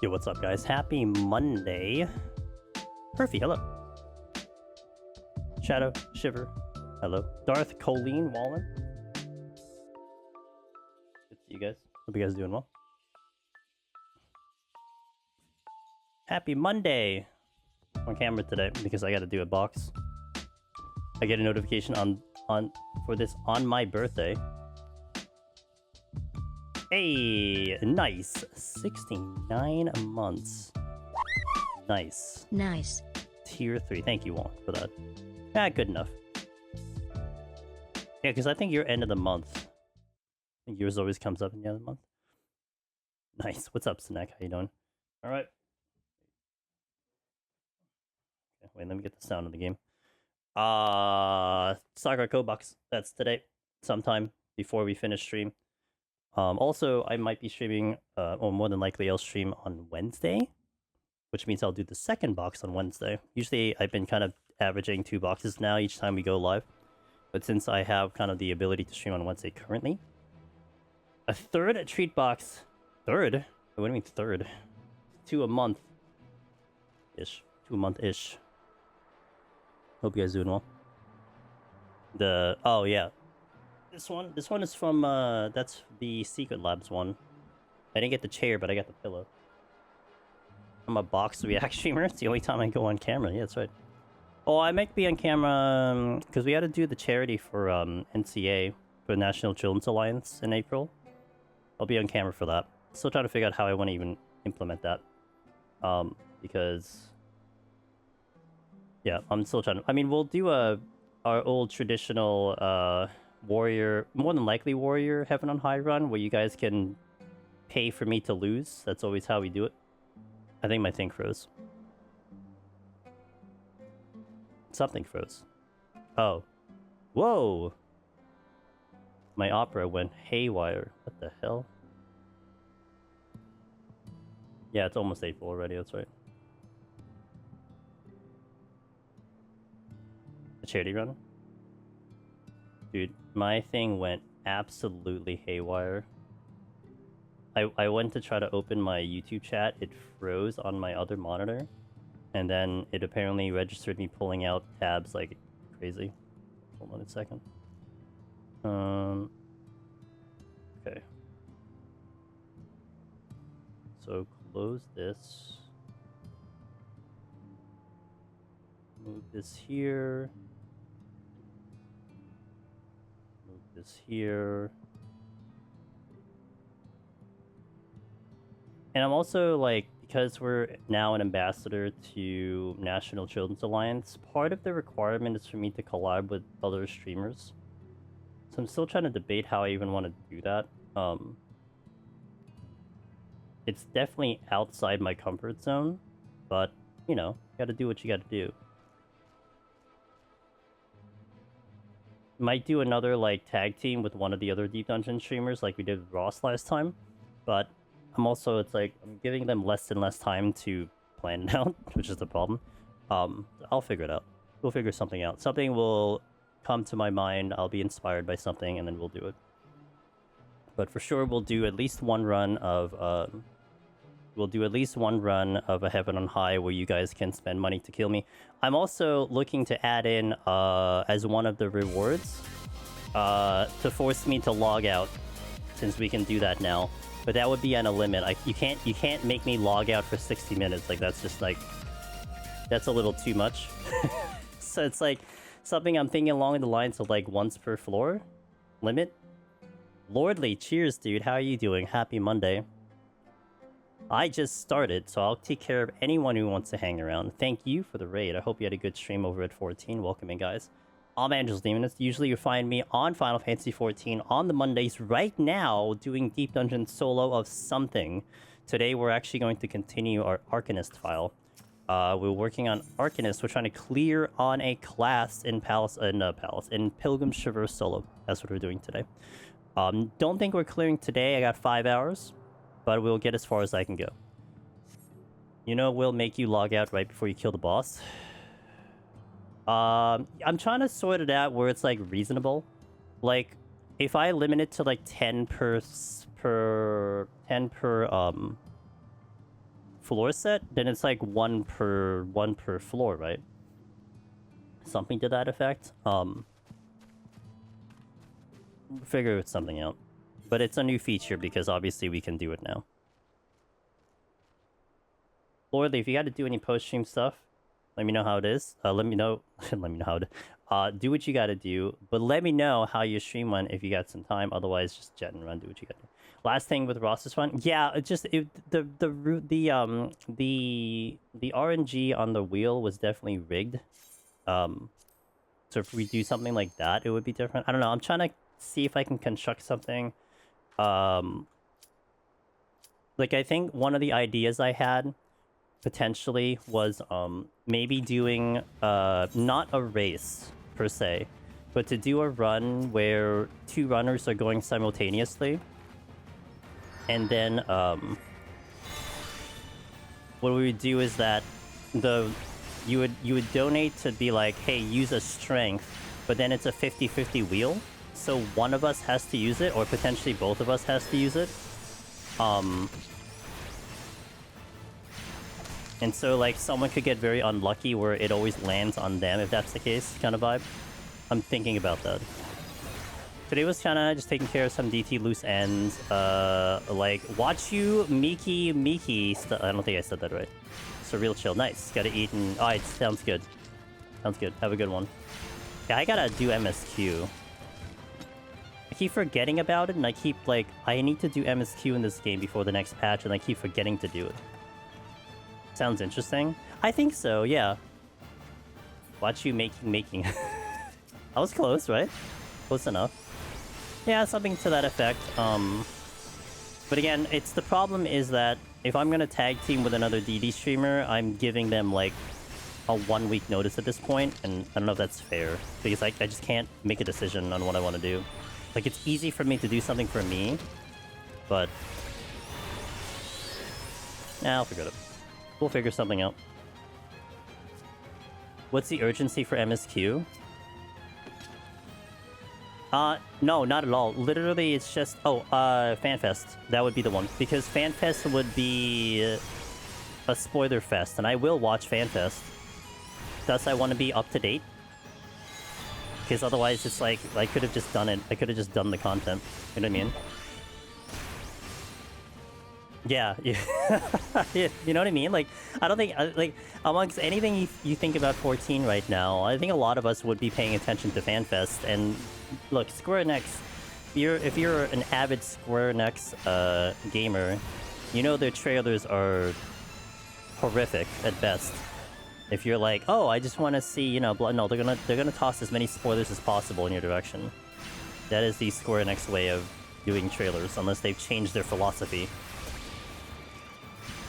Yo, what's up, guys? Happy Monday. Perfy, hello. Shadow, Shiver, hello. Darth, Colleen, Wallen. Good to see you guys. Hope you guys are doing well. Happy Monday! On camera today because I gotta do a box. I get a notification for this on my birthday. Hey, nice. 69 months. Nice. Nice. Tier 3. Thank you, Wong, for that. Ah, good enough. Yeah, because I think your end of the month. I think yours always comes up in the end of the month. Nice. What's up, Snack? How you doing? All right. Okay, wait, let me get the sound of the game. Saga Code Box. That's today. Sometime before we finish stream. Also, I might be streaming, or more than likely I'll stream on Wednesday, which means I'll do the second box on Wednesday. Usually, I've been kind of averaging 2 boxes now each time we go live, but since I have kind of the ability to stream on Wednesday currently, a third treat box. Third? What do you mean third? 2 a month-ish. 2 a month-ish. Hope you guys doing well. Oh yeah. This one is from, that's the Secret Labs one. I didn't get the chair, but I got the pillow. I'm a box react streamer. It's the only time I go on camera. Yeah, that's right. Oh, I might be on camera, because we had to do the charity for, NCA, for National Children's Alliance in April. I'll be on camera for that. Still trying to figure out how I want to even implement that. Because... yeah, I'm still trying to... I mean, we'll do our old traditional, warrior, more than likely warrior heaven on high run where you guys can pay for me to lose. That's always how we do it. I think my thing froze. Something froze. Oh. Whoa! My opera went haywire. What the hell? Yeah, it's almost April already, that's right. A charity run? Dude, my thing went absolutely haywire. I went to try to open my YouTube chat, it froze on my other monitor, and then it apparently registered me pulling out tabs like crazy. Hold on a second. Okay. So close this. Move this here. This here. And I'm also like, because we're now an ambassador to National Children's Alliance, part of the requirement is for me to collab with other streamers. So I'm still trying to debate how I even want to do that. It's definitely outside my comfort zone, but you know, gotta do what you gotta do. Might do another like tag team with one of the other Deep Dungeon streamers like we did with Ross last time, but I'm also, it's like I'm giving them less and less time to plan it out, which is the problem. I'll figure it out. We'll figure something out. Something will come to my mind, I'll be inspired by something, and then we'll do it. But for sure we'll do at least one run of a Heaven on High where you guys can spend money to kill me. I'm also looking to add in, as one of the rewards, to force me to log out, since we can do that now. But that would be on a limit. You can't make me log out for 60 minutes. Like, that's just like, that's a little too much. So it's like something I'm thinking along the lines of like once per floor limit. Lordly, cheers, dude. How are you doing? Happy Monday. I just started, so I'll take care of anyone who wants to hang around. Thank you for the raid. I hope you had a good stream over at 14. Welcome in, guys. I'm Angel's Demonist. Usually you find me on Final Fantasy 14 on the Mondays right now doing Deep Dungeon solo of something. Today we're actually going to continue our Arcanist file. We're working on Arcanist. We're trying to clear on a class in Pilgrim Traverse solo. That's what we're doing today. Don't think we're clearing today. I got 5 hours. But we'll get as far as I can go. You know, we'll make you log out right before you kill the boss. I'm trying to sort it out where it's like reasonable. Like, if I limit it to like 10 per floor set, then it's like one per floor, right? Something to that effect. Figure something out. But it's a new feature because obviously we can do it now. Lordly, if you got to do any post-stream stuff, let me know how it is. Let me know. Let me know how to. Do what you got to do, but let me know how your stream went if you got some time. Otherwise, just jet and run. Do what you got to do. Last thing with Ross's fun, yeah, it just the RNG on the wheel was definitely rigged. So if we do something like that, it would be different. I don't know. I'm trying to see if I can construct something. Like I think one of the ideas I had potentially was maybe doing not a race per se, but to do a run where 2 runners are going simultaneously, and then what we would do is that you would donate to be like, hey, use a strength, but then it's a 50-50 wheel, so one of us has to use it, or potentially both of us has to use it. And so, like, someone could get very unlucky where it always lands on them, if that's the case, kind of vibe. I'm thinking about that. Today was kind of just taking care of some DT loose ends. Like, watch you, Miki. I don't think I said that right. So real chill. Nice. Gotta eat and... Alright, sounds good. Sounds good. Have a good one. Yeah, I gotta do MSQ. I keep forgetting about it, and I keep, like... I need to do MSQ in this game before the next patch, and I keep forgetting to do it. Sounds interesting. I think so, yeah. Watch you making. I was close, right? Close enough. Yeah, something to that effect. But again, the problem is that if I'm gonna tag team with another DD streamer, I'm giving them like a 1 week notice at this point, and I don't know if that's fair because I just can't make a decision on what I want to do. Like, it's easy for me to do something for me, but nah, I'll forget it. We'll figure something out. What's the urgency for MSQ? No, not at all. Literally, it's just... Oh, FanFest. That would be the one. Because FanFest would be a spoiler fest, and I will watch FanFest. Thus, I want to be up to date. Because otherwise, it's like, I could have just done it. I could have just done the content. You know what I mean? Yeah, yeah. You know what I mean? Like, I don't think, like, amongst anything you think about 14 right now, I think a lot of us would be paying attention to FanFest. And look, Square Enix, if you're an avid Square Enix gamer, you know their trailers are horrific at best. If you're like, oh, I just want to see, you know, no, they're gonna toss as many spoilers as possible in your direction. That is the Square Enix way of doing trailers, unless they've changed their philosophy.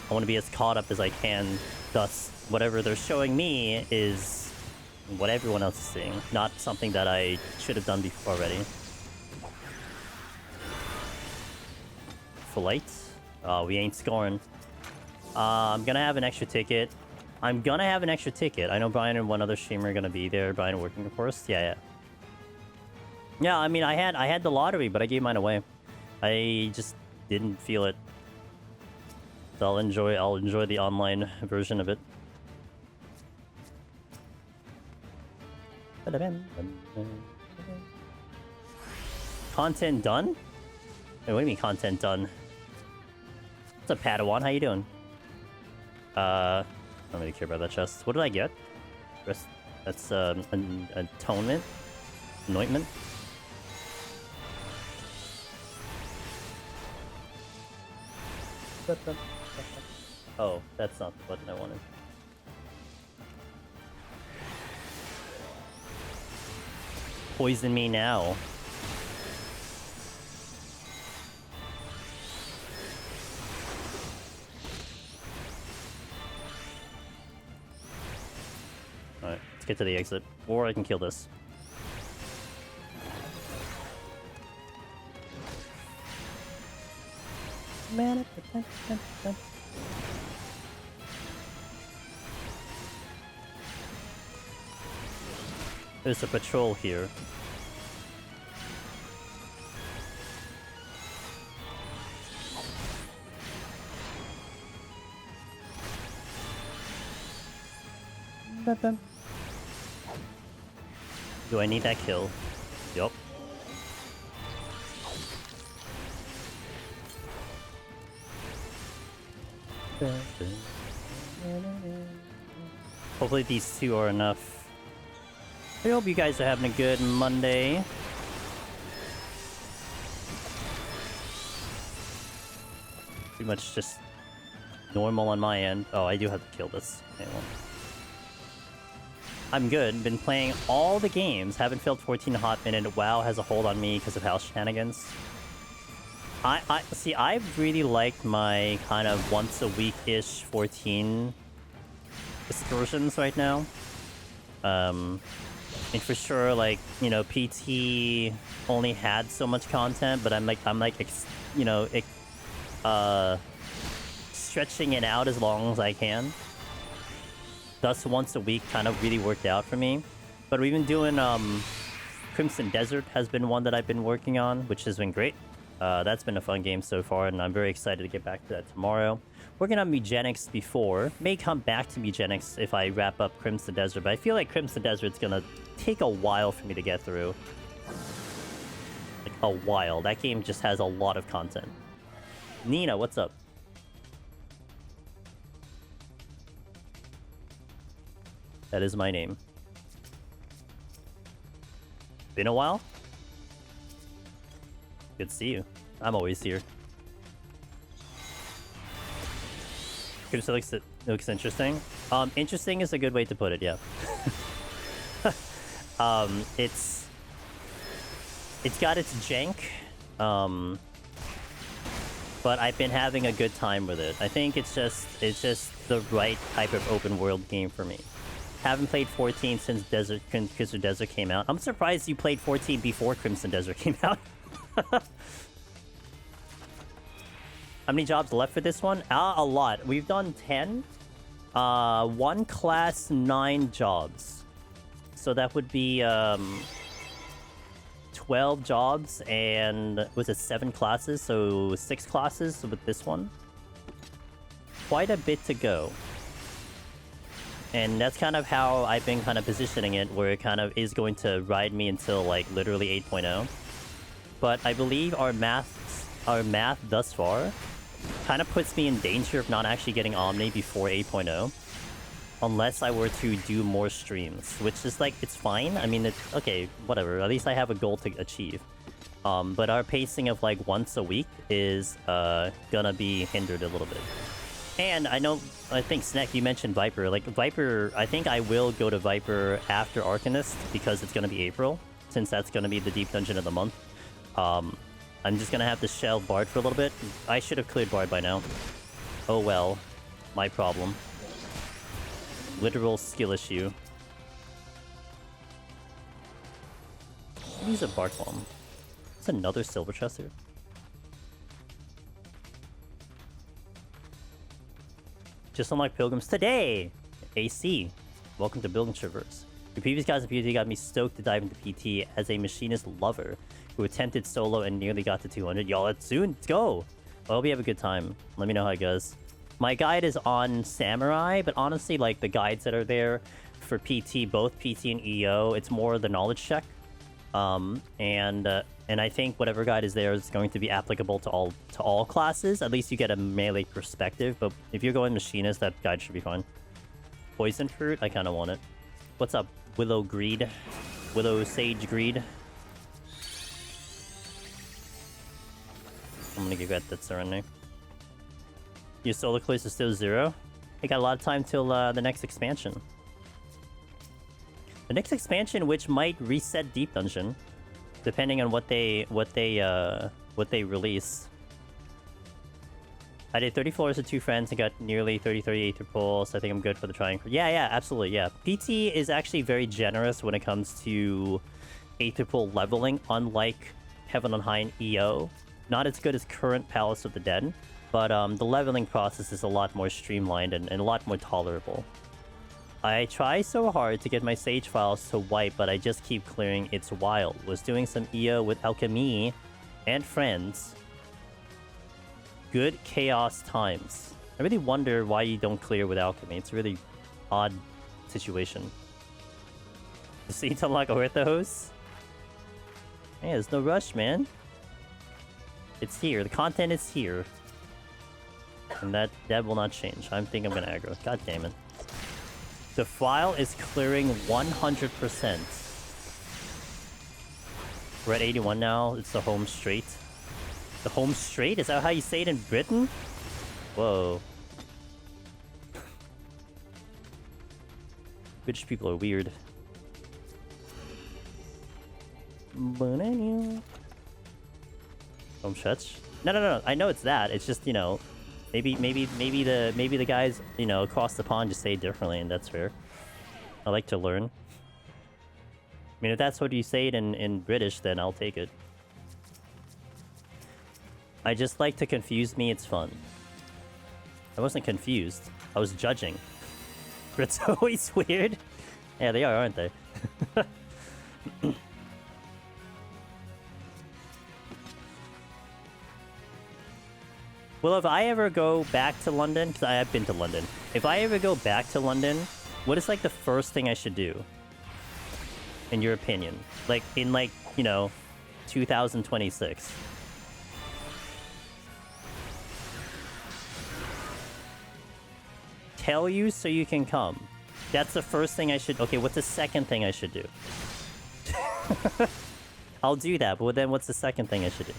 I want to be as caught up as I can, thus whatever they're showing me is what everyone else is seeing, not something that I should have done before already. Flight? Oh, we ain't scoring. I'm gonna have an extra ticket. I know Brian and one other streamer are gonna be there. Brian working, of course. Yeah. Yeah, I mean, I had the lottery, but I gave mine away. I just didn't feel it. So I'll enjoy the online version of it. Content done? Wait, what do you mean content done? What's up, Padawan? How you doing? I don't really care about that chest. What did I get? That's an atonement? Anointment? Oh, that's not the button I wanted. Poison me now. Alright, let's get to the exit. Or I can kill this. There's a patrol here. Do I need that kill? Yup. Hopefully these two are enough. I hope you guys are having a good Monday. Pretty much just normal on my end. Oh, I do have to kill this. Okay, well. I'm good. Been playing all the games. Haven't failed 14 hot minute. WoW has a hold on me because of house shenanigans. I see. I really liked my kind of once a week-ish 14 excursions right now. And for sure, like, you know, PT only had so much content, but I'm stretching it out as long as I can. Thus, once a week kind of really worked out for me. But we've been doing Crimson Desert has been one that I've been working on, which has been great. That's been a fun game so far, and I'm very excited to get back to that tomorrow. Working on Mugenics before. May come back to Mugenics if I wrap up Crimson Desert, but I feel like Crimson Desert's gonna take a while for me to get through. Like, a while. That game just has a lot of content. Nina, what's up? That is my name. Been a while? Good to see you. I'm always here. Crimson looks interesting. Interesting is a good way to put it, yeah. It's got its jank. But I've been having a good time with it. I think it's just the right type of open world game for me. Haven't played 14 since Crimson Desert came out. I'm surprised you played 14 before Crimson Desert came out. How many jobs left for this one? A lot. We've done 10. One class, 9 jobs. So that would be 12 jobs and was it 7 classes? So 6 classes with this one. Quite a bit to go. And that's kind of how I've been kind of positioning it, where it kind of is going to ride me until like literally 8.0. But I believe our math thus far kind of puts me in danger of not actually getting Omni before 8.0. Unless I were to do more streams, which is like, it's fine. I mean, it's okay, whatever. At least I have a goal to achieve. But our pacing of like once a week is gonna be hindered a little bit. And I think Snack, you mentioned Viper. Like Viper, I think I will go to Viper after Arcanist because it's gonna be April, since that's gonna be the deep dungeon of the month. I'm just gonna have to shelve Bard for a little bit. I should have cleared Bard by now. Oh well, my problem. Literal skill issue. Use a Bark Bomb. There's another silver chest here. Just unlock Pilgrims today! AC. Welcome to Pilgrim Traverse. Your previous guys in PT got me stoked to dive into PT as a machinist lover who attempted solo and nearly got to 200. Y'all, let's soon. Let's go! I hope you have a good time. Let me know how it goes. My guide is on Samurai, but honestly, like, the guides that are there for PT, both PT and EO, it's more the knowledge check. And I think whatever guide is there is going to be applicable to all classes. At least you get a melee perspective, but if you're going machinist, that guide should be fine. Poison fruit? I kind of want it. What's up, Willow Greed? Willow Sage Greed? I'm gonna give that Serenity. Your solo clears is still 0. I got a lot of time till the next expansion. The next expansion, which might reset Deep Dungeon, depending on what they release. I did 30 floors with 2 friends and got nearly 38 through pulls. I think I'm good for the triangle. Yeah, absolutely, yeah. PT is actually very generous when it comes to 8 through pull leveling, unlike Heaven on High and EO. Not as good as current Palace of the Dead. But the leveling process is a lot more streamlined and a lot more tolerable. I try so hard to get my Sage files to wipe, but I just keep clearing. It's wild. Was doing some EO with Alchemy and friends. Good chaos times. I really wonder why you don't clear with Alchemy. It's a really odd situation. See to unlock Orthos? Hey, there's no rush, man. It's here. The content is here. And that will not change. I think I'm gonna aggro. God damn it. The file is clearing 100%. We're at 81 now. It's the home straight. The home straight? Is that how you say it in Britain? Whoa. British people are weird. Home stretch? No. I know it's that. It's just, you know, maybe the guys, you know, across the pond just say it differently, and that's fair. I like to learn. I mean, if that's what you say it in British, then I'll take it. I just like to confuse me. It's fun. I wasn't confused. I was judging. It's always weird. Yeah, they are, aren't they? Well, if I ever go back to London, because I have been to London. If I ever go back to London, what is, like, the first thing I should do? In your opinion? Like, in, like, you know, 2026. Tell you so you can come. That's the first thing I should... Okay, what's the second thing I should do? I'll do that, but then what's the second thing I should do?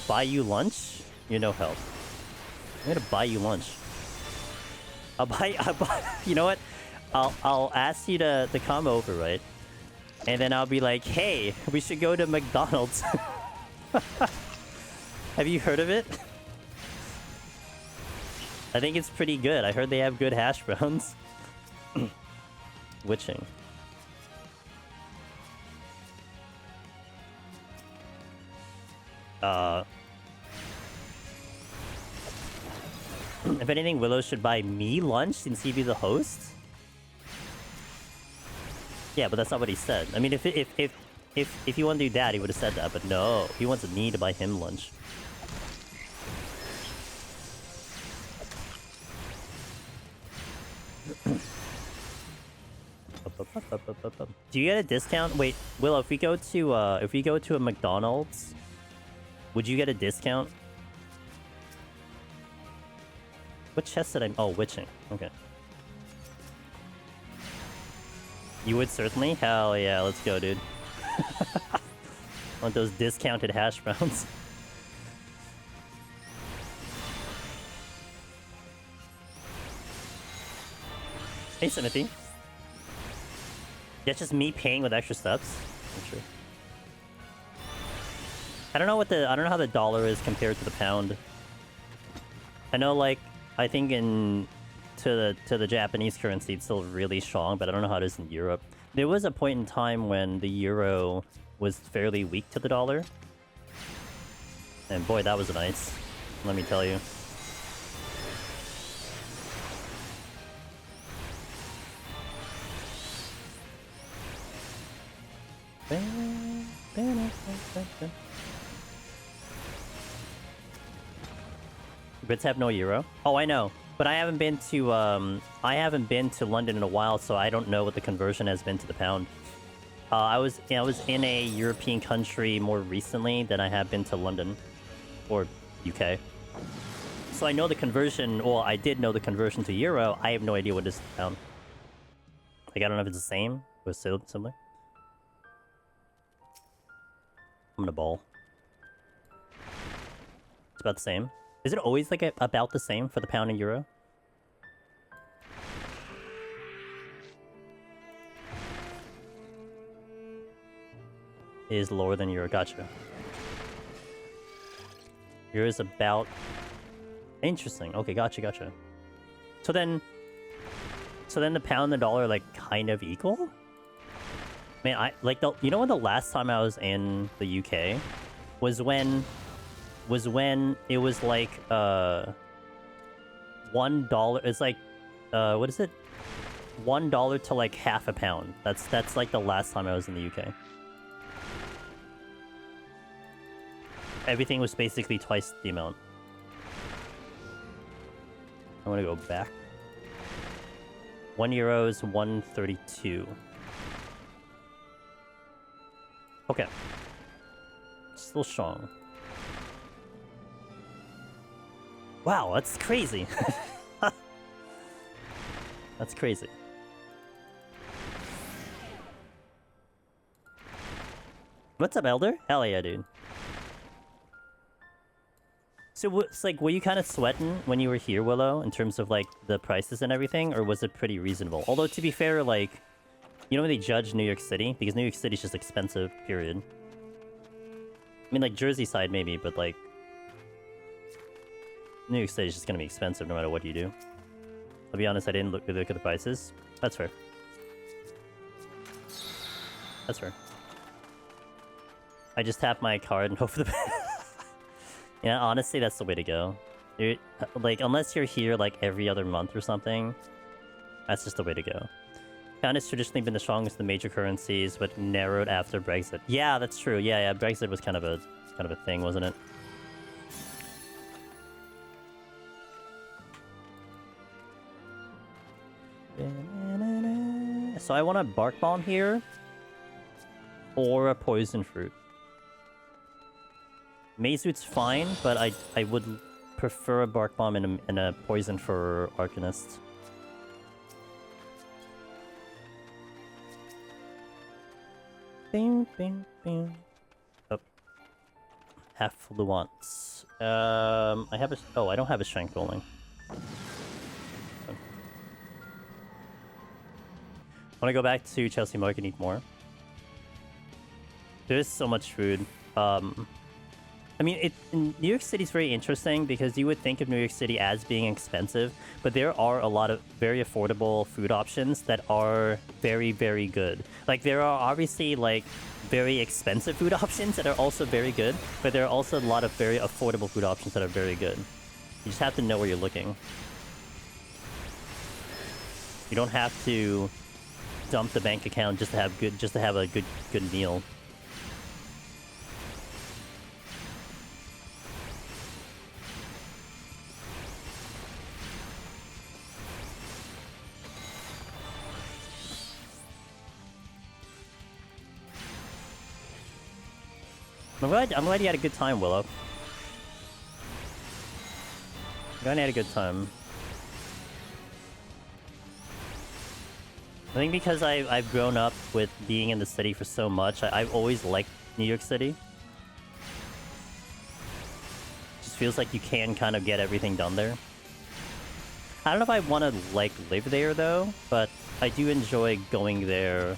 Buy you lunch? You're no help. I'm gonna buy you lunch. I'll buy you know what? I'll ask you to come over, right? And then I'll be like, hey, we should go to McDonald's. Have you heard of it? I think it's pretty good. I heard they have good hash browns. Witching. If anything, Willow should buy me lunch since he'd be the host. Yeah, but that's not what he said. I mean, if he wanted to do that, he would have said that. But no, he wants me to buy him lunch. Do you get a discount? Wait, Willow, if we go to a McDonald's, would you get a discount? What chest did I... Oh, witching. Okay. You would certainly? Hell yeah, let's go, dude. Want those discounted hash browns. Hey, Timothy. That's just me paying with extra steps. I'm sure. I don't know how the dollar is compared to the pound. I know, like, I think to the Japanese currency it's still really strong, but I don't know how it is in Europe. There was a point in time when the euro was fairly weak to the dollar. And boy, that was nice. Let me tell you. Brits have no euro. Oh, I know, but I haven't been to London in a while, so I don't know what the conversion has been to the pound. I was in a European country more recently than I have been to London or UK. So I know the conversion. Well, I did know the conversion to euro. I have no idea what it is to the pound. Like, I don't know if it's the same or similar. I'm gonna ball. It's about the same. Is it always like about the same for the pound and euro? It is lower than euro. Gotcha. Euro is about... Interesting. Okay, gotcha. So then the pound and the dollar are like kind of equal? Man, you know when the last time I was in the UK was when it was like $1. It's like what is it? $1 to like half a pound. That's like the last time I was in the UK. Everything was basically twice the amount. I want to go back. €1 is 132. Okay. Still strong. Wow, that's crazy. That's crazy. What's up, Elder? Hell yeah, dude. So, it's like, were you kind of sweating when you were here, Willow, in terms of, like, the prices and everything, or was it pretty reasonable? Although, to be fair, like, you know when they judge New York City? Because New York City's just expensive, period. I mean, like, Jersey side, maybe, but, like, New York City's just gonna be expensive no matter what you do. I'll be honest, I didn't look at the prices. That's fair. That's fair. I just tap my card and hope for the best. Yeah, honestly, that's the way to go. Like, unless you're here, like, every other month or something, that's just the way to go. Pound has traditionally been the strongest of the major currencies, but narrowed after Brexit. Yeah, that's true. Yeah, Brexit was kind of a thing, wasn't it? So I want a Bark Bomb here, or a Poison Fruit. Mazeroot's fine, but I would prefer a Bark Bomb and a Poison for Arcanist. Bing, bing, bing. Oh. Affluence. I have a... Oh, I don't have a Strength rolling. I want to go back to Chelsea Market and eat more. There's so much food. I mean, New York City's very interesting because you would think of New York City as being expensive, but there are a lot of very affordable food options that are very, very good. Like, there are obviously, like, very expensive food options that are also very good, but there are also a lot of very affordable food options that are very good. You just have to know where you're looking. You don't have to dump the bank account just to have a good meal. I'm glad you had a good time, Willow. I'm glad you had a good time. I think because I've grown up with being in the city for so much, I've always liked New York City. Just feels like you can kind of get everything done there. I don't know if I want to, like, live there, though, but I do enjoy going there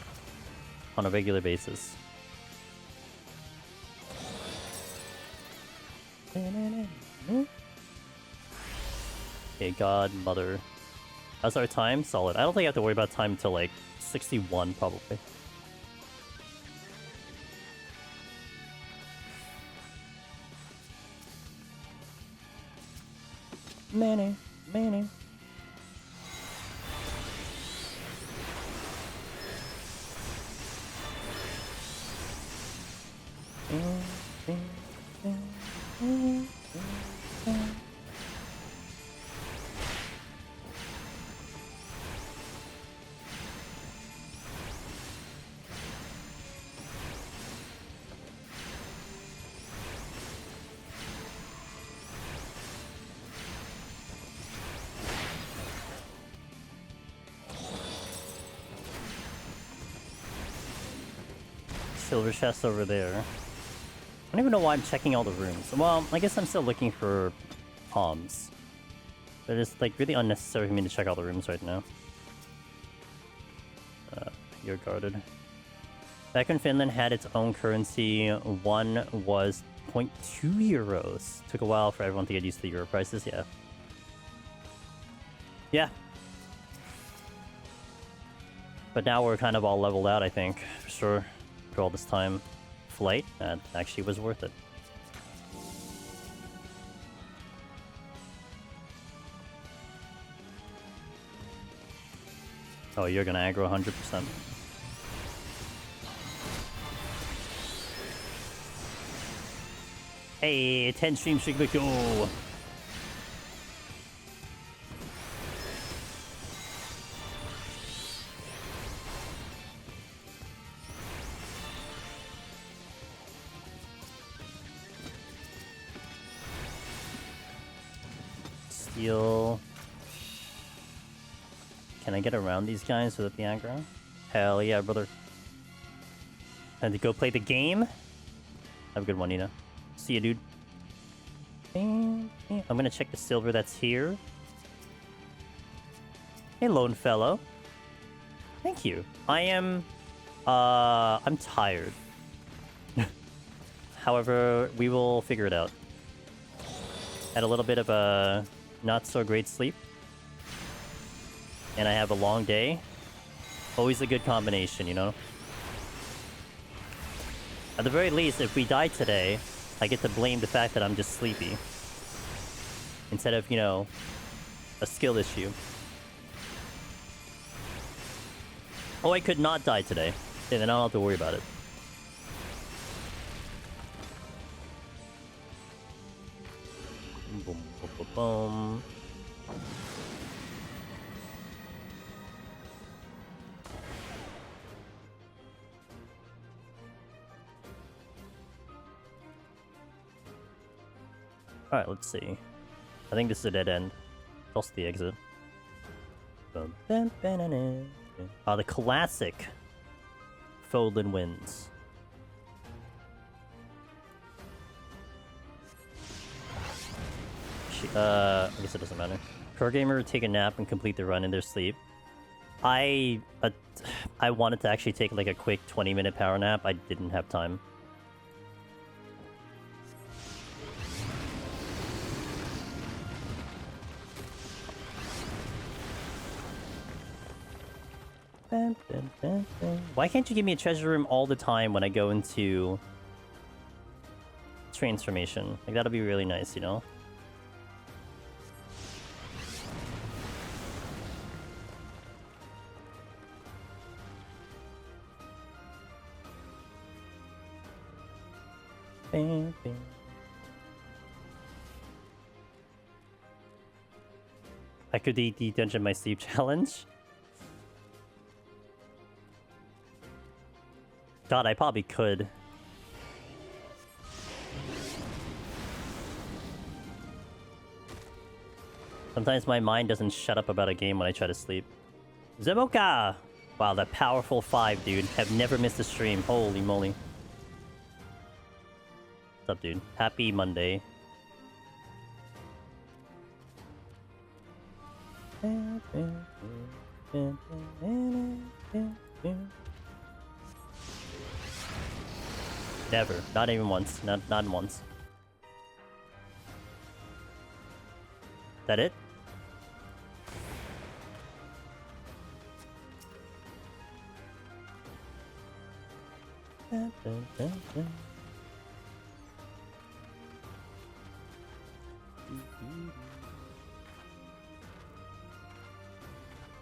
on a regular basis. Okay, Godmother. How's our time? Solid. I don't think I have to worry about time until, like, 61, probably. Many. Silver chest over there. I don't even know why I'm checking all the rooms. Well, I guess I'm still looking for palms. But it's, like, really unnecessary for me to check all the rooms right now. You're guarded. Back when Finland had its own currency, one was 0.2 euros. Took a while for everyone to get used to the euro prices, yeah. Yeah. But now we're kind of all leveled out, I think, for sure. For all this time. Flight, that actually was worth it. Oh, you're gonna aggro 100%. Hey, 10 stream streak, let's go! steal. Can I get around these guys without the aggro? Hell yeah, brother. Time to go play the game. Have a good one, Nina. See ya, dude. I'm gonna check the silver that's here. Hey, lone fellow. Thank you. I'm tired. However, we will figure it out. Had a little bit of a not so great sleep. And I have a long day. Always a good combination, you know? At the very least, if we die today, I get to blame the fact that I'm just sleepy. Instead of, you know, a skill issue. Oh, I could not die today. Yeah, then I don't have to worry about it. Boom, boom, boom, boom. Alright, let's see. I think this is a dead end. Also the exit. The classic Foldin wins. I guess it doesn't matter. Pro gamer take a nap and complete the run in their sleep. I wanted to actually take like a quick 20-minute power nap. I didn't have time. Why can't you give me a treasure room all the time when I go into transformation? Like, that'll be really nice, you know? Bam, bam. I could eat the Dungeon My Sleep challenge. God, I probably could. Sometimes my mind doesn't shut up about a game when I try to sleep. Zemoka! Wow, that powerful 5, dude. Have never missed a stream. Holy moly. What's up, dude? Happy Monday. Never. Not even once. Not once. That it?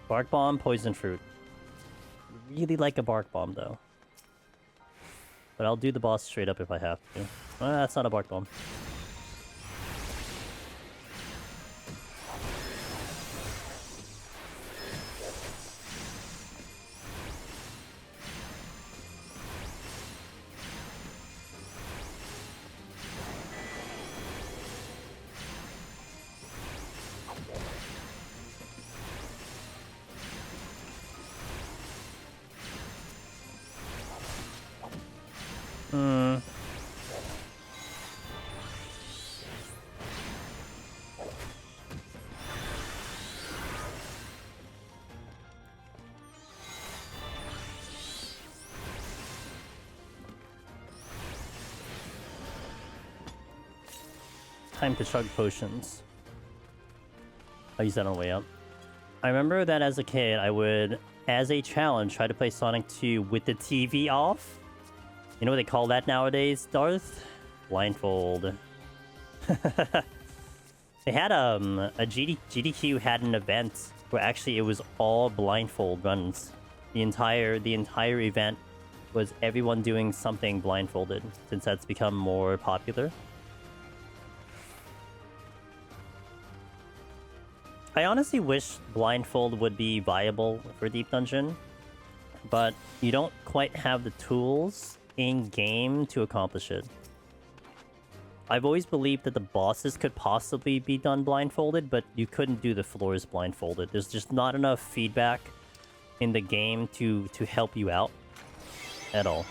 Bark bomb, poison fruit. Really like a bark bomb though. But I'll do the boss straight up if I have to. That's not a bark bomb. Time to chug potions. I'll use that on the way up. I remember that as a kid, I would, as a challenge, try to play Sonic 2 with the TV off. You know what they call that nowadays, Darth? Blindfold. They had GDQ had an event where actually it was all blindfold runs. The entire event was everyone doing something blindfolded, since that's become more popular. I honestly wish blindfold would be viable for Deep Dungeon, but you don't quite have the tools in-game to accomplish it. I've always believed that the bosses could possibly be done blindfolded, but you couldn't do the floors blindfolded. There's just not enough feedback in the game to help you out at all.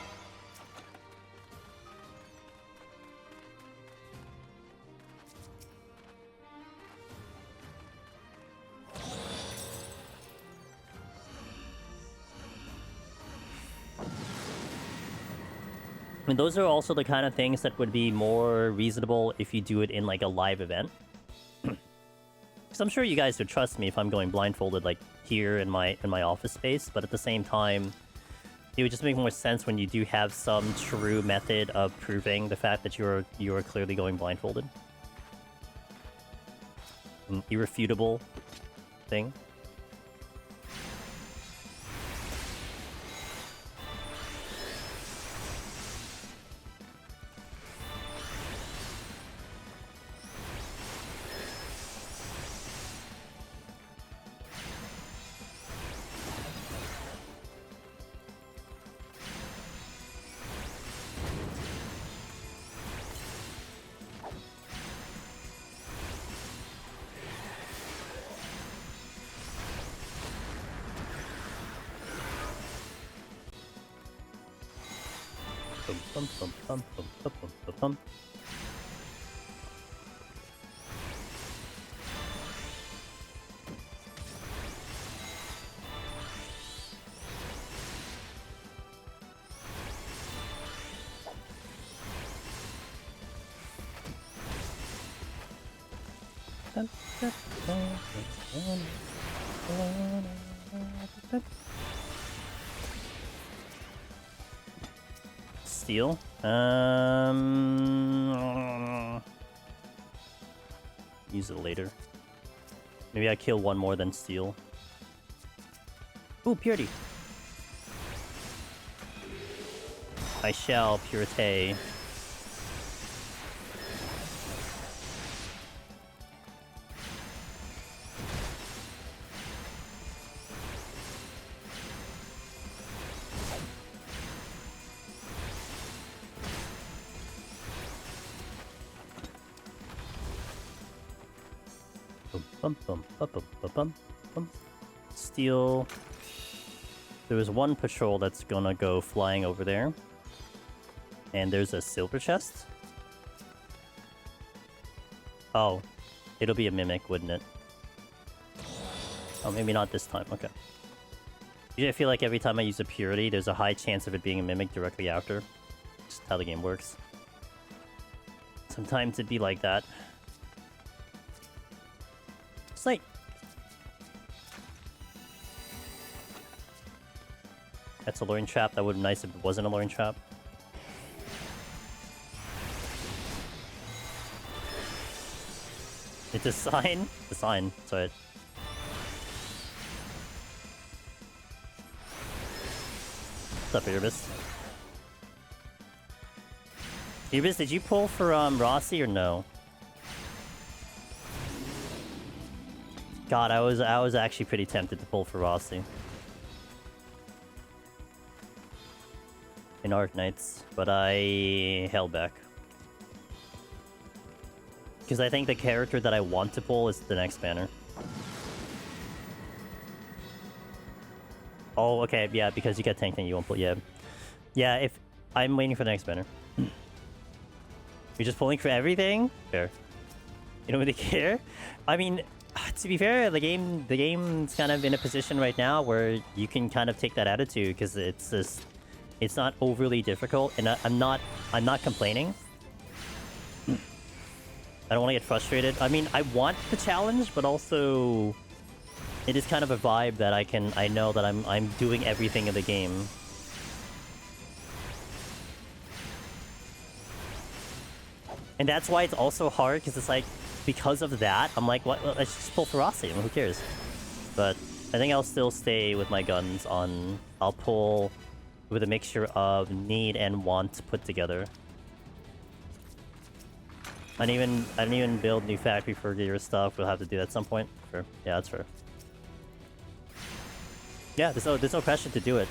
I mean, those are also the kind of things that would be more reasonable if you do it in, like, a live event. Because I'm sure you guys would trust me if I'm going blindfolded, like, here in my office space, but at the same time, it would just make more sense when you do have some true method of proving the fact that you're clearly going blindfolded. An irrefutable thing. Steal. Use it later. Maybe I kill one more than steal. Ooh, purity. I shall purity. Steal. There was one patrol that's gonna go flying over there. And there's a silver chest. Oh. It'll be a mimic, wouldn't it? Oh, maybe not this time. Okay. Usually I feel like every time I use a purity, there's a high chance of it being a mimic directly after. Just how the game works. Sometimes it'd be like that. It's like... That's a luring trap. That would be nice if it wasn't a luring trap. It's a sign? The sign. Sorry. What's up, Erebus? Erebus, did you pull for Rossi or no? God, I was actually pretty tempted to pull for Rossi. In Arknights, but I held back. Because I think the character that I want to pull is the next banner. Oh, okay, yeah, because you get tank thing, you won't pull, yeah. Yeah, if... I'm waiting for the next banner. You're just pulling for everything? Fair. You don't really care? I mean, to be fair, the game's kind of in a position right now where you can kind of take that attitude, because it's just... It's not overly difficult, and I'm not complaining. I don't want to get frustrated. I mean, I want the challenge, but also it is kind of a vibe that I know that I'm doing everything in the game. And that's why it's also hard, because it's like, because of that, I'm like, what? Well, let's just pull Ferocity, I mean, who cares? But I think I'll still stay with my guns on... I'll pull with a mixture of need and want put together. I didn't even build new factory for gear stuff. We'll have to do that at some point. Fair. Yeah, that's fair. Yeah, there's no pressure to do it.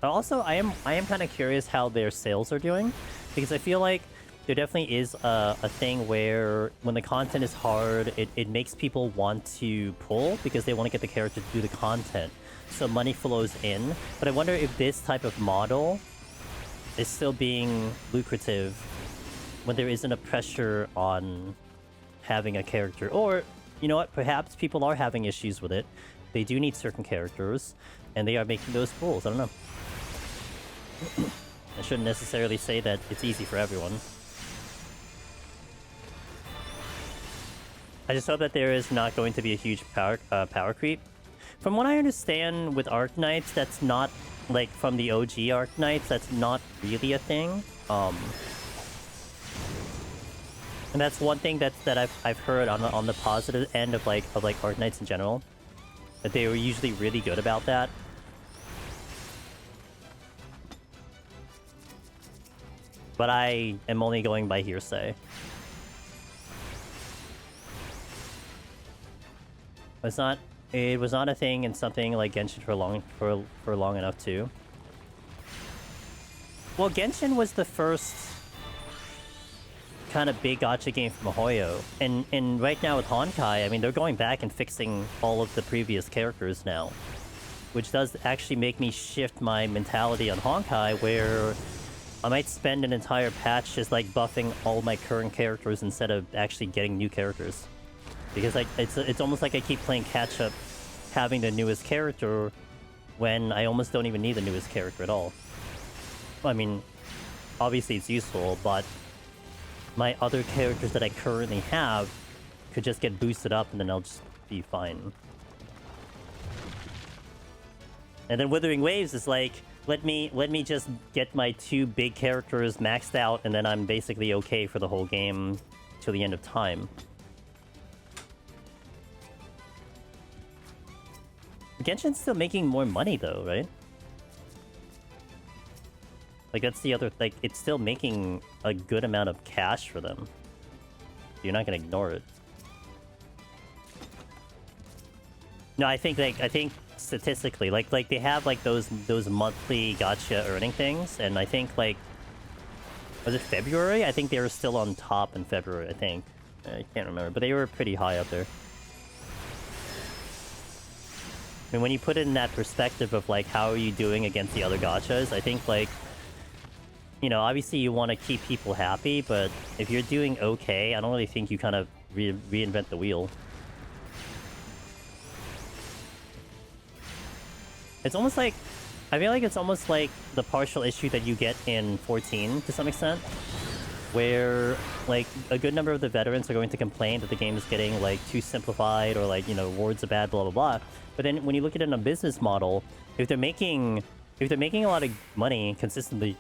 But also, I am kind of curious how their sales are doing, because I feel like there definitely is a thing where when the content is hard, it makes people want to pull because they want to get the character to do the content. So money flows in. But I wonder if this type of model is still being lucrative when there isn't a pressure on having a character. Or, you know what, perhaps people are having issues with it. They do need certain characters, and they are making those pulls. I don't know. I shouldn't necessarily say that it's easy for everyone. I just hope that there is not going to be a huge power creep. From what I understand with Arknights, that's not, like, from the OG Arknights, that's not really a thing. And that's one thing that I've heard on the positive end of Arknights in general, that they were usually really good about that. But I am only going by hearsay. It was not a thing in something like Genshin for long enough too. Well, Genshin was the first kind of big gacha game from Mihoyo, and right now with Honkai, I mean, they're going back and fixing all of the previous characters now, which does actually make me shift my mentality on Honkai, where I might spend an entire patch just like buffing all my current characters instead of actually getting new characters. Because like it's almost like I keep playing catch up, having the newest character when I almost don't even need the newest character at all. I mean, obviously it's useful, but my other characters that I currently have could just get boosted up and then I'll just be fine. And then Withering Waves is like, let me just get my 2 big characters maxed out and then I'm basically okay for the whole game till the end of time. Genshin's still making more money though, right? Like, that's the other, like, it's still making a good amount of cash for them. You're not gonna ignore it. No, I think statistically, like they have like those monthly gacha earning things, and I think like, was it February? I think they were still on top in February, I think. I can't remember, but they were pretty high up there. I mean, when you put it in that perspective of like, how are you doing against the other gachas, I think like, you know, obviously you want to keep people happy, but if you're doing okay, I don't really think you kind of reinvent the wheel. It's almost like, I feel like it's almost like the partial issue that you get in 14 to some extent, where like a good number of the veterans are going to complain that the game is getting like too simplified, or like, you know, rewards are bad, blah blah blah. But then when you look at it in a business model, if they're making a lot of money consistently,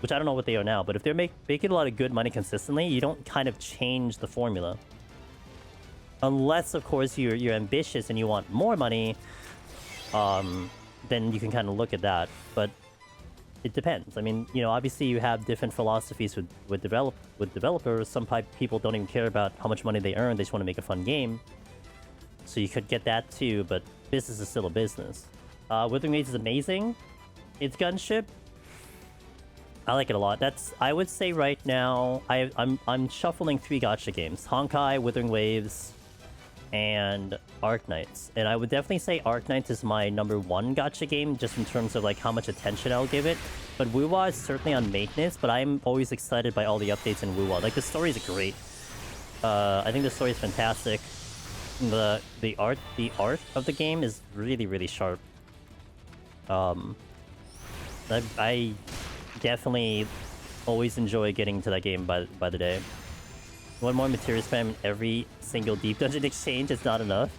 which I don't know what they are now, but if they're making a lot of good money consistently, you don't kind of change the formula. Unless, of course, you're ambitious and you want more money, then you can kind of look at that. But it depends. I mean, you know, obviously you have different philosophies with developers. Some people don't even care about how much money they earn. They just want to make a fun game. So you could get that too, but business is still a business. Withering Waves is amazing. It's Gunship. I like it a lot. I would say right now, I'm shuffling 3 gacha games: Honkai, Withering Waves, and Arknights. And I would definitely say Arknights is my #1 gacha game, just in terms of like how much attention I'll give it. But Wuwa is certainly on maintenance, but I'm always excited by all the updates in Wuwa. Like, the story is great. I think the story is fantastic. The art of the game is really, really sharp. I definitely always enjoy getting to that game by the day. One more material spam in every single deep dungeon exchange is not enough.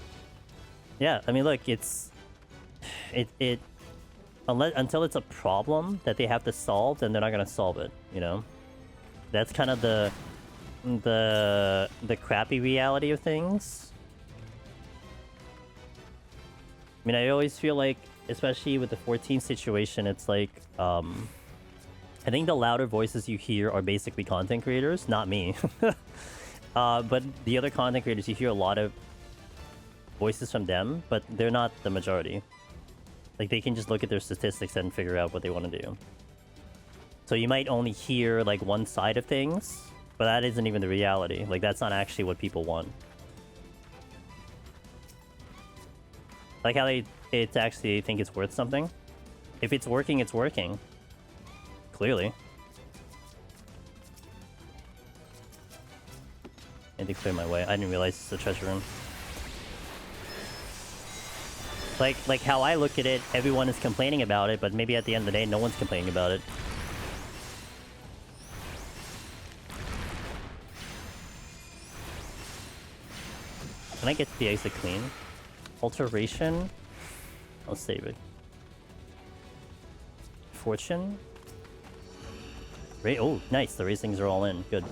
Yeah, I mean, look, until it's a problem that they have to solve, then they're not gonna solve it, you know? That's kind of the crappy reality of things. I mean, I always feel like, especially with the 14 situation, it's like, I think the louder voices you hear are basically content creators, not me. But the other content creators, you hear a lot of voices from them, but they're not the majority. Like, they can just look at their statistics and figure out what they want to do. So you might only hear like one side of things, but that isn't even the reality. Like that's not actually what people want. Like how it's actually think it's worth something. If it's working, it's working. Clearly. I had to clear my way. I didn't realize it's a treasure room. Like how I look at it, everyone is complaining about it, but maybe at the end of the day, no one's complaining about it. Can I get the exit clean? Alteration? I'll save it. Fortune? Oh, nice. The racings are all in. Good.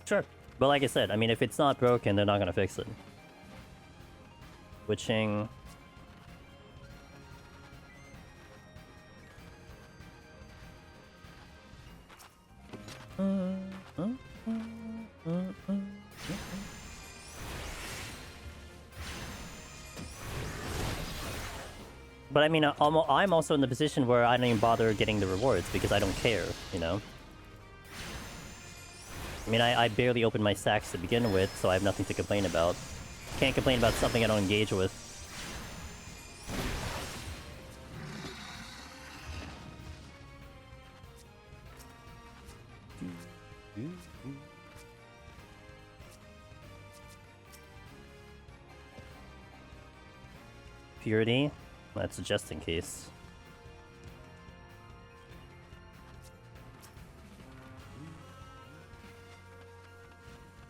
Sure. But like I said, I mean, if it's not broken, they're not gonna fix it. Switching. But I mean, I'm also in the position where I don't even bother getting the rewards because I don't care, you know? I mean, I barely opened my stacks to begin with, so I have nothing to complain about. Can't complain about something I don't engage with. Purity? That's just in case.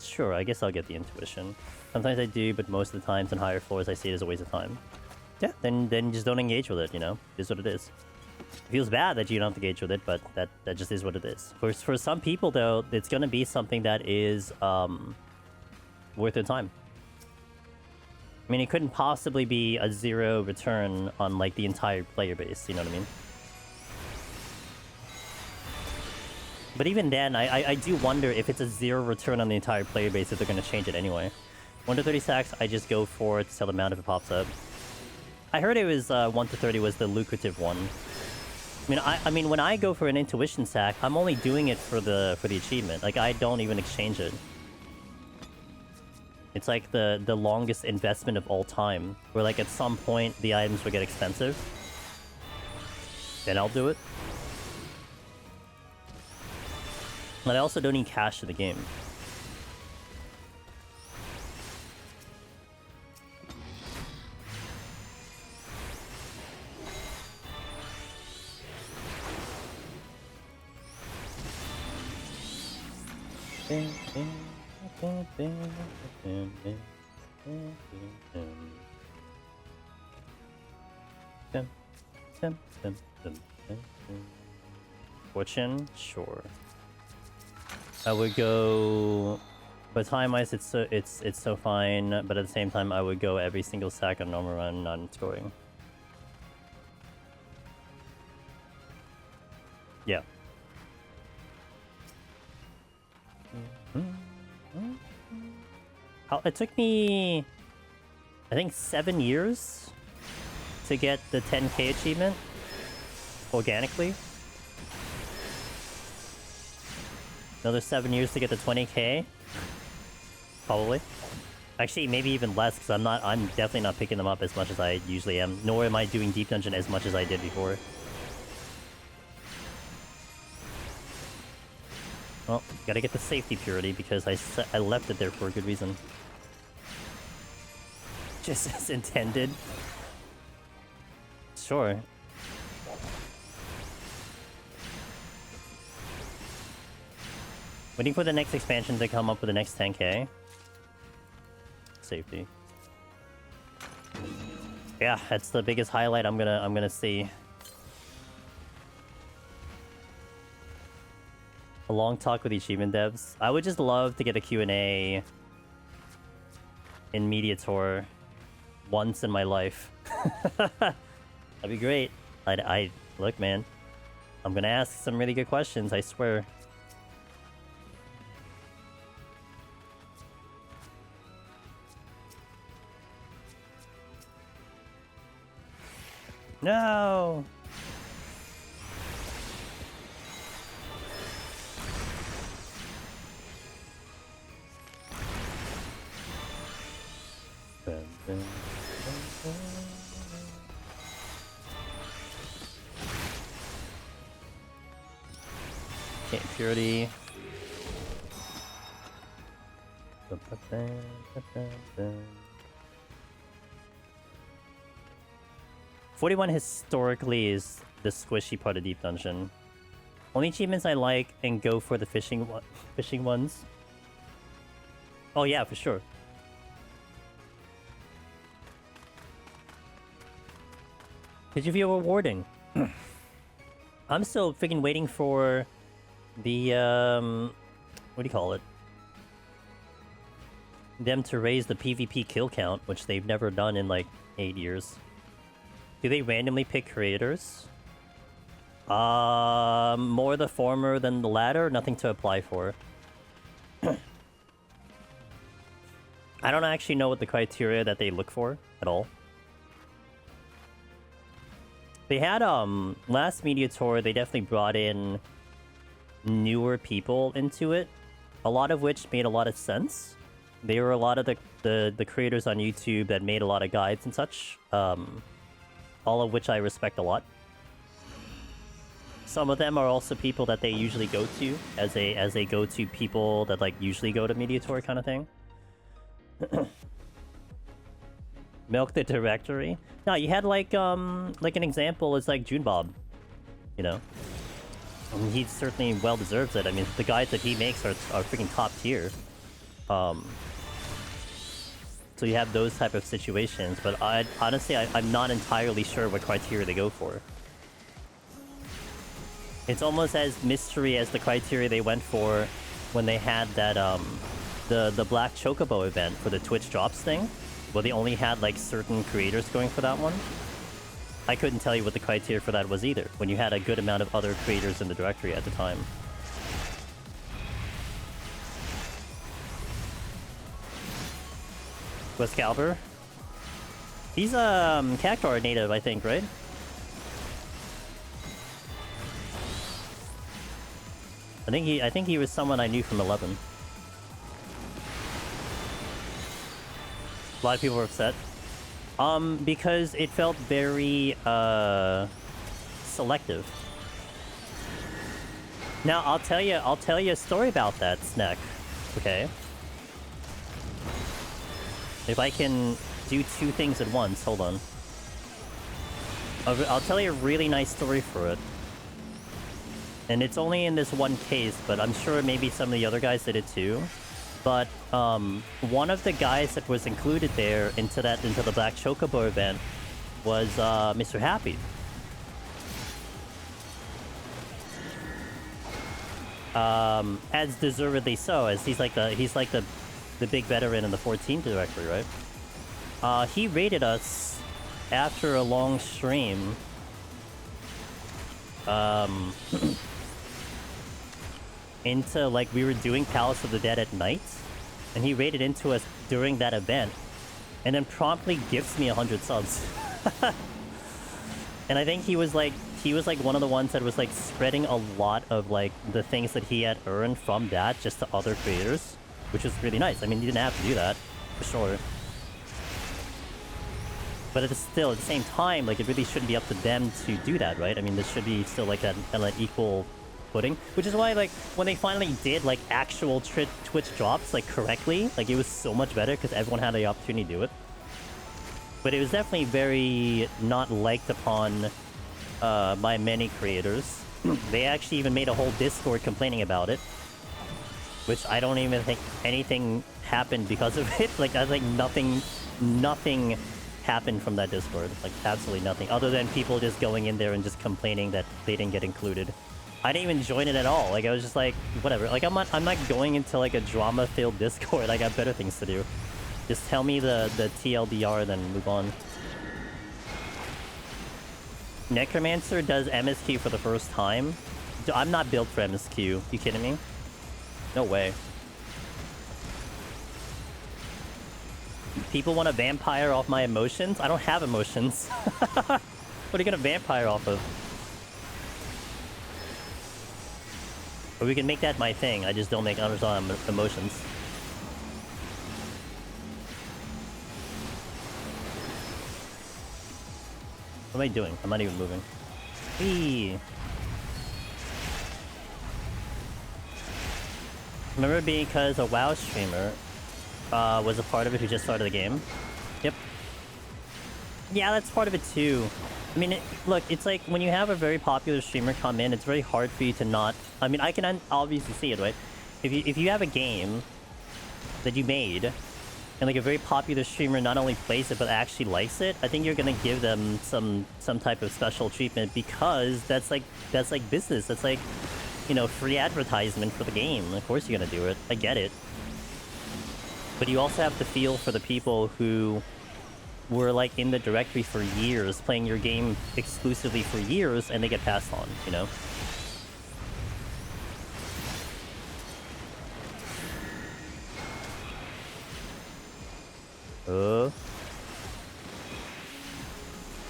Sure, I guess I'll get the intuition. Sometimes I do, but most of the times on higher floors I see it as a waste of time. Yeah, then just don't engage with it, you know? It is what it is. It feels bad that you don't have to engage with it, but that just is what it is. For some people, though, it's gonna be something that is worth their time. I mean, it couldn't possibly be a 0 return on, like, the entire player base, you know what I mean? But even then, I do wonder if it's a 0 return on the entire player base if they're going to change it anyway. 1 to 30 stacks, I just go for it to sell them out if it pops up. I heard it was 1 to 30 was the lucrative one. I mean, when I go for an intuition stack, I'm only doing it for the achievement. Like, I don't even exchange it. It's like the longest investment of all time, where like at some point the items will get expensive. Then I'll do it. But I also don't need cash to the game. Fortune? Sure. I would go... But time-wise, it's so fine, but at the same time, I would go every single stack on normal run, not scoring. Yeah. It took me, I think, 7 years to get the 10k achievement organically. Another 7 years to get the 20k, probably. Actually, maybe even less, because I'm definitely not picking them up as much as I usually am. Nor am I doing Deep Dungeon as much as I did before. Well, gotta get the safety purity because I left it there for a good reason. Just as intended. Sure. Waiting for the next expansion to come up with the next 10k. Safety. Yeah, that's the biggest highlight I'm gonna see. A long talk with the achievement devs. I would just love to get a Q&A in Mediator once in my life. That'd be great. Look, man. I'm gonna ask some really good questions, I swear. No! Okay, Purity. 41 historically is the squishy part of Deep Dungeon. Only achievements I like and go for the fishing ones. Oh yeah, for sure. Did you feel rewarding? I'm still freaking waiting for the what do you call it? Them to raise the PvP kill count, which they've never done in like 8 years. Do they randomly pick creators? More the former than the latter. Nothing to apply for. I don't actually know what the criteria that they look for at all. They had, last Media Tour, they definitely brought in newer people into it. A lot of which made a lot of sense. They were a lot of the creators on YouTube that made a lot of guides and such. All of which I respect a lot. Some of them are also people that they usually go to as a go-to people that like usually go to Media Tour kind of thing. Milk the directory. No, you had like an example is like Junebob, you know. I mean, he certainly well deserves it. I mean, the guides that he makes are freaking top tier. So you have those type of situations, but honestly, I'm not entirely sure what criteria they go for. It's almost as mystery as the criteria they went for when they had that the Black Chocobo event for the Twitch drops thing, where they only had like certain creators going for that one. I couldn't tell you what the criteria for that was either, when you had a good amount of other creators in the directory at the time. Westcalber? He's a Cactuar native, I think, right? I think he was someone I knew from 11. A lot of people were upset. Because it felt very selective. Now I'll tell you a story about that, Snack. Okay. If I can do two things at once, hold on. I'll tell you a really nice story for it. And it's only in this one case, but I'm sure maybe some of the other guys did it too. But one of the guys that was included there into the Black Chocobo event was Mr. Happy. As deservedly so, as he's like the big veteran in the 14 directory, right? He raided us after a long stream. Into, like, we were doing Palace of the Dead at night, and he raided into us during that event, and then promptly gifts me 100 subs. And I think he was like one of the ones that was like spreading a lot of like the things that he had earned from that just to other creators, which was really nice. I mean, you didn't have to do that, for sure. But at the same time, like, it really shouldn't be up to them to do that, right? I mean, there should be still like that equal footing, which is why, like, when they finally did like actual Twitch drops like correctly, like, it was so much better because everyone had the opportunity to do it. But it was definitely very not liked upon by many creators. They actually even made a whole Discord complaining about it, which I don't even think anything happened because of it. Like, that's like nothing happened from that Discord. Like, absolutely nothing, other than people just going in there and just complaining that they didn't get included. I didn't even join it at all. Like, I was just like, whatever. Like, I'm not going into like a drama-filled Discord. I got better things to do. Just tell me the TLDR, then move on. Necromancer does MSQ for the first time. I'm not built for MSQ. You kidding me? No way. People want a vampire off my emotions? I don't have emotions. What are you gonna vampire off of? Or we can make that my thing. I just don't make unresolved emotions. What am I doing? I'm not even moving. Whee! Remember being because a WoW streamer was a part of it who just started the game? Yep. Yeah, that's part of it too. I mean, look, it's like when you have a very popular streamer come in, it's very hard for you to not... I mean, I can obviously see it, right? If you have a game that you made, and like a very popular streamer not only plays it, but actually likes it, I think you're gonna give them some type of special treatment because that's like business. That's like, you know, free advertisement for the game. Of course you're gonna do it. I get it. But you also have to feel for the people who were like in the directory for years, playing your game exclusively for years, and they get passed on, you know?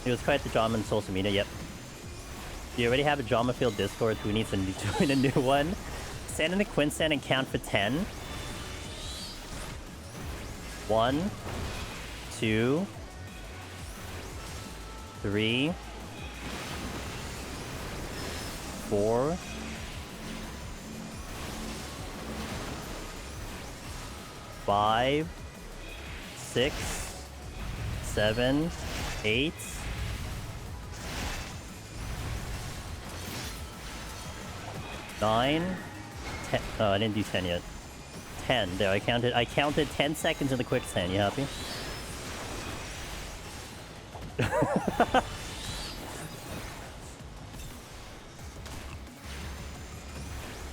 It was quite the drama in social media, yep. You already have a drama-filled Discord, who needs to join a new one? Stand in the Quinsand and count for 10. 1, 2, 3, 4, 5, 6, 7, 8, 9, 10. Oh, I didn't do 10 yet. 10. There, I counted 10 seconds in the quicksand. You happy?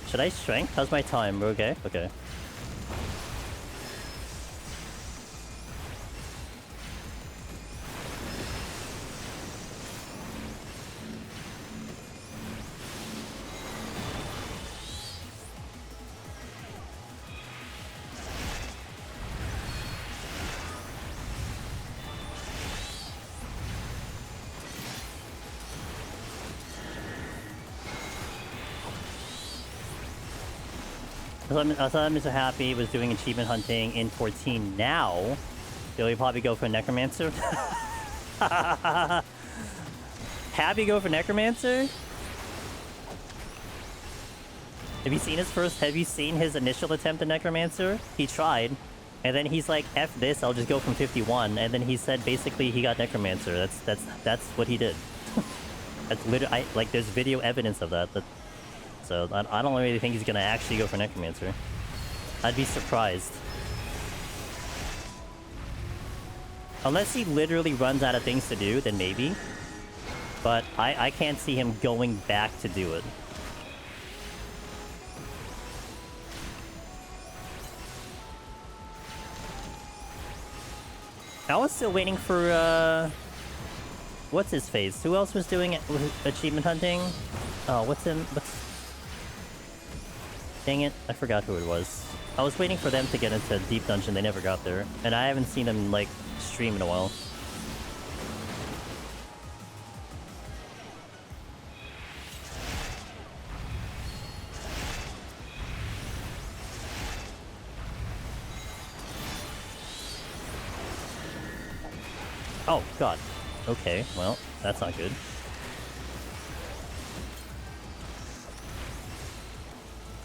Should I strength? How's my time? We're okay? Okay. I thought Mr. Happy was doing achievement hunting in 14 now. He'll probably go for a Necromancer. Happy go for Necromancer? Have you seen his initial attempt at Necromancer? He tried. And then he's like, F this, I'll just go from 51. And then he said basically he got Necromancer. That's what he did. That's literally, like, there's video evidence of that. So I don't really think he's gonna actually go for Necromancer. I'd be surprised. Unless he literally runs out of things to do, then maybe. But I can't see him going back to do it. I was still waiting for, what's his face? Who else was doing achievement hunting? Oh, what's... Dang it, I forgot who it was. I was waiting for them to get into Deep Dungeon, they never got there. And I haven't seen them, like, stream in a while. Oh, God. Okay, well, that's not good.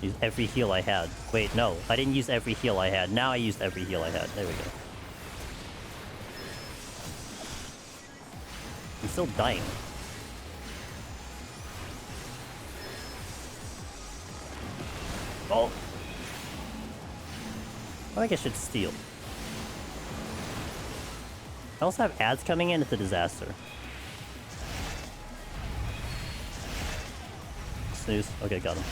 Use every heal I had. Wait, no. I didn't use every heal I had. Now I used every heal I had. There we go. I'm still dying. Oh! I think I should steal. I also have ads coming in. It's a disaster. Snooze. Okay, got him.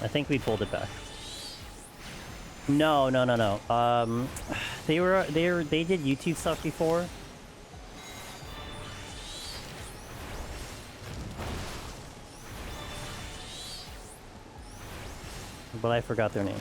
I think we pulled it back. No. They did YouTube stuff before. But I forgot their name.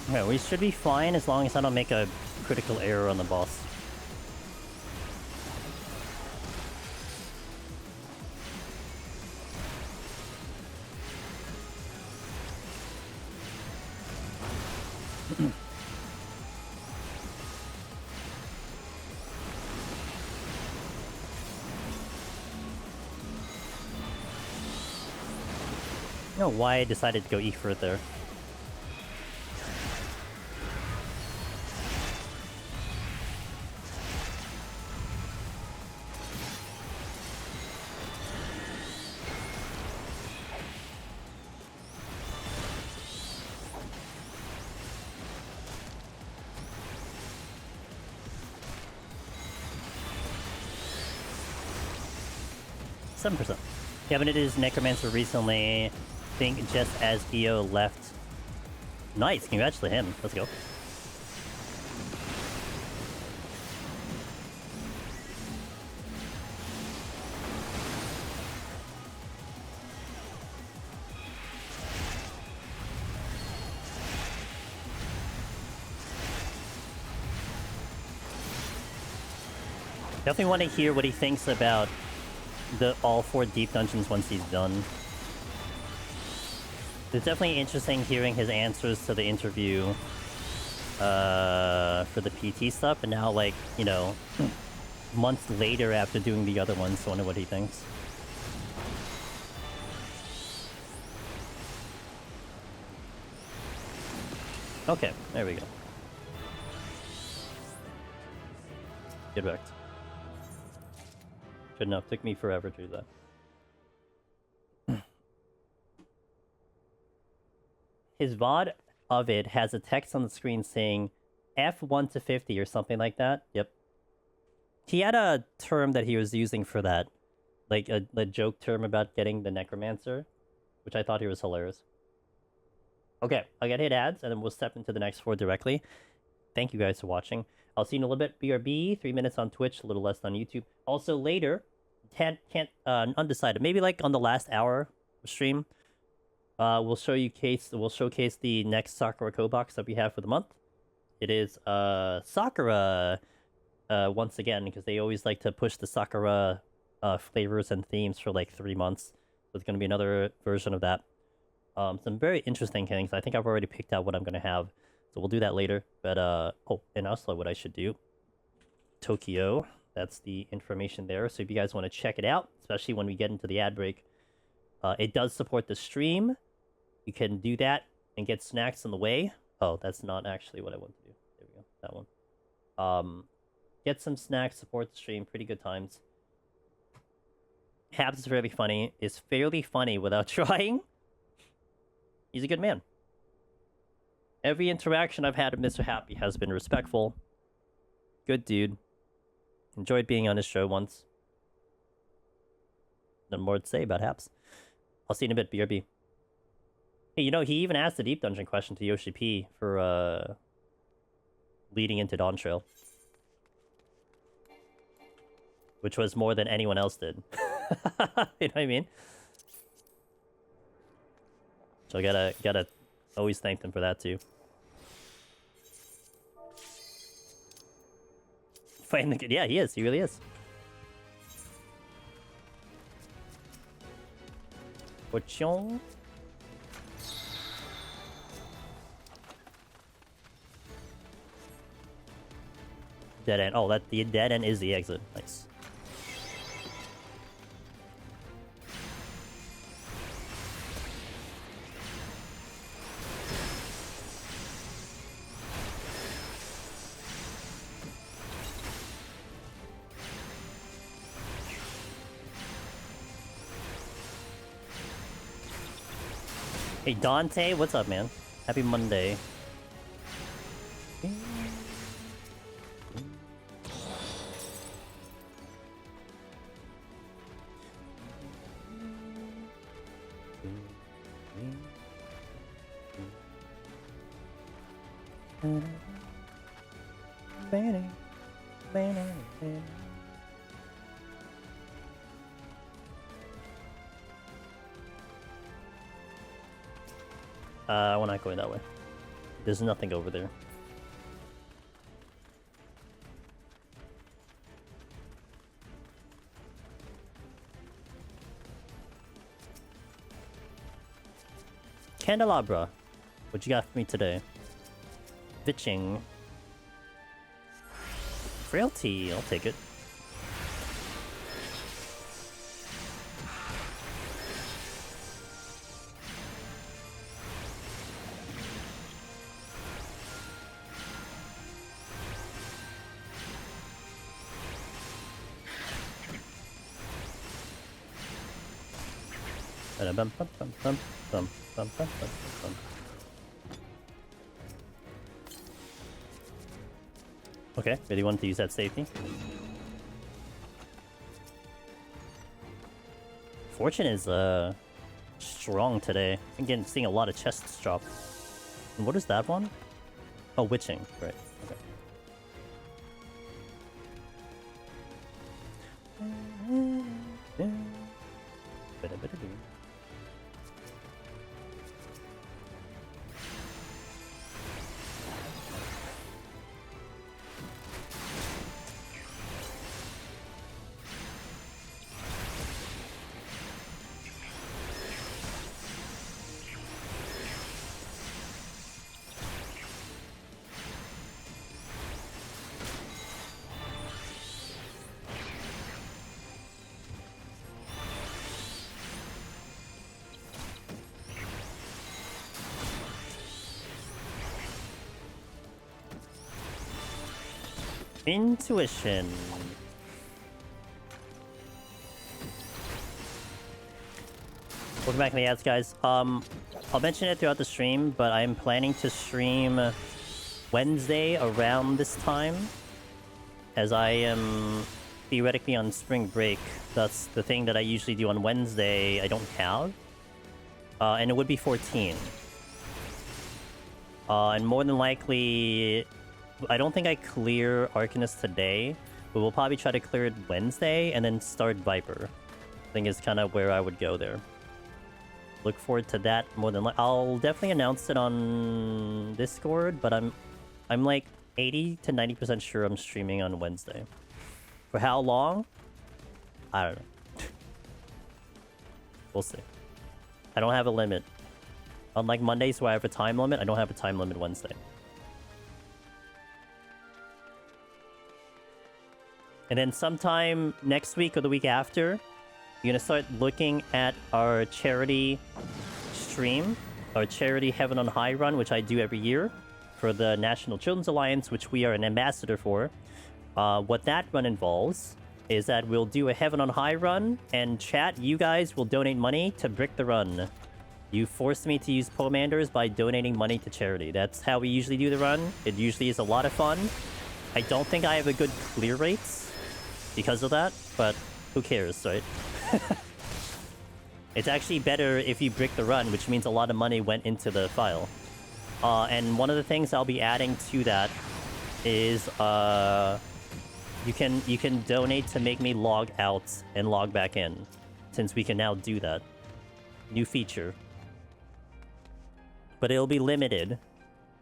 Okay, we should be fine as long as I don't make a critical error on the boss. I don't know why I decided to go Ifrit there. Yeah, but it is Necromancer recently. I think just as EO left. Nice, congratulate him. Let's go. Definitely want to hear what he thinks about all 4 deep dungeons once he's done. It's definitely interesting hearing his answers to the interview for the PT stuff, and now, like, you know, months later after doing the other ones, I wonder what he thinks. Okay, there we go. Get wrecked. Good enough. Took me forever to do that. His VOD of it has a text on the screen saying F1 to 50 or something like that. Yep. He had a term that he was using for that. Like a joke term about getting the Necromancer, which I thought he was hilarious. Okay, I'll get hit ads and then we'll step into the next 4 directly. Thank you guys for watching. I'll see you in a little bit. BRB, 3 minutes on Twitch, a little less on YouTube. Also later, undecided. Maybe like on the last hour stream, we'll showcase the next Sakura Kobox that we have for the month. It is Sakura once again, because they always like to push the Sakura flavors and themes for like 3 months. So it's going to be another version of that. Some very interesting things. I think I've already picked out what I'm going to have. So we'll do that later. But, oh, and also what I should do. Tokyo. That's the information there. So if you guys want to check it out, especially when we get into the ad break, it does support the stream. You can do that and get snacks on the way. Oh, that's not actually what I want to do. There we go. That one. Get some snacks, support the stream. Pretty good times. Habs is fairly funny. Is fairly funny without trying. He's a good man. Every interaction I've had with Mr. Happy has been respectful. Good dude. Enjoyed being on his show once. Nothing more to say about Haps. I'll see you in a bit, BRB. Hey, you know, he even asked the Deep Dungeon question to Yoshi P for, leading into Dawntrail. Which was more than anyone else did. You know what I mean? So I gotta always thank them for that too. Fighting the kid. Yeah, he is. He really is. Pochon. Dead end. Oh, the dead end is the exit. Nice. Hey Dante, what's up, man? Happy Monday. We're not going that way. There's nothing over there. Candelabra, what you got for me today? Bitching. Frailty, I'll take it. Okay, really wanted to use that safety. Fortune is strong today. I'm seeing a lot of chests drop. And what is that one? Oh, witching, right. Okay. Intuition. Welcome back to the ads, guys. I'll mention it throughout the stream, but I'm planning to stream Wednesday around this time, as I am theoretically on spring break. That's the thing that I usually do on Wednesday. I don't have, and it would be 14. And more than likely, I don't think I clear Arcanist today, but we'll probably try to clear it Wednesday and then start Viper. I think is kind of where I would go there. Look forward to that more than I'll definitely announce it on Discord, but I'm like 80 to 90% sure I'm streaming on Wednesday. For how long? I don't know. We'll see. I don't have a limit. Unlike Mondays where I have a time limit, I don't have a time limit Wednesday. And then sometime next week or the week after, you're gonna start looking at our charity stream, our charity Heaven on High run, which I do every year for the National Children's Alliance, which we are an ambassador for. What that run involves is that we'll do a Heaven on High run, and chat, you guys will donate money to brick the run. You forced me to use Pomanders by donating money to charity. That's how we usually do the run. It usually is a lot of fun. I don't think I have a good clear rates because of that, but who cares, right? It's actually better if you brick the run, which means a lot of money went into the file. And one of the things I'll be adding to that is you can donate to make me log out and log back in, since we can now do that. New feature. But it'll be limited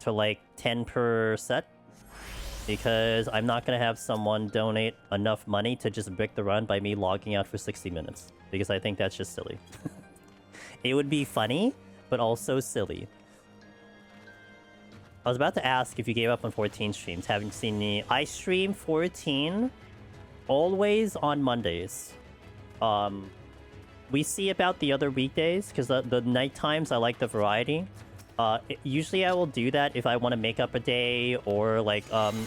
to like 10 per set, because I'm not going to have someone donate enough money to just brick the run by me logging out for 60 minutes. Because I think that's just silly. It would be funny, but also silly. I was about to ask if you gave up on 14 streams. Haven't seen me. I stream 14 always on Mondays. We see about the other weekdays, because the night times I like the variety. Usually I will do that if I want to make up a day, or like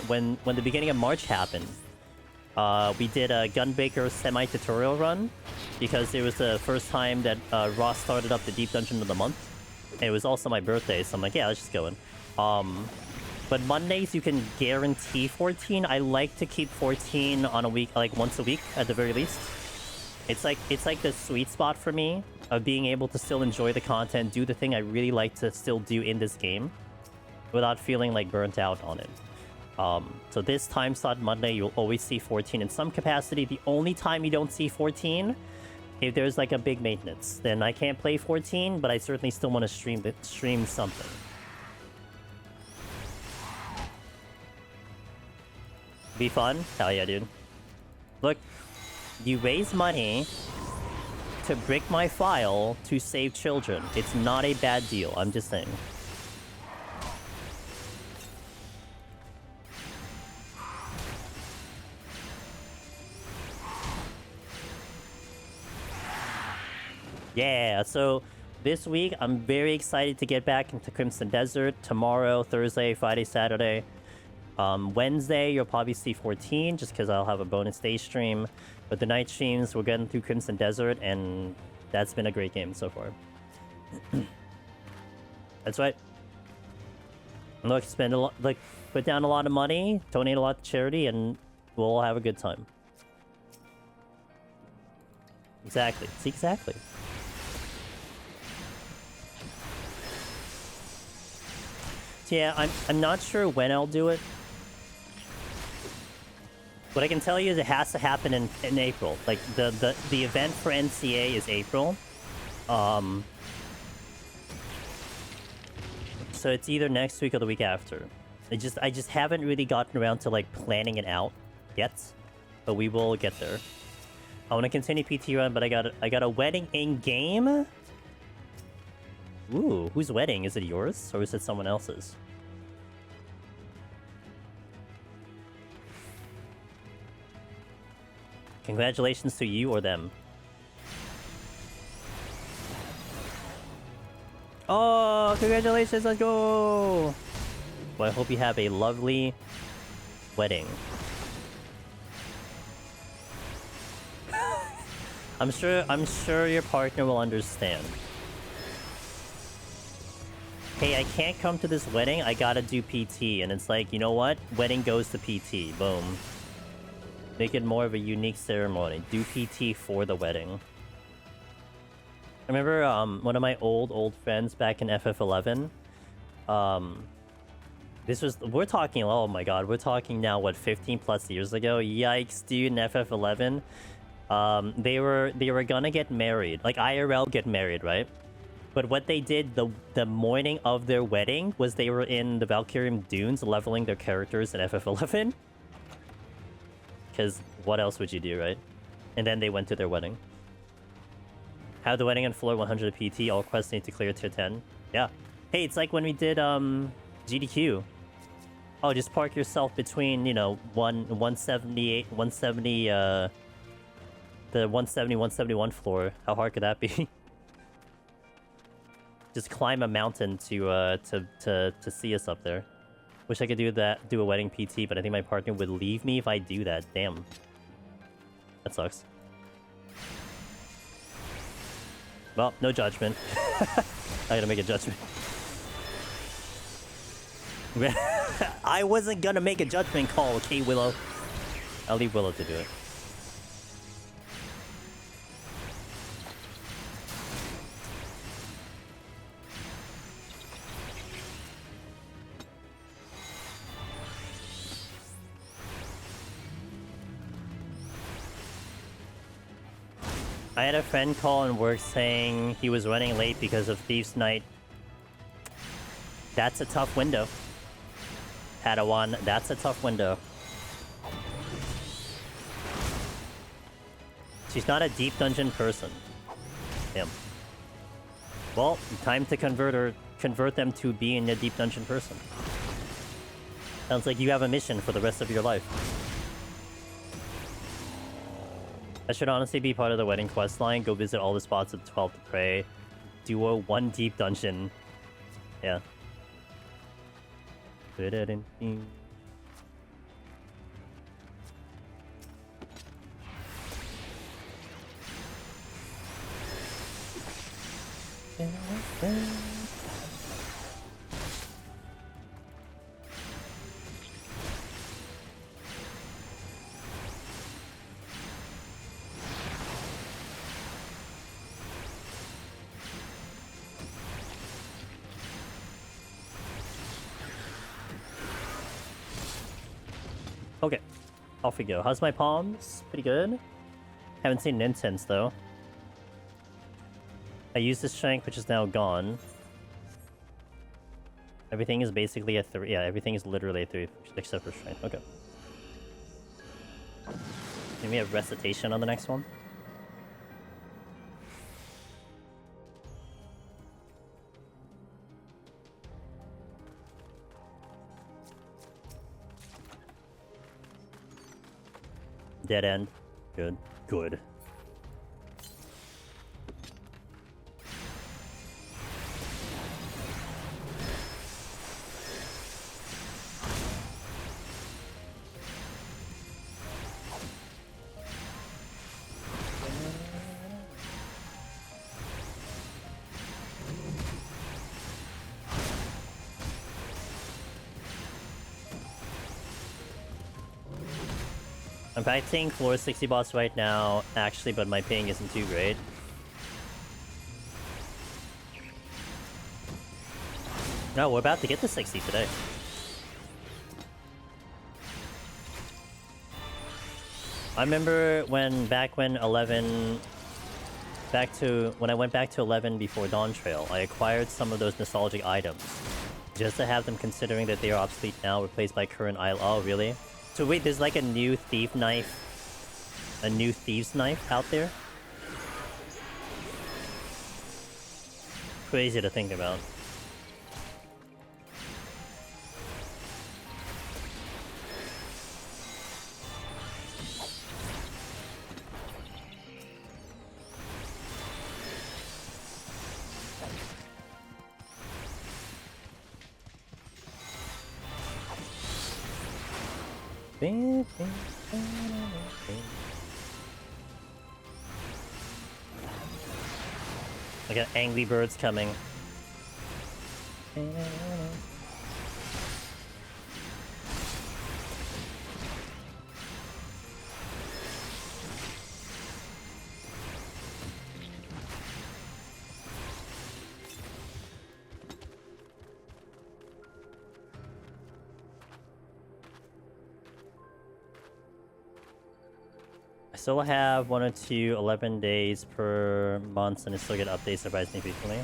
when the beginning of March happened. We did a Gunbreaker semi-tutorial run, because it was the first time that Ross started up the Deep Dungeon of the Month. And it was also my birthday, so I'm like, yeah, let's just go in. But Mondays you can guarantee 14. I like to keep 14 on a week, like once a week at the very least. It's like the sweet spot for me of being able to still enjoy the content, do the thing I really like to still do in this game. without feeling like burnt out on it. So this time slot Monday, you'll always see 14 in some capacity. The only time you don't see 14, if there's like a big maintenance, then I can't play 14, but I certainly still want to stream something. Be fun? Hell yeah, dude. Look, you raise money to brick my file to save children. It's not a bad deal, I'm just saying. Yeah, so this week I'm very excited to get back into Crimson Desert. Tomorrow, Thursday, Friday, Saturday. Wednesday, you'll probably see 14, just because I'll have a bonus day stream. But the night streams, we're getting through Crimson Desert, and that's been a great game so far. That's right. Look, spend a lot, like, put down a lot of money, donate a lot to charity, and we'll all have a good time. Exactly. See, exactly. So yeah, I'm not sure when I'll do it. What I can tell you is it has to happen in April. Like, the event for NCA is April. So it's either next week or the week after. I just haven't really gotten around to, like, planning it out yet. But we will get there. I want to continue PT run, but I got a wedding in-game? Ooh, whose wedding? Is it yours? Or is it someone else's? Congratulations to you or them. Oh, congratulations, let's go! Well, I hope you have a lovely wedding. I'm sure your partner will understand. Hey, I can't come to this wedding, I gotta do PT. And it's like, you know what? Wedding goes to PT. Boom. Make it more of a unique ceremony. Do PT for the wedding. I remember one of my old friends back in FF11. We're talking, oh my god, we're talking now, what, 15 plus years ago? Yikes, dude, in FF11. They were gonna get married. Like, IRL get married, right? But what they did the morning of their wedding was they were in the Valkyrian Dunes leveling their characters in FF11. Because what else would you do, right? And then they went to their wedding. Have the wedding on floor 100 PT. All quests need to clear tier 10. Yeah. Hey, it's like when we did GDQ. Oh, just park yourself between, you know, 178, 170, the 170, 171 floor. How hard could that be? Just climb a mountain to see us up there. Wish I could do a wedding PT, but I think my partner would leave me if I do that. Damn. That sucks. Well, no judgment. I gotta make a judgment. I wasn't gonna make a judgment call, okay, Willow? I'll leave Willow to do it. I had a friend call in work saying he was running late because of Thieves' Night. That's a tough window. Padawan, that's a tough window. She's not a deep dungeon person. Damn. Well, time to convert them to being a deep dungeon person. Sounds like you have a mission for the rest of your life. That should honestly be part of the wedding quest line. Go visit all the spots at 12 to pray. Do a 1 deep dungeon. Yeah. Off we go. How's my palms? Pretty good. Haven't seen an incense though. I used this shank, which is now gone. Everything is basically a 3. Yeah, everything is literally a 3, except for shrine. Okay. Can we have recitation on the next one? Dead end. Good. Good. I'm fighting floor 60 boss right now, actually, but my ping isn't too great. No, we're about to get to 60 today. I remember when when I went back to 11 before Dawntrail, I acquired some of those nostalgic items. Just to have them, considering that they are obsolete now, replaced by current isle. Oh, really? So wait, there's like a new thief knife, a new thieves knife out there? Crazy to think about. I got angry birds coming. I still have 1 or 2 11 days per month, and I still get updates surprisingly frequently.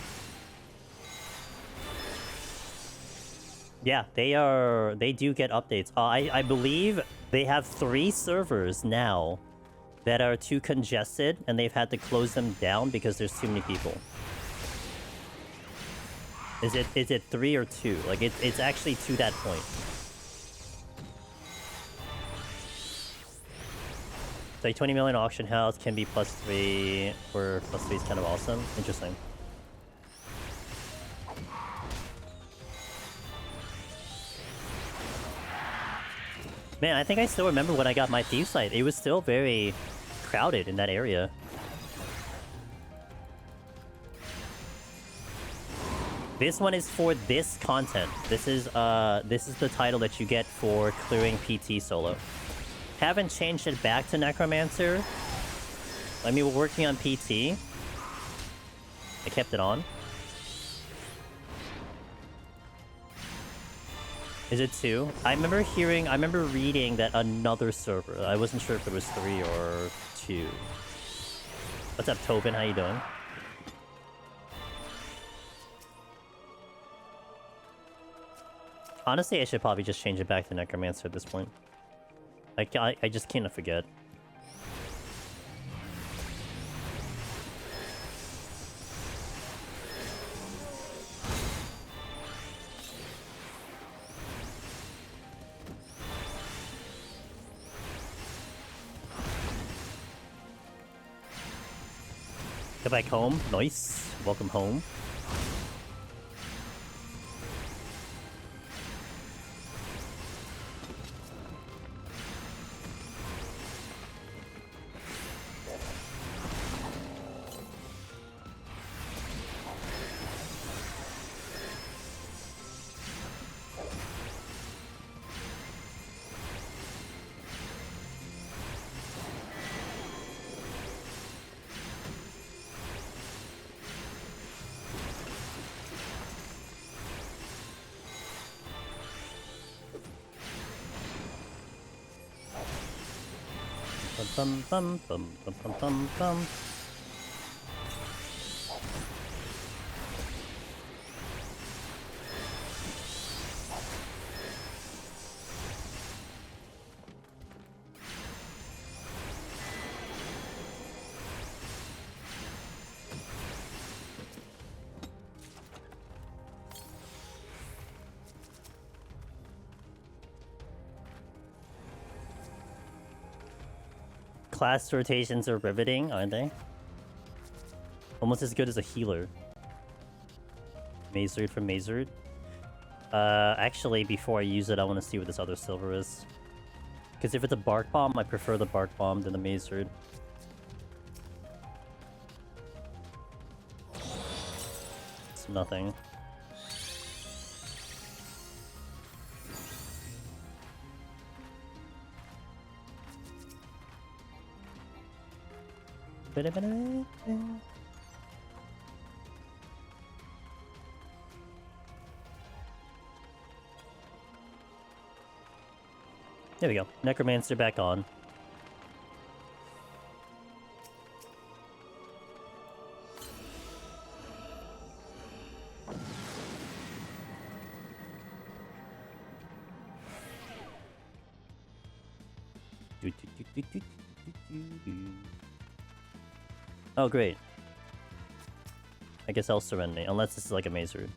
Yeah, they do get updates. I believe they have 3 servers now that are too congested, and they've had to close them down because there's too many people. Is it 3 or 2? Like it's actually to that point. So 20 million auction house can be +3, where +3 is kind of awesome. Interesting. Man, I think I still remember when I got my thief site. It was still very crowded in that area. This one is for this content. This is the title that you get for clearing PT solo. Haven't changed it back to Necromancer. I mean, we're working on PT. I kept it on. Is it 2? I remember reading that another server. I wasn't sure if it was 3 or 2. What's up, Tobin? How you doing? Honestly, I should probably just change it back to Necromancer at this point. I just can't forget. Get back home. Nice. Welcome home. bum bum bum bum bum bum bum. Class rotations are riveting, aren't they? Almost as good as a healer. Mazerd from Mazerd. Actually, before I use it, I want to see what this other silver is. Because if it's a Bark Bomb, I prefer the Bark Bomb than the Mazerd. It's nothing. There we go. Necromancer back on. Oh, great. I guess I'll surrender, unless this is like a Mazerd.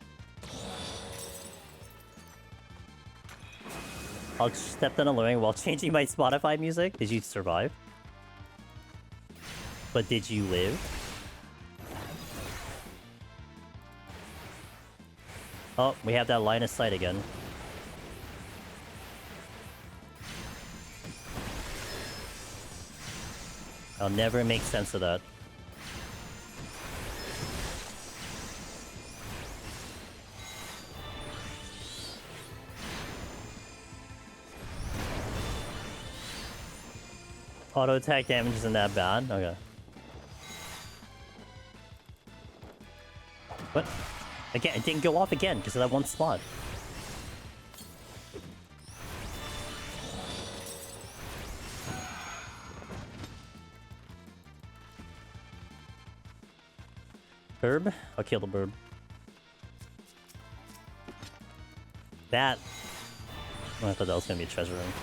I'll step down alluring while changing my Spotify music. Did you survive? But did you live? Oh, we have that line of sight again. I'll never make sense of that. Auto attack damage isn't that bad? Okay. What? Again, it didn't go off again because of that one spot. Burb? I'll kill the burb. That... Oh, I thought that was gonna be a treasure room.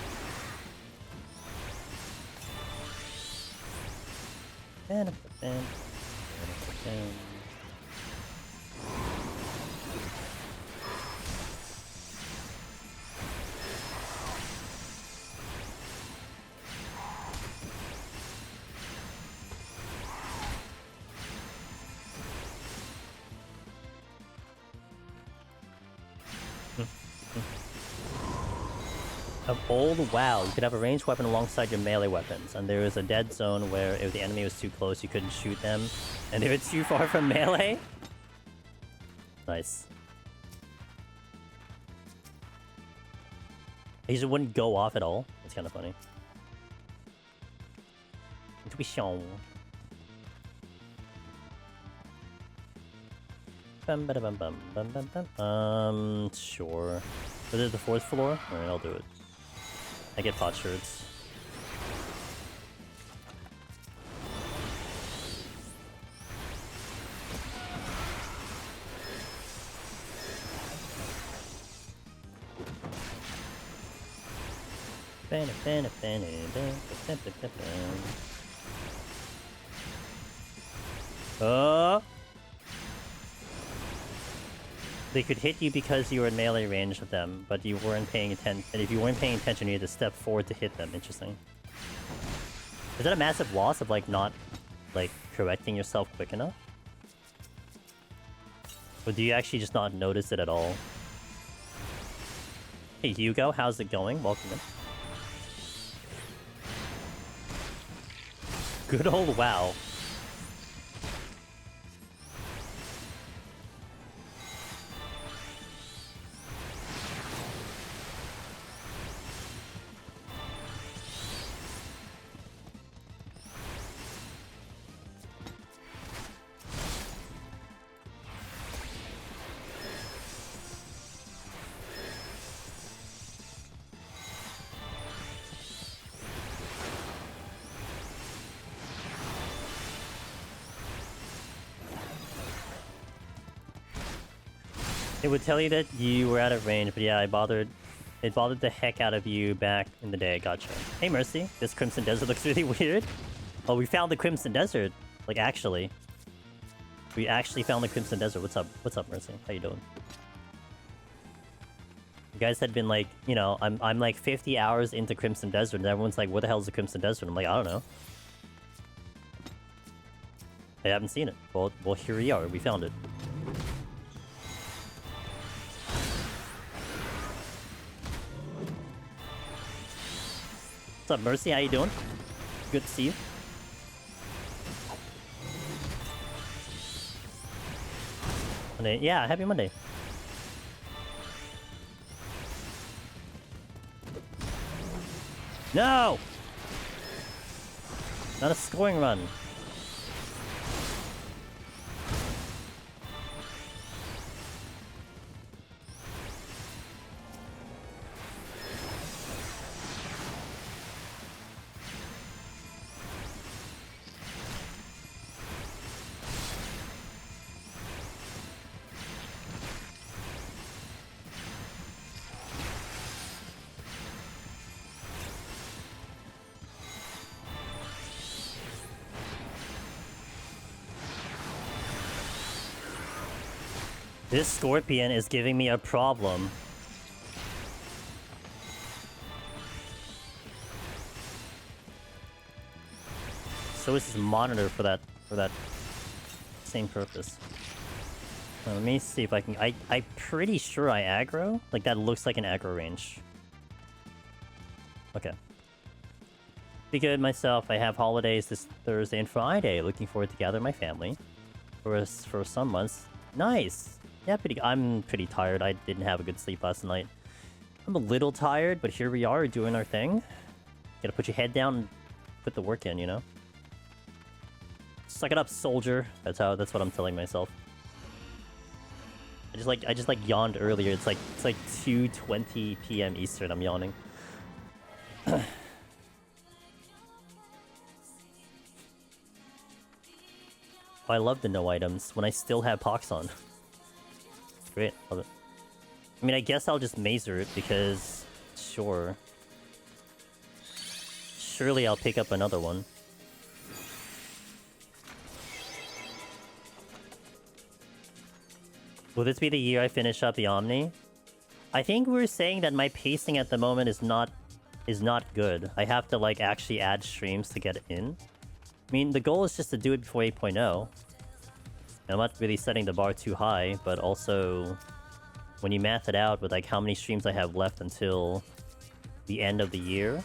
Of old WoW, you could have a ranged weapon alongside your melee weapons, and there was a dead zone where if the enemy was too close, you couldn't shoot them, and they were too far from melee. Nice. He just wouldn't go off at all. It's kind of funny. Intuition. Sure. But there's the fourth floor? Alright, I'll do it. I get pot shirts. They could hit you because you were in melee range of them, but you weren't paying attention. And if you weren't paying attention, you had to step forward to hit them. Interesting. Is that a massive loss of, like, not, like, correcting yourself quick enough? Or do you actually just not notice it at all? Hey, Hugo, how's it going? Welcome in. Good old WoW. It would tell you that you were out of range, but yeah, it bothered the heck out of you back in the day. Gotcha. Hey, Mercy. This Crimson Desert looks really weird. Oh, we found the Crimson Desert. Like, actually. We actually found the Crimson Desert. What's up? What's up, Mercy? How you doing? You guys had been like, you know, I'm like 50 hours into Crimson Desert, and everyone's like, what the hell is the Crimson Desert? I'm like, I don't know. I haven't seen it. Well, here we are. We found it. What's up, Mercy? How you doing? Good to see you. Monday. Yeah, happy Monday. No! Not a scoring run. This Scorpion is giving me a problem. So is this monitor for that same purpose. Let me see if I can. I'm pretty sure I aggro. Like that looks like an aggro range. Okay. Be good myself. I have holidays this Thursday and Friday. Looking forward to gather my family for some months. Nice. Yeah, I'm pretty tired. I didn't have a good sleep last night. I'm a little tired, but here we are doing our thing. Gotta put your head down and put the work in, you know? Suck it up, soldier. That's what I'm telling myself. I just like yawned earlier. It's like 2:20 p.m. Eastern. I'm yawning. Oh, I love the no items when I still have Pox on. Great, love it. I mean, I guess I'll just Mazer it because, sure. Surely I'll pick up another one. Will this be the year I finish up the Omni? I think we're saying that my pacing at the moment is not good. I have to like actually add streams to get it in. I mean, the goal is just to do it before 8.0. I'm not really setting the bar too high, but also when you math it out with like how many streams I have left until the end of the year,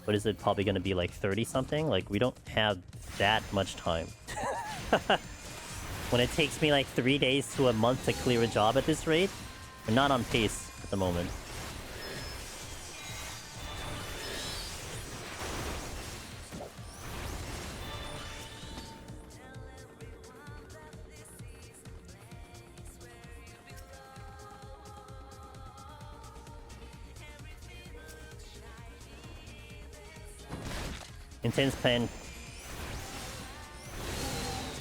what is it probably going to be, like 30 something? Like we don't have that much time. When it takes me like 3 days to a month to clear a job at this rate, we're not on pace at the moment. Intense plan.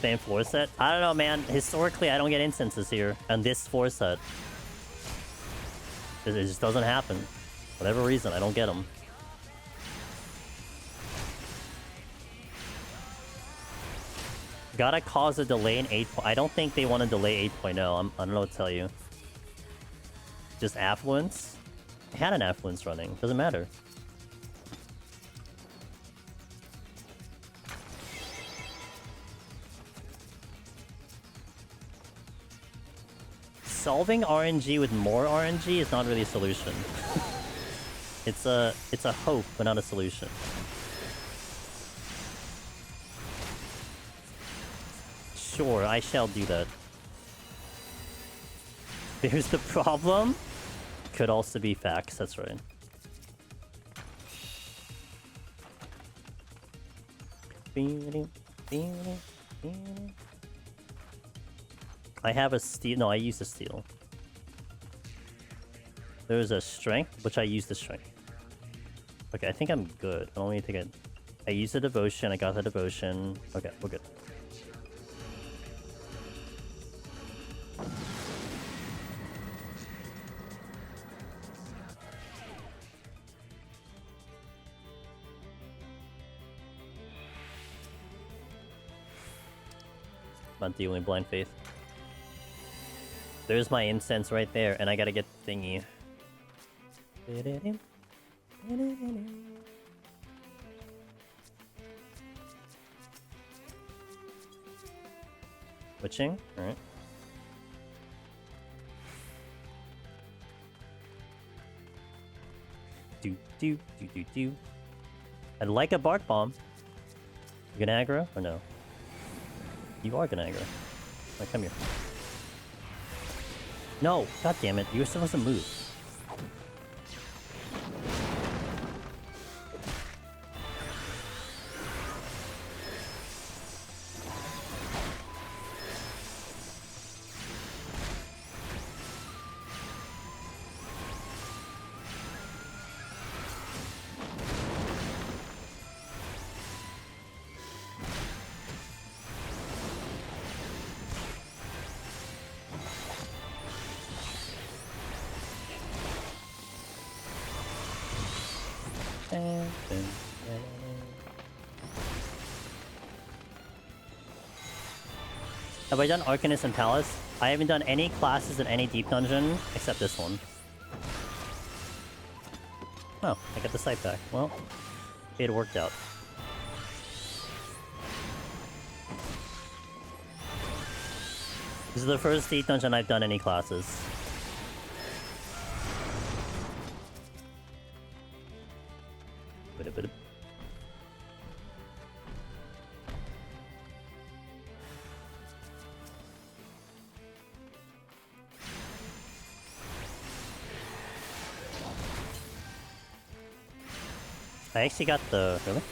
Spam floor set? I don't know, man. Historically, I don't get instances here on this floor set. It just doesn't happen. For whatever reason, I don't get them. Gotta cause a delay in 8. I don't think they want to delay 8.0. I don't know what to tell you. Just affluence? I had an affluence running. Doesn't matter. Solving RNG with more RNG is not really a solution. It's a hope, but not a solution. Sure, I shall do that. There's the problem. Could also be facts, that's right. I have a steal. No, I use a steal. There's a strength, which I use the strength. Okay, I think I'm good. I don't need to get. I used the devotion. I got the devotion. Okay, we're good. Not dealing blind faith. There's my incense right there, and I gotta get the thingy. Switching, alright. Do. I'd like a bark bomb. You gonna aggro or no? You are gonna aggro. Like, come here. No! God damn it, you were supposed to move. Have I done Arcanist and Palace? I haven't done any classes in any deep dungeon except this one. Oh, I got the sight back. Well, it worked out. This is the first deep dungeon I've done any classes. I actually got the... Really?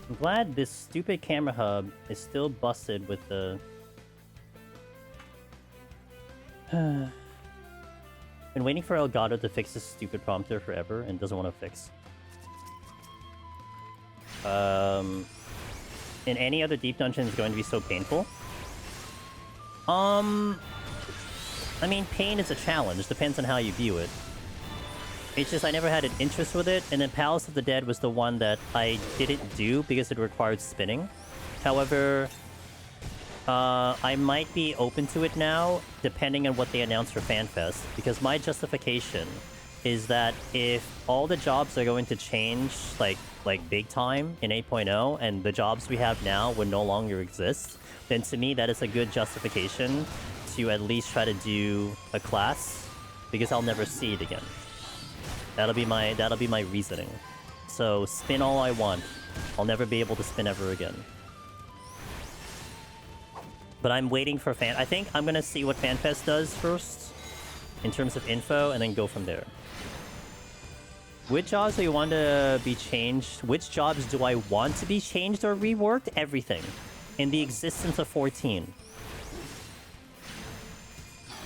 I'm glad this stupid camera hub is still busted with the... Been waiting for Elgato to fix this stupid prompter forever and doesn't want to fix. In any other deep dungeon is going to be so painful. I mean, pain is a challenge. Depends on how you view it. It's just I never had an interest with it, and then Palace of the Dead was the one that I didn't do because it required spinning. However, I might be open to it now, depending on what they announce for FanFest, because my justification is that if all the jobs are going to change, like big time in 8.0, and the jobs we have now would no longer exist, then to me that is a good justification to at least try to do a class, because I'll never see it again. That'll be my reasoning. So spin all I want. I'll never be able to spin ever again. But I'm waiting for I think I'm gonna see what FanFest does first, in terms of info, and then go from there. Which jobs do you want to be changed? Which jobs do I want to be changed or reworked? Everything. In the existence of 14.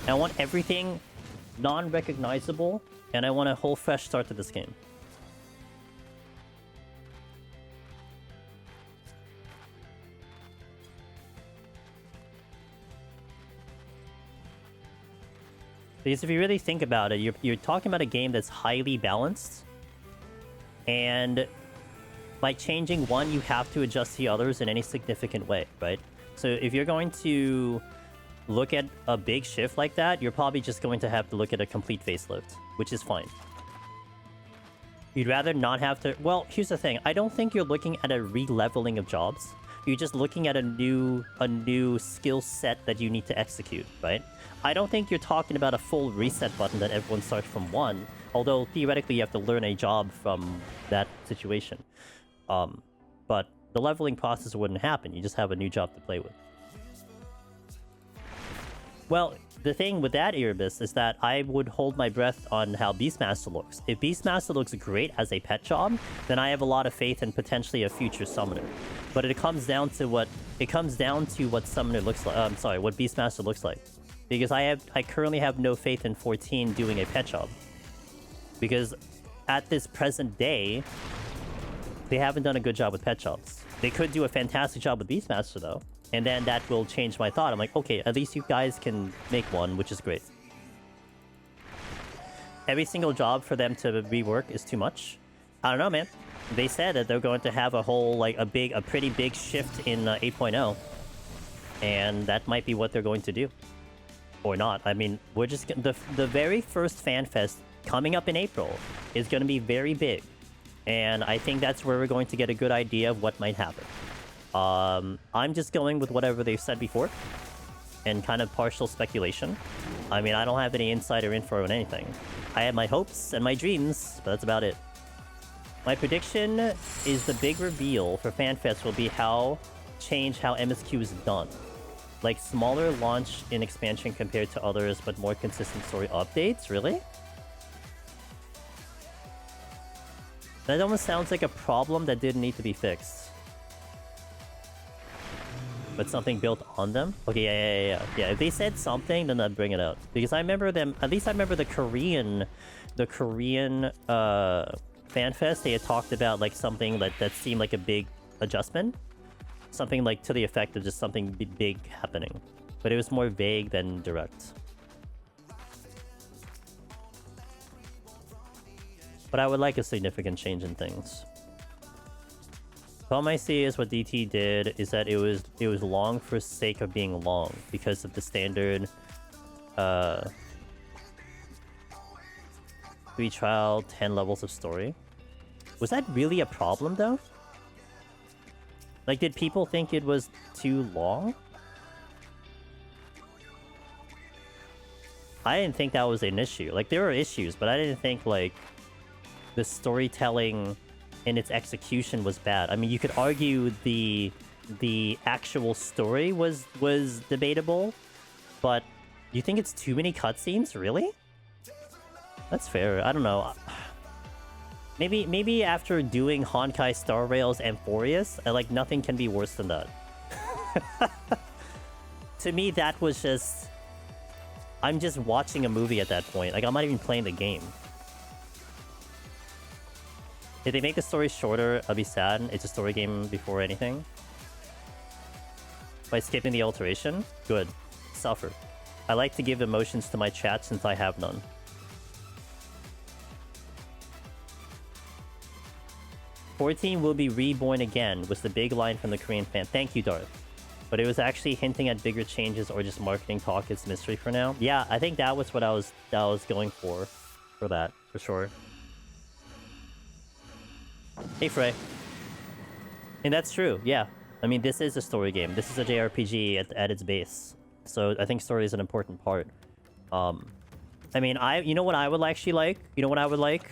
I want everything non-recognizable, and I want a whole fresh start to this game. Because if you really think about it, you're talking about a game that's highly balanced, and by changing one, you have to adjust the others in any significant way, right? So if you're going to look at a big shift like that, you're probably just going to have to look at a complete facelift, which is fine. You'd rather not have to... Well, here's the thing. I don't think you're looking at a re-leveling of jobs. You're just looking at a new skill set that you need to execute, right? I don't think you're talking about a full reset button that everyone starts from 1, although theoretically you have to learn a job from that situation. But the leveling process wouldn't happen. You just have a new job to play with. Well, the thing with that, Erebus, is that I would hold my breath on how Beastmaster looks. If Beastmaster looks great as a pet job, then I have a lot of faith in potentially a future summoner. But it comes down to what summoner looks like. What Beastmaster looks like. Because I currently have no faith in 14 doing a pet job. Because at this present day, they haven't done a good job with pet shops. They could do a fantastic job with Beastmaster though, and then that will change my thought. I'm like, okay, at least you guys can make one, which is great. Every single job for them to rework is too much. I don't know, man. They said that they're going to have a whole, like, a pretty big shift in 8.0. And that might be what they're going to do. Or not. I mean, we're just... The very first FanFest coming up in April is going to be very big. And I think that's where we're going to get a good idea of what might happen. I'm just going with whatever they've said before. And kind of partial speculation. I mean, I don't have any insider info on anything. I have my hopes and my dreams, but that's about it. My prediction is the big reveal for FanFest will be how MSQ is done. Like, smaller launch in expansion compared to others, but more consistent story updates? Really? That almost sounds like a problem that didn't need to be fixed. But something built on them? Okay, yeah. If they said something, then I'd bring it out. Because I remember them... At least I remember the Korean... FanFest, they had talked about, like, something that seemed like a big adjustment. Something, like, to the effect of just something big happening. But it was more vague than direct. But I would like a significant change in things. Problem I see is what DT did is that it was long for sake of being long because of the standard free trial 10 levels of story. Was that really a problem though? Like, did people think it was too long? I didn't think that was an issue. Like, there were issues, but I didn't think like the storytelling and its execution was bad. I mean, you could argue the actual story was debatable, but you think it's too many cutscenes? Really? That's fair. I don't know. Maybe after doing Honkai Star Rail's Amphorius, like, nothing can be worse than that. To me, that was just... I'm just watching a movie at that point. Like, I'm not even playing the game. If they make the story shorter, I'll be sad. It's a story game before anything. By skipping the alteration? Good. Suffer. I like to give emotions to my chat since I have none. "14 will be reborn again" was the big line from the Korean fan. Thank you, Darth. But it was actually hinting at bigger changes or just marketing talk. It's mystery for now. Yeah, I think that was what I was going for that, for sure. Hey, Frey. And that's true, yeah. I mean, this is a story game. This is a JRPG at its base. So I think story is an important part. I mean, you know what I would actually like? You know what I would like?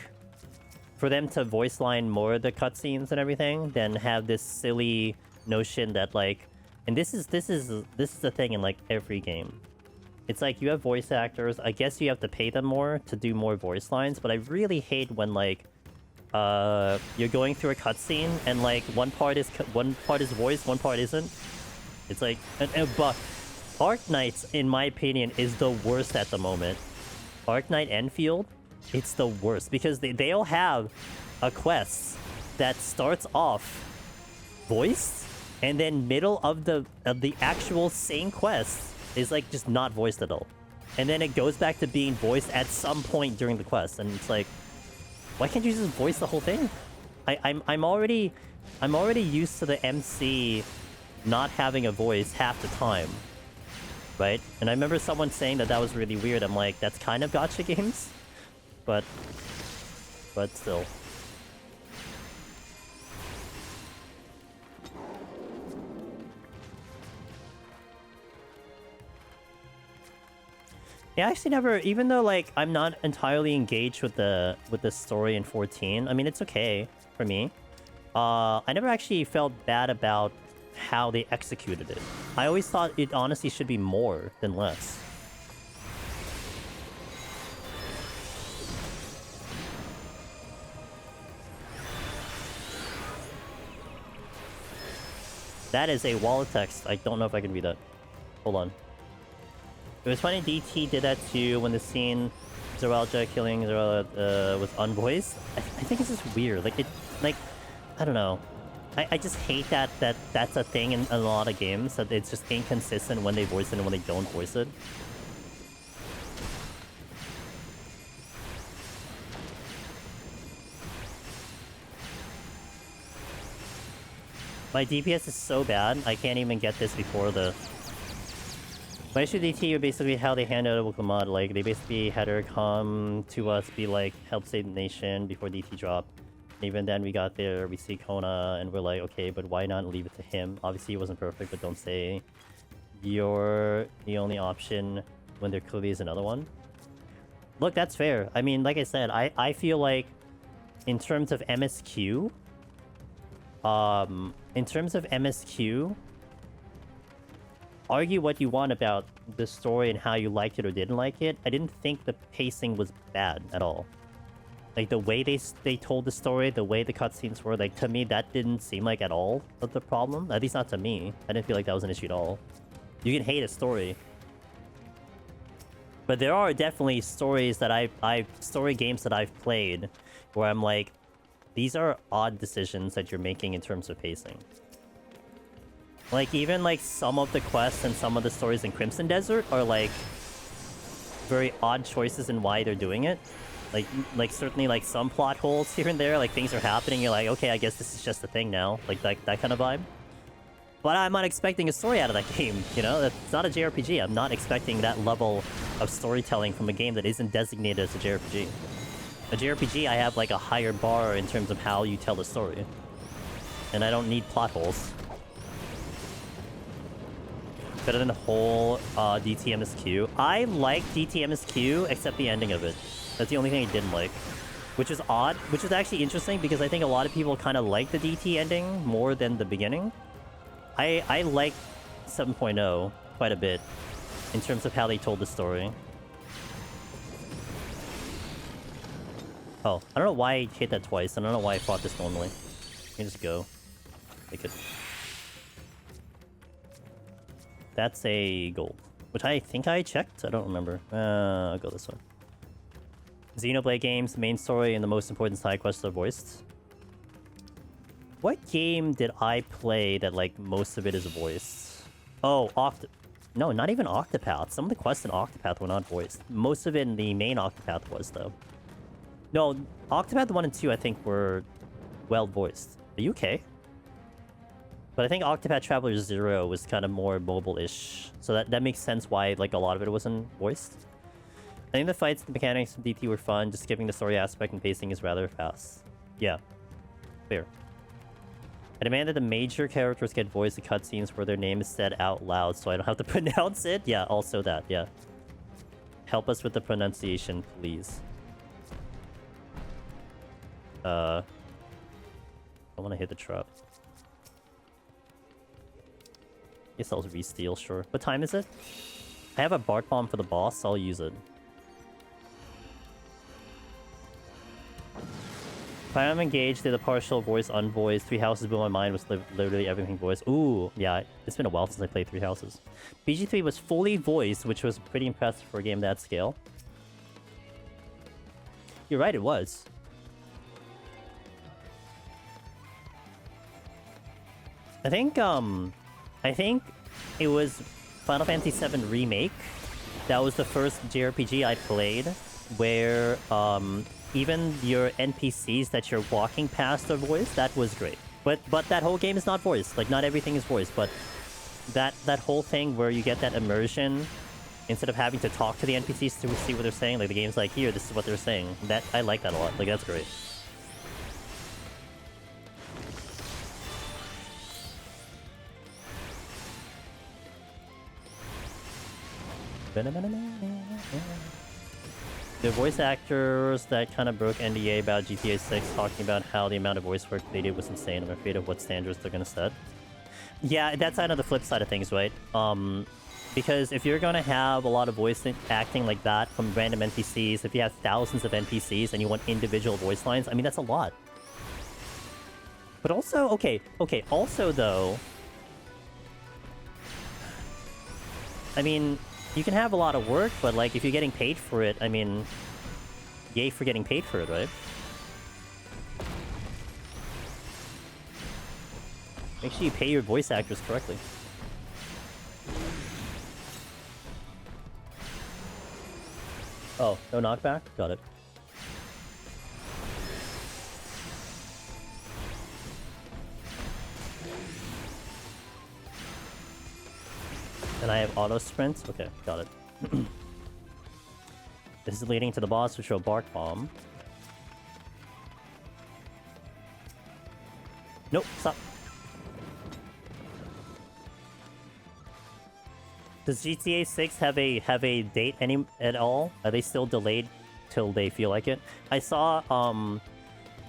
For them to voice line more of the cutscenes and everything, than have this silly notion that, like... And this is the thing in, like, every game. It's like, you have voice actors, I guess you have to pay them more to do more voice lines, but I really hate when, like... you're going through a cutscene and, like, one part is voice, one part isn't. It's like... But Arknights, in my opinion, is the worst at the moment. Arknight Enfield, it's the worst. Because they all have a quest that starts off voiced, and then middle of the actual same quest is, like, just not voiced at all. And then it goes back to being voiced at some point during the quest, and it's like... Why can't you just voice the whole thing? I'm already used to the MC not having a voice half the time, right? And I remember someone saying that was really weird. I'm like, that's kind of gacha games, but still. Yeah, I actually never, even though, like, I'm not entirely engaged with the story in 14, I mean, it's okay for me. I never actually felt bad about how they executed it. I always thought it honestly should be more than less. That is a wall of text. I don't know if I can read that. Hold on. It was funny DT did that too when the scene Zeralja killing Zeralja was unvoiced. I think it's just weird. Like, I don't know. I just hate that's a thing in a lot of games, that it's just inconsistent when they voice it and when they don't voice it. My DPS is so bad, I can't even get this before the... My issue with DT are basically how they hand out Ogbunabali. Like, they basically had her come to us, be like, help save the nation before DT dropped. And even then, we got there, we see Kona, and we're like, okay, but why not leave it to him? Obviously, he wasn't perfect, but don't say you're the only option when there clearly is another one. Look, that's fair. I mean, like I said, I feel like in terms of MSQ, argue what you want about the story and how you liked it or didn't like it. I didn't think the pacing was bad at all. Like, the way they told the story, the way the cutscenes were, like, to me, that didn't seem like at all of the problem. At least not to me. I didn't feel like that was an issue at all. You can hate a story. But there are definitely stories that story games that I've played where I'm like, these are odd decisions that you're making in terms of pacing. Like, even, like, some of the quests and some of the stories in Crimson Desert are, like, very odd choices in why they're doing it. Like certainly, like, some plot holes here and there, like, things are happening, you're like, okay, I guess this is just a thing now. Like, that kind of vibe. But I'm not expecting a story out of that game, you know? It's not a JRPG. I'm not expecting that level of storytelling from a game that isn't designated as a JRPG. A JRPG, I have, like, a higher bar in terms of how you tell the story. And I don't need plot holes. Better than the whole DTMSQ. I like DTMSQ, except the ending of it. That's the only thing I didn't like. Which is odd, which is actually interesting, because I think a lot of people kind of like the DT ending more than the beginning. I like 7.0 quite a bit, in terms of how they told the story. Oh, I don't know why I hit that twice. I don't know why I fought this normally. You can just go. Take it. That's a gold. Which I think I checked? I don't remember. I'll go this way. Xenoblade games, main story, and the most important side quests are voiced. What game did I play that, like, most of it is voiced? Oh, No, not even Octopath. Some of the quests in Octopath were not voiced. Most of it in the main Octopath was, though. No, Octopath 1 and 2, I think, were well voiced. Are you okay? But I think Octopath Traveler 0 was kind of more mobile-ish. So that makes sense why, like, a lot of it wasn't voiced. I think the fights and mechanics of DT were fun, just skipping the story aspect and pacing is rather fast. Yeah. Fair. I demand that the major characters get voiced in cutscenes where their name is said out loud so I don't have to pronounce it. Yeah, also that, yeah. Help us with the pronunciation, please. I want to hit the trap. Guess I'll re-steal, sure. What time is it? I have a Bart Bomb for the boss, so I'll use it. If I'm engaged, did a partial voice unvoiced. 3 Houses blew my mind, was literally everything voiced. Ooh, yeah, it's been a while since I played 3 Houses. BG3 was fully voiced, which was pretty impressive for a game that scale. You're right, it was. I think it was Final Fantasy VII Remake. That was the first JRPG I played where even your NPCs that you're walking past are voiced. That was great. But that whole game is not voiced. Like, not everything is voiced, but that whole thing where you get that immersion instead of having to talk to the NPCs to see what they're saying. Like, the game's like, here, this is what they're saying. That I like that a lot. Like, that's great. The voice actors that kind of broke NDA about GTA 6 talking about how the amount of voice work they did was insane. I'm afraid of what standards they're going to set. Yeah, that's kind of the flip side of things, right? Because if you're going to have a lot of voice acting like that from random NPCs, if you have thousands of NPCs and you want individual voice lines, I mean, that's a lot. But also, okay, also though, I mean, you can have a lot of work, but, like, if you're getting paid for it, I mean, yay for getting paid for it, right? Make sure you pay your voice actors correctly. Oh, no knockback? Got it. And I have auto sprint? Okay, got it. This is leading to the boss, which will Bark Bomb. Nope, stop. Does GTA 6 have a date at all? Are they still delayed till they feel like it? I saw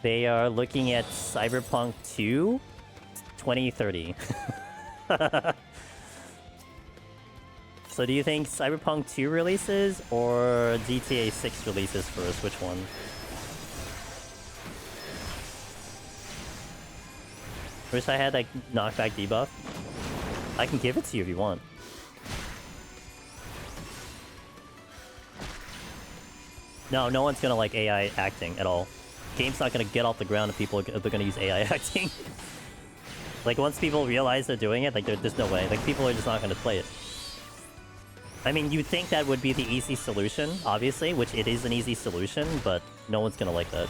they are looking at Cyberpunk 2 2030. So do you think Cyberpunk 2 releases or GTA 6 releases first? Which one? Wish I had like knockback debuff. I can give it to you if you want. No, no one's gonna like AI acting at all. Game's not gonna get off the ground if people they're gonna use AI acting. Like once people realize they're doing it, like there's no way. Like people are just not gonna play it. I mean, you'd think that would be the easy solution, obviously, which it is an easy solution, but no one's gonna like that.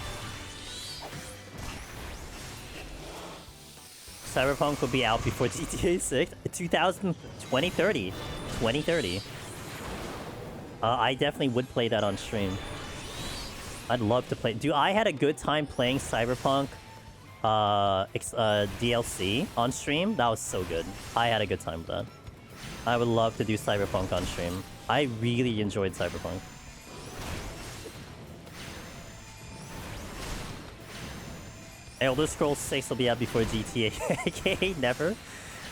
Cyberpunk will be out before GTA 6. 2030. 2030. I definitely would play that on stream. I'd love to play. Dude, I had a good time playing Cyberpunk DLC on stream. That was so good. I had a good time with that. I would love to do Cyberpunk on stream. I really enjoyed Cyberpunk. Elder Scrolls 6 will be out before GTA. Okay, never.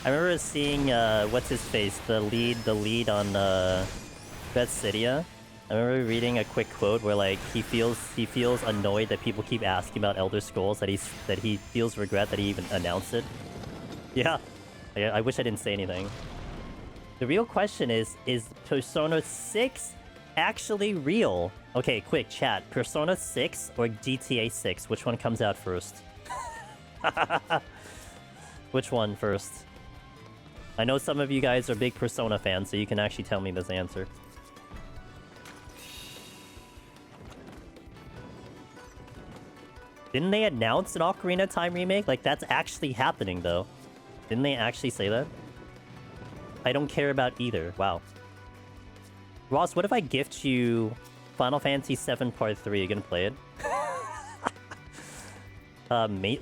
I remember seeing what's his face, the lead on Bethesda. I remember reading a quick quote where like he feels annoyed that people keep asking about Elder Scrolls, that he feels regret that he even announced it. Yeah, I wish I didn't say anything. The real question is Persona 6 actually real? Okay, quick chat. Persona 6 or GTA 6? Which one comes out first? Which one first? I know some of you guys are big Persona fans, so you can actually tell me this answer. Didn't they announce an Ocarina of Time remake? Like, that's actually happening, though. Didn't they actually say that? I don't care about either. Wow. Ross, what if I gift you Final Fantasy VII Part 3? You gonna play it?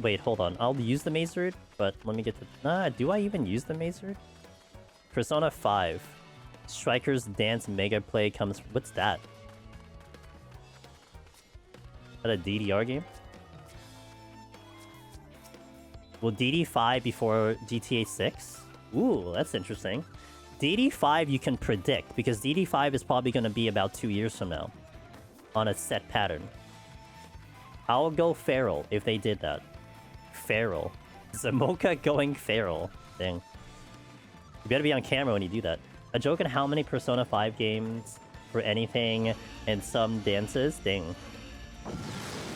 Wait, hold on. I'll use the Maze Route, but let me get to... do I even use the Maze Route? Persona 5. Striker's Dance Mega Play comes... What's that? Is that a DDR game? Will DD5 before GTA 6? Ooh, that's interesting. DD5 you can predict, because DD5 is probably going to be about 2 years from now. On a set pattern. I'll go feral if they did that. Feral. Zamoka going feral. Dang. You better be on camera when you do that. A joke on how many Persona 5 games for anything and some dances? Dang.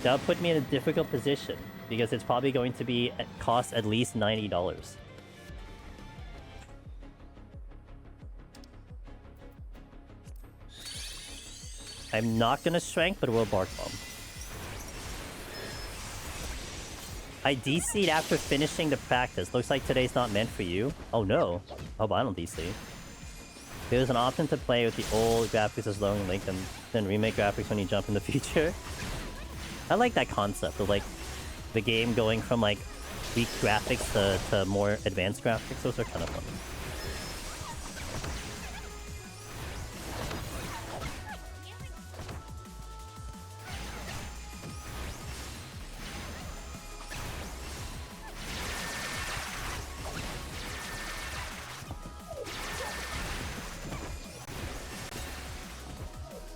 That would put me in a difficult position, because it's probably going to be cost at least $90. I'm not gonna strength, but we'll Bark Bomb. I DC'd after finishing the practice. Looks like today's not meant for you. Oh no. Oh, but I don't DC. There's an option to play with the old graphics as long link and then remake graphics when you jump in the future. I like that concept of like the game going from like weak graphics to more advanced graphics. Those are kind of fun.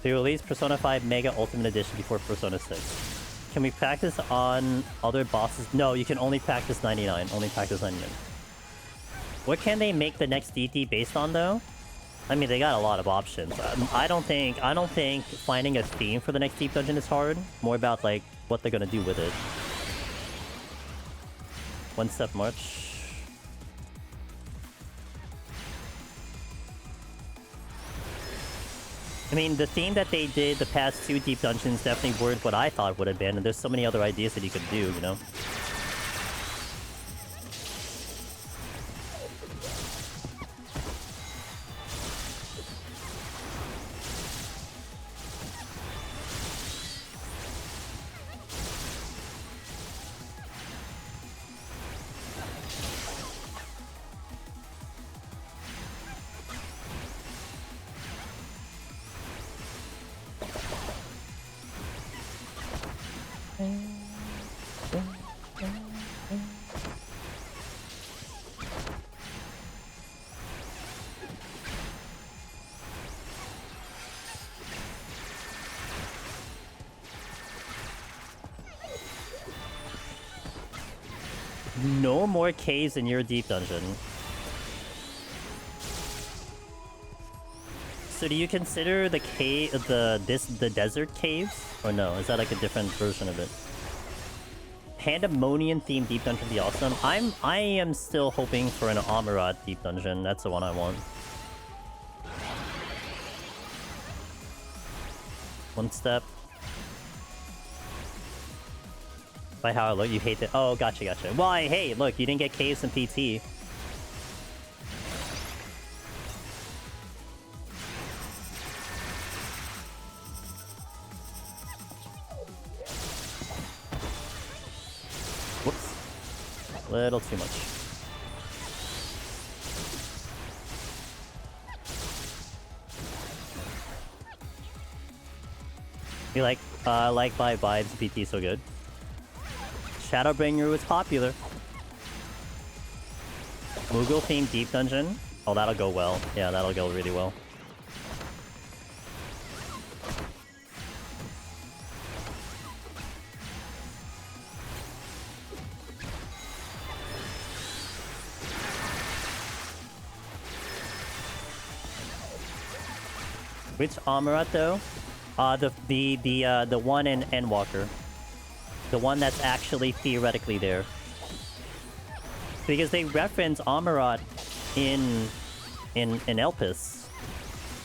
They released Persona 5 Mega Ultimate Edition before Persona 6. Can we practice on other bosses? No, you can only practice 99. Only practice 99. What can they make the next DT based on, though? I mean, they got a lot of options. I don't think finding a theme for the next Deep Dungeon is hard. More about, like, what they're gonna do with it. One step march. I mean, the theme that they did the past 2 deep dungeons definitely weren't what I thought would have been, and there's so many other ideas that you could do, you know? No more caves in your deep dungeon. So do you consider the cave, the desert caves? Or no, is that like a different version of it? Pandemonium themed deep dungeon would be awesome. I am still hoping for an Amarat deep dungeon. That's the one I want. One step. By how I look, you hate it. Oh, gotcha, gotcha. Why? Hey, look, you didn't get caves in PT. Whoops. Little too much. You like my vibes, PT so good. Shadowbringer was popular. Moogle themed deep dungeon. Oh, that'll go well. Yeah, that'll go really well. Which Amarat though? The one in Endwalker. The one that's actually theoretically there. Because they reference Amarat in Elpis.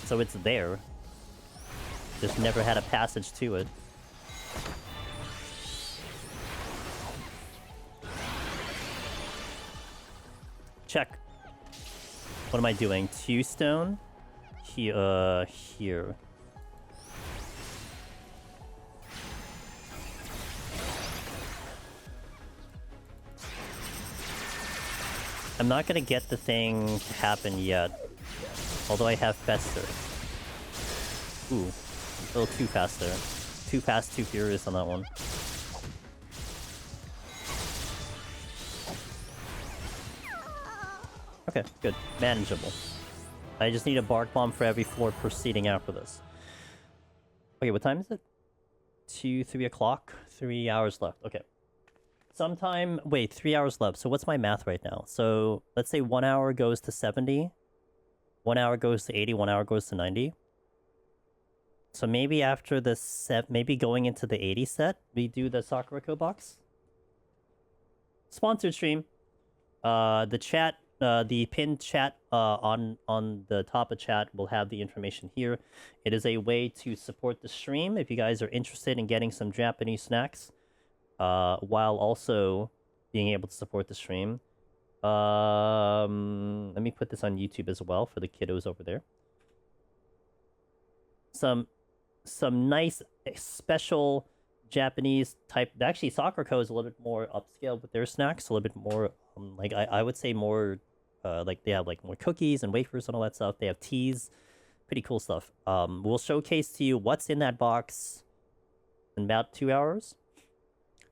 So it's there. Just never had a passage to it. Check. What am I doing? 2 stone? Here. I'm not gonna get the thing to happen yet. Although I have Fester. Ooh. A little too fast there. Too fast, too furious on that one. Okay, good. Manageable. I just need a bark bomb for every floor proceeding after this. Okay, what time is it? 3 o'clock? 3 hours left. Okay. Sometime... Wait, 3 hours left. So what's my math right now? So let's say 1 hour goes to 70. 1 hour goes to 80. 1 hour goes to 90. So maybe after the set... Maybe going into the 80 set, we do the Sakurako box? Sponsored stream. The chat... the pinned chat on the top of chat will have the information here. It is a way to support the stream if you guys are interested in getting some Japanese snacks, while also being able to support the stream. Let me put this on YouTube as well for the kiddos over there. Some nice special Japanese type. Actually, Sakurako is a little bit more upscale with their snacks. A little bit more like I would say more. Like they have like more cookies and wafers and all that stuff. They have teas, pretty cool stuff. We'll showcase to you what's in that box in about 2 hours.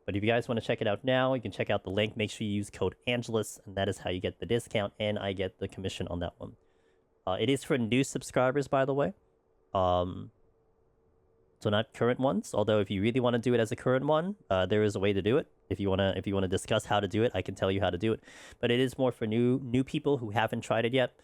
But if you guys want to check it out now, you can check out the link. Make sure you use code Angelus, and that is how you get the discount, and I get the commission on that one. It is for new subscribers, by the way. So not current ones. Although if you really want to do it as a current one, there is a way to do it. If you wanna discuss how to do it, I can tell you how to do it. But it is more for new people who haven't tried it yet.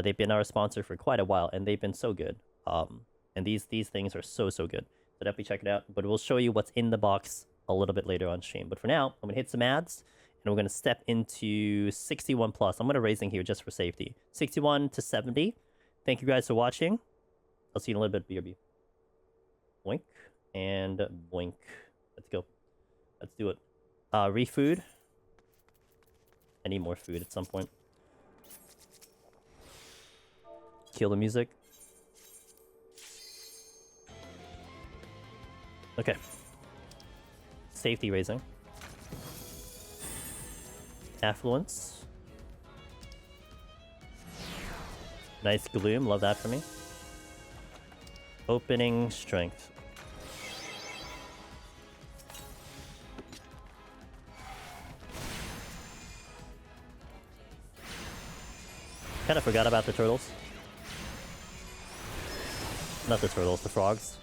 They've been our sponsor for quite a while, and they've been so good. And these things are so good. So definitely check it out. But we'll show you what's in the box a little bit later on stream. But for now, I'm gonna hit some ads, and we're gonna step into 61 plus. I'm gonna raising here just for safety. 61 to 70. Thank you guys for watching. I'll see you in a little bit, BRB. Boink. And boink. Let's go. Let's do it. Refood. I need more food at some point. Kill the music. Okay. Safety raising. Affluence. Nice gloom, love that for me. Opening strength. Kinda forgot about the turtles. Not the turtles, the frogs.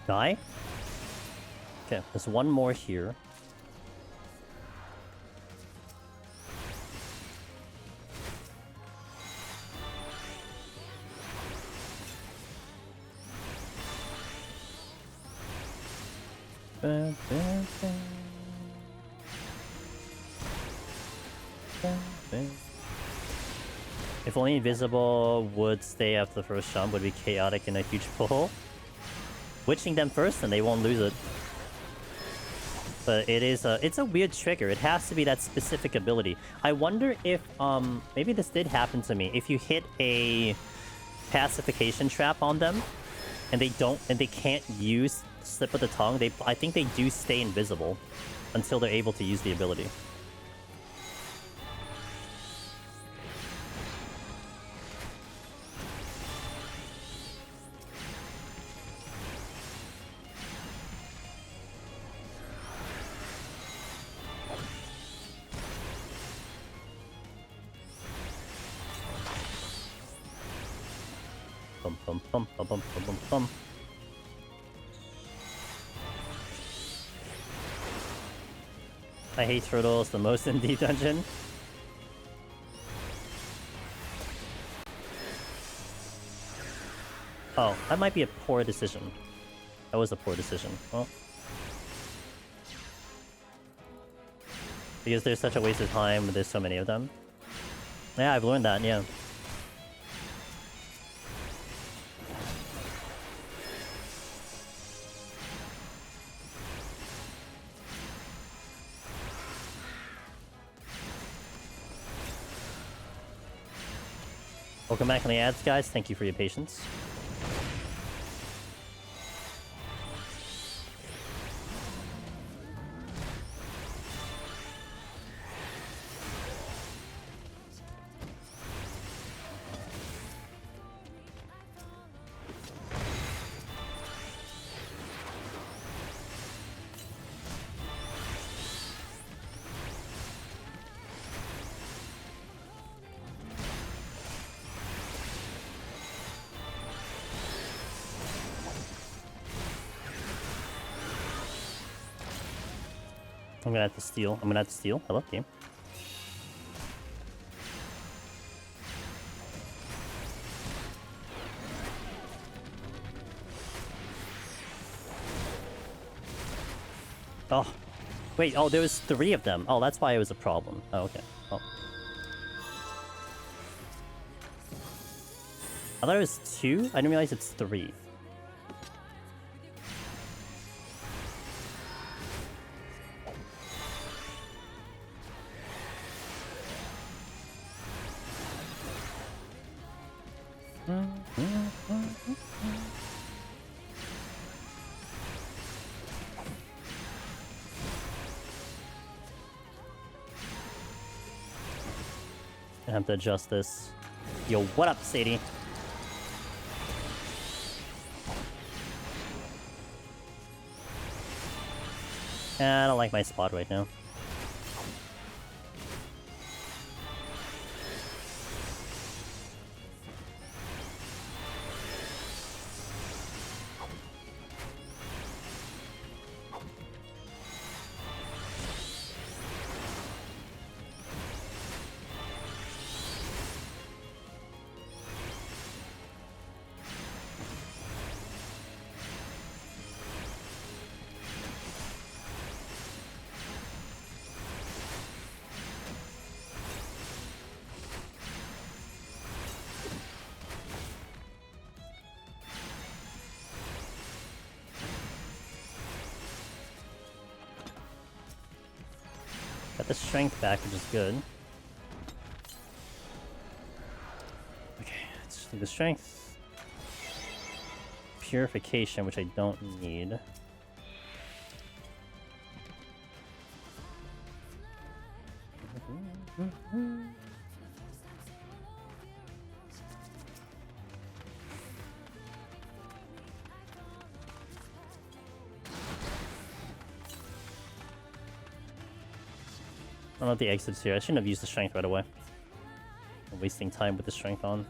Die? Okay, there's one more here. If only invisible would stay after the first jump would be chaotic in a huge pull. Witching them first and they won't lose it. But it's a weird trigger. It has to be that specific ability. I wonder if maybe this did happen to me. If you hit a pacification trap on them and they can't use Slip of the Tongue, I think they do stay invisible until they're able to use the ability. Bum, bum, bum, bum, bum, bum, bum. I hate turtles the most in the dungeon. Oh, that might be a poor decision. That was a poor decision. Well, because there's such a waste of time when there's so many of them. Yeah, I've learned that, yeah. Welcome back on the ads, guys. Thank you for your patience. I'm gonna have to steal. Hello, game. Oh. Wait, oh, there was 3 of them. Oh, that's why it was a problem. Oh, okay. Oh. I thought it was 2? I didn't realize it's 3. I have to adjust this. Yo, what up, Sadie? I don't like my spot right now. the strength back, which is good. Okay, let's just do the strength. Purification, which I don't need. I don't know if the exit's here. I shouldn't have used the strength right away. I'm wasting time with the strength on.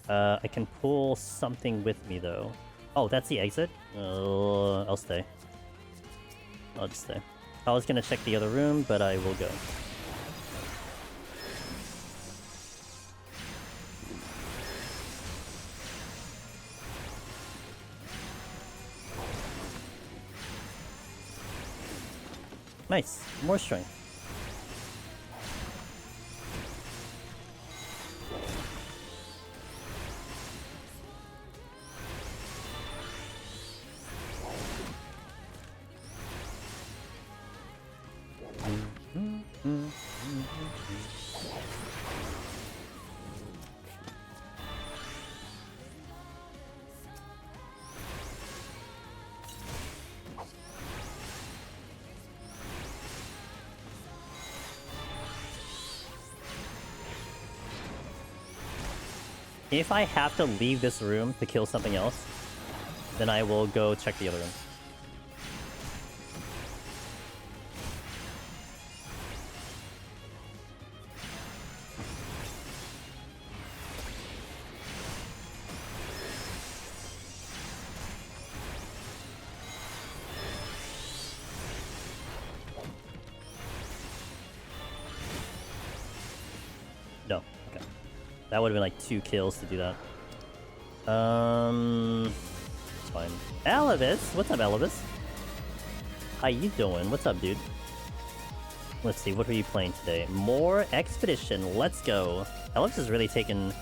I can pull something with me though. Oh, that's the exit? I'll stay. I'll just stay. I was gonna check the other room, but I will go. Nice. More strength. If I have to leave this room to kill something else, then I will go check the other room. No, okay. That would have been like 2 kills to do that. It's fine. Elvis! What's up, Elvis? How you doing? What's up, dude? Let's see, what are you playing today? More Expedition, let's go! Elvis has really taken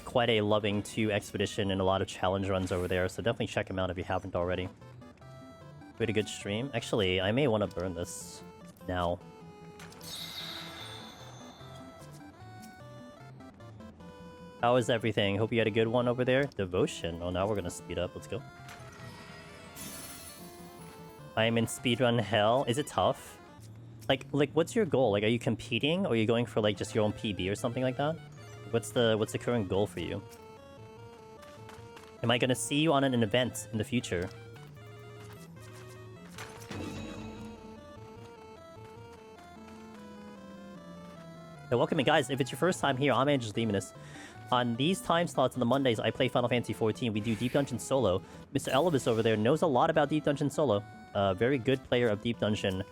quite a loving to Expedition and a lot of challenge runs over there, so definitely check him out if you haven't already. We had a good stream. Actually, I may want to burn this now. How is everything? Hope you had a good one over there. Devotion. Oh, now we're gonna speed up. Let's go. I am in speedrun hell. Is it tough? Like, what's your goal? Like, are you competing, or are you going for like just your own PB or something like that? What's the current goal for you? Am I gonna see you on an event in the future? So welcome in, guys. If it's your first time here, I'm Angel Demonist. On these time slots on the Mondays, I play Final Fantasy XIV. We do Deep Dungeon solo. Mr. Elvis over there knows a lot about Deep Dungeon solo. Very good player of Deep Dungeon.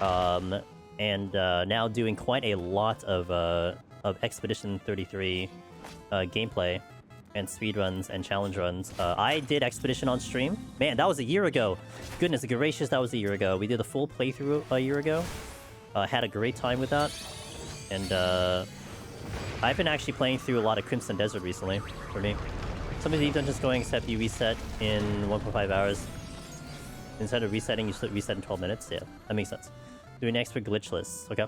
And now doing quite a lot of Expedition 33 gameplay and speedruns and challenge runs. I did Expedition on stream. Man, that was a year ago. Goodness gracious, that was a year ago. We did a full playthrough a year ago. Had a great time with that. And I've been actually playing through a lot of Crimson Desert recently, for me. Some of the Deep Dungeons going, except you reset in 1.5 hours. Instead of resetting, you reset in 12 minutes. Yeah, that makes sense. Doing next for glitchless. Okay.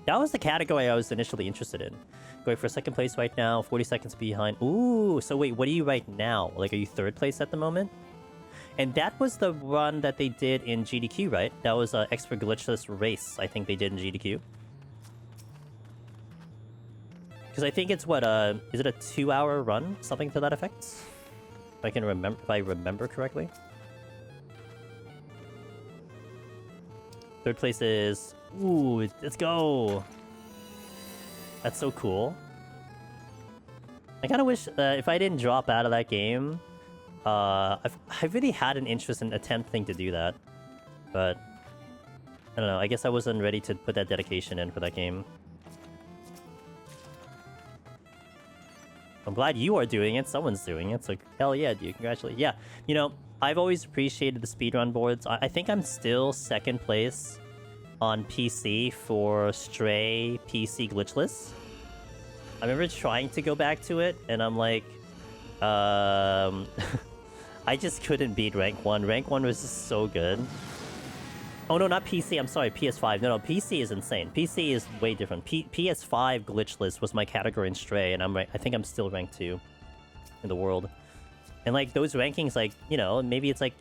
That was the category I was initially interested in. Going for second place right now, 40 seconds behind. Ooh, so wait, what are you right now? Like, are you third place at the moment? And that was the run that they did in GDQ, right? That was an expert glitchless race, I think they did in GDQ. Because I think it's what, is it a 2-hour run? Something to that effect? If I can remember, if I remember correctly. Third place is... Ooh, let's go! That's so cool. I kind of wish if I didn't drop out of that game, I really had an interest in attempting to do that. But, I don't know, I guess I wasn't ready to put that dedication in for that game. I'm glad you are doing it. Someone's doing it. So, hell yeah, dude. Congratulations. Yeah, you know, I've always appreciated the speedrun boards. I think I'm still second place on PC for Stray PC glitchless. I remember trying to go back to it, and I'm like, I just couldn't beat rank 1. Rank 1 was just so good. Oh no, not PC. I'm sorry, PS5. No, PC is insane. PC is way different. PS5 glitchless was my category in Stray, and I think I'm still ranked 2 in the world. And like those rankings, like, you know, maybe it's like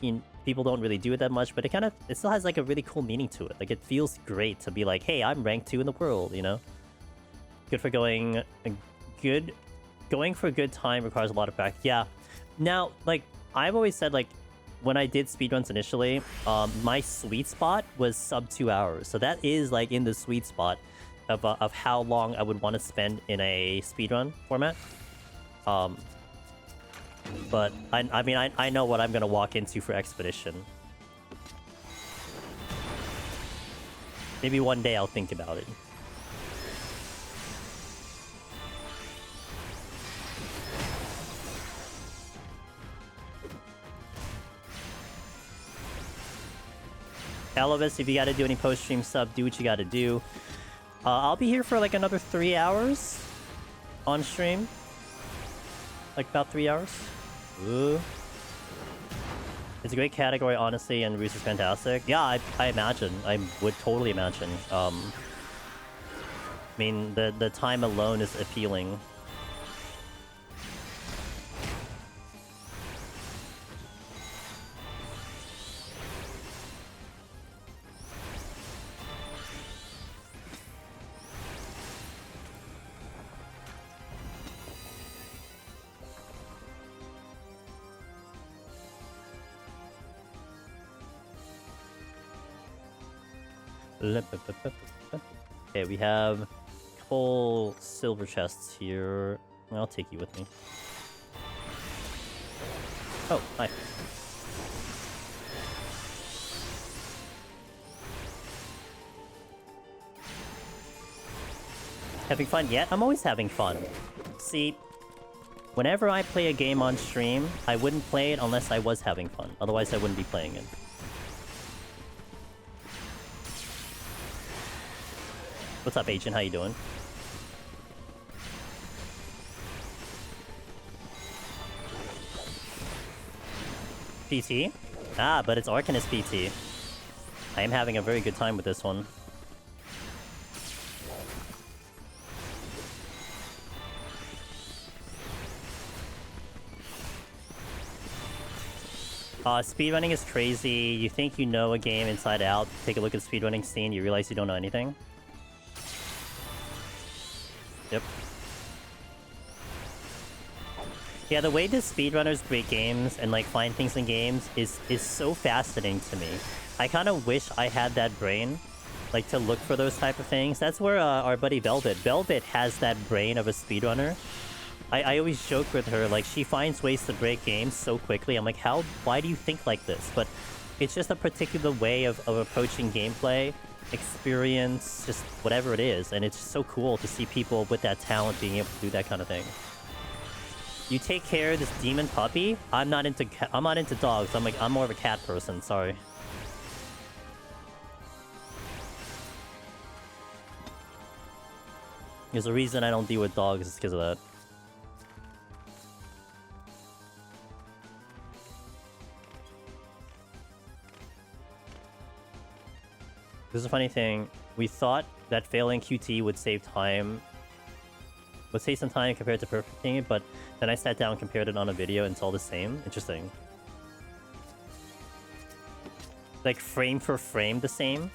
people don't really do it that much, but it still has like a really cool meaning to it. Like it feels great to be like, hey, I'm ranked 2 in the world, you know? Good for going for a good time requires a lot of practice. Yeah. Now, like I've always said, like when I did speedruns initially, my sweet spot was sub 2 hours. So that is like in the sweet spot of how long I would want to spend in a speedrun format. But I mean, I know what I'm gonna walk into for Expedition. Maybe one day I'll think about it. Elvis, if you gotta do any post-stream sub, do what you gotta do. I'll be here for like another 3 hours on stream. Like about 3 hours. Ooh. It's a great category, honestly, and Roost is fantastic. Yeah, I imagine. I would totally imagine. I mean, the time alone is appealing. Okay, we have a couple silver chests here. I'll take you with me. Oh, hi. Having fun yet? I'm always having fun. See, whenever I play a game on stream, I wouldn't play it unless I was having fun. Otherwise, I wouldn't be playing it. What's up, Agent? How you doing? PT? Ah, but it's Arcanist PT. I am having a very good time with this one. Speedrunning is crazy. You think you know a game inside out. Take a look at the speedrunning scene, you realize you don't know anything. Yep. Yeah, the way the speedrunners create games and like find things in games is so fascinating to me. I kind of wish I had that brain, like to look for those type of things. That's where our buddy Velvet has that brain of a speedrunner. I always joke with her, like she finds ways to break games so quickly. I'm like, why do you think like this? But it's just a particular way of approaching gameplay, experience, just whatever it is, and it's just so cool to see people with that talent being able to do that kind of thing. You take care of this demon puppy? I'm not into dogs. I'm more of a cat person, sorry. There's a reason I don't deal with dogs, it's because of that. This is a funny thing. We thought that failing QT would save time. Would save some time compared to perfecting it, but then I sat down and compared it on a video and it's all the same. Interesting. Like frame for frame the same.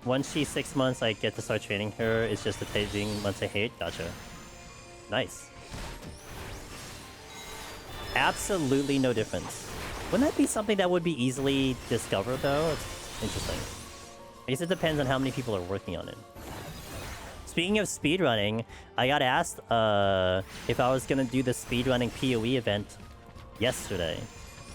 Once she's 6 months, I get to start training her. It's just the taking months I hate. Gotcha. Nice. Absolutely no difference. Wouldn't that be something that would be easily discovered, though? It's interesting. I guess it depends on how many people are working on it. Speaking of speedrunning, I got asked if I was going to do the speedrunning PoE event yesterday.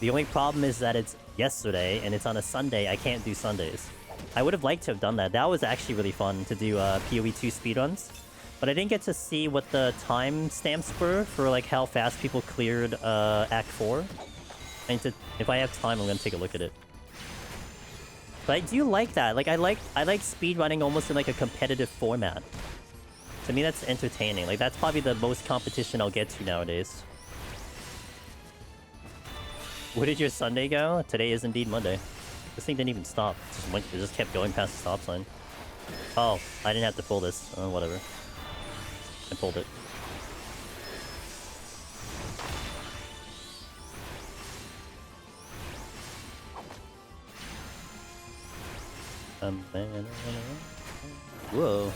The only problem is that it's yesterday, and it's on a Sunday. I can't do Sundays. I would have liked to have done that. That was actually really fun to do PoE 2 speedruns. But I didn't get to see what the time stamps were for like how fast people cleared Act 4. If I have time, I'm gonna take a look at it. But I do like that. Like I like speedrunning almost in like a competitive format. To me, that's entertaining. Like that's probably the most competition I'll get to nowadays. Where did your Sunday go? Today is indeed Monday. This thing didn't even stop. It just kept going past the stop sign. Oh, I didn't have to pull this. Oh, whatever. I pulled it. Whoa.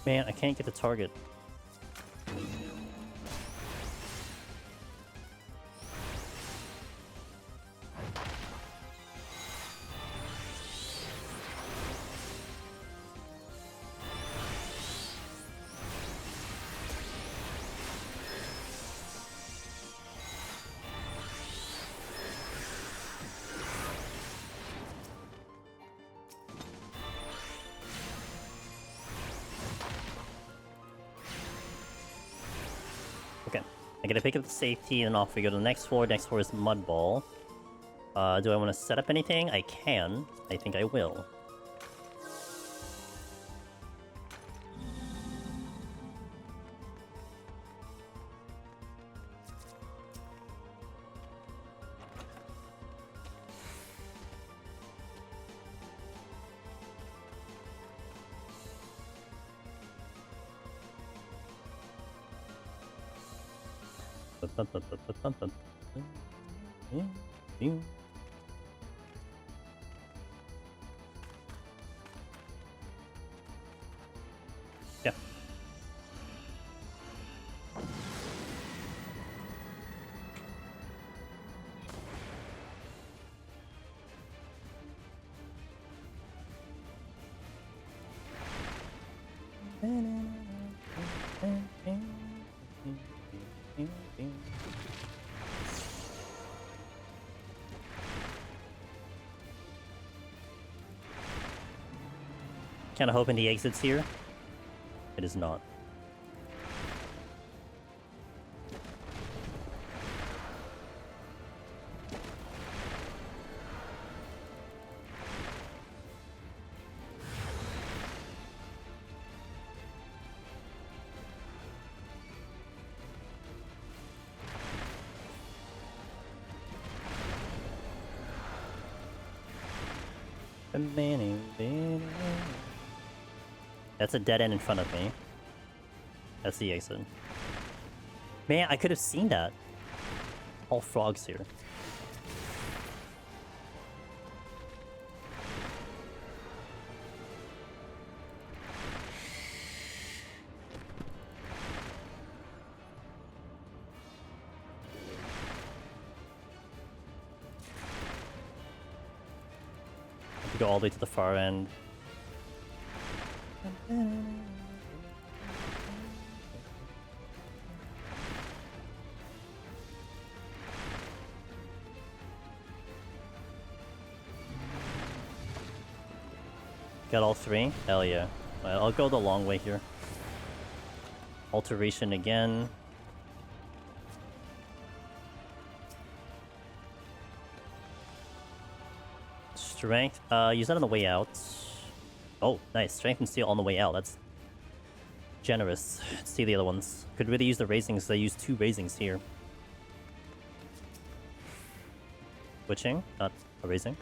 Man, I can't get the target. I gotta pick up the safety and off we go to the next floor. Next floor is Mud Ball. Do I want to set up anything? I can. I think I will. Yeah. Kinda hoping the exit's here. It is not. That's a dead end in front of me. That's the exit. Man, I could have seen that. All frogs here. I have to go all the way to the far end. Got all three? Hell yeah. I'll go the long way here. Alteration again. Strength. Use that on the way out. Oh, nice. Strength and Steel on the way out. That's generous. Let's see the other ones. Could really use the raisings. They use 2 raisings here. Switching, not a raising.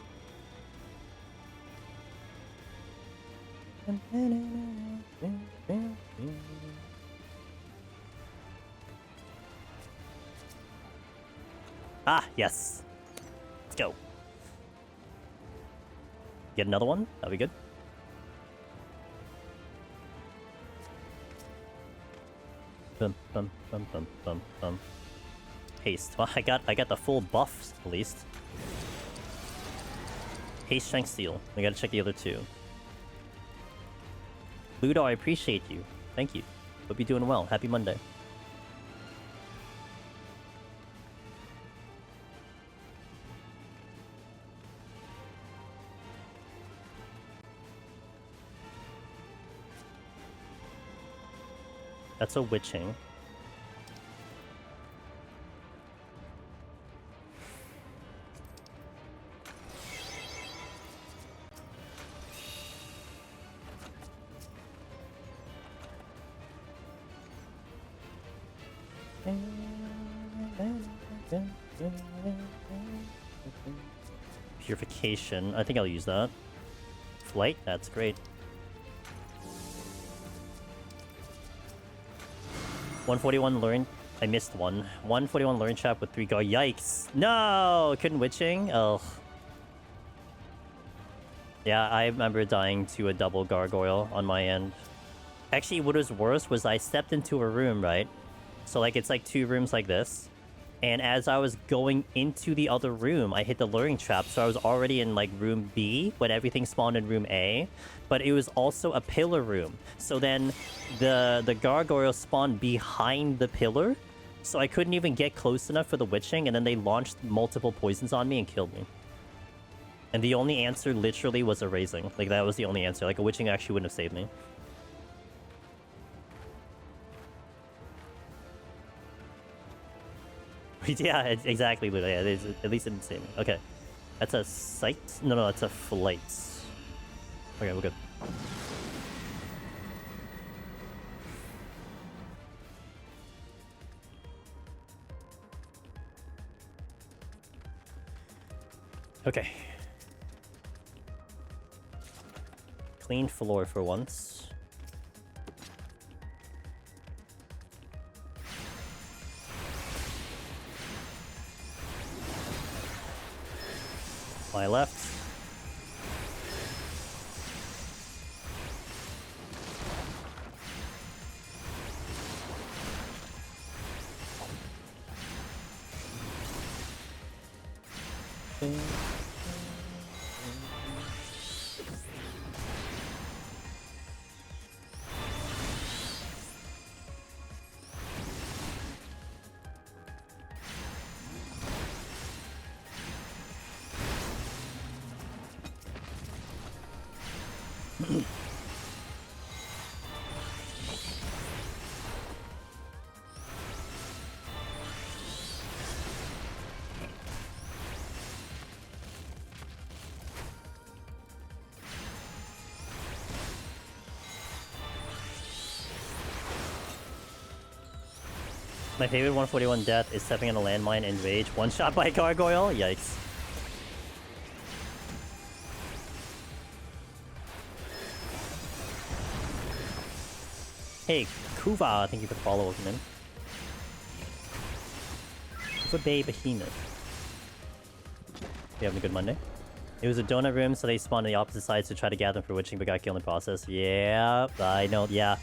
Ah, yes. Let's go. Get another one. That'll be good. Bum, bum, bum, bum, bum, bum. Haste. Well, I got the full buffs at least. Haste, Strength, Steel. We gotta check the other 2. Ludo, I appreciate you. Thank you. Hope you're doing well. Happy Monday. That's a witching. Purification. I think I'll use that. Flight. That's great. 141 learn. I missed one. 141 learn trap with 3 guard. Yikes. No! Couldn't witching? Oh. Yeah, I remember dying to a double gargoyle on my end. Actually, what was worse was I stepped into a room, right? So, like, it's like 2 rooms like this. And as I was going into the other room, I hit the luring trap. So I was already in, like, room B when everything spawned in room A. But it was also a pillar room. So then the gargoyle spawned behind the pillar. So I couldn't even get close enough for the witching. And then they launched multiple poisons on me and killed me. And the only answer literally was a raising. Like, that was the only answer. Like, a witching actually wouldn't have saved me. Yeah, exactly. Yeah, at least it didn't save me. Okay. That's a sight? No, that's a flight. Okay, we're good. Okay. Clean floor for once. My left. My favorite 141 death is stepping on a landmine in rage. One shot by gargoyle? Yikes. Hey, Kuva, thank you for the follow, welcome in. Kuva Bay Behemoth. You having a good Monday? It was a donut room, so they spawned on the opposite sides to try to gather them for witching, but got killed in the process. Yeah, I know, yeah.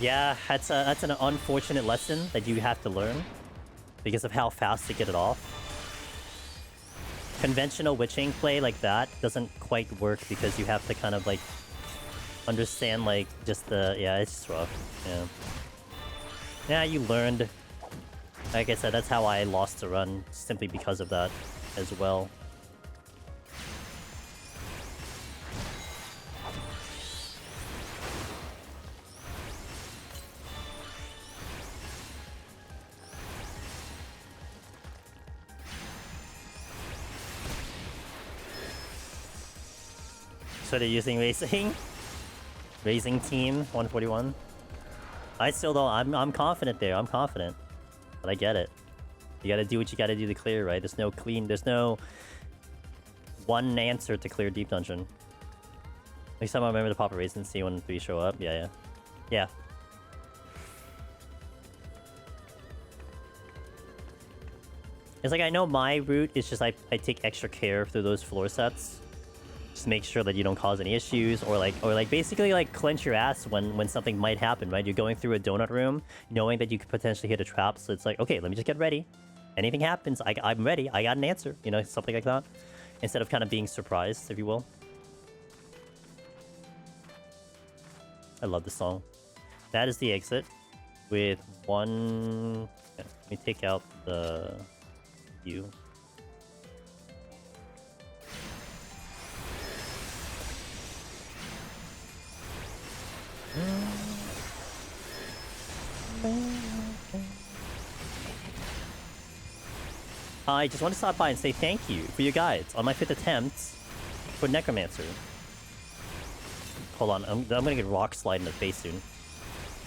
Yeah, that's an unfortunate lesson that you have to learn because of how fast to get it off. Conventional witching play like that doesn't quite work because you have to kind of like understand like just the it's just rough. Yeah, you learned. Like I said, that's how I lost the run simply because of that as well. So they're using racing? Racing team 141. I still don't. I'm confident there. I'm confident, but I get it. You gotta do what you gotta do to clear, right? There's no clean. There's no one answer to clear deep dungeon. Next time I remember to pop a racing team when 3 show up. Yeah. It's like I know my route is just I take extra care through those floor sets. Just make sure that you don't cause any issues or like basically like clench your ass when something might happen, right? You're going through a donut room knowing that you could potentially hit a trap, so it's like, okay, let me just get ready. Anything happens, I'm ready. I got an answer, you know, something like that. Instead of kind of being surprised, if you will. I love this song. That is the exit with one... Yeah, let me take out the view. I just want to stop by and say thank you for your guides on my 5th attempt for Necromancer. Hold on, I'm gonna get rock slide in the face soon.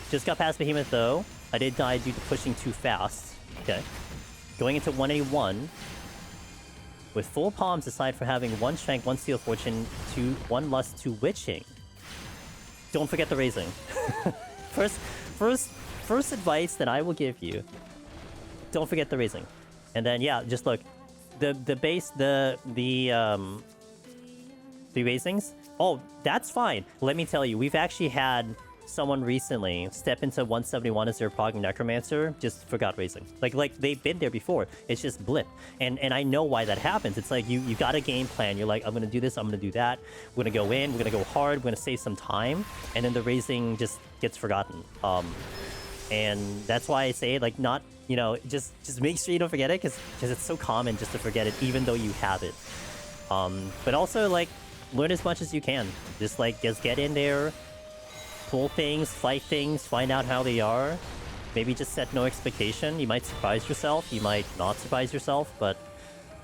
Just got past Behemoth though. I did die due to pushing too fast. Okay. Going into 181. With full palms aside for having 1 strength, 1 steel fortune, 1 lust, 2 witching. Don't forget the raising. First advice that I will give you. Don't forget the raising. And then yeah, just look. The raisings. Oh, that's fine. Let me tell you, we've actually had someone recently step into 171 as their prog Necromancer, just forgot raising. Like they've been there before. It's just blip. And I know why that happens. It's like you got a game plan. You're like, I'm gonna do this, I'm gonna do that. We're gonna go in, we're gonna go hard, we're gonna save some time, and then the raising just gets forgotten. And that's why I say like not, you know, just make sure you don't forget it because it's so common just to forget it even though you have it. But also like learn as much as you can. Just get in there, pull things, fight things, find out how they are. Maybe just set no expectation. You might surprise yourself, you might not surprise yourself, but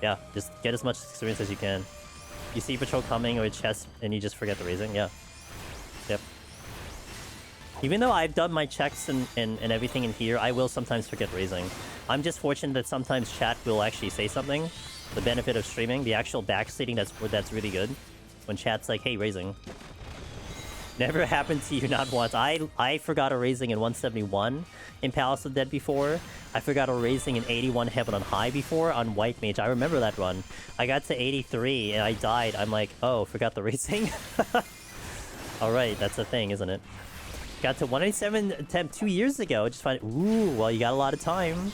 yeah, just get as much experience as you can. You see patrol coming or a chest and you just forget the raising, yeah. Yep. Even though I've done my checks and everything in here, I will sometimes forget raising. I'm just fortunate that sometimes chat will actually say something. The benefit of streaming, the actual backstating, that's really good. When chat's like, hey, raising. Never happened to you, not once. I forgot a raising in 171 in Palace of the Dead before. I forgot a raising in 81 Heaven on High before on White Mage. I remember that run. I got to 83 and I died. I'm like, oh, forgot the raising? Alright, that's a thing, isn't it? Got to 187 attempt 2 years ago. Just find, ooh, well, you got a lot of time.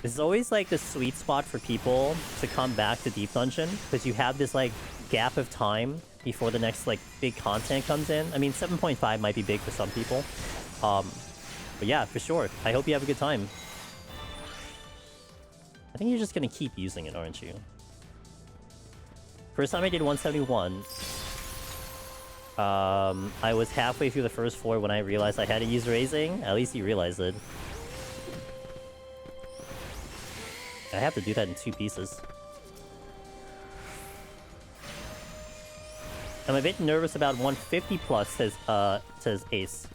This is always like the sweet spot for people to come back to Deep Dungeon because you have this like gap of time before the next like big content comes in. I mean, 7.5 might be big for some people. But yeah, for sure. I hope you have a good time. I think you're just gonna keep using it, aren't you? First time I did 171. I was halfway through the first floor when I realized I had to use raising. At least you realized it. I have to do that in 2 pieces. I'm a bit nervous about 150 plus, says Ace.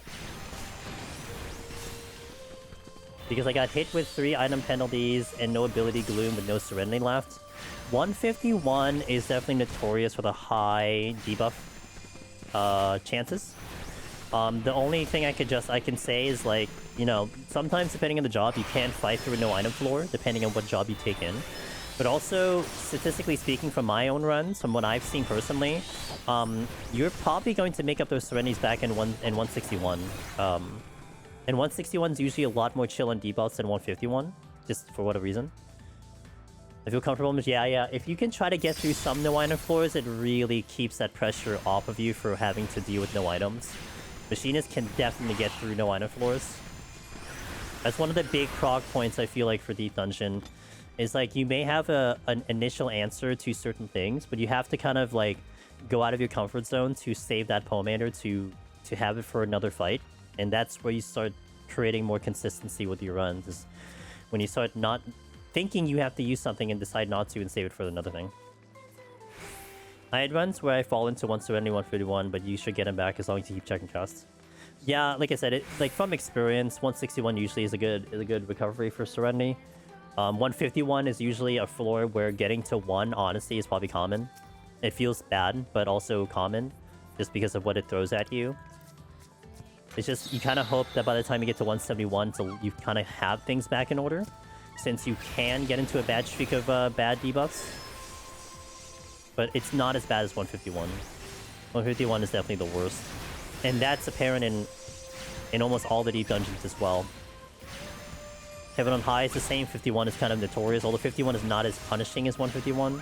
Because I got hit with 3 item penalties and no ability gloom with no serenity left. 151 is definitely notorious for the high debuff chances. The only thing I can say is like, you know, sometimes depending on the job, you can fight through no item floor, depending on what job you take in. But also, statistically speaking, from my own runs, from what I've seen personally, you're probably going to make up those serenities back in 161. And 161 is usually a lot more chill on debuffs than 151, just for whatever reason. I feel comfortable with, yeah. If you can try to get through some no item floors, it really keeps that pressure off of you for having to deal with no items. Machinists can definitely get through no item floors. That's one of the big prog points I feel like for Deep Dungeon. Is like you may have an initial answer to certain things, but you have to kind of like go out of your comfort zone to save that Pomander to have it for another fight. And that's where you start creating more consistency with your runs. Is when you start not thinking you have to use something and decide not to and save it for another thing. I had runs where I fall into 170, 151, but you should get them back as long as you keep checking costs. Yeah, like I said, it like from experience, 161 usually is a good recovery for Serenity. 151 is usually a floor where getting to 1, honestly, is probably common. It feels bad, but also common, just because of what it throws at you. It's just, you kind of hope that by the time you get to 171, so you kind of have things back in order, since you can get into a bad streak of bad debuffs. But it's not as bad as 151. 151 is definitely the worst. And that's apparent in almost all the Deep Dungeons as well. Heaven on High is the same, 51 is kind of notorious, although 51 is not as punishing as 151.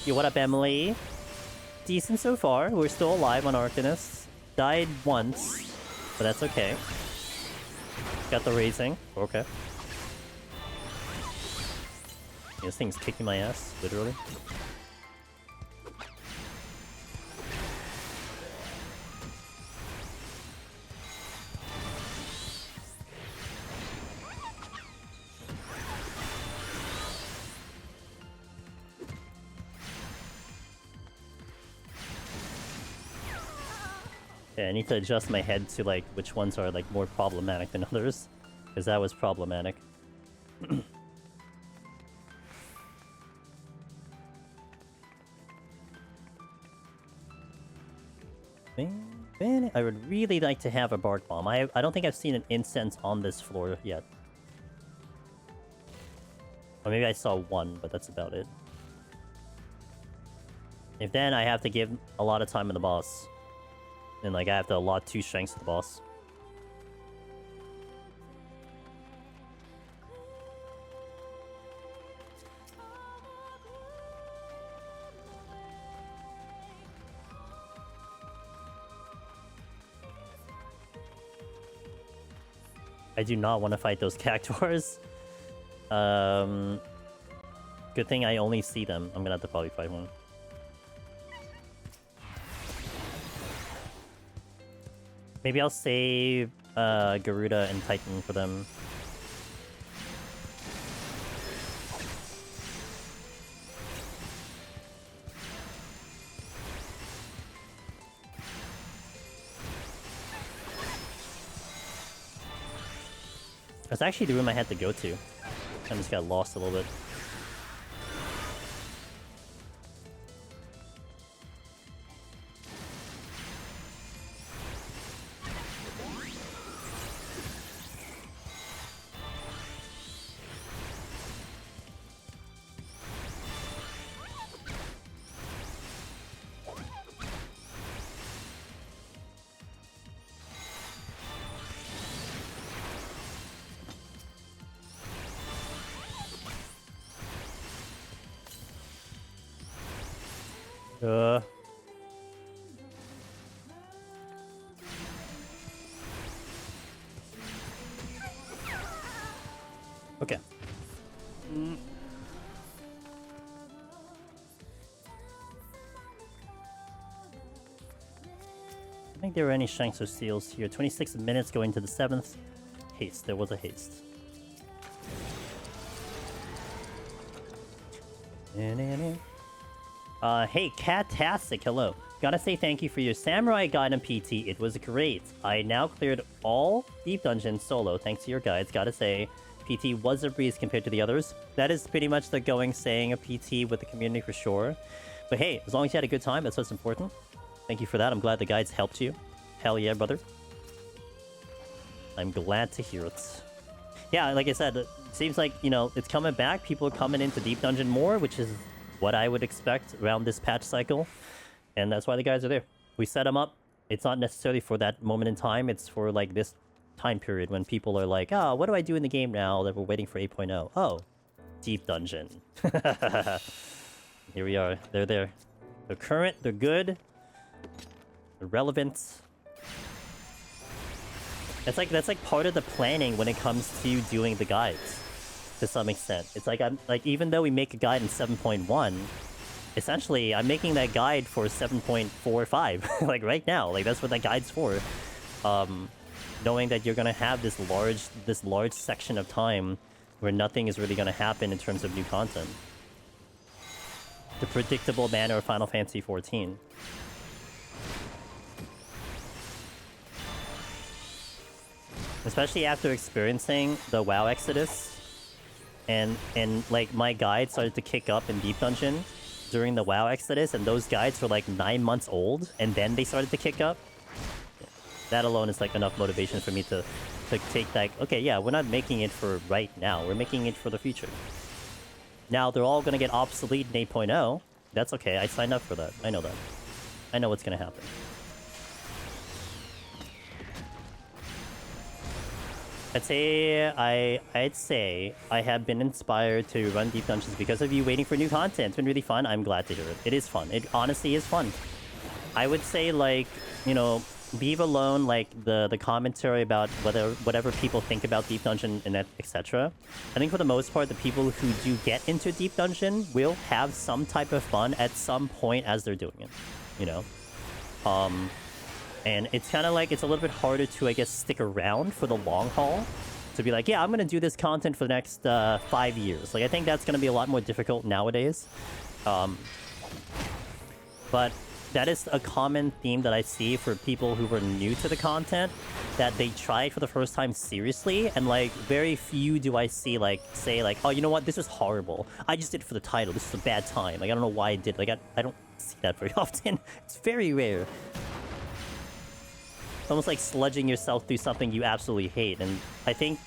Yo, what up, Emily? Decent so far, we're still alive on Arcanist. Died once, but that's okay. Got the raising, okay. This thing's kicking my ass, literally. Yeah, I need to adjust my head to like which ones are like more problematic than others, because that was problematic. I would really like to have a bark bomb. I don't think I've seen an incense on this floor yet. Or maybe I saw one, but that's about it. If then, I have to give a lot of time to the boss. And like I have to allot 2 strengths to the boss. I do not want to fight those cactuars. Good thing I only see them. I'm gonna have to probably fight one. Maybe I'll save Garuda and Titan for them. That's actually the room I had to go to. I just got lost a little bit. Okay. I think there were any shanks or seals here. 26 minutes going to the 7th. Haste. There was a haste. Hey, Catastic, hello. Gotta say thank you for your Samurai Guide and PT. It was great. I now cleared all Deep Dungeons solo thanks to your guides. Gotta say, PT was a breeze compared to the others. That is pretty much the going saying of PT with the community for sure. But hey, as long as you had a good time, that's what's important. Thank you for that. I'm glad the guides helped you. Hell yeah, brother. I'm glad to hear it. Yeah, like I said, it seems like, you know, it's coming back. People are coming into Deep Dungeon more, which is what I would expect around this patch cycle. And that's why the guys are there. We set them up. It's not necessarily for that moment in time. It's for, like, this time period when people are like, oh, what do I do in the game now that we're waiting for 8.0? Oh, Deep Dungeon. Here we are. They're there. They're current. They're good. They're relevant. That's like part of the planning when it comes to doing the guides, to some extent. It's like even though we make a guide in 7.1, essentially I'm making that guide for 7.45, like right now. Like that's what that guide's for. Knowing that you're gonna have this large section of time where nothing is really gonna happen in terms of new content. The predictable manner of Final Fantasy XIV. Especially after experiencing the WoW Exodus, and like my guide started to kick up in Deep Dungeon during the WoW Exodus, and those guides were like 9 months old, and then they started to kick up. That alone is like enough motivation for me to take that. Okay, yeah, we're not making it for right now. We're making it for the future. Now they're all gonna get obsolete in 8.0. That's okay. I signed up for that. I know that. I know what's gonna happen. I'd say I have been inspired to run Deep Dungeons because of you waiting for new content. It's been really fun. I'm glad to hear it. It is fun. It honestly is fun. I would say, like, you know, leave alone like the commentary about whatever people think about Deep Dungeon and etc. I think for the most part, the people who do get into Deep Dungeon will have some type of fun at some point as they're doing it. You know? And it's kind of like, it's a little bit harder to, I guess, stick around for the long haul. To be like, yeah, I'm going to do this content for the next 5 years. Like, I think that's going to be a lot more difficult nowadays. But that is a common theme that I see for people who were new to the content, that they tried for the first time seriously, and like very few do I see like say like, oh, you know what, this is horrible. I just did it for the title. This is a bad time. Like I don't know why I did. Like I don't see that very often. It's very rare. It's almost like sludging yourself through something you absolutely hate. And I think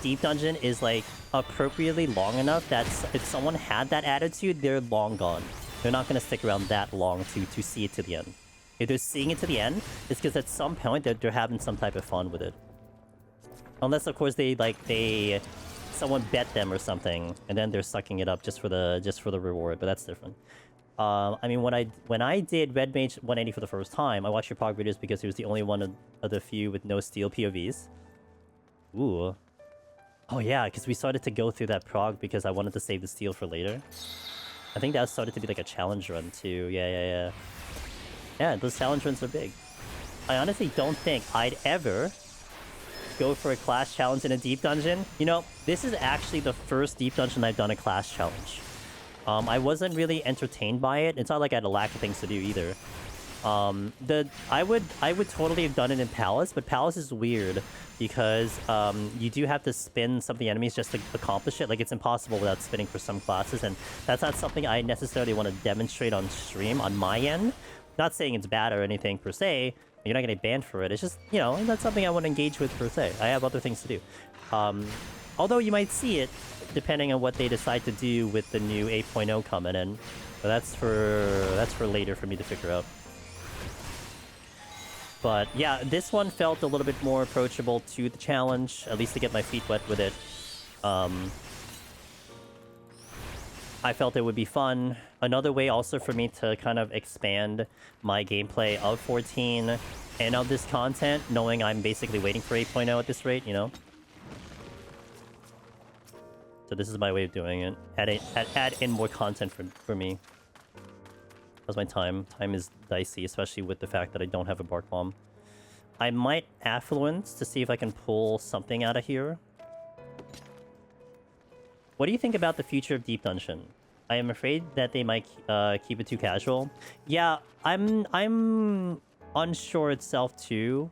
Deep Dungeon is like appropriately long enough that if someone had that attitude, they're long gone. They're not going to stick around that long to see it to the end. If they're seeing it to the end, it's because at some point they're having some type of fun with it. Unless, of course, someone bet them or something, and then they're sucking it up just for the reward. But that's different. I mean, when I did Red Mage 180 for the first time, I watched your Pog videos because it was the only one of the few with no steel POVs. Ooh. Oh yeah, because we started to go through that prog because I wanted to save the steel for later. I think that started to be like a challenge run too. Yeah. Yeah, those challenge runs are big. I honestly don't think I'd ever go for a class challenge in a deep dungeon. You know, this is actually the first deep dungeon I've done a class challenge. I wasn't really entertained by it. It's not like I had a lack of things to do either. I would totally have done it in Palace, but Palace is weird because you do have to spin some of the enemies just to accomplish it. Like, it's impossible without spinning for some classes, and that's not something I necessarily want to demonstrate on stream on my end. Not saying it's bad or anything per se. You're not going to get banned for it. It's just, you know, that's something I want to engage with per se. I have other things to do. Although you might see it depending on what they decide to do with the new 8.0 coming in. But that's for later for me to figure out. But yeah, this one felt a little bit more approachable to the challenge, at least to get my feet wet with it. I felt it would be fun. Another way also for me to kind of expand my gameplay of 14 and of this content, knowing I'm basically waiting for 8.0 at this rate, you know? So this is my way of doing it. Add in more content for me. How's my time? Time is dicey, especially with the fact that I don't have a Bark Bomb. I might Affluence to see if I can pull something out of here. What do you think about the future of Deep Dungeon? I am afraid that they might keep it too casual. Yeah, I'm unsure itself too.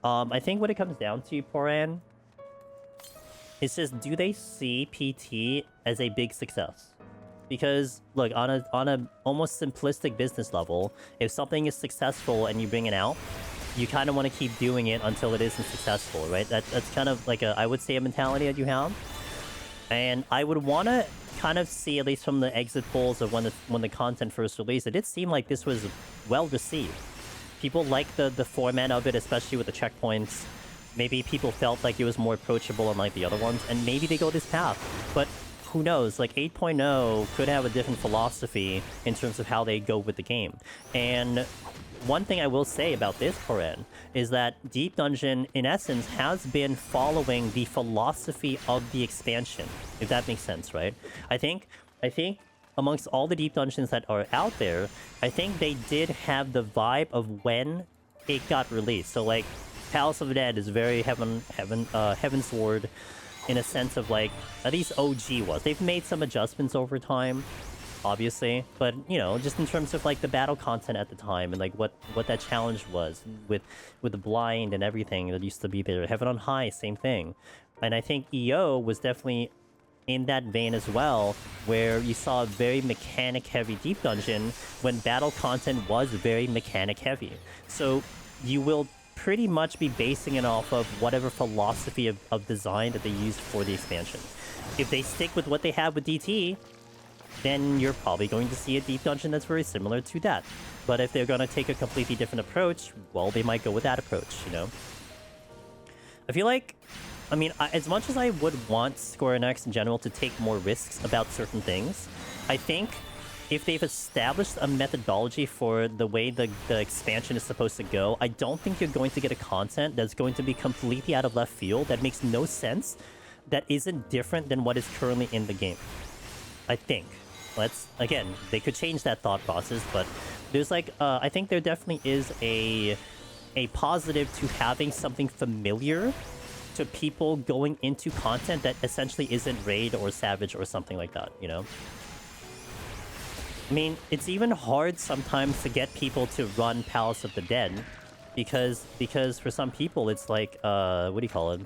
I think what it comes down to, Poran, is just, do they see PT as a big success? Because look, on a almost simplistic business level, if something is successful and you bring it out, you kind of want to keep doing it until it isn't successful, right? That's kind of like I would say a mentality that you have. And I would want to kind of see, at least from the exit polls of when the content first released, it did seem like this was well received. People liked the format of it, especially with the checkpoints. Maybe people felt like it was more approachable unlike the other ones, and maybe they go this path. But who knows? Like, 8.0 could have a different philosophy in terms of how they go with the game. And one thing I will say about this, Koren, is that Deep Dungeon, in essence, has been following the philosophy of the expansion, if that makes sense, right? I think amongst all the Deep Dungeons that are out there, I think they did have the vibe of when it got released. So, like, Palace of the Dead is very Heavensward in a sense of, like, at least OG was. They've made some adjustments over time, obviously, but, you know, just in terms of, like, the battle content at the time and, like, what that challenge was with the blind and everything that used to be there. Heaven on High, same thing. And I think EO was definitely in that vein as well, where you saw a very mechanic-heavy Deep Dungeon when battle content was very mechanic-heavy. So you will pretty much be basing it off of whatever philosophy of design that they used for the expansion. If they stick with what they have with DT, then you're probably going to see a Deep Dungeon that's very similar to that. But if they're going to take a completely different approach, well, they might go with that approach, you know? I feel like, I mean, as much as I would want Square Enix in general to take more risks about certain things, I think if they've established a methodology for the way the expansion is supposed to go, I don't think you're going to get a content that's going to be completely out of left field, that makes no sense, that isn't different than what is currently in the game. I think. Again, they could change that thought process, but there's like, I think there definitely is a positive to having something familiar to people going into content that essentially isn't Raid or Savage or something like that, you know? I mean, it's even hard sometimes to get people to run Palace of the Dead, because for some people it's like what do you call it?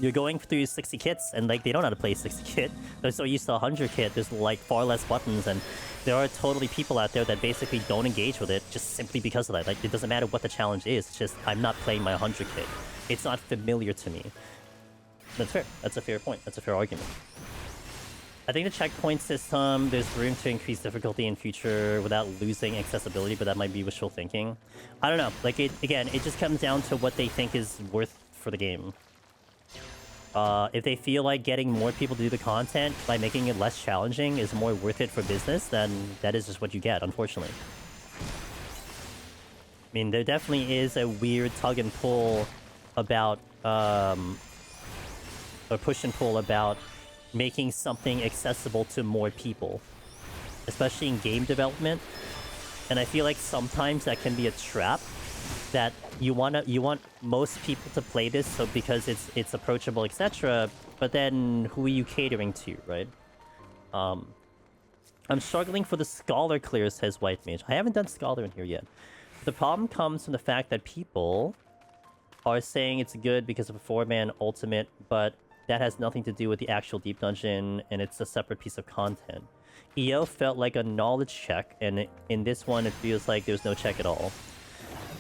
You're going through 60 kits and like they don't know how to play 60 kit. They're so used to 100 kit. There's like far less buttons, and there are totally people out there that basically don't engage with it just simply because of that. Like it doesn't matter what the challenge is. It's just I'm not playing my 100 kit. It's not familiar to me. That's fair. That's a fair point. That's a fair argument. I think the checkpoint system, there's room to increase difficulty in future without losing accessibility, but that might be wishful thinking. I don't know. Like, it just comes down to what they think is worth for the game. If they feel like getting more people to do the content by making it less challenging is more worth it for business, then that is just what you get, unfortunately. I mean, there definitely is a weird tug and pull about, or push and pull about making something accessible to more people, especially in game development. And I feel like sometimes that can be a trap, that you want most people to play this so because it's approachable, etc. But then who are you catering to, right? I'm struggling for the Scholar clear, says White Mage. I haven't done Scholar in here yet. The problem comes from the fact that people are saying it's good because of a 4-man ultimate, but that has nothing to do with the actual deep dungeon, and it's a separate piece of content. EO felt like a knowledge check, and in this one it feels like there's no check at all.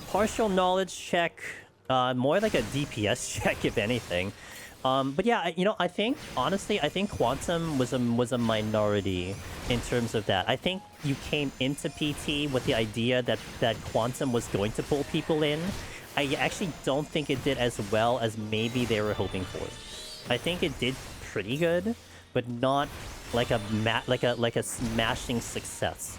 Partial knowledge check, more like a DPS check if anything. But yeah, you know, I think Quantum was a minority in terms of that. I think you came into PT with the idea that Quantum was going to pull people in. I actually don't think it did as well as maybe they were hoping for. I think it did pretty good, but not like a smashing success.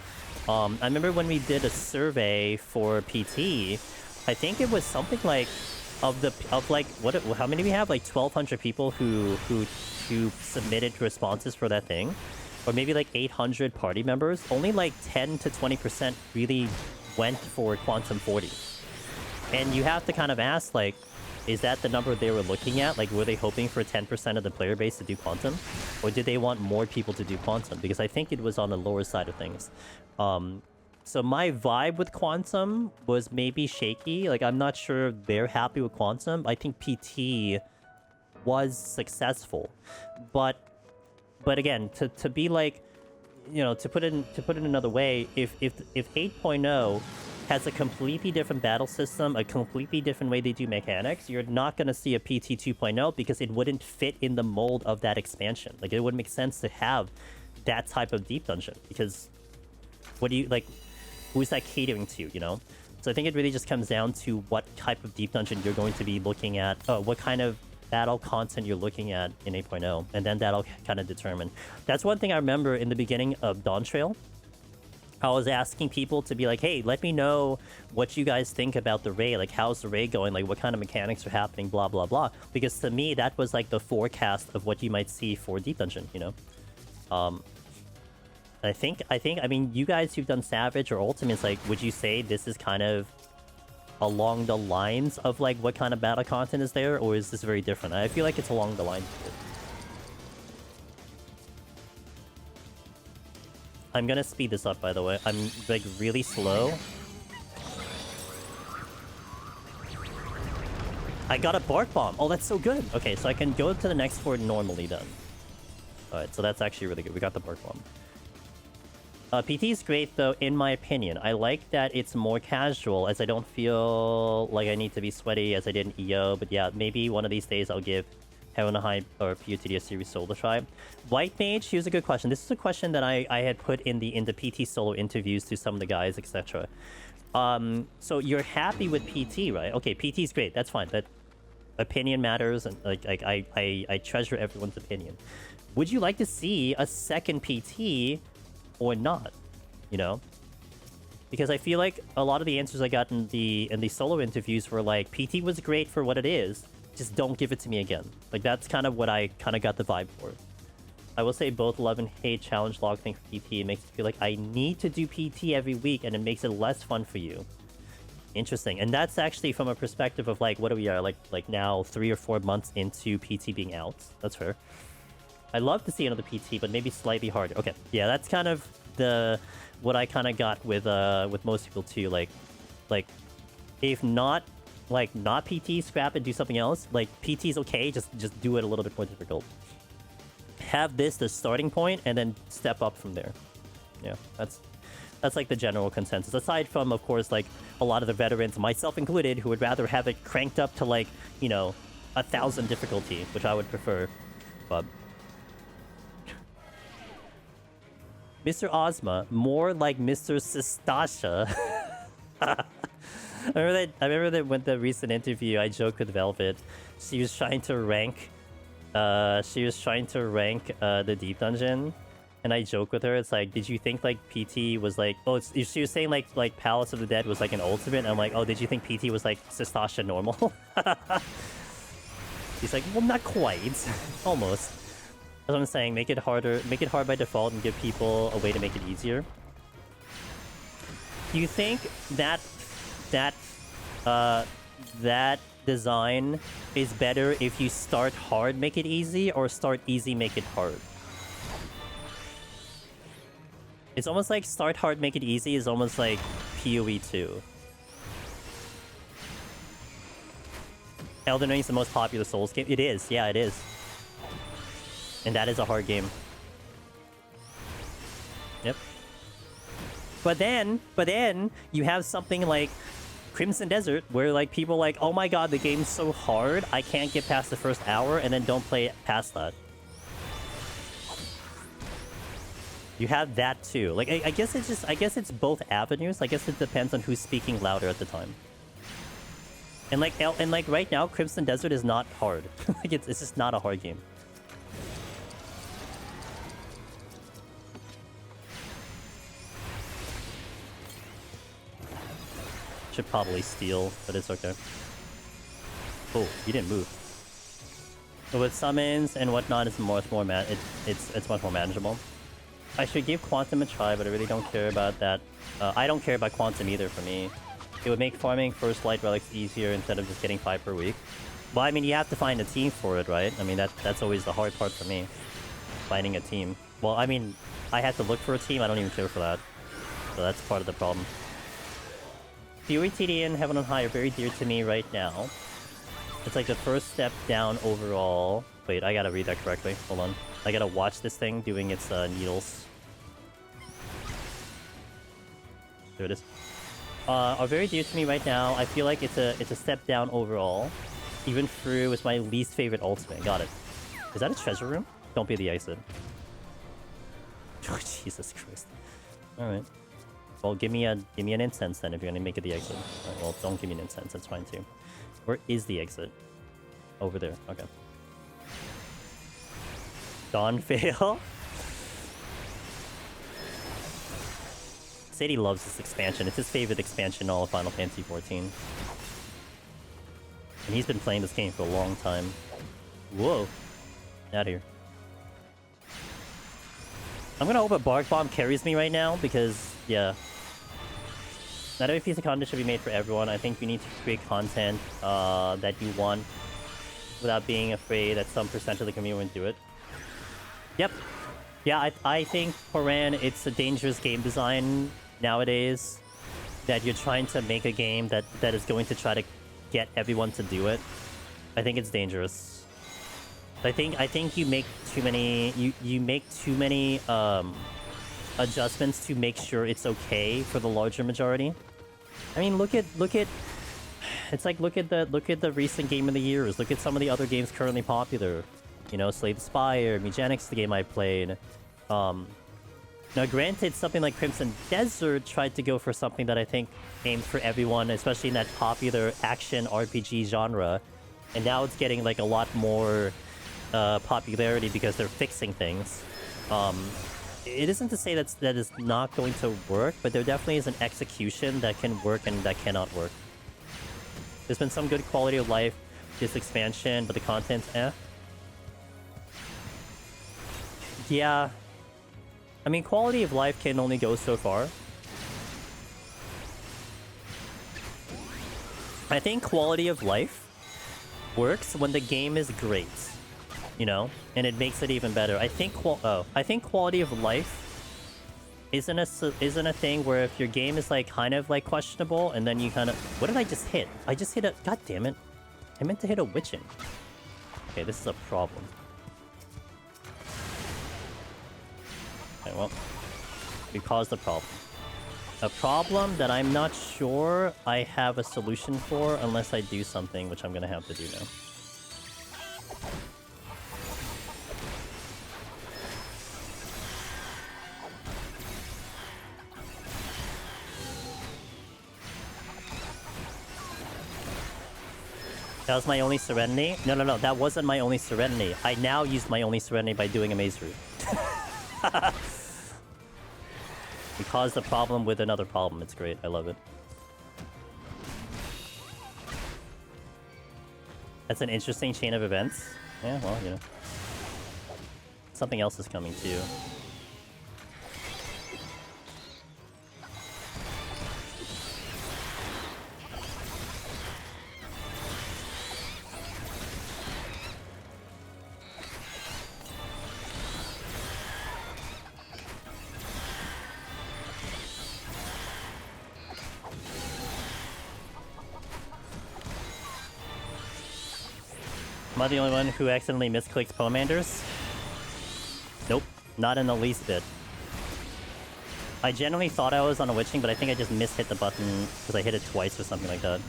I remember when we did a survey for PT, I think it was something like how many we have? Like 1,200 people who submitted responses for that thing, or maybe like 800 party members. Only like 10 to 20% really went for Quantum 40, and you have to kind of ask, like, is that the number they were looking at? Like, were they hoping for 10% of the player base to do Quantum? Or did they want more people to do Quantum? Because I think it was on the lower side of things. So my vibe with Quantum was maybe shaky. Like, I'm not sure they're happy with Quantum. I think PT was successful. But again, to be like, you know, to put it another way, if 8.0 has a completely different battle system, a completely different way they do mechanics, you're not going to see a PT 2.0 because it wouldn't fit in the mold of that expansion. Like, it wouldn't make sense to have that type of deep dungeon, because what do you, like, who's that catering to, you know? So I think it really just comes down to what type of deep dungeon you're going to be looking at, what kind of battle content you're looking at in 8.0, and then that'll kind of determine. That's one thing I remember in the beginning of Dawntrail. I was asking people to be like, hey, let me know what you guys think about the raid. Like, how's the raid going? Like, what kind of mechanics are happening? Blah, blah, blah. Because to me, that was like the forecast of what you might see for Deep Dungeon, you know? I mean, you guys who've done Savage or Ultimates, like, would you say this is kind of along the lines of, like, what kind of battle content is there? Or is this very different? I feel like it's along the lines of it. I'm gonna speed this up, by the way. I'm, like, really slow. I got a Bark Bomb. Oh, that's so good. Okay, so I can go to the next fort normally then. Alright, so that's actually really good. We got the Bark Bomb. PT is great, though, in my opinion. I like that it's more casual, as I don't feel like I need to be sweaty as I did in EO. But yeah, maybe one of these days I'll give Heaven High or PUTD Series solo try. White Mage, here's a good question. This is a question that I had put in the PT solo interviews to some of the guys, etc. So you're happy with PT, right? Okay, PT is great. That's fine. That opinion matters, and like I treasure everyone's opinion. Would you like to see a second PT or not? You know, because I feel like a lot of the answers I got in the solo interviews were like, PT was great for what it is. Just don't give it to me again. Like, that's kind of what I kind of got the vibe for. I will say both love and hate challenge log thing for PT. It makes me feel like I need to do PT every week, and it makes it less fun for you. Interesting. And that's actually from a perspective of, like, what do we are, like now 3 or 4 months into PT being out. That's fair. I'd love to see another PT, but maybe slightly harder. Okay, yeah, that's kind of what I kind of got with most people too. Like if not not PT, scrap it, do something else. Like PT's okay, just do it a little bit more difficult. Have this the starting point, and then step up from there. Yeah, that's like the general consensus. Aside from, of course, like a lot of the veterans, myself included, who would rather have it cranked up to like 1,000 difficulty, which I would prefer. But Mr. Ozma, more like Mr. Sistasha. I remember that with the recent interview, I joked with Velvet. She was trying to rank the deep dungeon, and I joke with her. It's like, did you think like PT was like, she was saying like Palace of the Dead was like an ultimate, and I'm like, oh, did you think PT was like Sistasha normal? He's like, well, not quite. Almost. That's what I'm saying. Make it harder. Make it hard by default and give people a way to make it easier. Do you think that design is better if you start hard, make it easy, or start easy, make it hard? It's almost like start hard, make it easy is almost like PoE 2. Elden Ring is the most popular Souls game. It is, yeah, it is. And that is a hard game. Yep. But then you have something like Crimson Desert, where like people are like, oh my god, the game's so hard, I can't get past the first hour, and then don't play past that. You have that too. Like I guess it's both avenues. I guess it depends on who's speaking louder at the time. And like right now, Crimson Desert is not hard. Like it's just not a hard game. Should probably steal, but it's okay. Oh, you didn't move. But with summons and whatnot, it's much more manageable. I should give Quantum a try, but I really don't care about that. I don't care about Quantum either for me. It would make farming First Light Relics easier instead of just getting 5 per week. Well, I mean, you have to find a team for it, right? I mean, that's always the hard part for me. Finding a team. Well, I mean, I have to look for a team. I don't even care for that. So that's part of the problem. Fury, TD, and Heaven on High are very dear to me right now. It's like the first step down overall. Wait, I gotta read that correctly. Hold on. I gotta watch this thing doing its needles. There it is. Are very dear to me right now. I feel like it's a step down overall. Even through is my least favorite ultimate. Got it. Is that a treasure room? Don't be the exit. Oh, Jesus Christ. Alright. Well, give me an incense then if you're gonna make it the exit. Right, well, don't give me an incense. That's fine too. Where is the exit? Over there. Okay. Dawntrail. Sadie loves this expansion. It's his favorite expansion in all of Final Fantasy XIV. And he's been playing this game for a long time. Whoa. Out here. I'm gonna hope a Bark Bomb carries me right now, because, yeah. Not every piece of content should be made for everyone. I think you need to create content that you want without being afraid that some percent of the community won't do it. Yep. Yeah, I think, Horan, it's a dangerous game design nowadays, that you're trying to make a game that is going to try to get everyone to do it. I think it's dangerous. I think you make too many you make too many adjustments to make sure it's okay for the larger majority. I mean, look at it's like look at the recent game of the years. Look at some of the other games currently popular. You know, Slay the Spire, Megenics, the game I played. Now, granted, something like Crimson Desert tried to go for something that I think aimed for everyone, especially in that popular action RPG genre. And now it's getting like a lot more popularity because they're fixing things. It isn't to say that is not going to work, but there definitely is an execution that can work and that cannot work. There's been some good quality of life, this expansion, but the content's eh. Yeah. I mean, quality of life can only go so far. I think quality of life works when the game is great, you know, and it makes it even better. I think quality of life isn't a thing where if your game is like kind of like questionable and then you kind of... What did I just hit? I just hit a... God damn it. I meant to hit a witching. Okay, this is a problem. Okay, well, we caused the problem. A problem that I'm not sure I have a solution for unless I do something, which I'm gonna have to do now. That was my only Serenity? No, that wasn't my only Serenity. I now used my only Serenity by doing a Maze Route. We caused a problem with another problem. It's great. I love it. That's an interesting chain of events. Yeah, well, you know. Something else is coming too. Am I the only one who accidentally misclicks Pomanders? Nope, not in the least bit. I generally thought I was on a witching, but I think I just mishit the button because I hit it twice or something like that.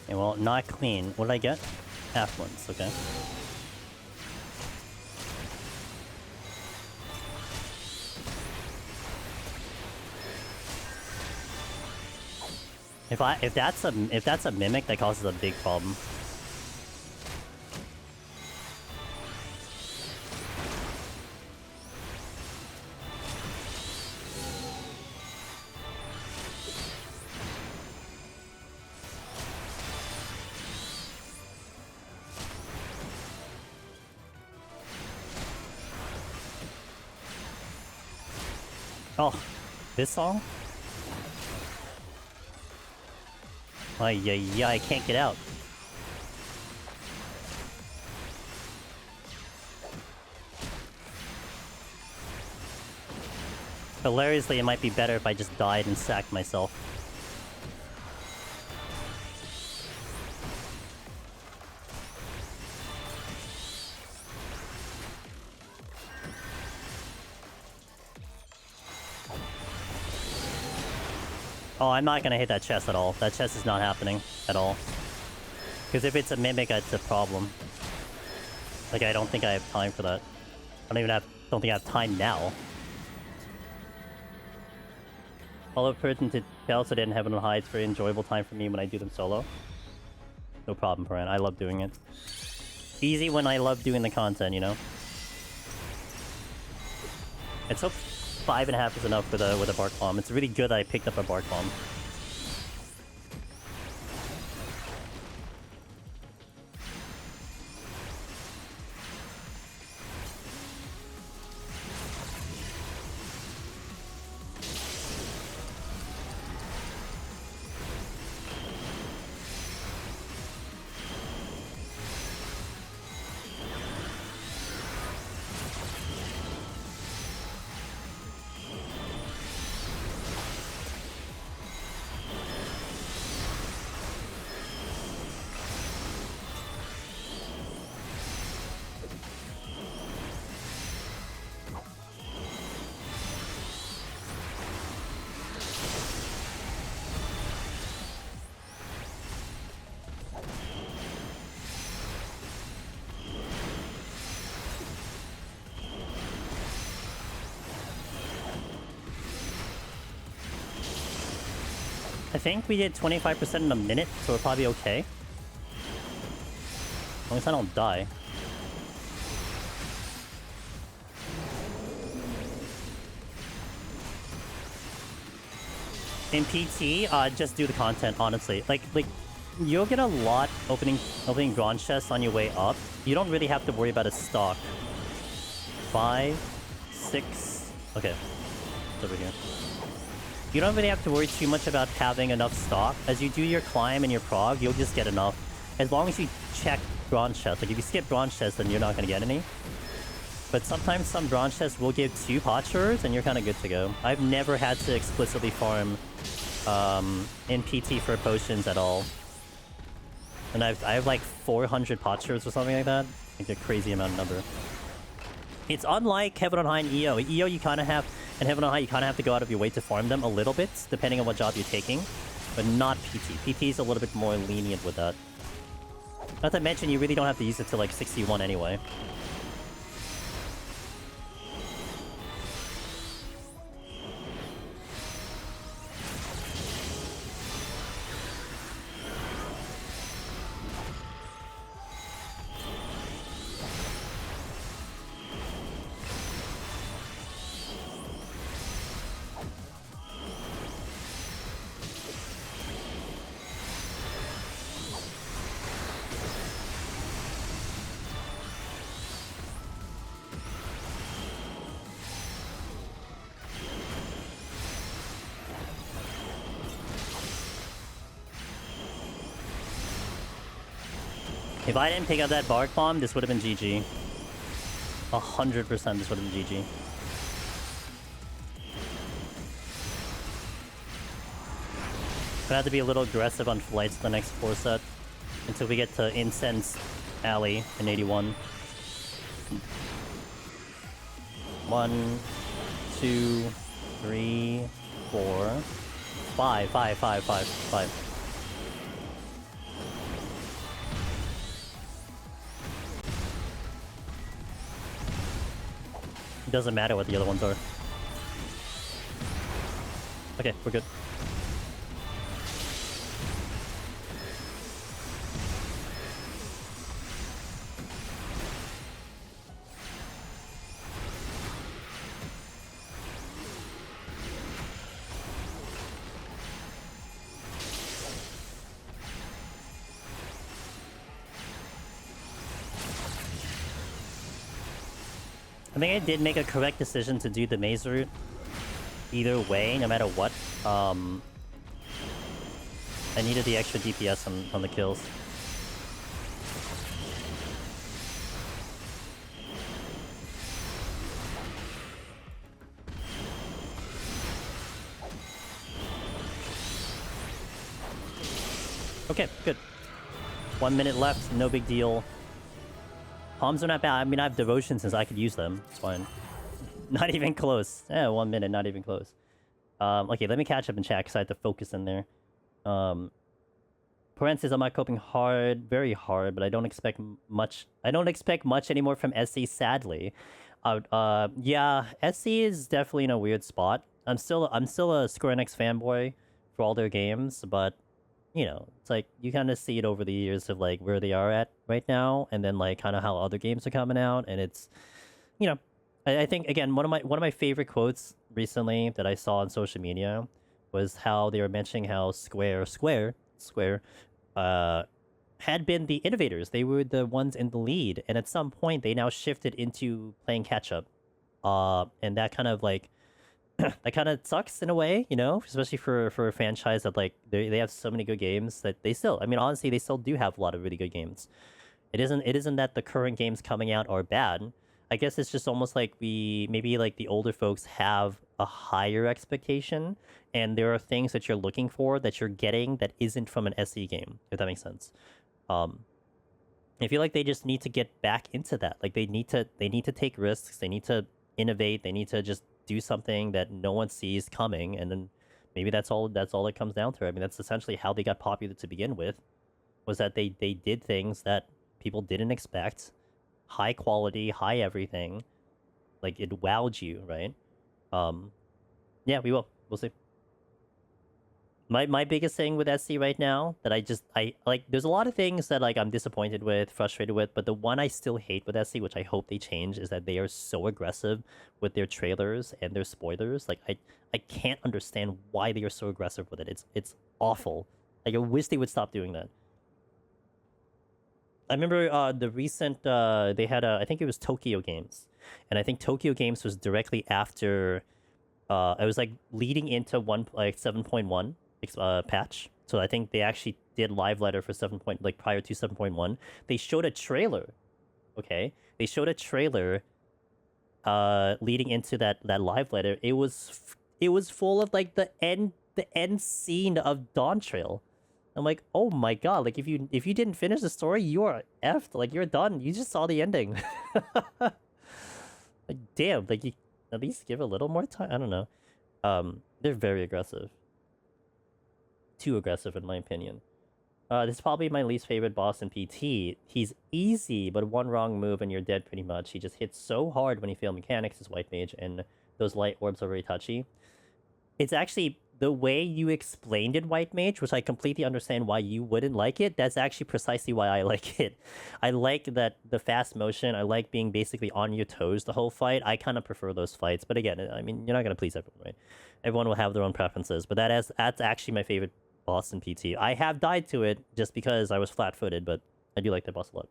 Okay, well, not clean. What did I get? Affluence, okay. If that's a mimic, that causes a big problem. Oh, this song? Yeah, I can't get out. Hilariously, it might be better if I just died and sacked myself. Oh, I'm not gonna hit that chest at all. That chest is not happening at all. Because if it's a mimic, it's a problem. Like, I don't think I have time for that. I don't think I have time now. Follow person to tell so didn't Heaven and High. It's very enjoyable time for me when I do them solo. No problem, Paran. I love doing it. Easy when I love doing the content, you know? It's so 5.5 is enough with a Bark Bomb. It's really good that I picked up a Bark Bomb. I think we did 25% in a minute, so we're probably okay. As long as I don't die. In PT, just do the content, honestly. Like you'll get a lot opening bronze chests on your way up. You don't really have to worry about a stock. 5, 6... Okay. It's over here. You don't really have to worry too much about having enough stock. As you do your climb and your prog, you'll just get enough. As long as you check bronze chests. Like, if you skip bronze chests, then you're not going to get any. But sometimes some bronze chests will give 2 potshers, and you're kind of good to go. I've never had to explicitly farm in PT for potions at all. And I have like 400 potshers or something like that. Like a crazy amount of number. It's unlike Heaven on High and EO. EO you kind of have, and Heaven on High you kind of have to go out of your way to farm them a little bit, depending on what job you're taking. But not PT. PT is a little bit more lenient with that. Not to mention, you really don't have to use it to like 61 anyway. If I didn't pick up that bark bomb, this would have been GG. 100% this would have been GG. Gonna have to be a little aggressive on flights the next 4 set until we get to Incense Alley in 81. 1, 2, 3, 4, 5, 5, 5, 5, 5. It doesn't matter what the other ones are. Okay, we're good. I think I did make a correct decision to do the maze route. Either way, no matter what. I needed the extra DPS on the kills. Okay, good. 1 minute left, no big deal. Palms are not bad. I mean, I have devotion since I could use them. It's fine. Not even close. 1 minute, not even close. Okay, let me catch up in chat because I have to focus in there. Parentheses, I'm not coping hard, very hard, but I don't expect much. I don't expect much anymore from SC, sadly. Yeah, SC is definitely in a weird spot. I'm still a Square Enix fanboy for all their games, but you know, it's like you kind of see it over the years of like where they are at right now, and then like kind of how other games are coming out, and it's, you know, I think again one of my favorite quotes recently that I saw on social media was how they were mentioning how Square had been the innovators. They were the ones in the lead, and at some point they now shifted into playing catch up, and that kind of like that kind of sucks in a way, you know, especially for a franchise that like they have so many good games that they still, I mean, honestly, they still do have a lot of really good games. It isn't that the current games coming out are bad. I guess it's just almost like maybe like the older folks have a higher expectation, and there are things that you're looking for that you're getting that isn't from an SE game, if that makes sense. I feel like they just need to get back into that. Like they need to take risks, they need to innovate, they need to just do something that no one sees coming, and then maybe that's all it comes down to. I mean, that's essentially how they got popular to begin with, was that they did things that people didn't expect, high quality, high everything, like it wowed you, right? Yeah, we'll see. My biggest thing with SC right now that I like, there's a lot of things that like I'm disappointed with, frustrated with, but the one I still hate with SC, which I hope they change, is that they are so aggressive with their trailers and their spoilers. Like I can't understand why they are so aggressive with it. It's awful. Like I wish they would stop doing that. I remember the recent they had I think it was Tokyo Games, and I think Tokyo Games was directly after it was like leading into 7.1 patch. So I think they actually did live letter for 7. Like prior to 7.1. They showed a trailer. Okay, they showed a trailer leading into that live letter. It was full of like the end scene of Dawntrail. I'm like, oh my god! Like if you didn't finish the story, you are effed. Like you're done. You just saw the ending. Like damn. Like you at least give a little more time. I don't know. They're very aggressive. Too aggressive in my opinion. This is probably my least favorite boss in PT. He's easy, but one wrong move and you're dead pretty much. He just hits so hard when you fail mechanics as White Mage, and those light orbs are very touchy. It's actually the way you explained it, White Mage, which I completely understand why you wouldn't like it. That's actually precisely why I like it. I like that the fast motion. I like being basically on your toes the whole fight. I kind of prefer those fights. But again, I mean, you're not going to please everyone, right? Everyone will have their own preferences. But that's actually my favorite boss in PT. I have died to it just because I was flat-footed, but I do like that boss a lot.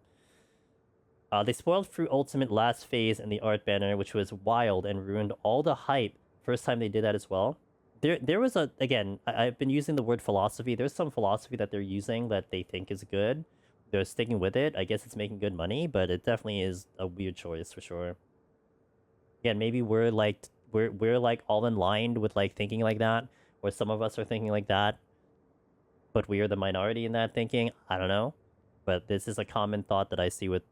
They spoiled Fruit Ultimate last phase in the art banner, which was wild and ruined all the hype. First time they did that as well. There was again, I've been using the word philosophy. There's some philosophy that they're using that they think is good. They're sticking with it. I guess it's making good money, but it definitely is a weird choice for sure. Again, maybe we're like all in line with like thinking like that, or some of us are thinking like that, but we are the minority in that thinking. I don't know, but this is a common thought that I see with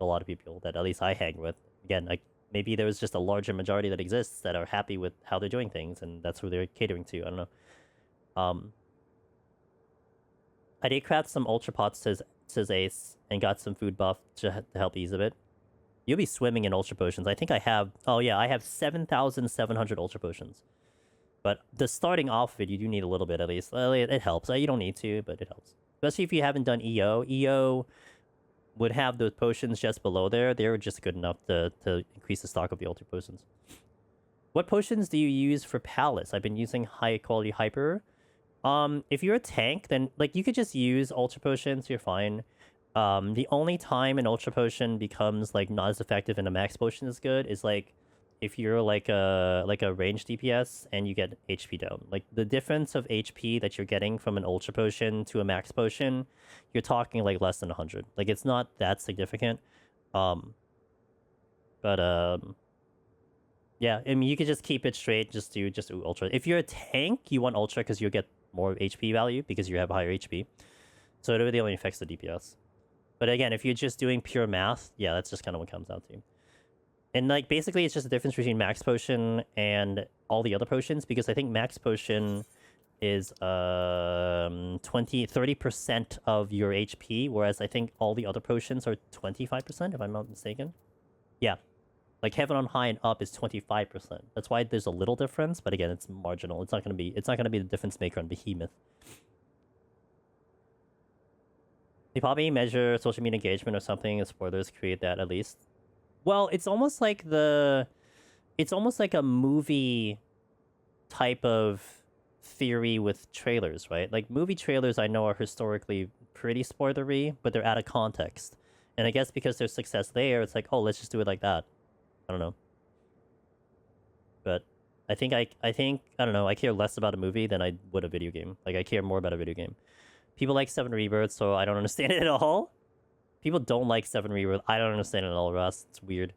a lot of people that at least I hang with. Again, like maybe there was just a larger majority that exists that are happy with how they're doing things, and that's who they're catering to. I don't know. I did craft some ultra pots, says Ace, and got some food buff to help ease a bit. You'll be swimming in ultra potions. I think I have. Oh yeah, I have 7,700 ultra potions. But the starting off of it, you do need a little bit at least. It helps. You don't need to, but it helps. Especially if you haven't done EO. EO would have those potions just below there. They're just good enough to increase the stock of the ultra potions. What potions do you use for palace? I've been using high quality hyper. If you're a tank, then like you could just use ultra potions. You're fine. The only time an ultra potion becomes like not as effective and a max potion is good is like if you're like a range DPS and you get HP down. Like the difference of HP that you're getting from an ultra potion to a max potion, you're talking like less than 100. Like it's not that significant. Yeah, I mean you could just keep it straight, just do ultra. If you're a tank, you want ultra because you'll get more HP value because you have higher HP. So it really only affects the DPS. But again, if you're just doing pure math, yeah, that's just kind of what it comes out to. And like basically it's just the difference between max potion and all the other potions, because I think max potion is 30% of your HP, whereas I think all the other potions are 25%, if I'm not mistaken. Yeah. Like Heaven on High and up is 25%. That's why there's a little difference, but again, it's marginal. It's not gonna be the difference maker on Behemoth. They probably measure social media engagement or something, and spoilers create that at least. Well, it's almost like a movie type of theory with trailers, right? Like movie trailers I know are historically pretty spoilery, but they're out of context. And I guess because there's success there, it's like, oh, let's just do it like that. I don't know. But I think I don't know, I care less about a movie than I would a video game. Like I care more about a video game. People like 7 Rebirths, so I don't understand it at all. People don't like 7 Rebirth. I don't understand it at all, Russ. It's weird.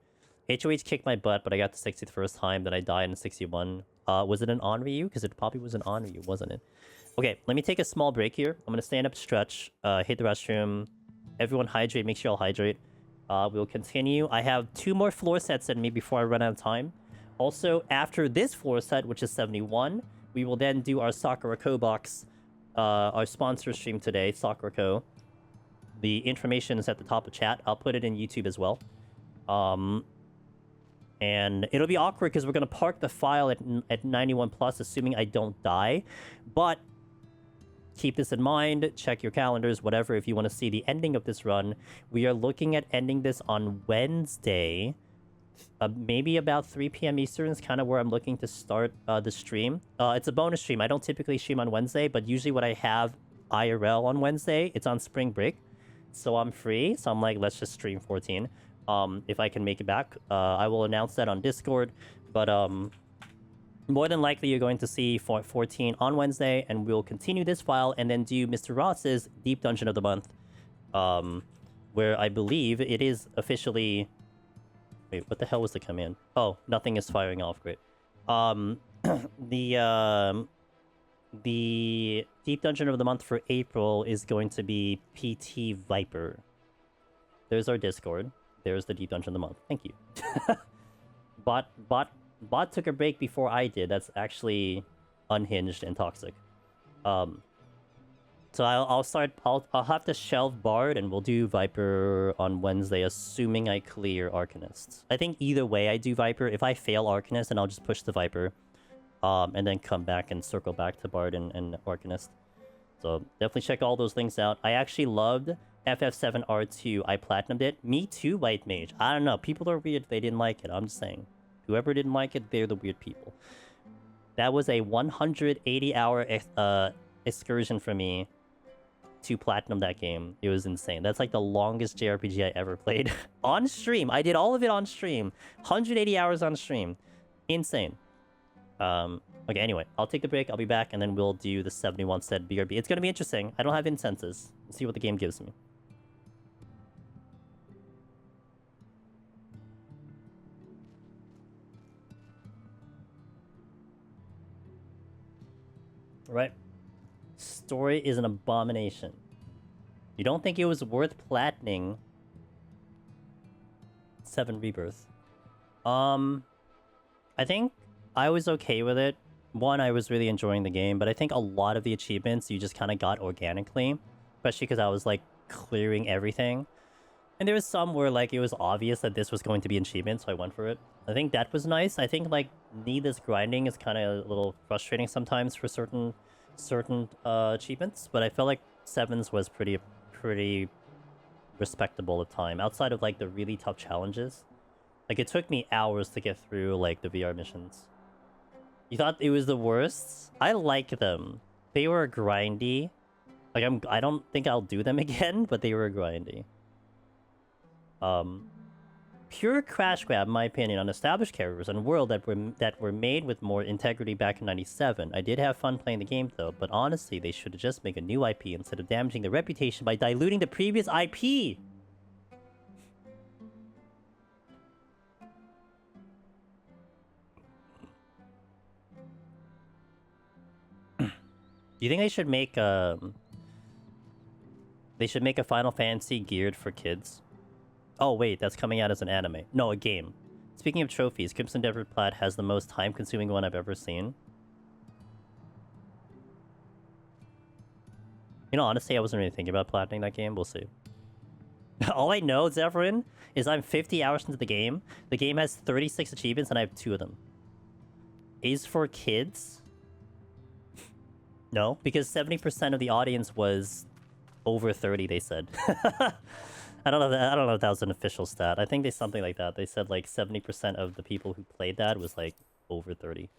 HOH kicked my butt, but I got to 60 the first time, then I died in 61. Was it an on Ryu? Because it probably was an on Ryu, wasn't it? Okay, let me take a small break here. I'm going to stand up, stretch, hit the restroom. Everyone hydrate. Make sure you all hydrate. We'll continue. I have 2 more floor sets in me before I run out of time. Also, after this floor set, which is 71, we will then do our Sakura Co box, our sponsor stream today, Sakura Co. The information is at the top of chat. I'll put it in YouTube as well. And it'll be awkward because we're going to park the file at 91+, assuming I don't die. But keep this in mind. Check your calendars, whatever, if you want to see the ending of this run. We are looking at ending this on Wednesday. Maybe about 3 p.m. Eastern is kind of where I'm looking to start the stream. It's a bonus stream. I don't typically stream on Wednesday, but usually when I have IRL on Wednesday, it's on spring break. So I'm free. So I'm like, let's just stream 14. If I can make it back. I will announce that on Discord. But more than likely, you're going to see 14 on Wednesday, and we'll continue this file and then do Mr. Ross's Deep Dungeon of the Month, where I believe it is officially... Wait, what the hell was the command? Oh, nothing is firing off. Great. The Deep Dungeon of the Month for April is going to be PT Viper. There's our Discord. There's the Deep Dungeon of the Month. Thank you. Bot took a break before I did. That's actually unhinged and toxic. So I'll have to shelve Bard, and we'll do Viper on Wednesday, assuming I clear Arcanist. I think either way I do Viper. If I fail Arcanist, then I'll just push the Viper. And then come back and circle back to Bard and Arcanist. So definitely check all those things out. I actually loved FF7R2. I platinumed it. Me too, White Mage. I don't know. People are weird. They didn't like it. I'm just saying. Whoever didn't like it, they're the weird people. That was a 180-hour excursion for me to platinum that game. It was insane. That's like the longest JRPG I ever played. On stream. I did all of it on stream. 180 hours on stream. Insane. Okay, anyway. I'll take the break. I'll be back, and then we'll do the 71 set BRB. It's going to be interesting. I don't have incenses. Let's see what the game gives me. Right. Story is an abomination. You don't think it was worth platining 7 Rebirth? I think I was okay with it. One, I was really enjoying the game, but I think a lot of the achievements you just kind of got organically, especially because I was like clearing everything. And there was some where like it was obvious that this was going to be an achievement, so I went for it. I think that was nice. I think like needless grinding is kind of a little frustrating sometimes for certain achievements, but I felt like 7's was pretty respectable at the time. Outside of like the really tough challenges, like it took me hours to get through like the VR missions. You thought it was the worst? I like them. They were grindy. Like I don't think I'll do them again, but they were grindy. Pure crash grab, in my opinion, on established characters and a world that were made with more integrity back in '97. I did have fun playing the game though, but honestly, they should have just made a new IP instead of damaging the reputation by diluting the previous IP. Do you think they should make a Final Fantasy geared for kids? Oh wait, that's coming out as an anime. No, a game. Speaking of trophies, Crimson Devoured Plat has the most time-consuming one I've ever seen. You know, honestly, I wasn't really thinking about platining that game. We'll see. All I know, Zephyrin, is I'm 50 hours into the game. The game has 36 achievements, and I have 2 of them. Is for kids? No, because 70% of the audience was over 30, they said. I don't know if that was an official stat. I think they something like that. They said like 70% of the people who played that was like over 30.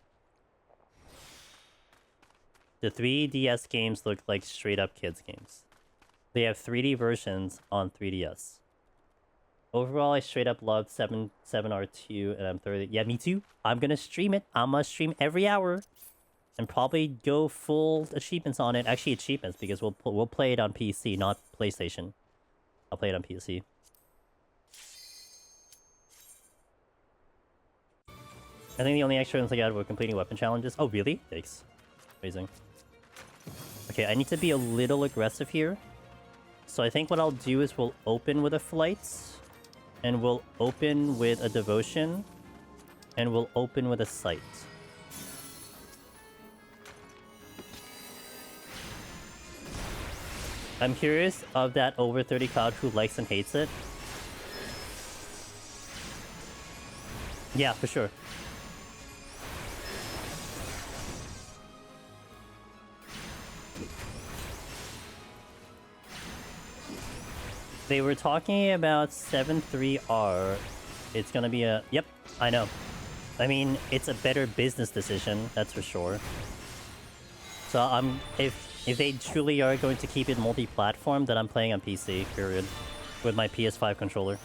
The 3DS games look like straight up kids games. They have 3D versions on 3DS. Overall, I straight up loved 7R2 and I'm 30. Yeah, me too. I'm gonna stream it. I'm gonna stream every hour. And probably go full achievements on it. Actually, achievements, because we'll play it on PC, not PlayStation. I'll play it on PC. I think the only extra ones I got were completing weapon challenges. Oh, really? Thanks. Amazing. Okay, I need to be a little aggressive here. So I think what I'll do is we'll open with a flight. And we'll open with a devotion. And we'll open with a sight. I'm curious of that over 30 crowd who likes and hates it. Yeah, for sure. They were talking about 7.3R. It's gonna be a... Yep, I know. I mean, it's a better business decision, that's for sure. So if they truly are going to keep it multi-platform, then I'm playing on PC, period. With my PS5 controller.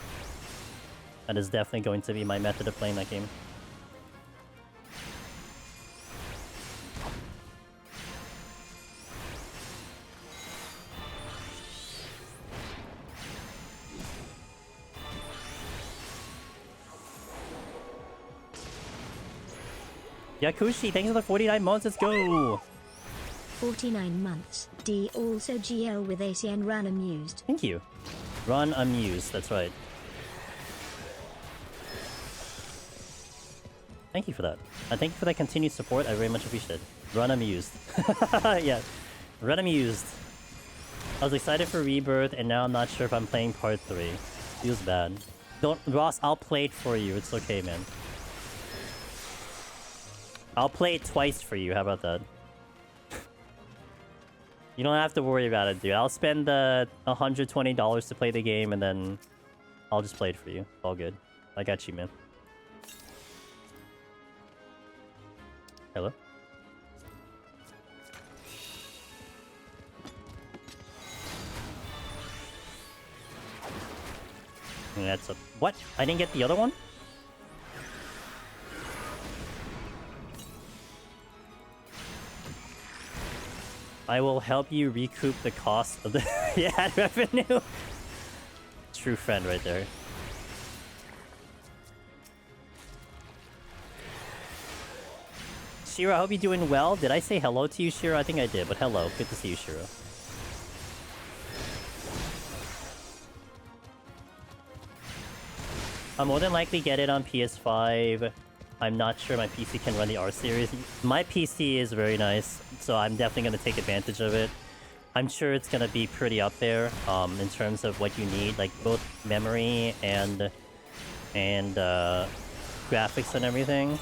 That is definitely going to be my method of playing that game. Yakushi, thanks for the 49 months, let's go! 49 months. D also GL with AC and run amused. Thank you. Run amused, that's right. Thank you for that. And thank you for that continued support, I very much appreciate it. Run amused. Yeah, run amused. I was excited for Rebirth, and now I'm not sure if I'm playing Part 3. Feels bad. Don't, Ross, I'll play it for you, it's okay, man. I'll play it twice for you, how about that? You don't have to worry about it, dude. I'll spend $120 to play the game, and then I'll just play it for you. All good. I got you, man. Hello? That's a... What? I didn't get the other one? I will help you recoup the cost of the ad revenue. True friend right there. Shiro, I hope you're doing well. Did I say hello to you, Shiro? I think I did, but hello. Good to see you, Shiro. I'll more than likely get it on PS5. I'm not sure my PC can run the R series. My PC is very nice, so I'm definitely going to take advantage of it. I'm sure it's going to be pretty up there in terms of what you need, like both memory and graphics and everything.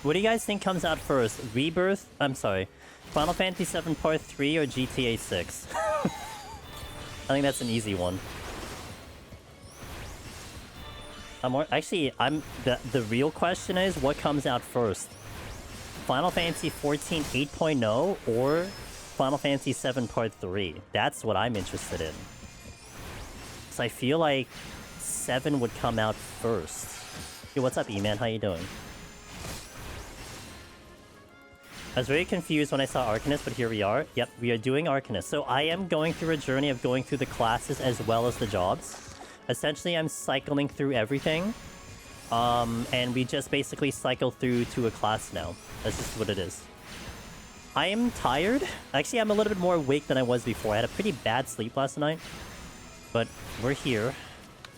What do you guys think comes out first? Rebirth? I'm sorry. Final Fantasy VII Part 3 or GTA 6? I think that's an easy one. The real question is, what comes out first? Final Fantasy XIV 8.0 or Final Fantasy VII Part 3? That's what I'm interested in. So I feel like 7 would come out first. Hey, what's up, E-Man? How you doing? I was very confused when I saw Arcanist, but here we are. Yep, we are doing Arcanist. So I am going through a journey of going through the classes as well as the jobs. Essentially, I'm cycling through everything. And we just basically cycle through to a class now. That's just what it is. I am tired. Actually, I'm a little bit more awake than I was before. I had a pretty bad sleep last night. But we're here.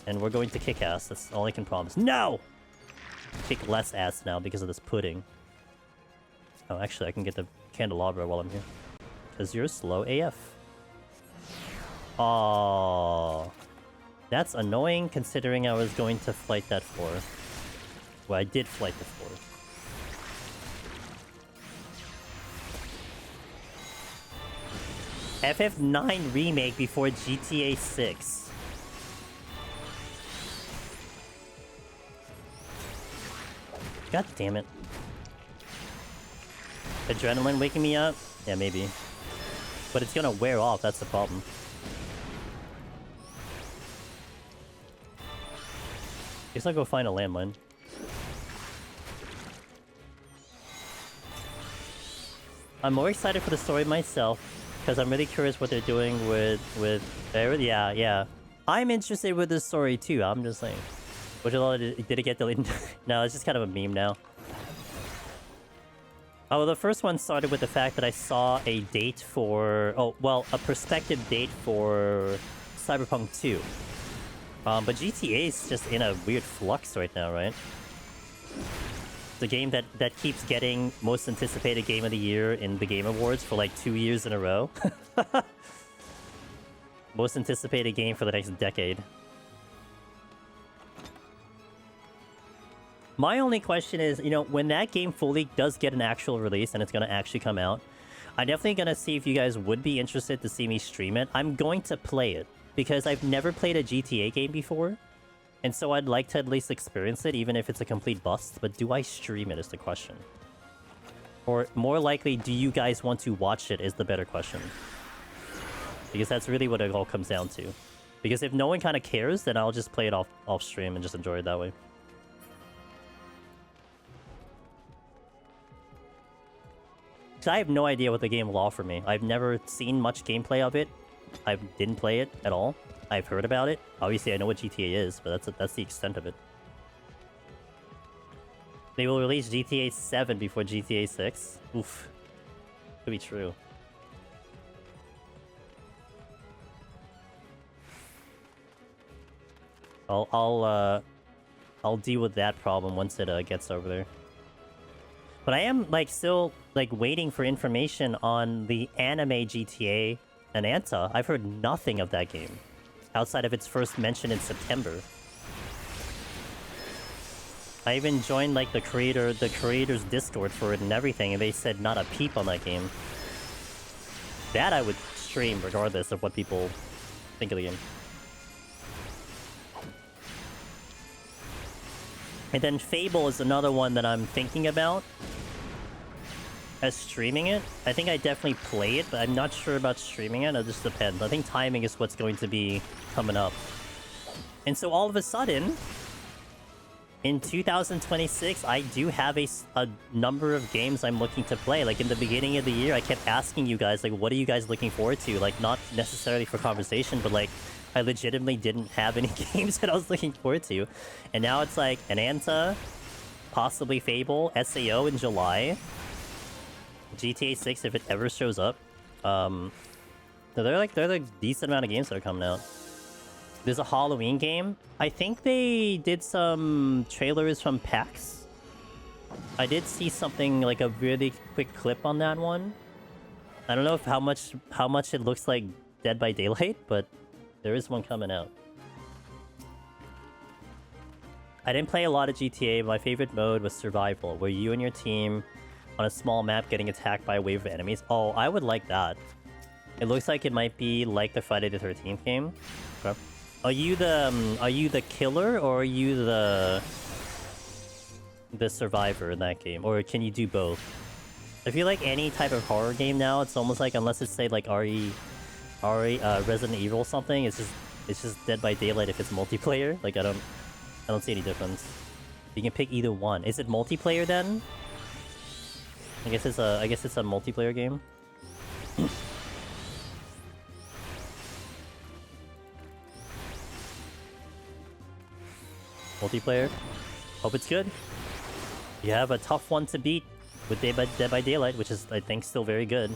And we're going to kick ass. That's all I can promise. No! Kick less ass now because of this pudding. Oh, actually, I can get the candelabra while I'm here. Because you're slow AF. Oh, that's annoying considering I was going to flight that floor. Well, I did flight the floor. FF9 remake before GTA 6. God damn it. Adrenaline waking me up? Yeah, maybe. But it's gonna wear off, that's the problem. Guess I'll go find a landmine. I'm more excited for the story myself, because I'm really curious what they're doing with... Yeah. I'm interested with this story too, I'm just saying. Did it get deleted? No, it's just kind of a meme now. Oh, the first one started with the fact that I saw a date for... Oh, well, a prospective date for Cyberpunk 2. But GTA is just in a weird flux right now, right? The game that keeps getting most anticipated game of the year in the Game Awards for like 2 years in a row. Most anticipated game for the next decade. My only question is, you know, when that game fully does get an actual release and it's gonna actually come out, I'm definitely gonna see if you guys would be interested to see me stream it. I'm going to play it because I've never played a GTA game before, and so I'd like to at least experience it, even if it's a complete bust. But do I stream it is the question. Or more likely, do you guys want to watch it is the better question. Because that's really what it all comes down to. Because if no one kind of cares, then I'll just play it off stream and just enjoy it that way. I have no idea what the game will offer me. I've never seen much gameplay of it. I didn't play it at all. I've heard about it. Obviously, I know what GTA is, but that's the extent of it. They will release GTA 7 before GTA 6. Oof. Could be true. I'll deal with that problem once it gets over there. But I am like still like waiting for information on the anime GTA Ananta. I've heard nothing of that game outside of its first mention in September. I even joined like the creator's Discord for it and everything, and they said not a peep on that game. That I would stream regardless of what people think of the game. And then Fable is another one that I'm thinking about as streaming it. I think I definitely play it, but I'm not sure about streaming it. It just depends. I think timing is what's going to be coming up. And so all of a sudden, in 2026, I do have a number of games I'm looking to play. Like in the beginning of the year, I kept asking you guys, like, what are you guys looking forward to? Like, not necessarily for conversation, but like, I legitimately didn't have any games that I was looking forward to. And now it's like Ananta, possibly Fable, SAO in July, GTA 6 if it ever shows up. So they're a decent amount of games that are coming out. There's a Halloween game. I think they did some trailers from PAX. I did see something like a really quick clip on that one. I don't know if how much it looks like Dead by Daylight, but there is one coming out. I didn't play a lot of GTA. My favorite mode was Survival, where you and your team on a small map getting attacked by a wave of enemies. Oh, I would like that. It looks like it might be like the Friday the 13th game. Okay. Are you the killer or are you the survivor in that game, or can you do both? I feel like any type of horror game now, it's almost like, unless it's say like Resident Evil or something, it's just Dead by Daylight if it's multiplayer. Like I don't see any difference. You can pick either one. Is it multiplayer then? I guess it's a multiplayer game. Multiplayer. Hope it's good. You have a tough one to beat with Dead by Daylight, which is, I think, still very good.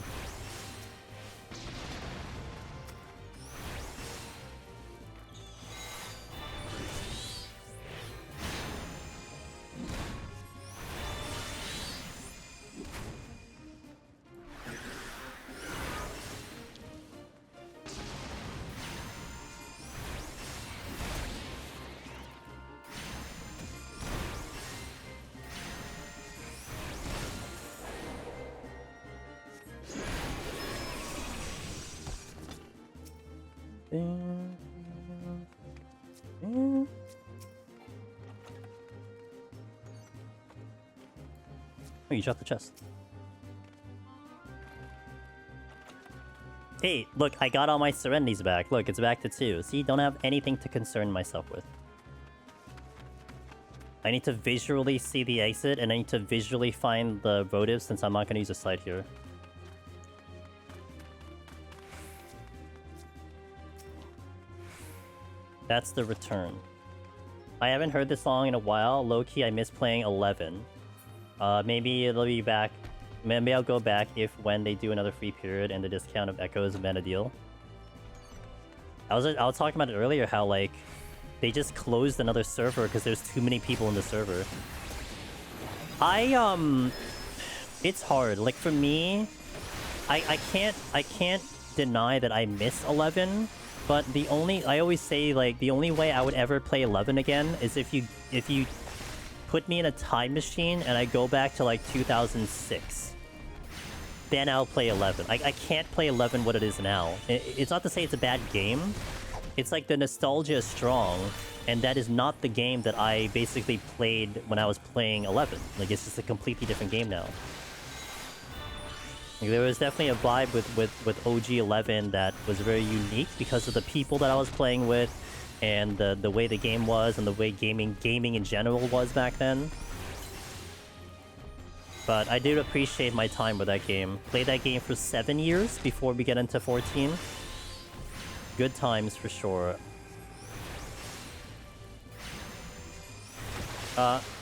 Oh, you dropped the chest. Hey, look, I got all my Serenities back. Look, it's back to 2. See, don't have anything to concern myself with. I need to visually see the exit, and I need to visually find the votive since I'm not going to use a site here. That's the return. I haven't heard this song in a while. Low-key, I miss playing 11. Maybe it'll be back. Maybe I'll go back when they do another free period and the discount of Echoes have been a deal. I was talking about it earlier, how like they just closed another server because there's too many people in the server. It's hard. Like for me, I can't deny that I miss 11. But I always say, like, the only way I would ever play 11 again is if you put me in a time machine and I go back to like 2006. Then I'll play 11. I can't play 11 what it is now. It's not to say it's a bad game. It's like the nostalgia is strong, and that is not the game that I basically played when I was playing 11. Like, it's just a completely different game now. Like, there was definitely a vibe with OG 11 that was very unique because of the people that I was playing with, and the way the game was, and the way gaming in general was back then. But I did appreciate my time with that game. Played that game for 7 years before we get into 14. Good times for sure.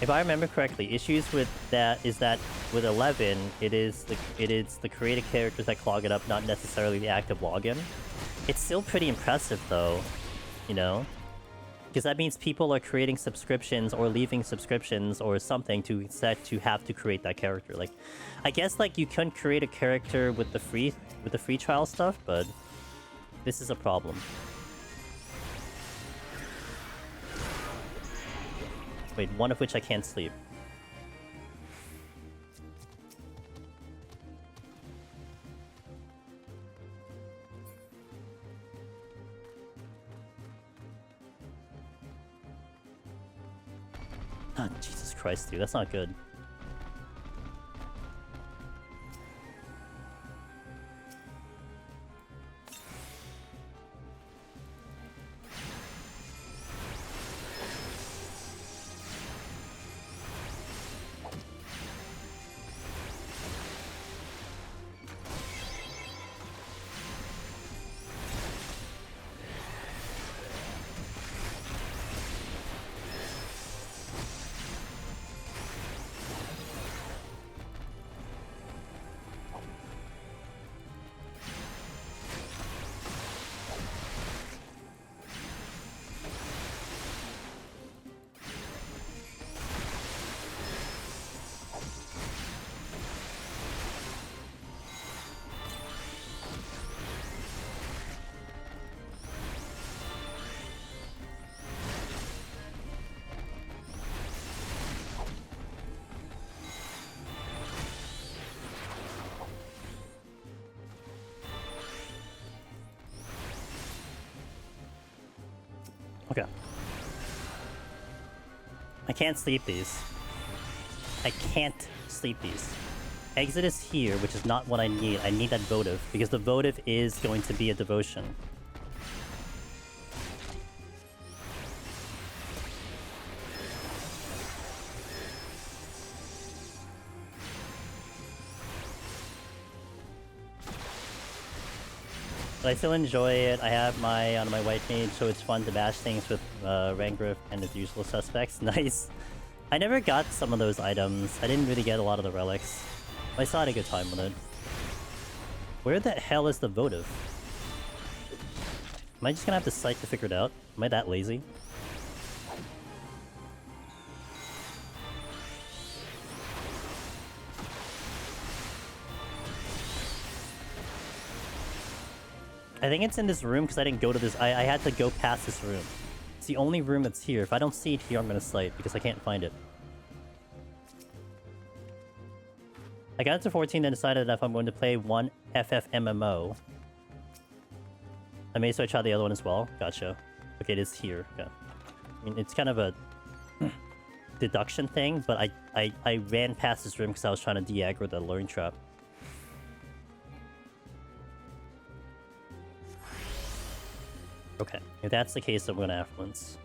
If I remember correctly, issues with that is that with 11, it is the created characters that clog it up, not necessarily the active login. It's still pretty impressive though, you know? Because that means people are creating subscriptions or leaving subscriptions or something to have to create that character. Like, I guess like you couldn't create a character with the free trial stuff, but this is a problem. Wait, one of which I can't sleep. Oh, Jesus Christ, dude, that's not good. Okay. I can't sleep these. I can't sleep these. Exit is here, which is not what I need. I need that votive, because the votive is going to be a devotion. But I still enjoy it. I have my on my white mage, so it's fun to bash things with Rangrif and the usual suspects. Nice. I never got some of those items. I didn't really get a lot of the relics. I still had a good time with it. Where the hell is the votive? Am I just gonna have to sight to figure it out? Am I that lazy? I think it's in this room because I didn't go to this. I had to go past this room. It's the only room that's here. If I don't see it here, I'm gonna sight because I can't find it. I got to 14 and decided if I'm going to play one FFMMO. I may so try the other one as well. Gotcha. Okay, it is here. Yeah. I mean, it's kind of a deduction thing, but I ran past this room because I was trying to de-aggro the luring trap. Okay, if that's the case, I'm gonna affluence.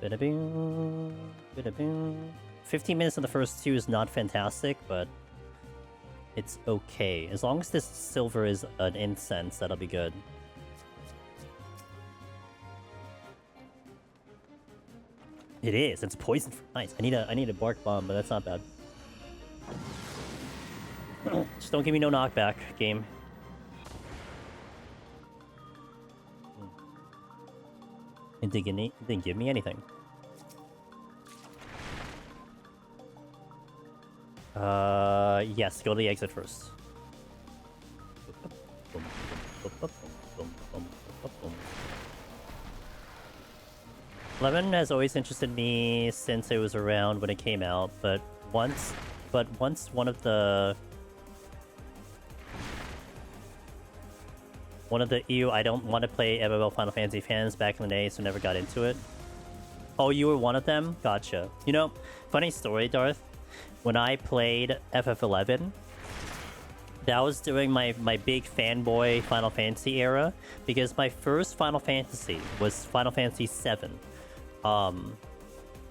Bida-boom, bida-boom. 15 minutes of the first two is not fantastic, but it's okay. As long as this silver is an incense, that'll be good. It is. It's poison. Nice. I need a bark bomb, but that's not bad. Just don't give me no knockback, game. It didn't give me anything. Yes, go to the exit first. 11 has always interested me since it was around when it came out, but once one of the I don't want to play MMO Final Fantasy fans back in the day, so never got into it. Oh, you were one of them? Gotcha. You know, funny story, Darth. When I played FF11, that was during my big fanboy Final Fantasy era, because my first Final Fantasy was Final Fantasy VII.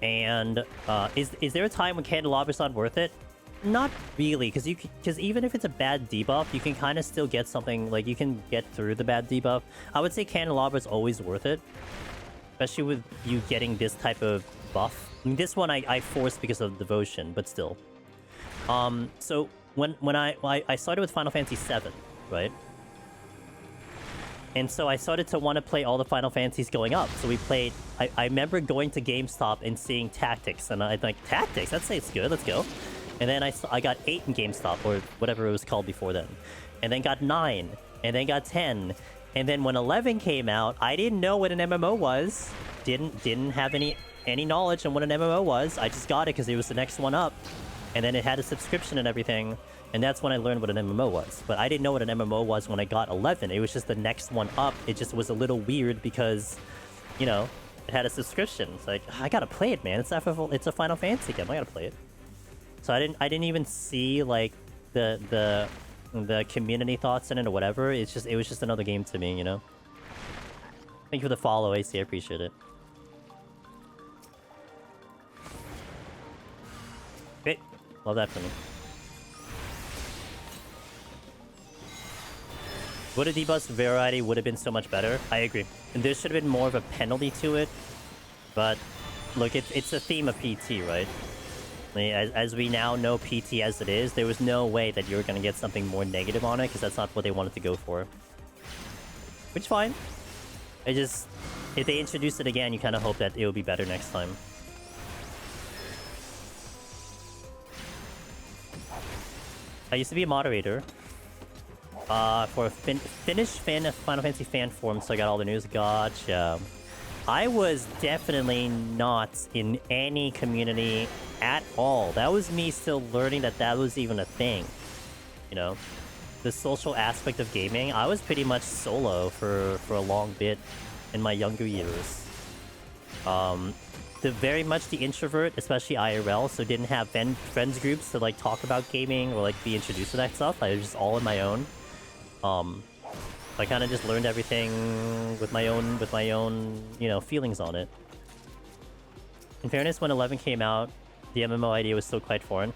Is there a time when Candelabra's not worth it? Not really, because even if it's a bad debuff, you can kind of still get something, like, you can get through the bad debuff. I would say Candelabra's always worth it, especially with you getting this type of buff. I mean, this one I forced because of devotion, but still. So when I started with Final Fantasy VII, right? And so I started to want to play all the Final Fantasies going up. So we played... I remember going to GameStop and seeing Tactics, and I'm like, Tactics? That sounds good, let's go. And then I got 8 in GameStop, or whatever it was called before then. And then got 9, and then got 10. And then when 11 came out, I didn't know what an MMO was. Didn't have any knowledge on what an MMO was. I just got it because it was the next one up. And then it had a subscription and everything. And that's when I learned what an MMO was. But I didn't know what an MMO was when I got 11. It was just the next one up. It just was a little weird because, you know, it had a subscription. It's like, I gotta play it, man. It's a Final Fantasy game. I gotta play it. So I didn't even see, like, the community thoughts in it or whatever. It was just another game to me, you know? Thank you for the follow, AC. I appreciate it. Great. Love that for me. Would a debuff variety would have been so much better? I agree. And there should have been more of a penalty to it. But, look, it's a theme of PT, right? I mean, as we now know PT as it is, there was no way that you were going to get something more negative on it, because that's not what they wanted to go for. Which is fine. If they introduce it again, you kind of hope that it will be better next time. I used to be a moderator. For a Finnish Final Fantasy fan forum, so I got all the news. Gotcha. I was definitely not in any community at all. That was me still learning that was even a thing. You know? The social aspect of gaming, I was pretty much solo for a long bit in my younger years. Very much the introvert, especially IRL, so didn't have friends groups to, like, talk about gaming or, like, be introduced to that stuff. I was just all on my own. I kind of just learned everything with my own, you know, feelings on it. In fairness, when 11 came out, the MMO idea was still quite foreign.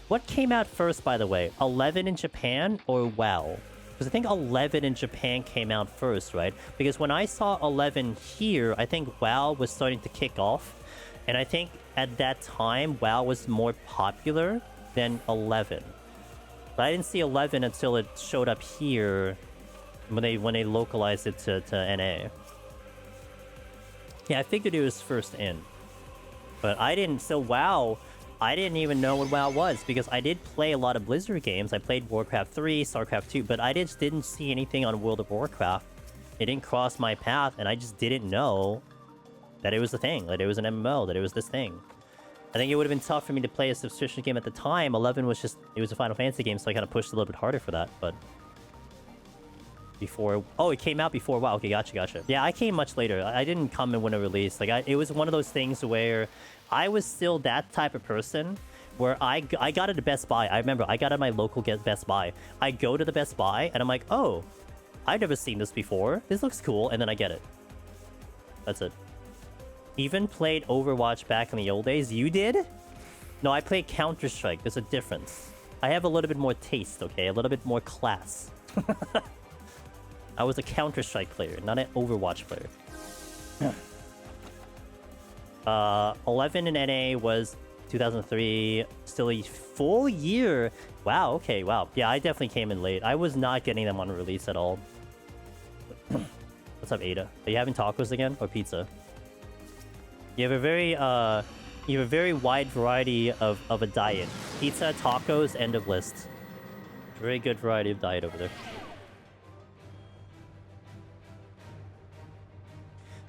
What came out first, by the way? 11 in Japan or WoW? Because I think 11 in Japan came out first, right? Because when I saw 11 here, I think WoW was starting to kick off. And I think at that time, WoW was more popular than 11. But I didn't see 11 until it showed up here when they localized it to NA. Yeah, I figured it was first in. But I didn't... So WoW... I didn't even know what WoW was, because I did play a lot of Blizzard games. I played Warcraft 3, StarCraft 2, but I just didn't see anything on World of Warcraft. It didn't cross my path, and I just didn't know that it was a thing, that it was an MMO, that it was this thing. I think it would have been tough for me to play a subscription game at the time. 11 was just... It was a Final Fantasy game, so I kind of pushed a little bit harder for that, but... Before... Oh, it came out before WoW. Okay, gotcha. Yeah, I came much later. I didn't come in when it released. Like, it was one of those things where... I was still that type of person where I got it at Best Buy. I remember I got it at my local Best Buy. I go to the Best Buy and I'm like, oh, I've never seen this before. This looks cool. And then I get it. That's it. Even played Overwatch back in the old days. You did? No, I played Counter-Strike. There's a difference. I have a little bit more taste, okay? A little bit more class. I was a Counter-Strike player, not an Overwatch player. 11 in NA was 2003, still a full year. Wow, okay, wow. Yeah, I definitely came in late. I was not getting them on release at all. What's up, Ada? Are you having tacos again, or pizza? You have a very wide variety of a diet. Pizza, tacos, end of list. Very good variety of diet over there.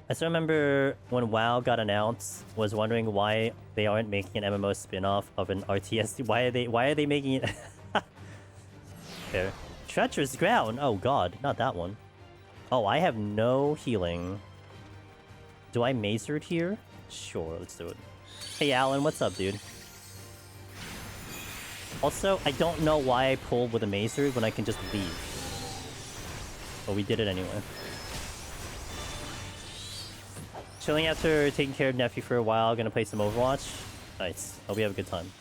I still remember when WoW got announced, was wondering why they aren't making an MMO spin-off of an RTS. Why are they making it? There. Treacherous Ground. Oh god, not that one. Oh, I have no healing. Do I Mazered here? Sure, let's do it. Hey Alan, what's up, dude? Also, I don't know why I pulled with a Mazered when I can just leave. But we did it anyway. Chilling after taking care of nephew for a while. Gonna play some Overwatch. Nice. Hope we have a good time.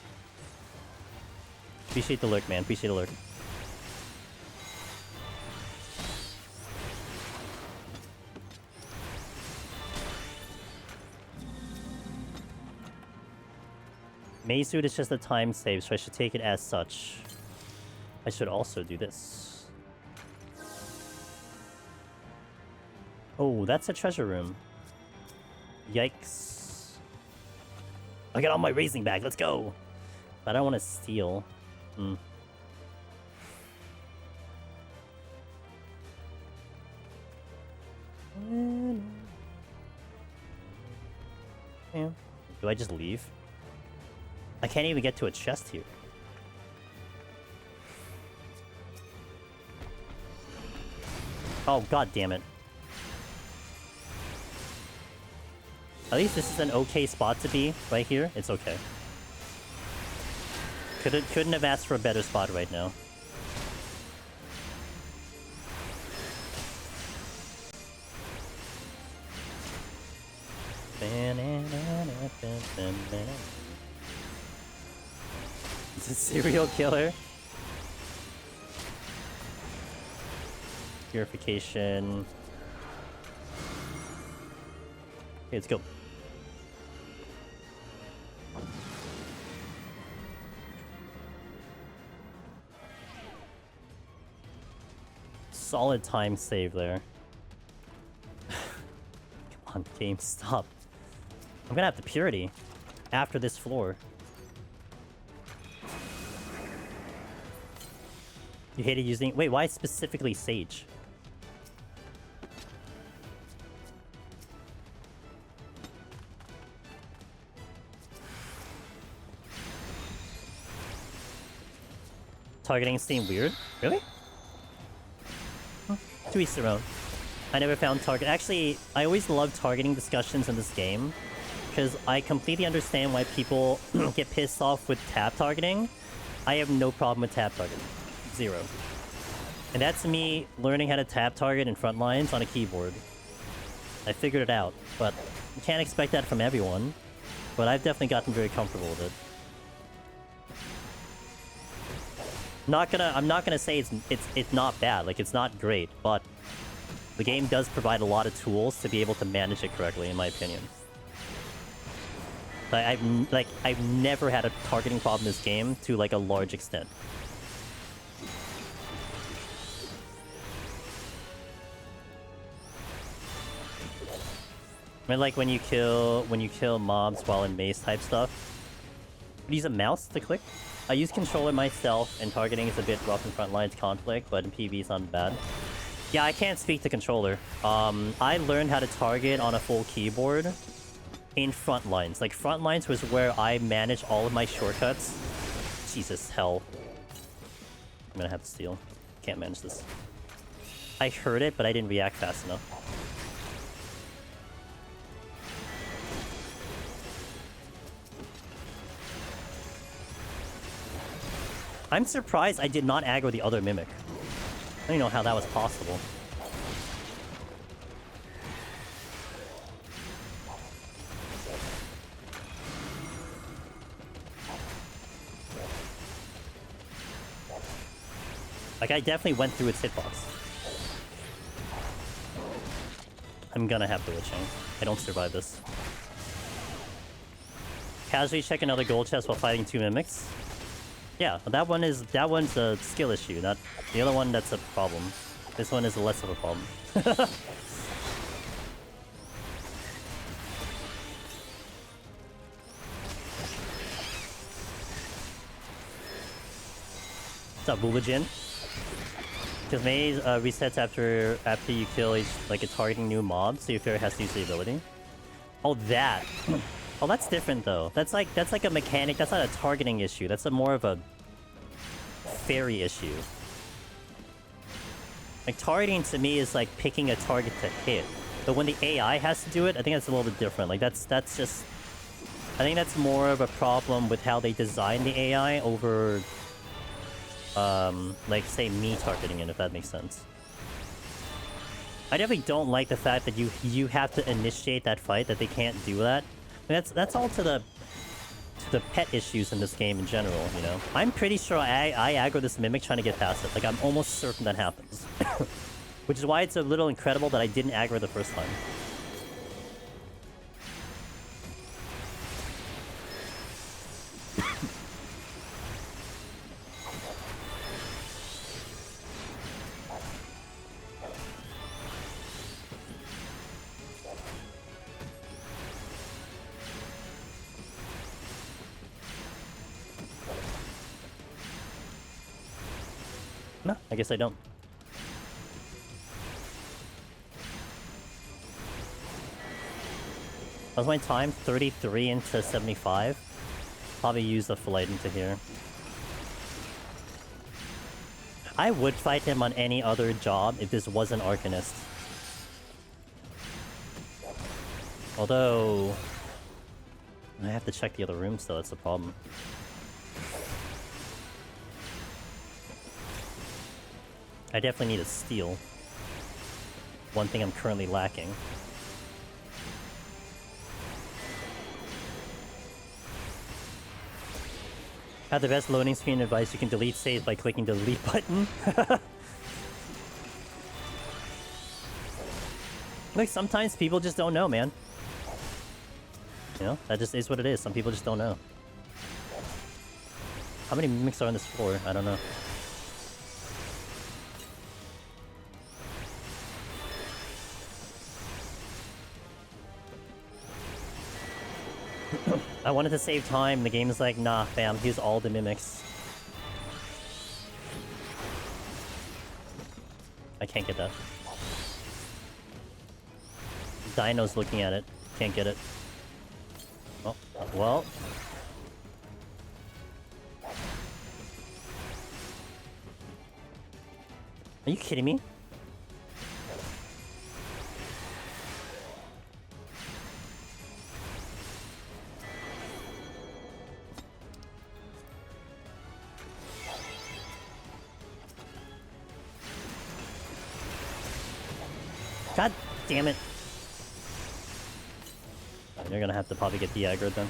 Appreciate the lurk, man. Appreciate the lurk. Mazesuit is just a time save, so I should take it as such. I should also do this. Oh, that's a treasure room. Yikes. I got all my raising bag, let's go! But I don't want to steal. Yeah. Do I just leave? I can't even get to a chest here. Oh, god damn it. At least this is an okay spot to be, right here. It's okay. Couldn't have asked for a better spot right now. It's a serial killer. Purification. Okay, let's go. Solid time save there. Come on, game, stop. I'm gonna have the purity after this floor. You hated using... Wait, why specifically Sage? Targeting seemed weird? Really? Huh. To each their own. I never found target... Actually, I always love targeting discussions in this game. Because I completely understand why people get pissed off with tab targeting. I have no problem with tab targeting. Zero. And that's me learning how to tab target in front lines on a keyboard. I figured it out, but you can't expect that from everyone. But I've definitely gotten very comfortable with it. I'm not gonna say it's not bad, like it's not great, but the game does provide a lot of tools to be able to manage it correctly, in my opinion. I've never had a targeting problem in this game to like a large extent. I mean, like when you kill mobs while in maze type stuff. Would you use a mouse to click? I use controller myself, and targeting is a bit rough in front lines conflict, but in PvE it's not bad. Yeah, I can't speak to controller. I learned how to target on a full keyboard in front lines. Like front lines was where I managed all of my shortcuts. Jesus, hell. I'm gonna have to steal. Can't manage this. I heard it, but I didn't react fast enough. I'm surprised I did not aggro the other Mimic. I don't even know how that was possible. Like, I definitely went through its hitbox. I'm gonna have the Witching. I don't survive this. Casually check another gold chest while fighting two Mimics. Yeah, that one's a skill issue. Not the other one. That's a problem. This one is less of a problem. What's up, Bulajin? Because Maze resets after you kill like a targeting new mob, so your fairy has to use the ability. Oh, that. Oh, that's different though. That's like a mechanic. That's not a targeting issue. That's a more of a fairy issue. Like targeting to me is like picking a target to hit. But when the AI has to do it, I think that's a little bit different. Like that's just, I think that's more of a problem with how they design the AI over, like say me targeting it, if that makes sense. I definitely don't like the fact that you have to initiate that fight, that they can't do that. I mean, that's all to the pet issues in this game in general, you know? I'm pretty sure I aggro this Mimic trying to get past it. Like, I'm almost certain that happens. Which is why it's a little incredible that I didn't aggro the first time. No, I guess I don't. How's my time? 33 into 75. Probably use the Flight into here. I would fight him on any other job if this wasn't Arcanist. Although... I have to check the other rooms though, that's the problem. I definitely need a steal. One thing I'm currently lacking. Have the best loading screen advice. You can delete saves by clicking the delete button. Like, sometimes people just don't know, man. You know, that just is what it is. Some people just don't know. How many mimics are on this floor? I don't know. I wanted to save time. The game is like, nah, fam, here's all the mimics. I can't get that. Dino's looking at it. Can't get it. Oh, well. Are you kidding me? God damn it. You're gonna have to probably get the aggro then.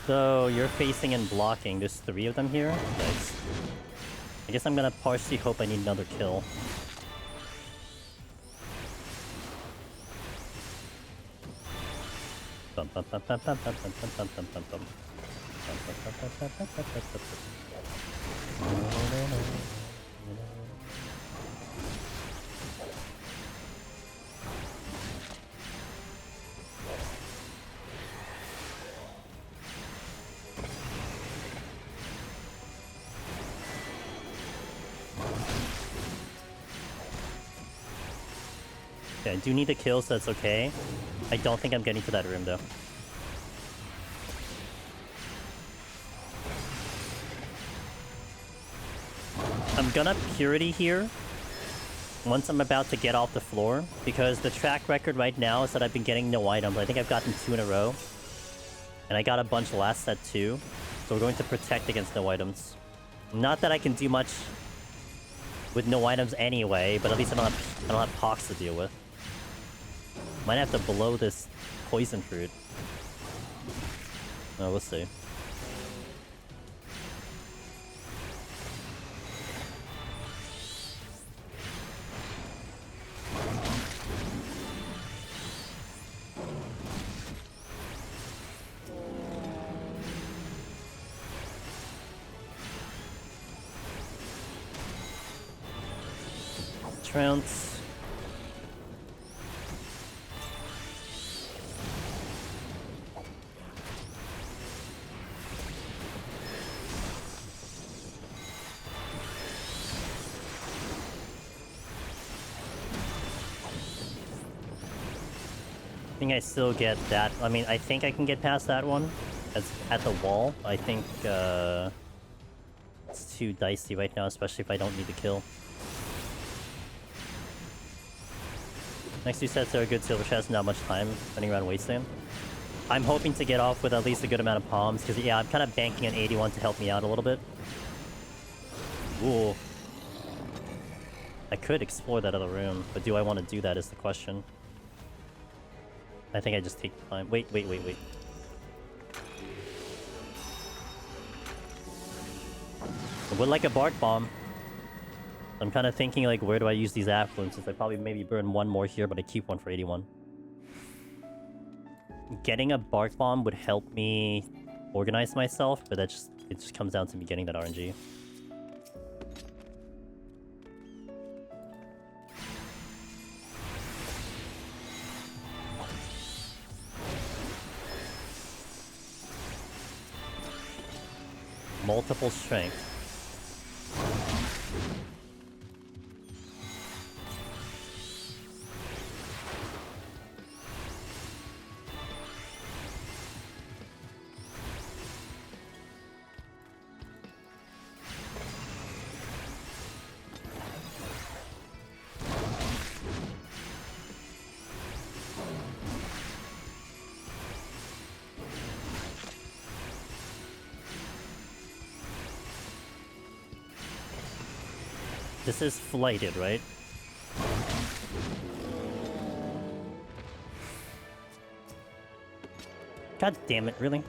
So, you're facing and blocking. There's 3 of them here? Nice. I guess I'm gonna partially hope I need another kill. Bum, bum, bum, bum, bum, bum, bum, bum, bum, bum, bum. Okay, I do need the kill, so that's okay. I don't think I'm getting to that room, though. I'm gonna Purity here once I'm about to get off the floor, because the track record right now is that I've been getting no items. I think I've gotten 2 in a row. And I got a bunch last set too. So we're going to protect against no items. Not that I can do much with no items anyway, but at least I don't have pox to deal with. Might have to blow this poison fruit. Oh, we'll see. Trounce. think I still get that. I mean, I think I can get past that one. It's at the wall. I think it's too dicey right now, especially if I don't need to kill. Next two sets are a good silver chest, not much time running around wasting. I'm hoping to get off with at least a good amount of palms, because yeah, I'm kind of banking on 81 to help me out a little bit. Ooh. I could explore that other room, but do I want to do that is the question. I think I just take time. Wait. I would like a bark bomb. I'm kind of thinking, like, where do I use these affluences? I probably maybe burn one more here, but I keep one for 81. Getting a bark bomb would help me organize myself, but it just comes down to me getting that RNG. Multiple strength. This is flighted, right? God damn it, really?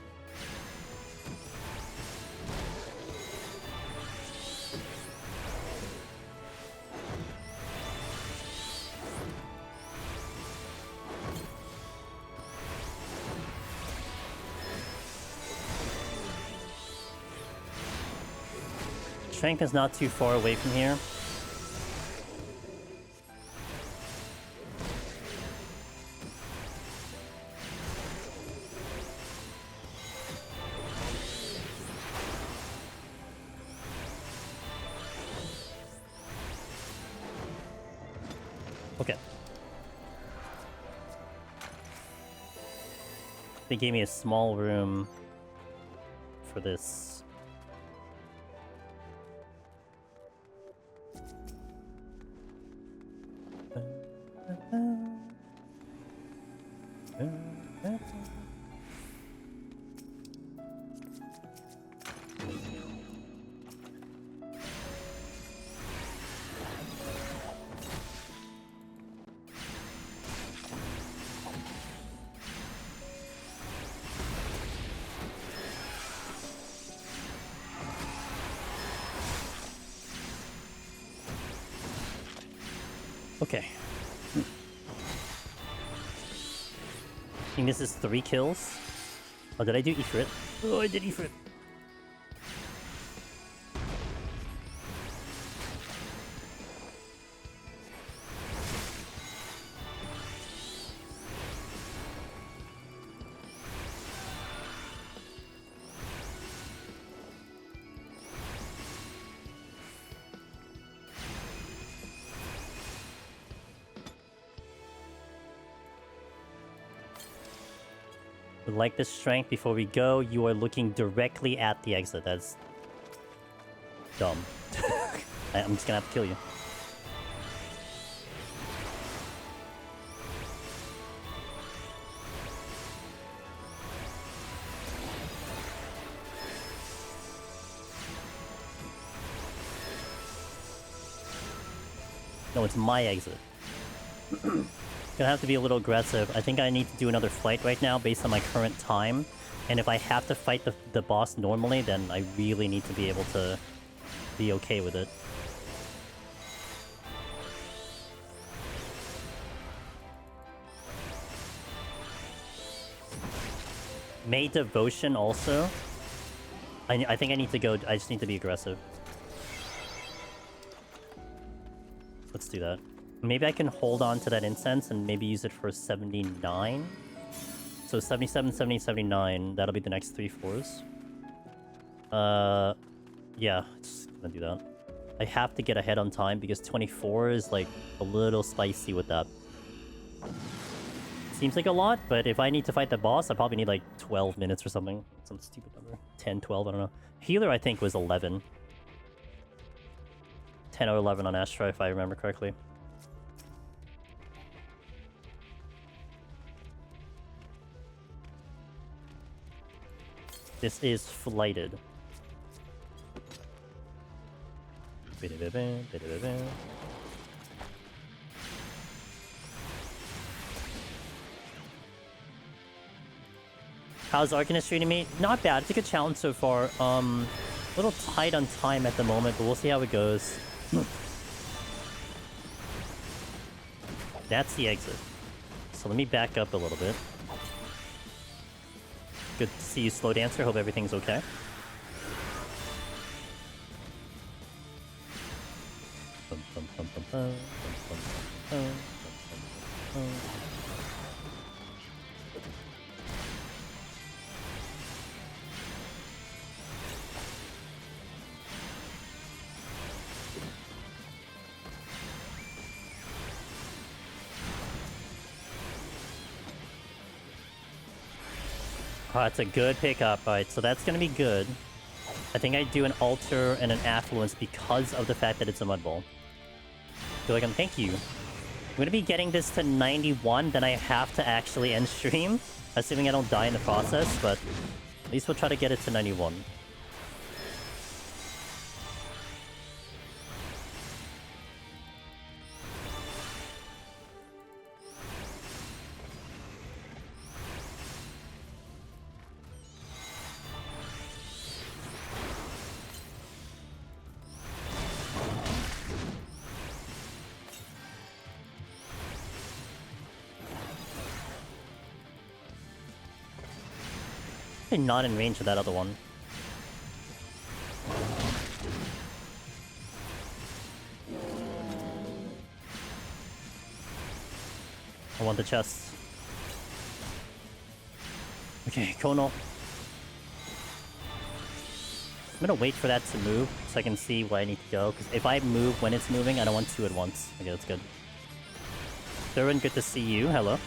Strength is not too far away from here. Okay. They gave me a small room for this. Okay. I think this is 3 kills. Oh, did I do Ifrit? Oh, I did Ifrit. Like this strength before we go, you are looking directly at the exit. That's dumb. I'm just gonna have to kill you. No, it's my exit. Gonna have to be a little aggressive. I think I need to do another fight right now based on my current time. And if I have to fight the boss normally, then I really need to be able to be okay with it. May Devotion also. I think I need to go. I just need to be aggressive. Let's do that. Maybe I can hold on to that incense and maybe use it for 79. So 77, 70, 79. That'll be the next 3 floors. Yeah, just gonna do that. I have to get ahead on time because 24 is like a little spicy with that. Seems like a lot, but if I need to fight the boss, I probably need like 12 minutes or something. Some stupid number. 10, 12, I don't know. Healer, I think, was 11. 10 or 11 on Astra, if I remember correctly. This is flighted. How's Arcanist treating me? Not bad. It's a good challenge so far. A little tight on time at the moment, but we'll see how it goes. That's the exit. So let me back up a little bit. Good to see you, Slow Dancer. Hope everything's okay. Oh, that's a good pickup. Alright, so that's gonna be good. I think I do an Alter and an Affluence because of the fact that it's a Mud Bowl. Feel like thank you. I'm gonna be getting this to 91, then I have to actually end stream. Assuming I don't die in the process, but at least we'll try to get it to 91. Not in range of that other one. I want the chest. Okay, Kono. I'm gonna wait for that to move so I can see where I need to go. Because if I move when it's moving, I don't want two at once. Okay, that's good. Thurman, good to see you. Hello.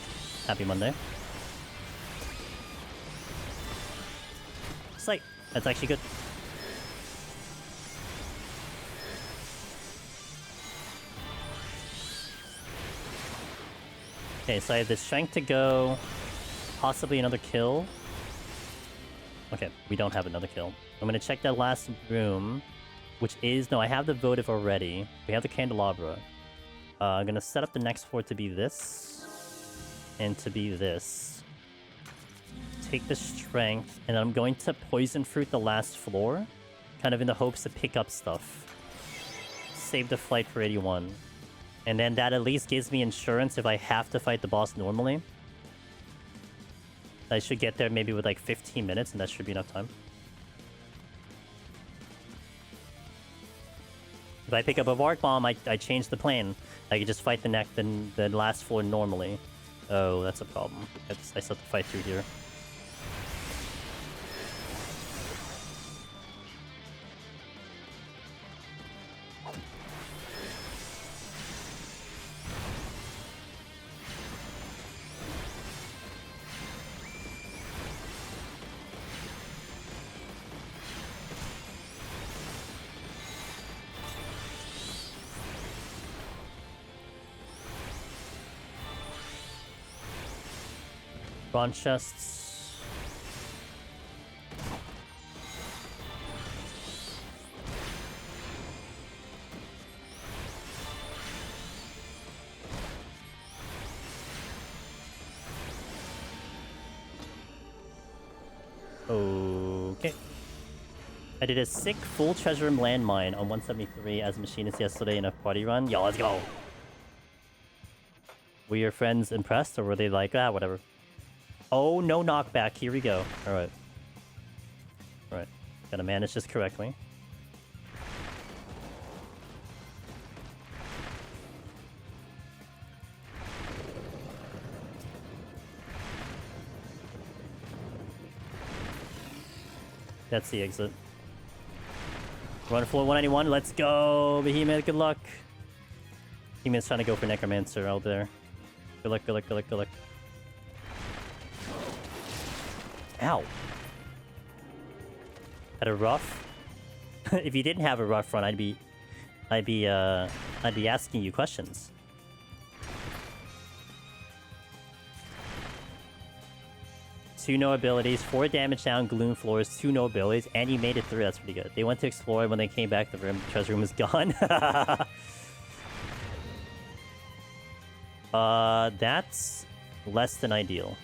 Happy Monday. Sight. That's actually good. Okay, so I have the strength to go. Possibly another kill. Okay, we don't have another kill. I'm gonna check that last room, which is... No, I have the votive already. We have the candelabra. I'm gonna set up the next floor to be this. And to be this. Take the strength, and I'm going to poison fruit the last floor, kind of in the hopes to pick up stuff. Save the flight for 81. And then that at least gives me insurance if I have to fight the boss normally. I should get there maybe with like 15 minutes, and that should be enough time. If I pick up a Vark Bomb, I change the plan. I can just fight the last floor normally. Oh, that's a problem. I still have to fight through here. Bronze chests. Okay. I did a sick full treasure room landmine on 173 as a machinist yesterday in a party run. Yo, let's go! Were your friends impressed, or were they like, ah, whatever? Oh, no knockback. Here we go. Alright. Alright. Gotta manage this correctly. That's the exit. Run floor 191. Let's go, Behemoth. Good luck. Behemoth's trying to go for Necromancer out there. Good luck, good luck, good luck, good luck. Ow. Had a rough? If you didn't have a rough run, I'd be asking you questions. Two no abilities, 4 damage down, gloom floors, 2 no abilities, and you made it through. That's pretty good. They went to explore, and when they came back, the treasure room was gone. That's less than ideal.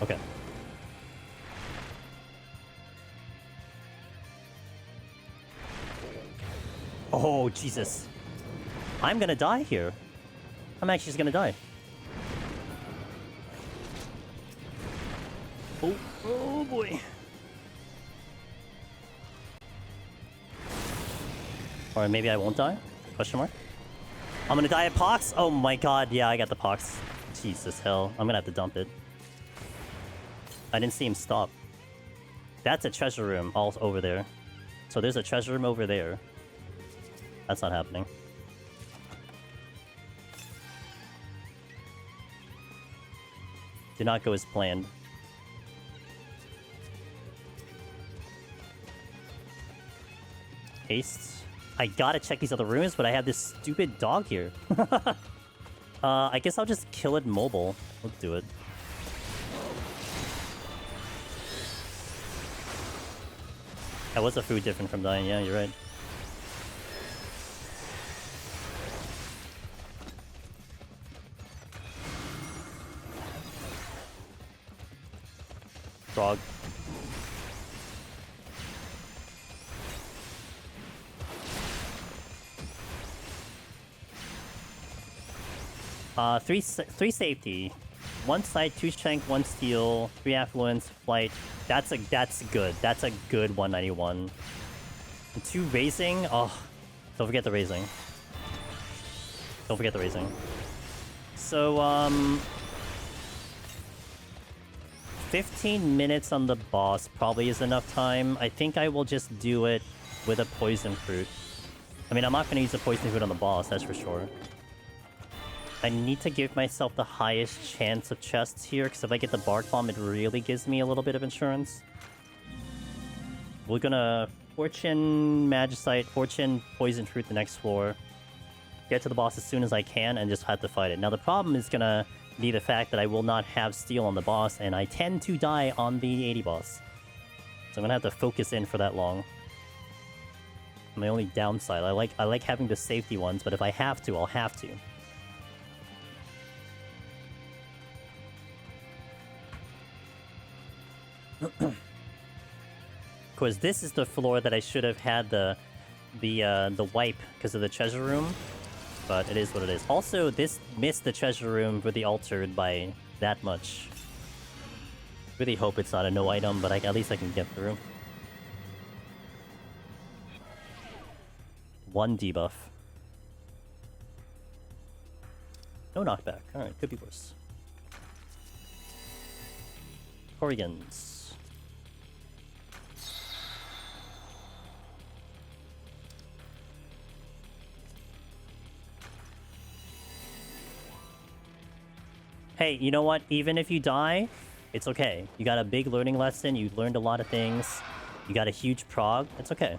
Okay. Oh, Jesus. I'm gonna die here. I'm actually just gonna die. Oh boy. Or maybe I won't die? Question mark? I'm gonna die of pox? Oh my god, yeah, I got the pox. Jesus hell. I'm gonna have to dump it. I didn't see him stop. That's a treasure room all over there. So there's a treasure room over there. That's not happening. Did not go as planned. Haste. I gotta check these other rooms, but I have this stupid dog here. I guess I'll just kill it mobile. Let's do it. That was a food different from dying, yeah, you're right. Frog. Three safety. 1 sight, 2 strength, 1 steel, 3 affluence, flight. That's good. That's a good 191. 2 raising. Oh, don't forget the raising. Don't forget the raising. So 15 minutes on the boss probably is enough time. I think I will just do it with a poison fruit. I mean, I'm not going to use a poison fruit on the boss, that's for sure. I need to give myself the highest chance of chests here, because if I get the Bark Bomb, it really gives me a little bit of insurance. We're gonna Fortune Magicite, Fortune Poison Fruit the next floor, get to the boss as soon as I can, and just have to fight it. Now the problem is gonna be the fact that I will not have steel on the boss, and I tend to die on the 80 boss. So I'm gonna have to focus in for that long. My only downside, I like having the safety ones, but if I have to, I'll have to. Of course, this is the floor that I should have had the wipe because of the treasure room, but it is what it is. Also, this missed the treasure room for the altered by that much. Really hope it's not a no item, but at least I can get through. 1 debuff. No knockback. Alright, could be worse. Corrigans. Hey, you know what? Even if you die, it's okay. You got a big learning lesson. You learned a lot of things. You got a huge prog. It's okay.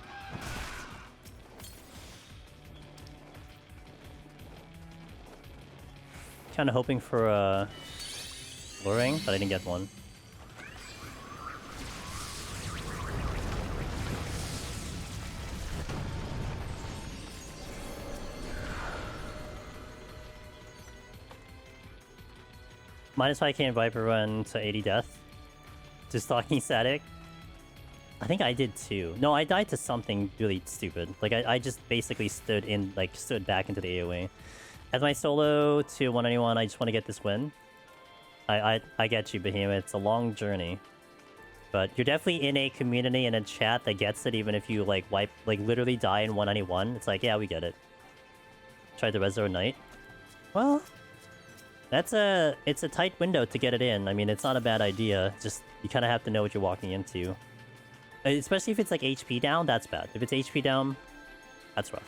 Kind of hoping for a luring, but I didn't get one. -5 can't Viper run to 80 death. To Stalking Static. I think I did too. No, I died to something really stupid. Like, I just basically stood back into the AoE. As my solo to 191, I just want to get this win. I get you, Behemoth. It's a long journey. But you're definitely in a community and a chat that gets it, even if you, literally die in 191. It's like, yeah, we get it. Tried the Rezo Knight. Well... It's a tight window to get it in. I mean, it's not a bad idea. Just, you kind of have to know what you're walking into. Especially if it's like HP down, that's bad. If it's HP down, that's rough.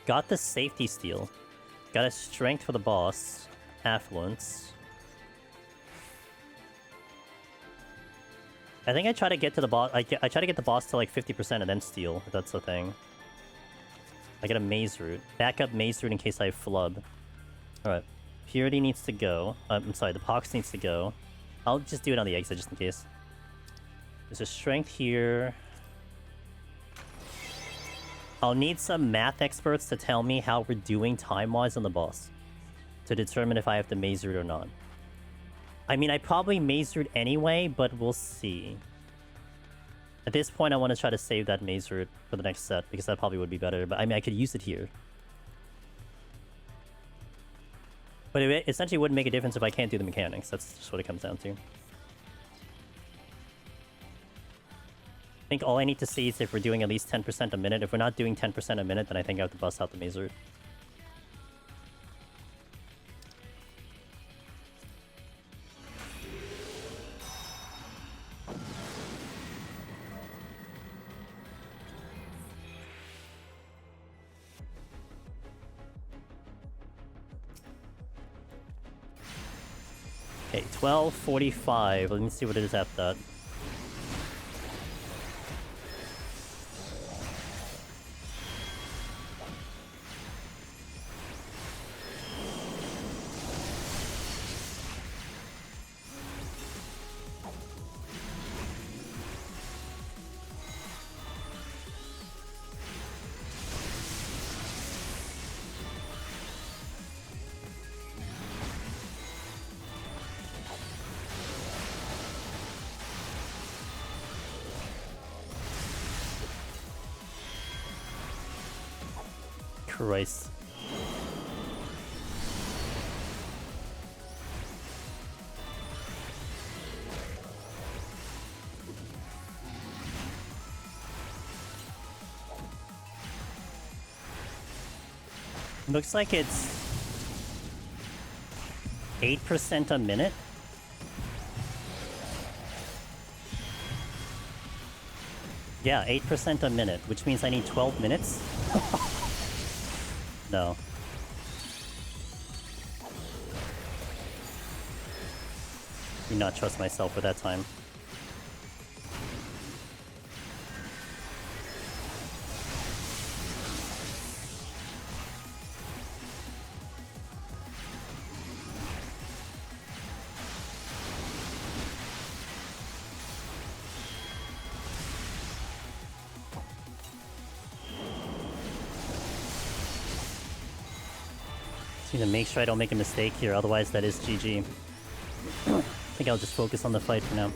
Got the safety steal. Got a strength for the boss. Affluence. I think I try to get to the boss. I try to get the boss to like 50% and then steal, if that's the thing. I get a maze route. Backup maze route in case I have flub. Alright. Purity needs to go. I'm sorry, the Pox needs to go. I'll just do it on the exit just in case. There's a strength here. I'll need some math experts to tell me how we're doing time-wise on the boss. To determine if I have to maze route or not. I mean, I probably maze route anyway, but we'll see. At this point, I want to try to save that maze route for the next set, because that probably would be better. But I mean, I could use it here. But it essentially wouldn't make a difference if I can't do the mechanics. That's just what it comes down to. I think all I need to see is if we're doing at least 10% a minute. If we're not doing 10% a minute, then I think I have to bust out the maze route. Okay, 12:45. Let me see what it is after that. Christ. Looks like it's 8% a minute. Yeah, 8% a minute, which means I need 12 minutes. No. Do not trust myself with that time. To make sure I don't make a mistake here, otherwise that is GG. I think I'll just focus on the fight for now.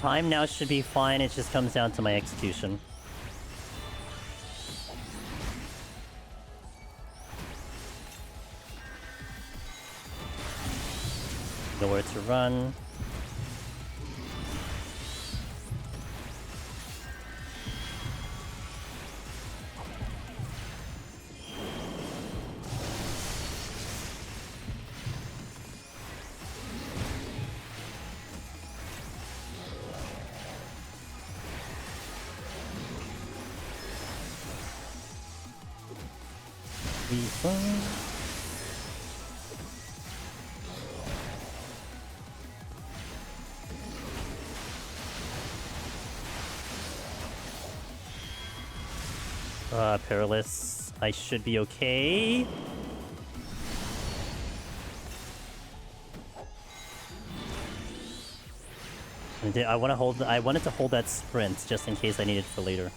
Time now should be fine, it just comes down to my execution. Nowhere to run. Perilous. I should be okay. I want to hold. I wanted to hold that sprint just in case I need it for later.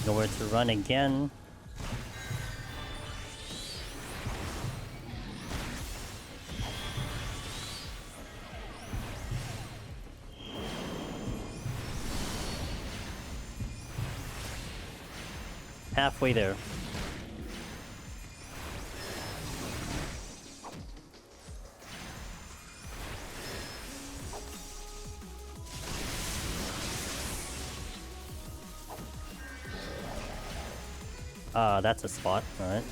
Nowhere to run again. Halfway there. That's a spot. Alright.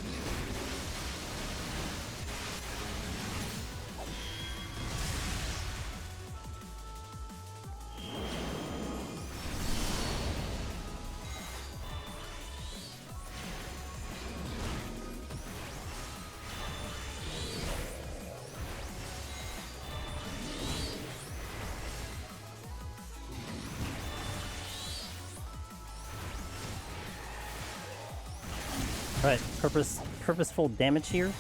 Alright, purposeful damage here.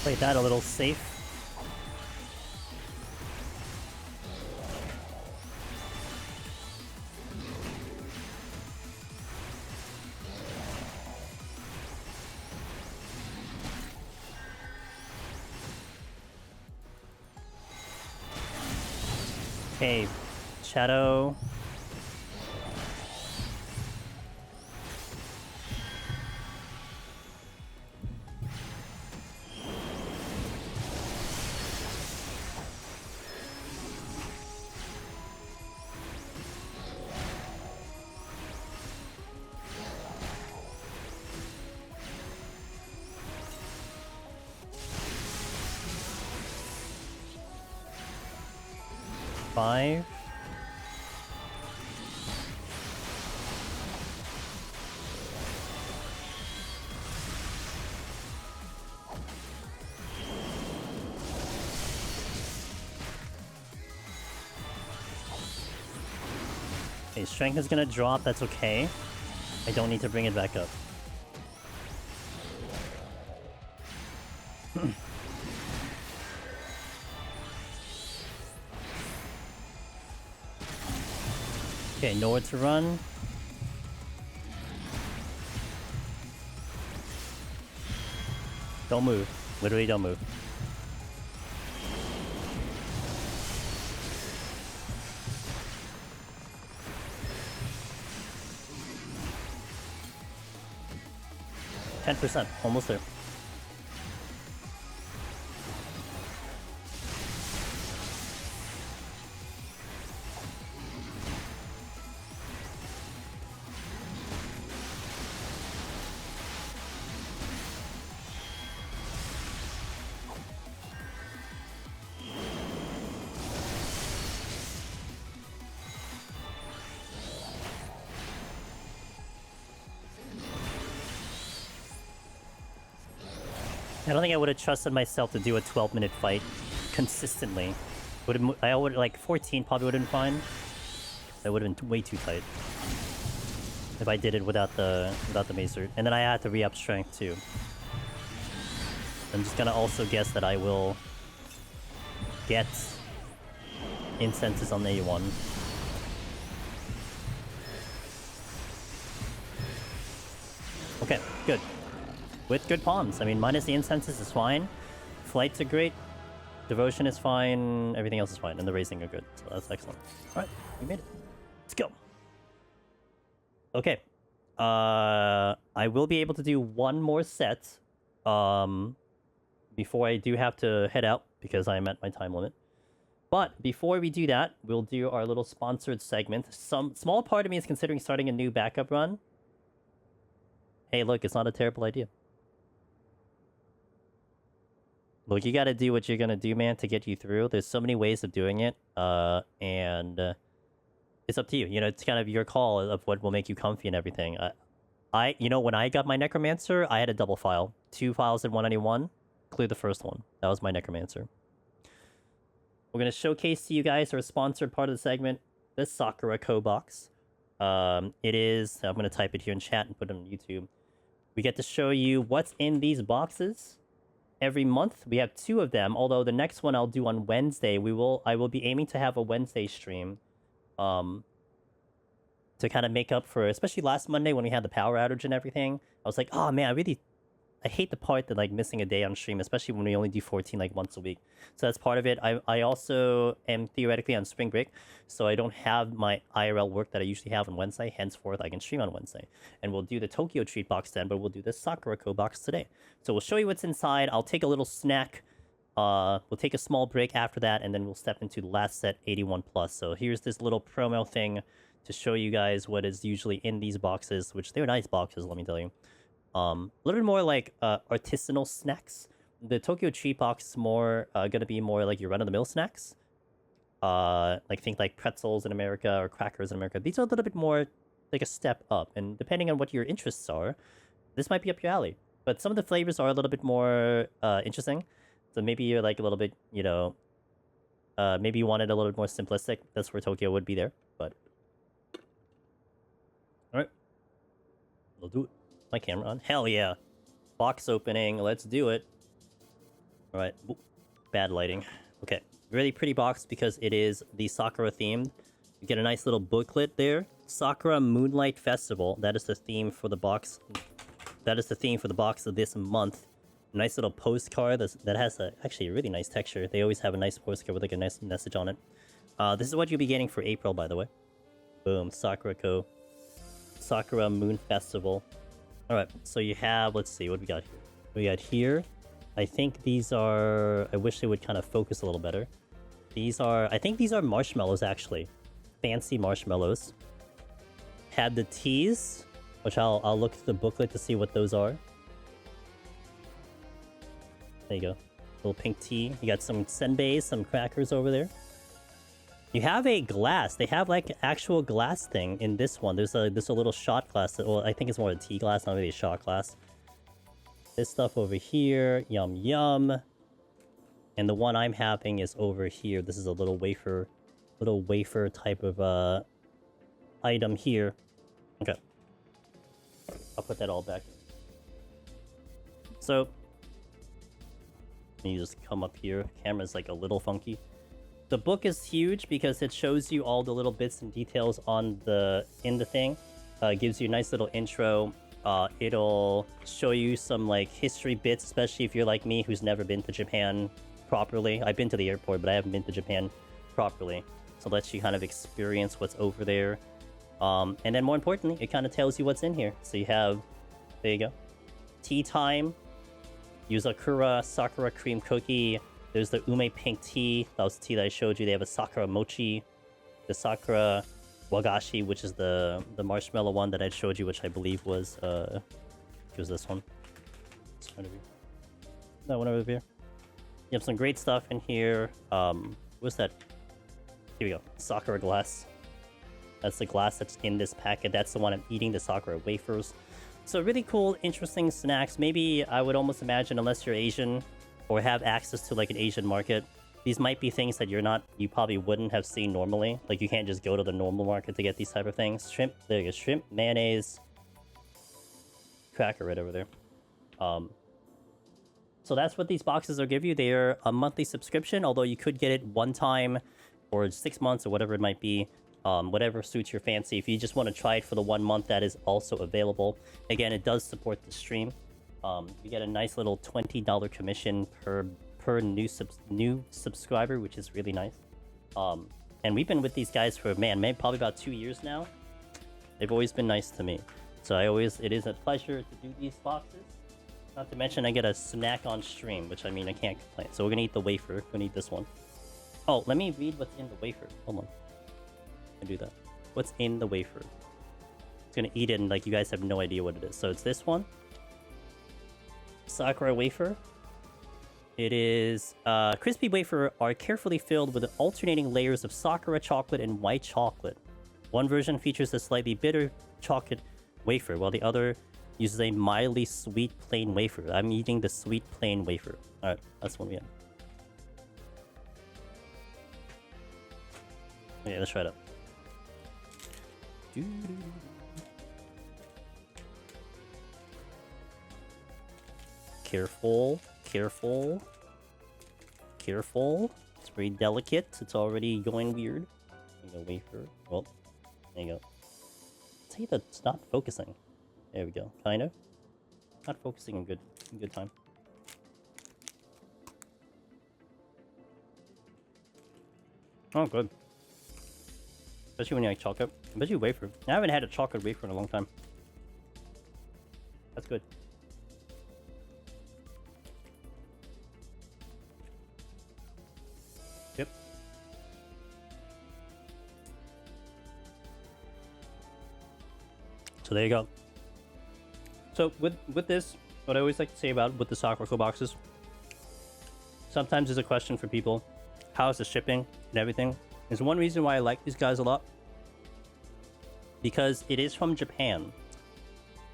Play that a little safe. Okay, Shadow. Five. Okay, strength is gonna drop, that's okay. I don't need to bring it back up. Okay, nowhere to run. Don't move. Literally don't move. %, almost there. I don't think I would have trusted myself to do a 12-minute fight consistently. I would like 14 probably would have been fine. That would have been way too tight if I did it without the macer. And then I had to re-up strength too. I'm just gonna also guess that I will get incenses on A1. Okay, good. With good palms. I mean, minus the incenses is fine. Flights are great. Devotion is fine. Everything else is fine. And the racing are good. So that's excellent. Alright, we made it. Let's go. Okay. I will be able to do one more set before I do have to head out because I am at my time limit. But before we do that, we'll do our little sponsored segment. Some small part of me is considering starting a new backup run. Hey, look, it's not a terrible idea. Look, you gotta do what you're gonna do, man, to get you through. There's so many ways of doing it, and it's up to you. You know, it's kind of your call of what will make you comfy and everything. You know, when I got my Necromancer, I had a double file. 2 files in 191. Clear the first one. That was my Necromancer. We're going to showcase to you guys our sponsored part of the segment, the Sakura box. It is... I'm going to type it here in chat and put it on YouTube. We get to show you what's in these boxes every month. We have 2 of them, although the next one I'll do on Wednesday. I will be aiming to have a Wednesday stream. To kind of make up for, especially last Monday when we had the power outage and everything. I was like, oh man, I hate the part that like missing a day on stream, especially when we only do 14 like once a week. So that's part of it. I also am theoretically on spring break, so I don't have my IRL work that I usually have on Wednesday. Henceforth, I can stream on Wednesday. And we'll do the Tokyo treat box then, but we'll do the Sakura box today. So we'll show you what's inside. I'll take a little snack. We'll take a small break after that, and then we'll step into the last set, 81 plus. So here's this little promo thing to show you guys what is usually in these boxes, which they're nice boxes, let me tell you. A little bit more like artisanal snacks. The Tokyo treat box is more gonna be more like your run-of-the-mill snacks. Like think like pretzels in America or crackers in America. These are a little bit more like a step up, and depending on what your interests are, this might be up your alley. But some of the flavors are a little bit more interesting. So maybe you're like a little bit, you know, maybe you wanted a little bit more simplistic. That's where Tokyo would be there, but... Alright. We'll do it. My camera on? Hell yeah. Box opening. Let's do it. Alright. Bad lighting. Okay. Really pretty box because it is the Sakura themed. You get a nice little booklet there. Sakura Moonlight Festival. That is the theme for the box. That is the theme for the box of this month. Nice little postcard that has actually a really nice texture. They always have a nice postcard with like a nice message on it. This is what you'll be getting for April, by the way. Boom. Sakura Moon Festival. Alright, so you have, let's see, what we got here? We got here, I think these are, I wish they would kind of focus a little better. I think these are marshmallows, actually. Fancy marshmallows. Had the teas, which I'll look through the booklet to see what those are. There you go. Little pink tea. You got some senbeis, some crackers over there. You have a glass. They have like actual glass thing in this one. There's a little shot glass. Well, I think it's more a tea glass, not really a shot glass. This stuff over here. Yum yum. And the one I'm having is over here. This is a little wafer type of item here. Okay. I'll put that all back. So you just come up here. Camera's like a little funky. The book is huge because it shows you all the little bits and details in the thing. Gives you a nice little intro. It'll show you some like history bits, especially if you're like me who's never been to Japan properly. I've been to the airport, but I haven't been to Japan properly. So it lets you kind of experience what's over there. And then more importantly, it kind of tells you what's in here. So you have, there you go, tea time, Yuzakura Sakura cream cookie. There's the ume pink tea. That was the tea that I showed you. They have a Sakura mochi, the Sakura wagashi, which is the marshmallow one that I showed you, which I believe was this one. That one over here. You have some great stuff in here. What's that? Here we go. Sakura glass. That's the glass that's in this packet. That's the one I'm eating, the Sakura wafers. So really cool, interesting snacks. Maybe I would almost imagine, unless you're Asian or have access to like an Asian market, these might be things that you probably wouldn't have seen normally. Like you can't just go to the normal market to get these type of things. Shrimp, there you go, shrimp, mayonnaise, cracker right over there. So that's what these boxes will give you. They are a monthly subscription, although you could get it one time or 6 months or whatever it might be. Whatever suits your fancy. If you just want to try it for the 1 month, that is also available. Again, it does support the stream. You get a nice little $20 commission per new subscriber, which is really nice. And we've been with these guys for, man, maybe probably about 2 years now. They've always been nice to me. So it is a pleasure to do these boxes. Not to mention I get a snack on stream, which I mean, I can't complain. So we're gonna eat the wafer. We're gonna eat this one. Oh, let me read what's in the wafer. Hold on. I do that. What's in the wafer? It's gonna eat it and like you guys have no idea what it is. So it's this one. Sakura wafer. It is crispy wafer are carefully filled with alternating layers of Sakura chocolate and white chocolate. One version features a slightly bitter chocolate wafer, while the other uses a mildly sweet plain wafer. I'm eating the sweet plain wafer. Alright, that's one we have. Okay, let's try it out. Careful, careful, careful. It's very delicate. It's already going weird. There you go, wafer. Well, there you go. See that it's not focusing. There we go. Kind of. Not focusing in good time. Oh, good. Especially when you like chocolate. Especially wafer. I haven't had a chocolate wafer in a long time. That's good. Yep. So there you go. So with this, what I always like to say about with the Sakura boxes, sometimes there's a question for people, how's the shipping and everything? There's one reason why I like these guys a lot, because it is from Japan,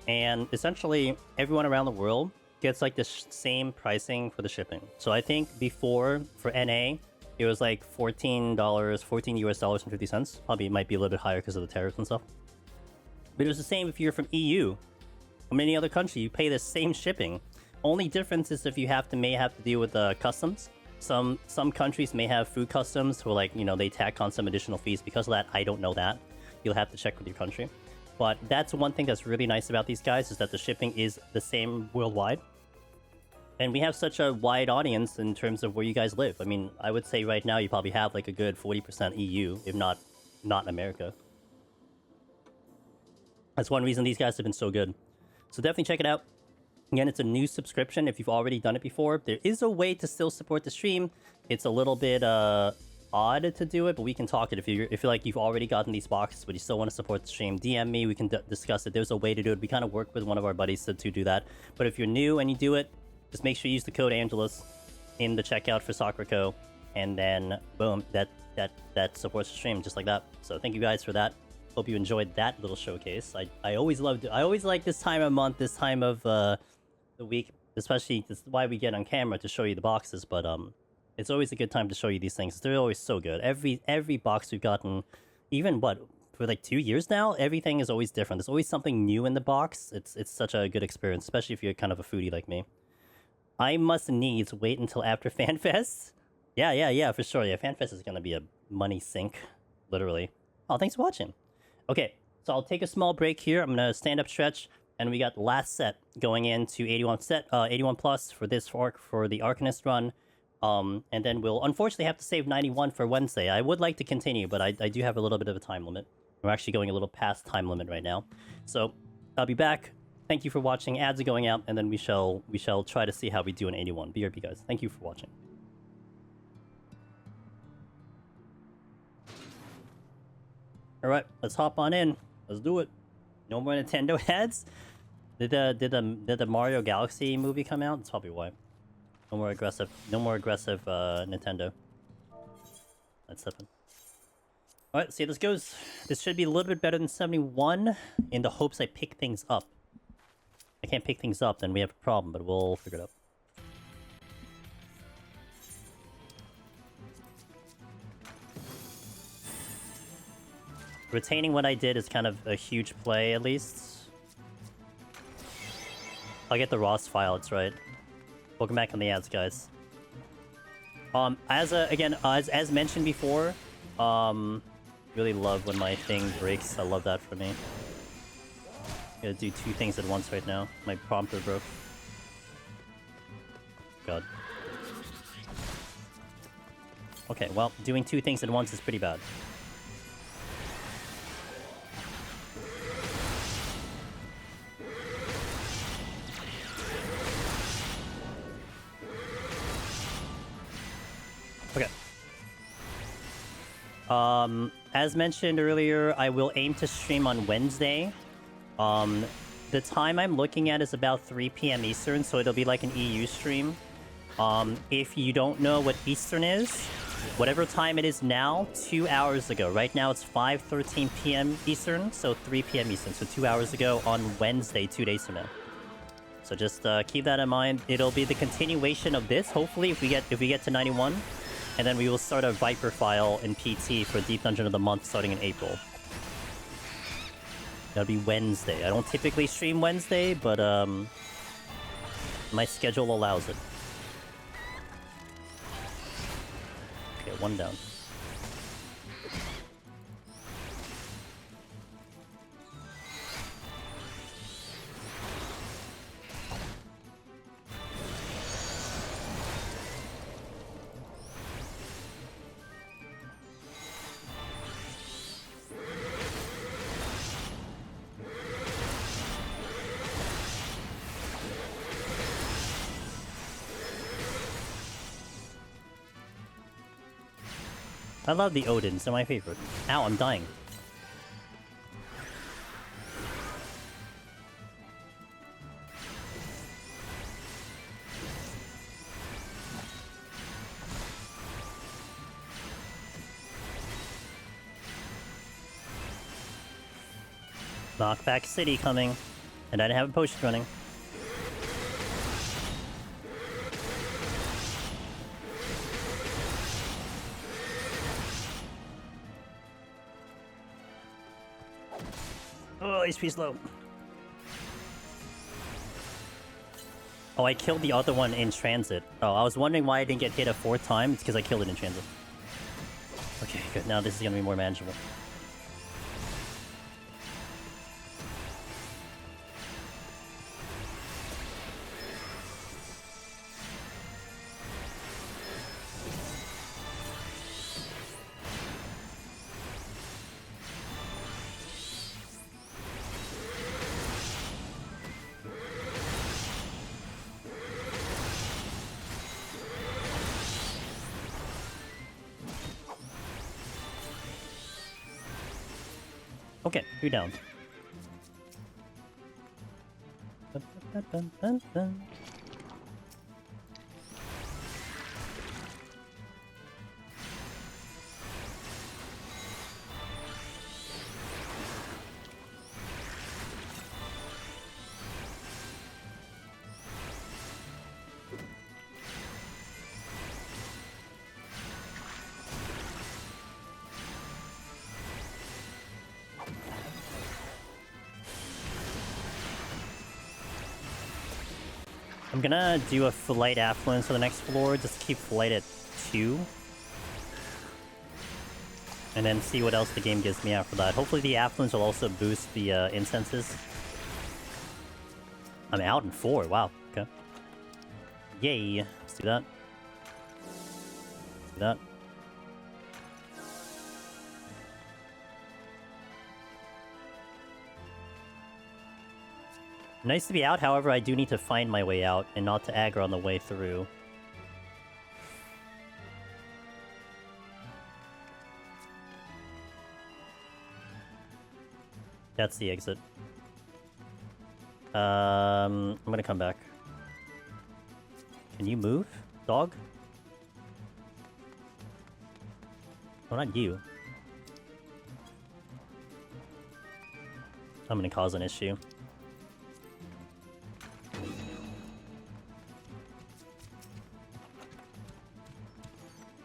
and essentially everyone around the world gets like the same pricing for the shipping. So I think before for NA it was like $14 US dollars and 50 cents. Probably it might be a little bit higher because of the tariffs and stuff, but it was the same if you're from EU or any other country. You pay the same shipping. Only difference is if you may have to deal with customs. Some countries may have food customs where, like, you know, they tack on some additional fees. Because of that, I don't know that. You'll have to check with your country. But that's one thing that's really nice about these guys, is that the shipping is the same worldwide. And we have such a wide audience in terms of where you guys live. I mean, I would say right now you probably have like a good 40% EU, if not America. That's one reason these guys have been so good. So definitely check it out. Again, it's a new subscription if you've already done it before. There is a way to still support the stream. It's a little bit odd to do it, but we can talk it. If you're like you've already gotten these boxes, but you still want to support the stream, DM me. We can discuss it. There's a way to do it. We kind of work with one of our buddies to do that. But if you're new and you do it, just make sure you use the code Angelus in the checkout for Sakura Co. And then boom, that supports the stream just like that. So thank you guys for that. Hope you enjoyed that little showcase. I always like this time of month, this time of the week, especially. This is why we get on camera, to show you the boxes, but it's always a good time to show you these things. They're always so good. Every box we've gotten, even for like 2 years now, everything is always different. There's always something new in the box. It's such a good experience, especially if you're kind of a foodie like me. I must needs wait until after FanFest. Yeah, for sure. Yeah, FanFest is gonna be a money sink, literally. Oh, thanks for watching. Okay, so I'll take a small break here. I'm gonna stand up, stretch. And we got last set going into 81 plus for this fork for the Arcanist run. And then we'll unfortunately have to save 91 for Wednesday. I would like to continue, but I do have a little bit of a time limit. We're actually going a little past time limit right now. So I'll be back. Thank you for watching. Ads are going out, and then we shall try to see how we do in 81. BRB, guys. Thank you for watching. All right, let's hop on in. Let's do it. No more Nintendo ads? Did the Mario Galaxy movie come out? That's probably why. No more aggressive Nintendo. That's something. Alright, see how this goes. This should be a little bit better than 71, in the hopes I pick things up. I can't pick things up, then we have a problem, but we'll figure it out. Retaining what I did is kind of a huge play, at least. I'll get the Ross file, it's right. Welcome back on the ads, guys. As mentioned before, really love when my thing breaks. I love that for me. Gotta do two things at once right now. My prompter broke. God. Okay, well, doing two things at once is pretty bad. Okay. As mentioned earlier, I will aim to stream on Wednesday. The time I'm looking at is about 3 p.m. Eastern, so it'll be like an EU stream. If you don't know what Eastern is, whatever time it is now, 2 hours ago. Right now it's 5:13 p.m. Eastern, so 3 p.m. Eastern. So 2 hours ago on Wednesday, 2 days from now. So just keep that in mind. It'll be the continuation of this, hopefully, if we get to 91. And then we will start a Viper file in PT for Deep Dungeon of the Month starting in April. That'll be Wednesday. I don't typically stream Wednesday, but my schedule allows it. Okay, one down. I love the Odins, they're my favorite. Ow, I'm dying. Knockback City coming. And I didn't have a potion running. Oh, HP's low. Oh, I killed the other one in transit. Oh, I was wondering why I didn't get hit a 4th time. It's because I killed it in transit. Okay, good. Now this is going to be more manageable. Okay, 2 down. Dun, dun, dun, dun, dun. I'm gonna do a Flight Affluence for the next floor, just keep Flight at 2. And then see what else the game gives me after that. Hopefully the Affluence will also boost the incenses. I'm out in 4, wow, okay. Yay, let's do that. Let's do that. Nice to be out, however, I do need to find my way out and not to aggro on the way through. That's the exit. I'm gonna come back. Can you move, dog? Oh, not you. I'm gonna cause an issue.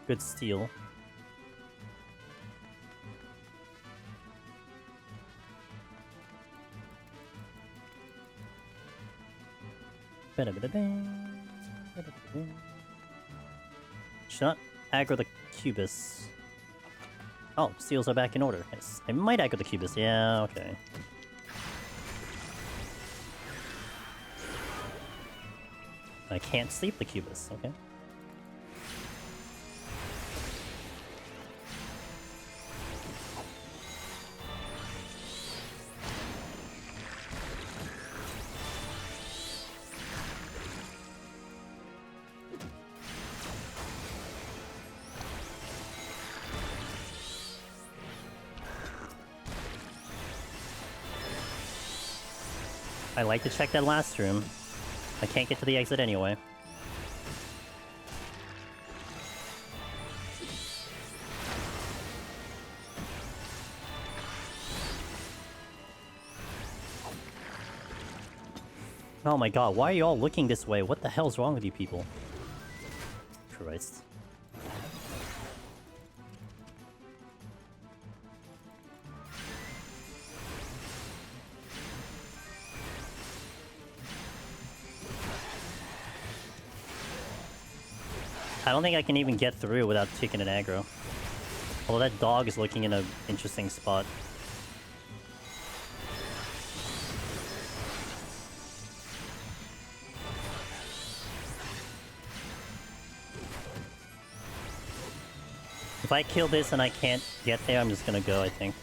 Good steal. Should not aggro the Cubus. Oh, steals are back in order. Nice. I might aggro the Cubus. Yeah, okay. I can't sleep the Cubus. Okay. I like to check that last room. I can't get to the exit anyway. Oh my god, why are you all looking this way? What the hell's wrong with you people? Christ. I don't think I can even get through without taking an aggro. Although that dog is looking in an interesting spot. If I kill this and I can't get there, I'm just gonna go, I think.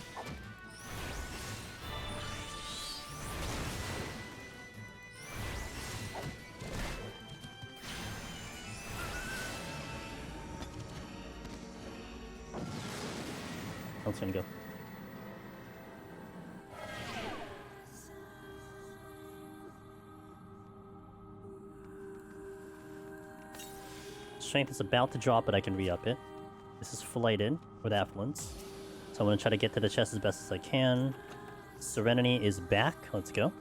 I'm just gonna go. Strength is about to drop, but I can re-up it. This is flighted with affluence. So I'm gonna try to get to the chest as best as I can. Serenity is back. Let's go.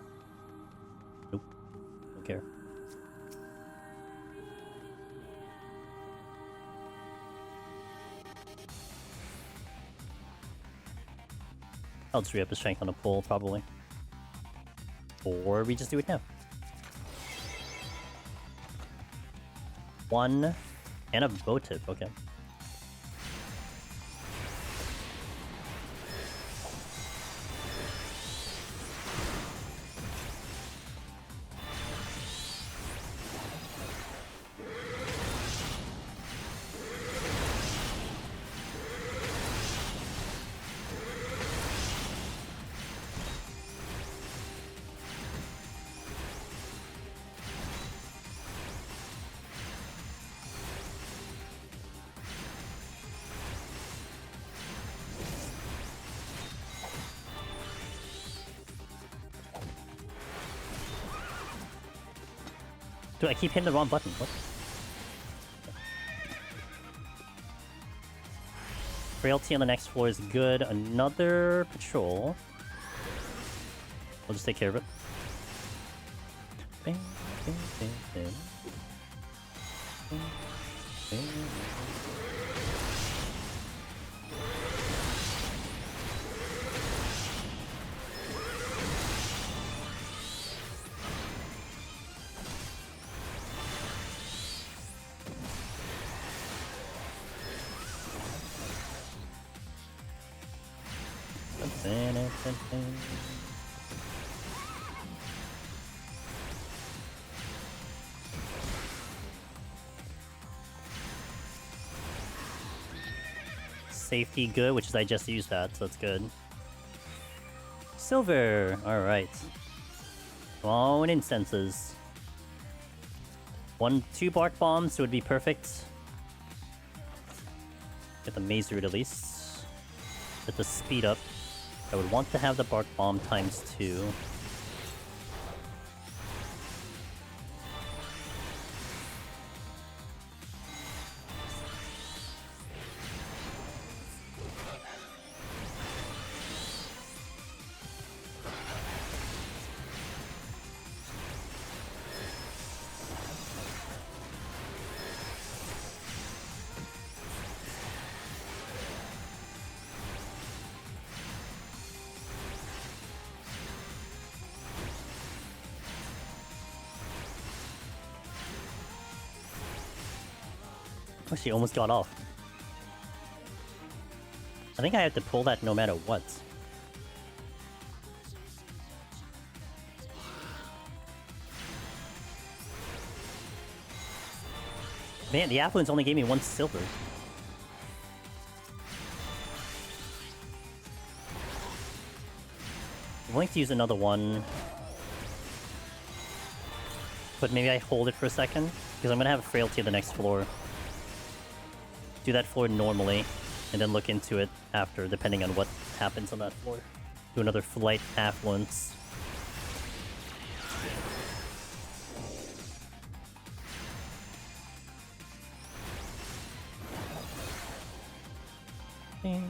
Nope. Don't care. I'll just re-up the strength on a pull, probably. Or we just do it now. 1 and a votive, okay. Dude, I keep hitting the wrong button. What? Frailty on the next floor is good. Another patrol. We'll just take care of it. Bing, bing, bing, bing. Bing, bing. Safety good, which is I just used that, so that's good. Silver! Alright. Throwing incenses. 2 bark bombs would be perfect. Get the maze route at least. Get the speed up. I would want to have the bark bomb ×2. Oh, she almost got off. I think I have to pull that no matter what. Man, the affluence only gave me 1 silver. I'm willing to use another one. But maybe I hold it for a second, because I'm gonna have frailty on the next floor. Do that floor normally, and then look into it after, depending on what happens on that floor. Do another flight affluence. Okay.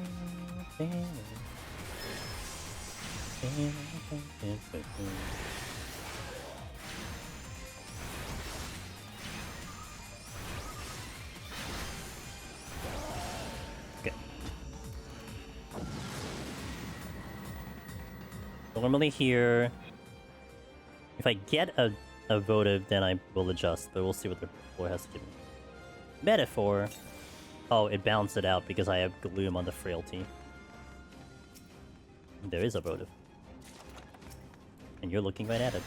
Normally here, if I get a votive, then I will adjust, but we'll see what the floor has to give me. Metaphor. Oh, it balanced it out because I have Gloom on the Frailty. There is a votive. And you're looking right at it.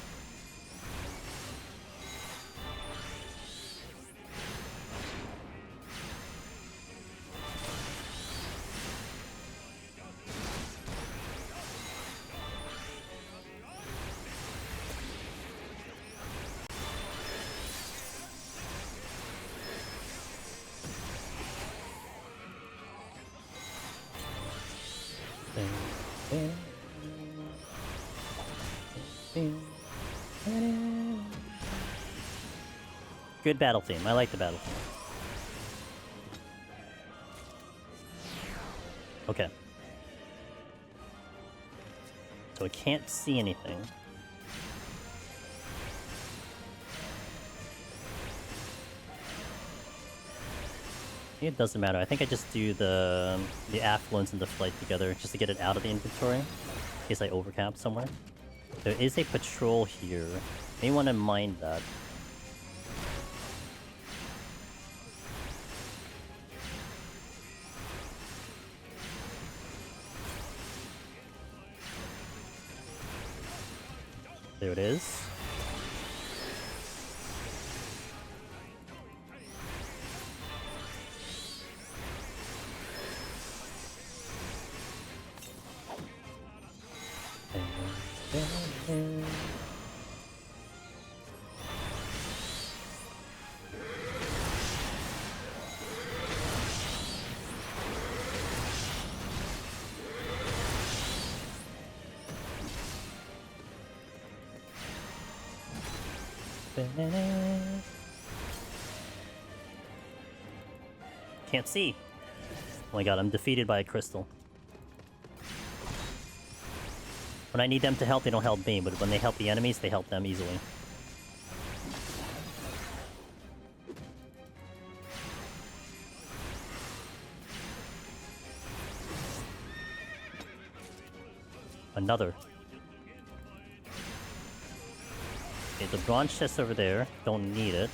Good battle theme. I like the battle theme. Okay. So I can't see anything. It doesn't matter. I think I just do the affluence and the flight together just to get it out of the inventory in case I overcap somewhere. There is a patrol here. May want to mind that. There it is. Can't see. Oh my god, I'm defeated by a crystal. When I need them to help, they don't help me, but when they help the enemies, they help them easily. Another. Okay, the bronze chest over there. Don't need it.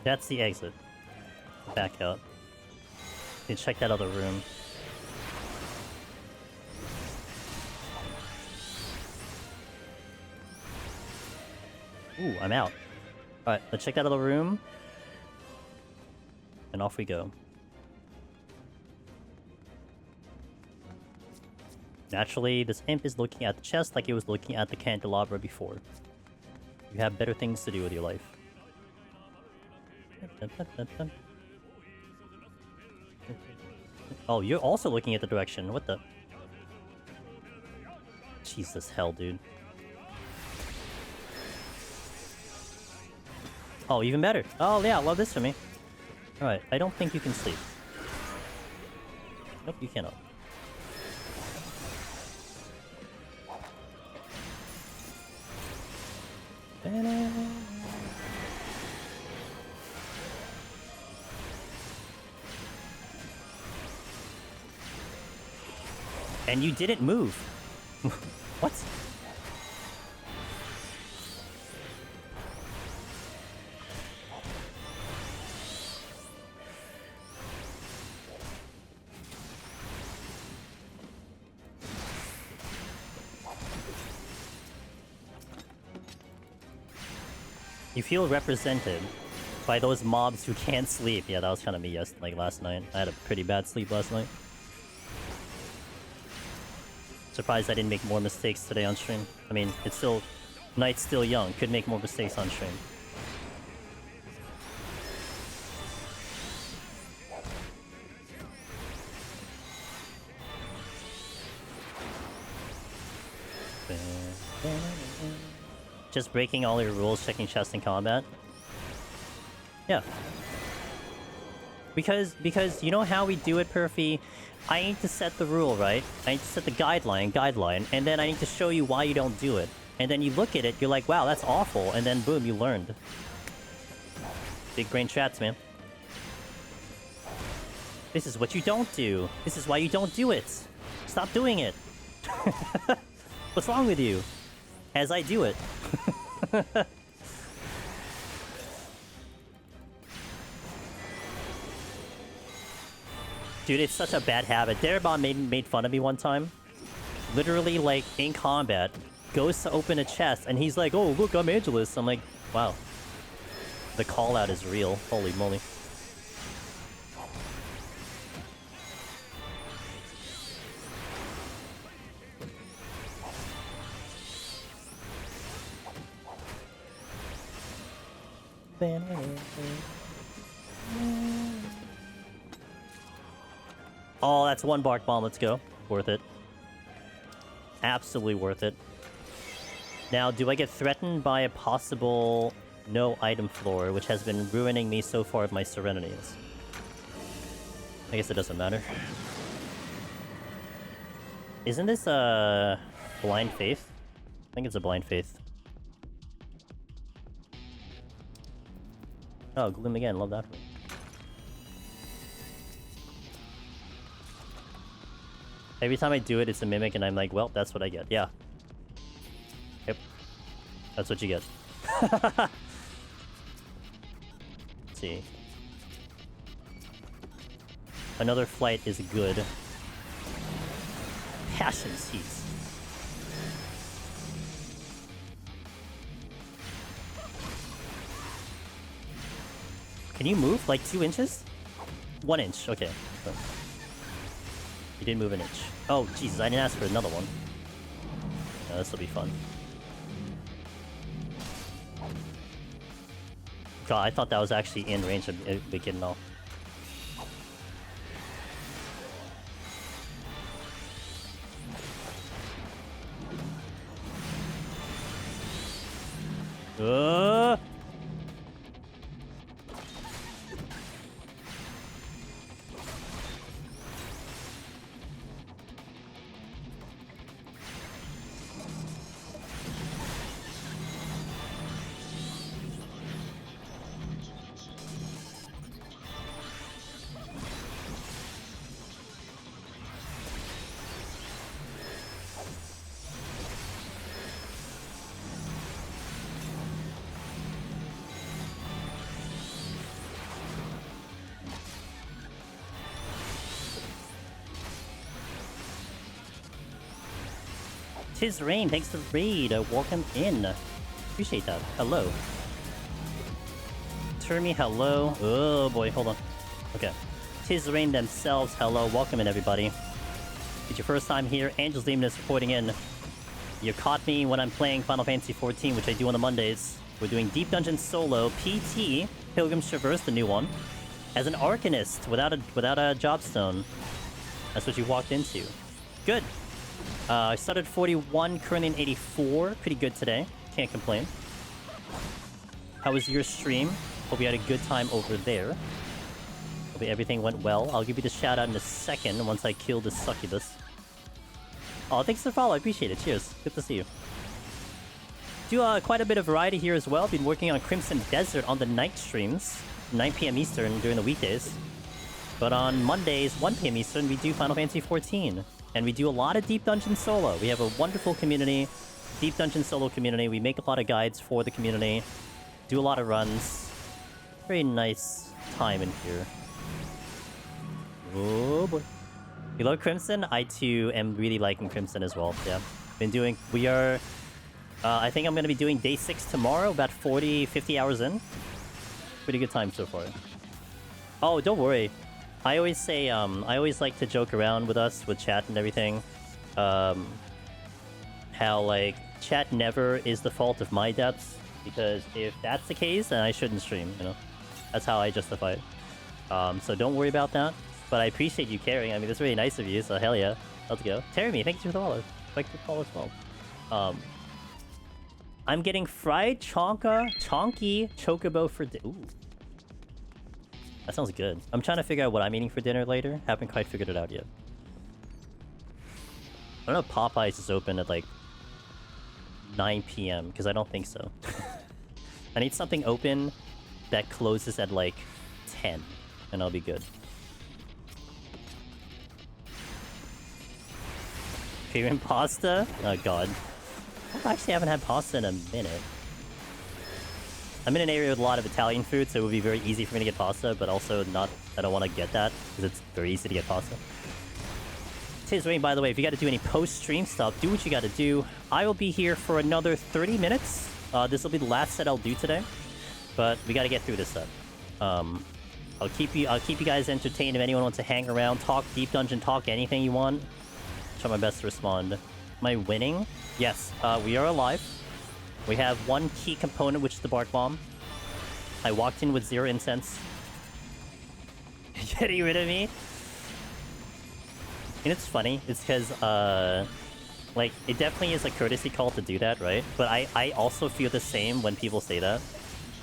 That's the exit. Back out. You check that other room. Ooh, I'm out. Alright, let's check that other room. And off we go. Naturally, this imp is looking at the chest like it was looking at the candelabra before. You have better things to do with your life. Oh, you're also looking at the direction. What the? Jesus hell, dude. Oh, even better. Oh, yeah, love this for me. Alright, I don't think you can sleep. Nope, you cannot. And you didn't move. What? You feel represented by those mobs who can't sleep. Yeah, that was kind of me last night. I had a pretty bad sleep last night. Surprised I didn't make more mistakes today on stream. I mean, it's still... Night's still young. Could make more mistakes on stream. Just breaking all your rules, checking chest in combat. Yeah. Because you know how we do it, Perfy? I need to set the rule, right? I need to set the guideline, and then I need to show you why you don't do it. And then you look at it, you're like, wow, that's awful, and then boom, you learned. Big brain chats, man. This is what you don't do. This is why you don't do it. Stop doing it. What's wrong with you? As I do it. Dude, it's such a bad habit. Darabon made fun of me one time. Literally, like, in combat, goes to open a chest, and he's like, oh, look, I'm Angelus. I'm like, wow. The call-out is real. Holy moly. Oh, that's one bark bomb. Let's go. Worth it. Absolutely worth it. Now, do I get threatened by a possible no item floor, which has been ruining me so far with my serenities? I guess it doesn't matter. Isn't this a blind faith? I think it's a blind faith. Oh, Gloom again. Love that. Every time I do it, it's a mimic, and I'm like, well, that's what I get. Yeah. Yep. That's what you get. Let's see. Another flight is good. Passion seeds. Can you move like 2 inches? 1 inch, okay. So you didn't move an inch. Oh, Jesus, I didn't ask for another one. No, this will be fun. God, I thought that was actually in range of getting all. Tis Rain, thanks for the raid. Welcome in. Appreciate that. Hello. Termi, hello. Oh boy, hold on. Okay. Tis Rain themselves, hello. Welcome in, everybody. It's your first time here. Angel's Demon is reporting in. You caught me when I'm playing Final Fantasy XIV, which I do on the Mondays. We're doing Deep Dungeon Solo, PT, Pilgrim's Traverse, the new one, as an Arcanist without a Jobstone. That's what you walked into. Good. I started 41, currently in 84. Pretty good today. Can't complain. How was your stream? Hope you had a good time over there. Hope everything went well. I'll give you the shout out in a second once I kill this succubus. Oh, thanks for the follow. I appreciate it. Cheers. Good to see you. Do quite a bit of variety here as well. Been working on Crimson Desert on the night streams. 9 PM Eastern during the weekdays. But on Mondays, 1 PM Eastern, we do Final Fantasy XIV. And we do a lot of Deep Dungeon Solo. We have a wonderful community. Deep Dungeon Solo community. We make a lot of guides for the community. Do a lot of runs. Very nice time in here. Oh boy. You love Crimson? I too am really liking Crimson as well. Yeah. Been doing... We are... I think I'm going to be doing day 6 tomorrow. About 40, 50 hours in. Pretty good time so far. Oh, don't worry. I always say, I always like to joke around with us, with chat and everything. How, like, chat never is the fault of my depths. Because if that's the case, then I shouldn't stream, you know? That's how I justify it. So don't worry about that. But I appreciate you caring. I mean, that's really nice of you, so hell yeah. Let's go. Terry, thanks for the follow. Thanks for the follow as well. I'm getting fried chonky chocobo for ooh. That sounds good. I'm trying to figure out what I'm eating for dinner later. Haven't quite figured it out yet. I don't know if Popeyes is open at like 9 p.m. because I don't think so. I need something open that closes at like 10 and I'll be good. Favorite pasta? Oh god. I actually haven't had pasta in a minute. I'm in an area with a lot of Italian food, so it would be very easy for me to get pasta, but also not... I don't want to get that, because it's very easy to get pasta. Tis Rain, by the way, if you got to do any post-stream stuff, do what you got to do. I will be here for another 30 minutes. This will be the last set I'll do today, but we got to get through this set. I'll keep you guys entertained if anyone wants to hang around, talk Deep Dungeon, talk anything you want. Try my best to respond. Am I winning? Yes, we are alive. We have one key component, which is the Bark Bomb. I walked in with 0 incense. Getting rid of me? And it's funny. It's because, like, it definitely is a courtesy call to do that, right? But I also feel the same when people say that.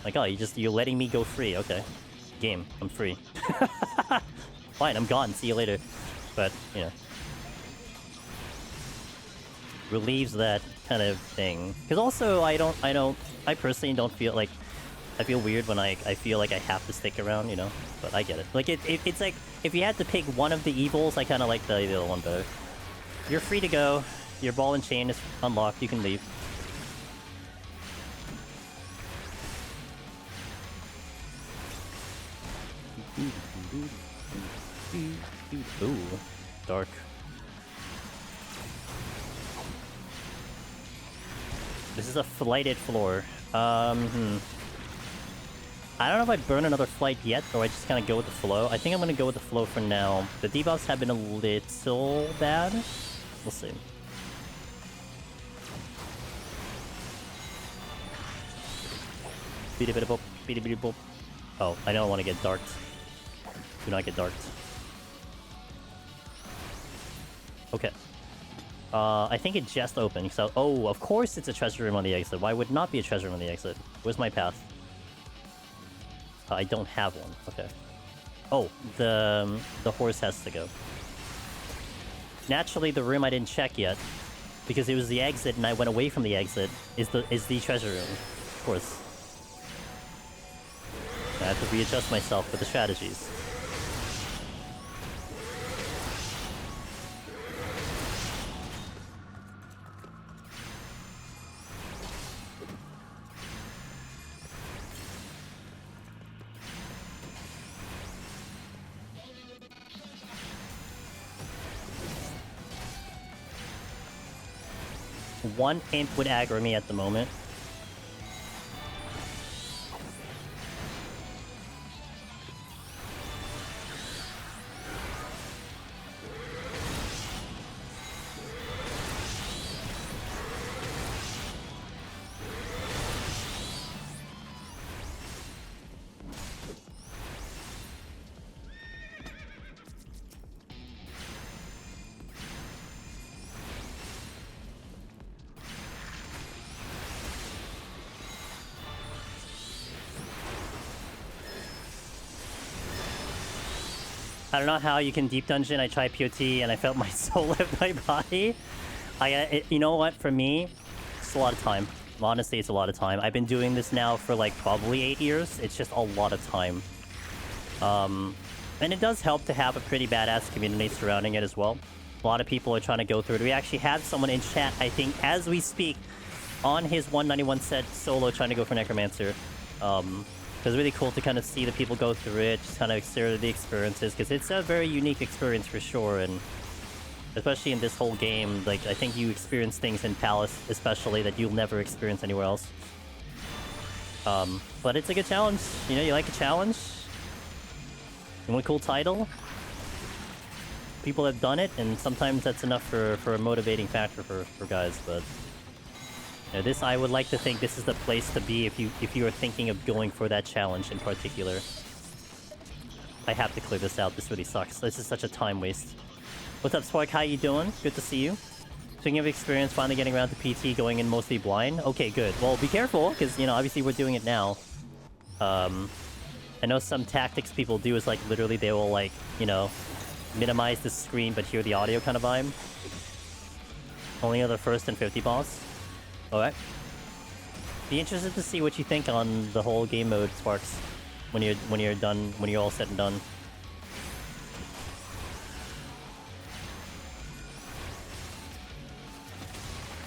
Like, oh, you're letting me go free. Okay. Game. I'm free. Fine, I'm gone. See you later. But, you know. Relieves that kind of thing. Because also, I personally don't feel like... I feel weird when I feel like I have to stick around, you know? But I get it. Like, it's like, if you had to pick one of the evils, I kind of like the other one better. You're free to go. Your ball and chain is unlocked. You can leave. Ooh. Dark. This is a flighted floor. I don't know if I burn another flight yet, or I just kind of go with the flow. I think I'm going to go with the flow for now. The debuffs have been a little bad. We'll see. Oh, I don't want to get darked. Do not get darked. Okay. I think it just opened, so... Oh, of course it's a treasure room on the exit. Why would it not be a treasure room on the exit? Where's my path? I don't have one. Okay. Oh, the horse has to go. Naturally, the room I didn't check yet, because it was the exit and I went away from the exit, is the treasure room. Of course. I have to readjust myself with the strategies. One imp would aggro me at the moment. I don't know how you can deep dungeon. I tried POT and I felt my soul left my body. You know what? For me, it's a lot of time. Honestly, it's a lot of time. I've been doing this now for like probably 8 years. It's just a lot of time. And it does help to have a pretty badass community surrounding it as well. A lot of people are trying to go through it. We actually had someone in chat, I think, as we speak, on his 191 set solo trying to go for Necromancer. It was really cool to kind of see the people go through it, just kind of share the experiences, because it's a very unique experience for sure, and especially in this whole game, like, I think you experience things in Palace, especially, that you'll never experience anywhere else. But it's a good challenge. You know, you like a challenge? You want a cool title? People have done it, and sometimes that's enough for a motivating factor for guys, but... You know, I would like to think this is the place to be if you are thinking of going for that challenge in particular. I have to clear this out. This really sucks. This is such a time waste. What's up, Spark? How you doing? Good to see you. Speaking of experience, finally getting around to PT, going in mostly blind. Okay, good. Well, be careful, because, you know, obviously we're doing it now. I know some tactics people do is, like, literally they will, like, you know, minimize the screen but hear the audio kind of vibe. Only on the first and 50 boss. Alright. Be interested to see what you think on the whole game mode, Sparks, when you're done, when you're all said and done.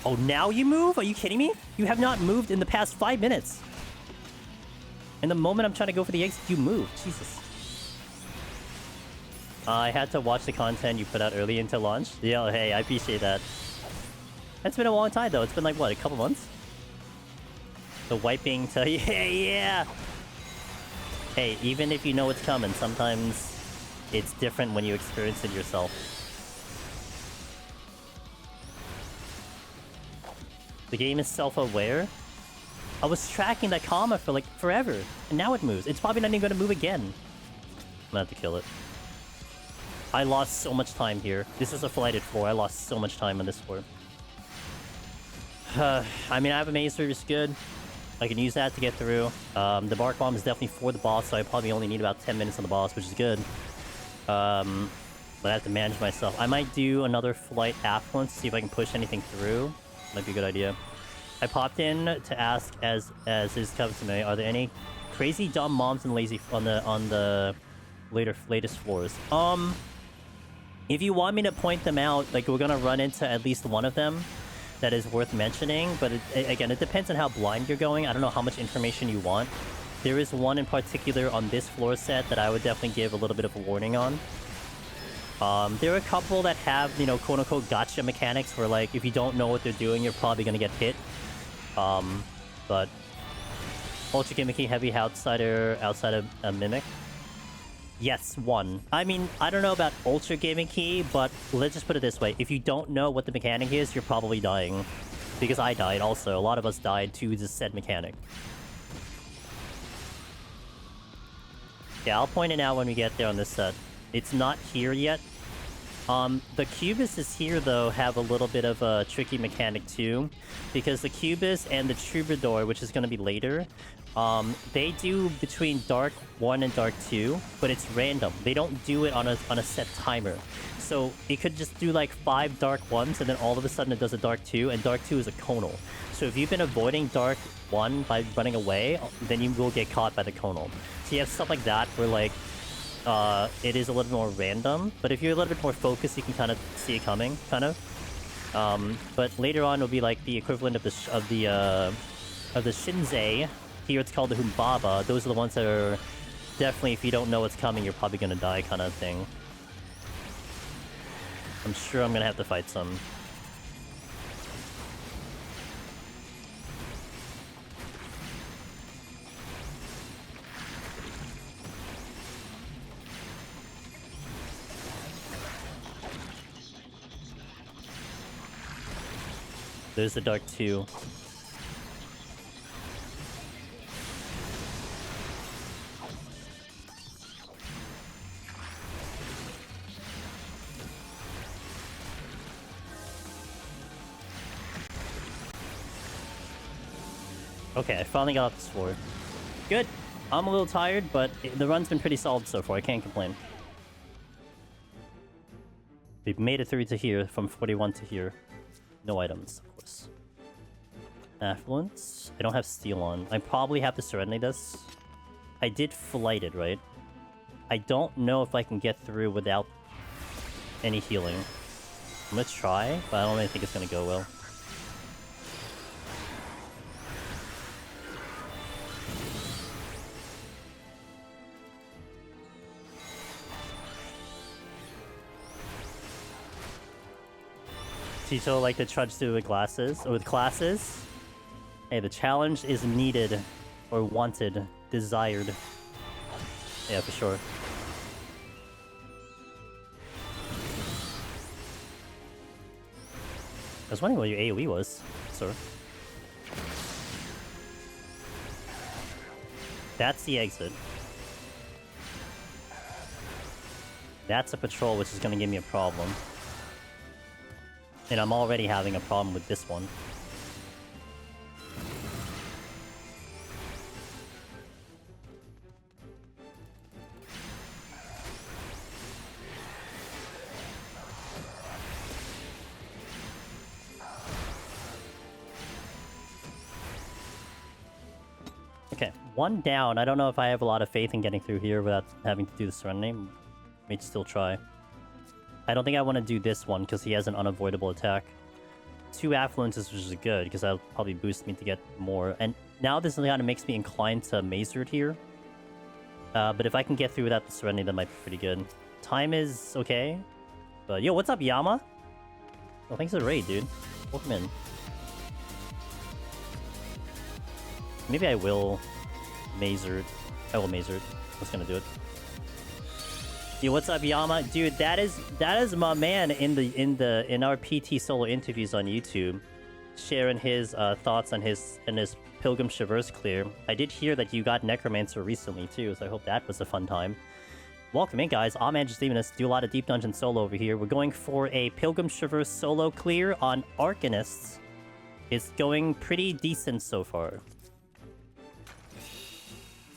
Oh, now you move? Are you kidding me? You have not moved in the past 5 minutes. And the moment I'm trying to go for the exit, you move. Jesus. I had to watch the content you put out early into launch. Yeah, hey, I appreciate that. It's been a long time, though. It's been like, what, a couple months? The wiping to... Yeah! Hey, even if you know it's coming, sometimes it's different when you experience it yourself. The game is self-aware. I was tracking that comma for like forever, and now it moves. It's probably not even gonna move again. I'm gonna have to kill it. I lost so much time here. This is a flighted floor. I lost so much time on this floor. I mean, I have a maze service good. I can use that to get through. The bark bomb is definitely for the boss, so I probably only need about 10 minutes on the boss, which is good. But I have to manage myself. I might do another flight afterwards to see if I can push anything through. Might be a good idea. I popped in to ask, as is coming to me, are there any crazy dumb moms and lazy on the latest floors? If you want me to point them out, like, we're gonna run into at least one of them that is worth mentioning, but again, it depends on how blind you're going. I don't know how much information you want. There is one in particular on this floor set that I would definitely give a little bit of a warning on. There are a couple that have, you know, quote-unquote gotcha mechanics where, like, if you don't know what they're doing, you're probably gonna get hit. But ultra gimmicky, heavy outside of a mimic. Yes, one. I mean, I don't know about ultra gimmicky, but let's just put it this way. If you don't know what the mechanic is, you're probably dying. Because I died also. A lot of us died to the said mechanic. Yeah, I'll point it out when we get there on this set. It's not here yet. The Cubuses here, though, have a little bit of a tricky mechanic, too. Because the Cubus and the Troubadour, which is going to be later, they do between Dark 1 and Dark 2, but it's random. They don't do it on a set timer. So it could just do, like, 5 Dark 1s, and then all of a sudden it does a Dark 2, and Dark 2 is a conal. So if you've been avoiding Dark 1 by running away, then you will get caught by the conal. So you have stuff like that where, like, it is a little more random, but if you're a little bit more focused, you can kind of see it coming, kind of. But later on, it'll be like the equivalent of the Shinzei. Here, it's called the Humbaba. Those are the ones that are definitely, if you don't know what's coming, you're probably gonna die, kind of thing. I'm sure I'm gonna have to fight some. There's the Dark 2. Okay, I finally got off this floor. Good. I'm a little tired, but the run's been pretty solid so far. I can't complain. We've made it through to here, from 41 to here. No items, of course. Affluence. I don't have Steel on. I probably have to Serenity this. I did flight it, right? I don't know if I can get through without any healing. I'm gonna try, but I don't really think it's gonna go well. Tito like to trudge through with glasses, or with classes. Hey, the challenge is needed, or wanted, desired. Yeah, for sure. I was wondering what your AoE was, sir. That's the exit. That's a patrol, which is going to give me a problem. And I'm already having a problem with this one. Okay, one down. I don't know if I have a lot of faith in getting through here without having to do the Serenity. May still try. I don't think I want to do this one because he has an unavoidable attack. 2 Affluences, which is good because that'll probably boost me to get more. And now this kind of makes me inclined to Mazered here. But if I can get through without the Serenity, that might be pretty good. Time is okay. But yo, what's up, Yama? Oh, thanks for the raid, dude. Welcome in. Maybe I will Mazered. I will Mazered. That's gonna do it. Yo, what's up, Yama? Dude, that is my man in our PT solo interviews on YouTube, sharing his thoughts on his Pilgrim Traverse clear. I did hear that you got Necromancer recently too, so I hope that was a fun time. Welcome in, guys. I'm Ancestral. Do a lot of Deep Dungeon solo over here. We're going for a Pilgrim Traverse solo clear on Arcanist. It's going pretty decent so far.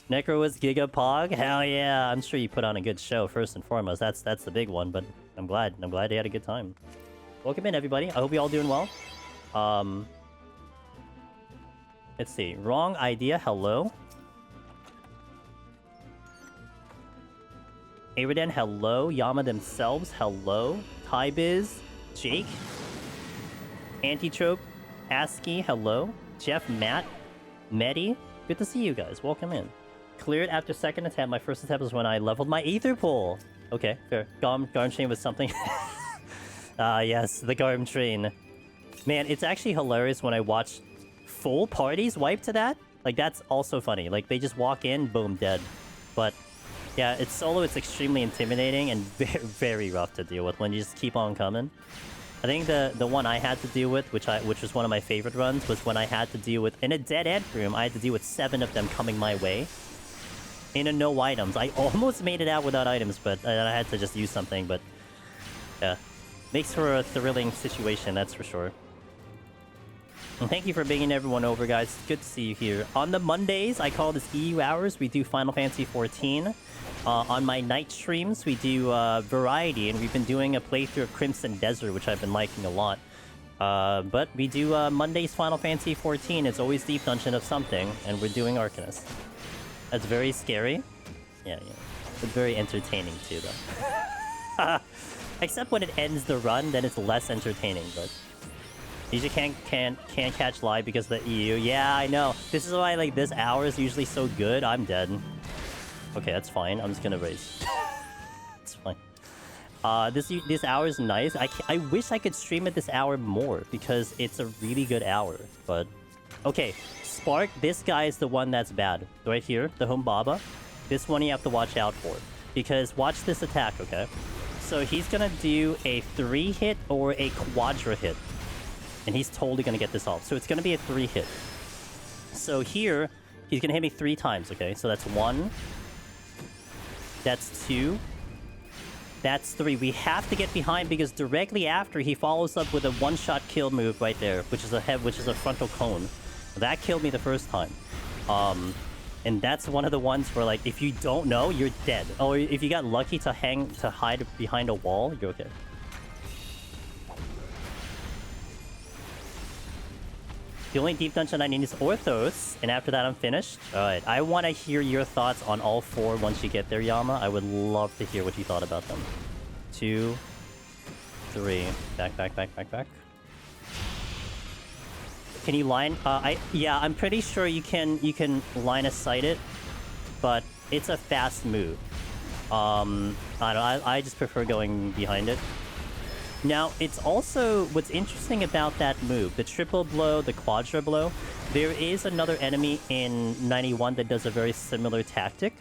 Necro was Giga Pog? Hell yeah! I'm sure you put on a good show first and foremost. That's the big one, but I'm glad they had a good time. Welcome in, everybody. I hope you all doing well. Let's see. Wrong idea. Hello. Aiden, hello. Yama themselves, hello. Tybiz, Jake, Antitrope, ASCII, hello. Jeff, Matt, Medi. Good to see you guys. Welcome in. Cleared after second attempt. My first attempt was when I leveled my Aether Pool. Okay, fair. Garm Train was something. Yes, the Garm Train. Man, it's actually hilarious when I watch full parties wipe to that. Like, that's also funny. Like, they just walk in, boom, dead. But, yeah, it's solo. It's extremely intimidating and very, very rough to deal with when you just keep on coming. I think the one I had to deal with, which was one of my favorite runs, was when I had to deal with, in a dead end room, I had to deal with 7 of them coming my way. In a no items. I almost made it out without items, but I had to just use something, but yeah. Makes for a thrilling situation, that's for sure. And thank you for bringing everyone over, guys. It's good to see you here. On the Mondays, I call this EU hours. We do Final Fantasy XIV. On my night streams, we do Variety, and we've been doing a playthrough of Crimson Desert, which I've been liking a lot. But we do Mondays Final Fantasy XIV. It's always Deep Dungeon of something, and we're doing Arcanist. That's very scary. Yeah. It's very entertaining too, though. Except when it ends the run, then it's less entertaining, but... You just can't catch live because of the EU. Yeah, I know. This is why, like, this hour is usually so good. I'm dead. Okay, that's fine. I'm just gonna raise. It's fine. This hour is nice. I wish I could stream at this hour more, because it's a really good hour, but... Okay, Spark, this guy is the one that's bad. Right here, the Humbaba. This one you have to watch out for. Because watch this attack, okay? So he's gonna do a 3-hit or a quadra hit. And he's totally gonna get this off. So it's gonna be a 3-hit. So here, he's gonna hit me 3 times, okay? So that's 1. That's 2. That's 3. We have to get behind because directly after he follows up with a one-shot kill move right there, which is a frontal cone. That killed me the first time. And that's one of the ones where, like, if you don't know, you're dead. Or if you got lucky to hide behind a wall, you're okay. The only Deep Dungeon I need is Orthos, and after that I'm finished. Alright, I want to hear your thoughts on all 4 once you get there, Yama. I would love to hear what you thought about them. 2, 3. Back. Can you line... yeah, I'm pretty sure you can line of sight it, but it's a fast move. I just prefer going behind it. Now, it's also... What's interesting about that move, the triple blow, the quadra blow, there is another enemy in 91 that does a very similar tactic.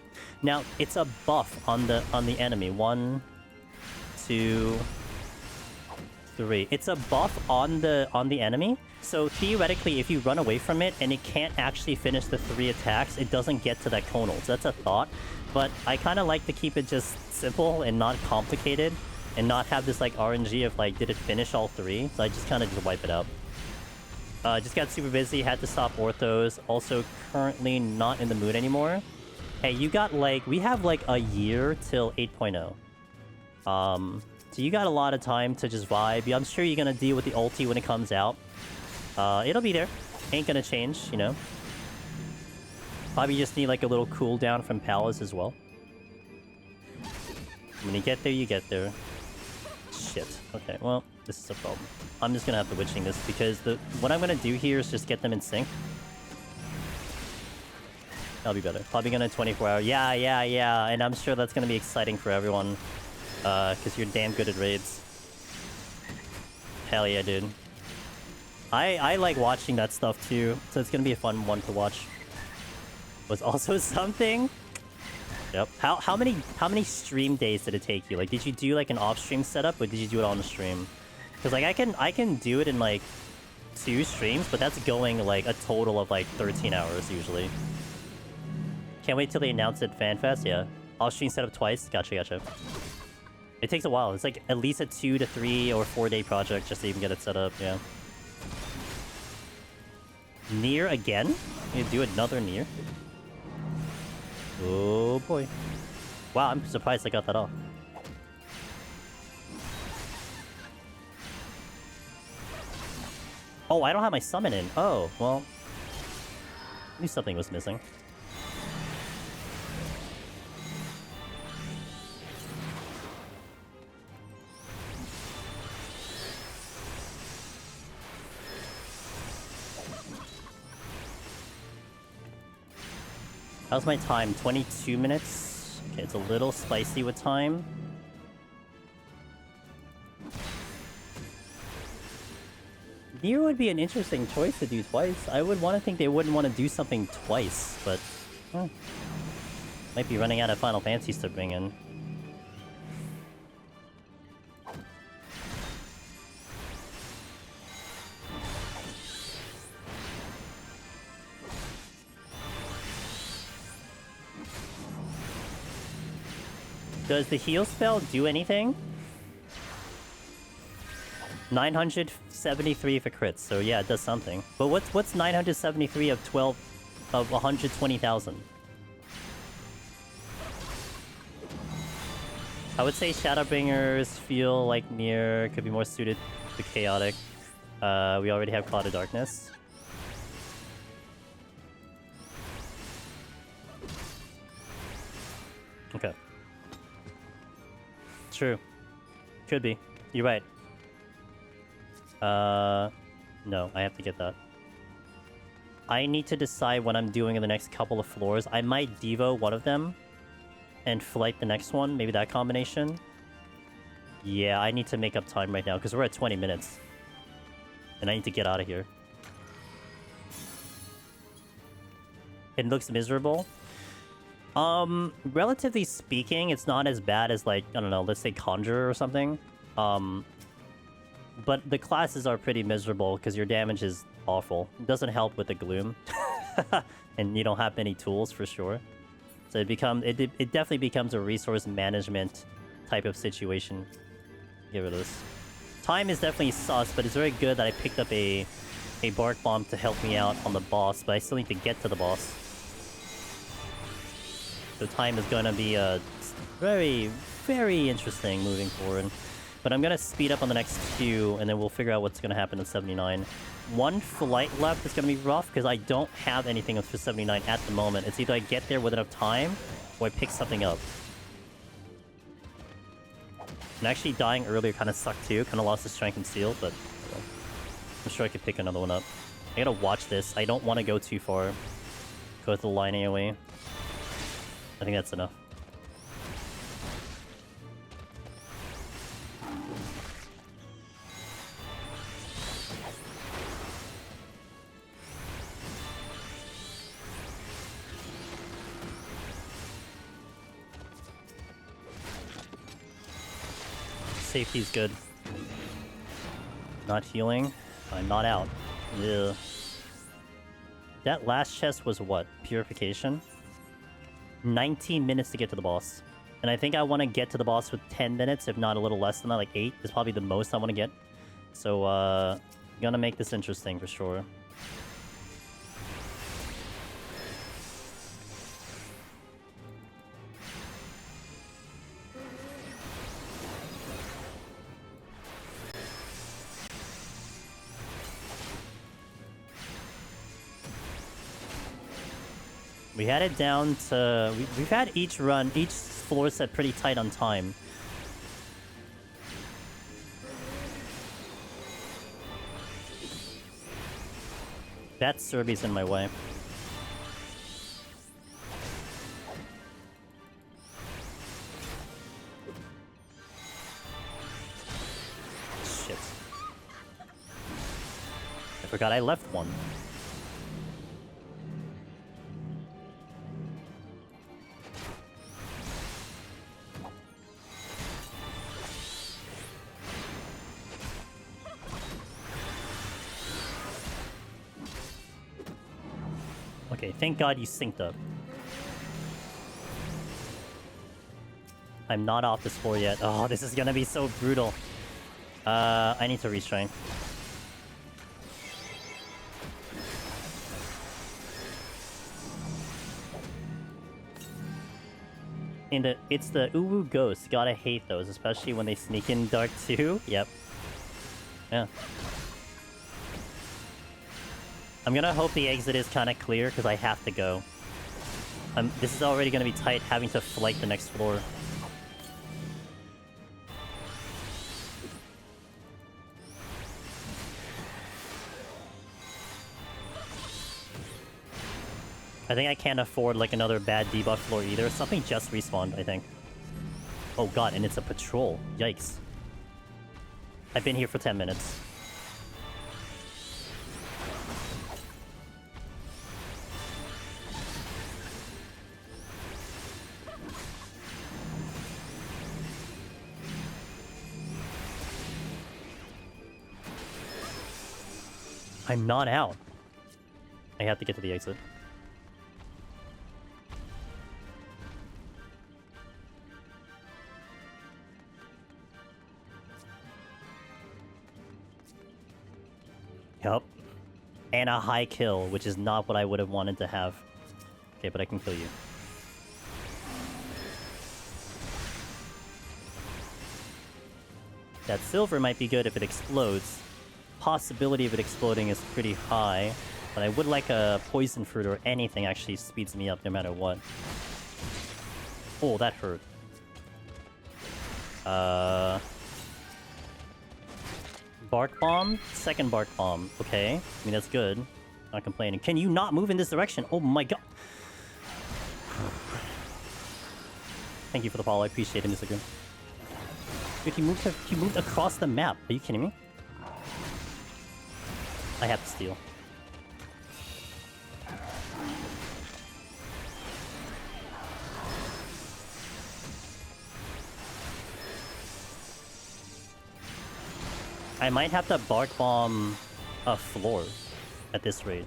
Now, it's a buff on the enemy. 1, 2, 3. It's a buff on the enemy. So theoretically, if you run away from it and it can't actually finish the 3 attacks, it doesn't get to that conal. So that's a thought. But I kind of like to keep it just simple and not complicated. and not have this like RNG of like, did it finish all 3? So I just kind of just wipe it out. Just got super busy, had to stop orthos. Also, currently not in the mood anymore. Hey, you got like, we have like a year till 8.0. So you got a lot of time to just vibe. I'm sure you're gonna deal with the ulti when it comes out. It'll be there. Ain't gonna change, you know. Probably just need like a little cooldown from Palace as well. When you get there, you get there. Shit. Okay, well, this is a problem. I'm just gonna have to witching this because what I'm gonna do here is just get them in sync. That'll be better. Probably gonna 24-hour. Yeah. And I'm sure that's gonna be exciting for everyone. Because you're damn good at raids. Hell yeah, dude. I like watching that stuff too, so it's gonna be a fun one to watch. Was also something. Yep. How many stream days did it take you? Like, did you do like an off-stream setup, or did you do it on the stream? Because like I can do it in like 2 streams, but that's going like a total of like 13 hours usually. Can't wait till they announce it FanFest. Yeah. Off-stream setup twice. Gotcha. It takes a while. It's like at least a 2 to 3 or 4 day project just to even get it set up. Yeah. Near again? You do another near? Oh boy. Wow, I'm surprised I got that off. Oh, I don't have my summon in. Oh, well. Knew something was missing. How's my time? 22 minutes? Okay, it's a little spicy with time. Nier would be an interesting choice to do twice. I would want to think they wouldn't want to do something twice, but... might be running out of Final Fantasies to bring in. Does the heal spell do anything? 973 for crits, so yeah, it does something. But what's 973 of 120,000? I would say Shadowbringers feel like Nier could be more suited to chaotic. We already have Cloud of Darkness. Okay. True. Could be. You're right. No, I have to get that. I need to decide what I'm doing in the next couple of floors. I might Devo one of them and flight the next one. Maybe that combination. Yeah, I need to make up time right now because we're at 20 minutes. And I need to get out of here. It looks miserable. Relatively speaking, it's not as bad as, like, I don't know, let's say Conjurer or something. But the classes are pretty miserable because your damage is awful. It doesn't help with the Gloom. And you don't have many tools for sure. So it definitely becomes a resource management type of situation. Get rid of this. Time is definitely sus, but it's very good that I picked up a Bark Bomb to help me out on the boss, but I still need to get to the boss. So time is going to be very, very interesting moving forward. But I'm going to speed up on the next few, and then we'll figure out what's going to happen in 79. One flight left is going to be rough, because I don't have anything for 79 at the moment. It's either I get there with enough time, or I pick something up. And actually dying earlier kind of sucked too. Kind of lost the strength and Zeal, but well, I'm sure I could pick another one up. I gotta watch this. I don't want to go too far. Go with the line AoE. I think that's enough. Safety's good. Not healing. I'm not out. Ugh. That last chest was what? Purification? 19 minutes to get to the boss. And I think I want to get to the boss with 10 minutes, if not a little less than that, like 8 is probably the most I want to get. So, gonna make this interesting for sure. We had it down to... We've had each run, each floor set pretty tight on time. That Serbi's in my way. Shit. I forgot I left one. Okay, thank God you synced up. I'm not off this floor yet. Oh, this is gonna be so brutal. I need to restrain. It's the Uwu Ghosts. Gotta hate those, especially when they sneak in Dark 2. Yep. Yeah. I'm gonna hope the exit is kind of clear, because I have to go. This is already gonna be tight, having to flight the next floor. I think I can't afford, like, another bad debuff floor either. Something just respawned, I think. Oh god, and it's a patrol. Yikes. I've been here for 10 minutes. I'm not out. I have to get to the exit. Yup. And a high kill, which is not what I would have wanted to have. Okay, but I can kill you. That silver might be good if it explodes. Possibility of it exploding is pretty high, but I would like a poison fruit or anything actually speeds me up no matter what. Oh, that hurt. Bark bomb? Second bark bomb. Okay. I mean, that's good. Not complaining. Can you not move in this direction? Oh my god. Thank you for the follow. I appreciate it, Mr. Goon. Dude, he moved across the map. Are you kidding me? I have to steal. I might have to bark bomb a floor at this rate.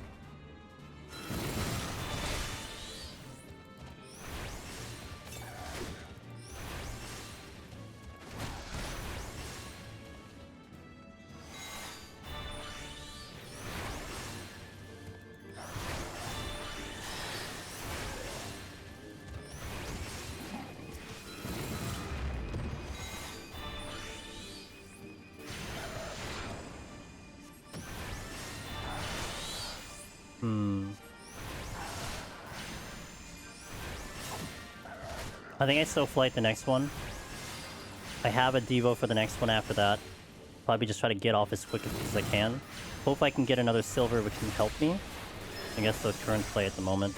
I think I still flight the next one. I have a Devo for the next one after that. Probably just try to get off as quick as I can. Hope I can get another silver which can help me. I guess the current play at the moment.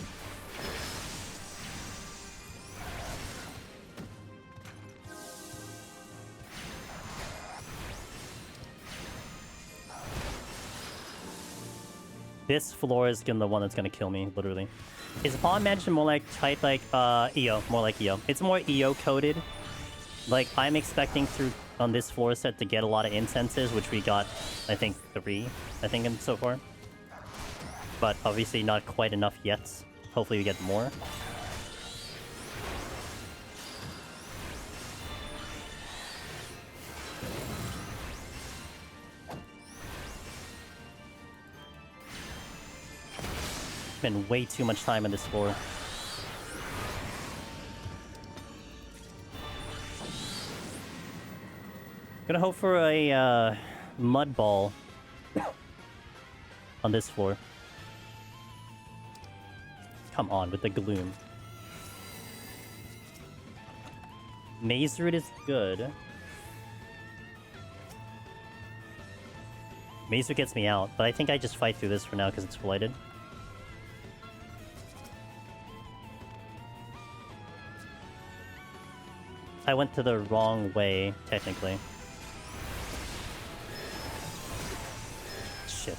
This floor is the one that's gonna kill me, literally. Is Pawn Mansion more like type like EO? More like EO. It's more EO coded. Like I'm expecting through on this floor set to get a lot of incenses, which we got, I think 3, so far. But obviously not quite enough yet. Hopefully we get more. spend way too much time on this floor. Gonna hope for a mud ball on this floor. Come on with the gloom. Maze Root is good. Maze Root gets me out, but I think I just fight through this for now because it's blighted. I went to the wrong way, technically. Shit.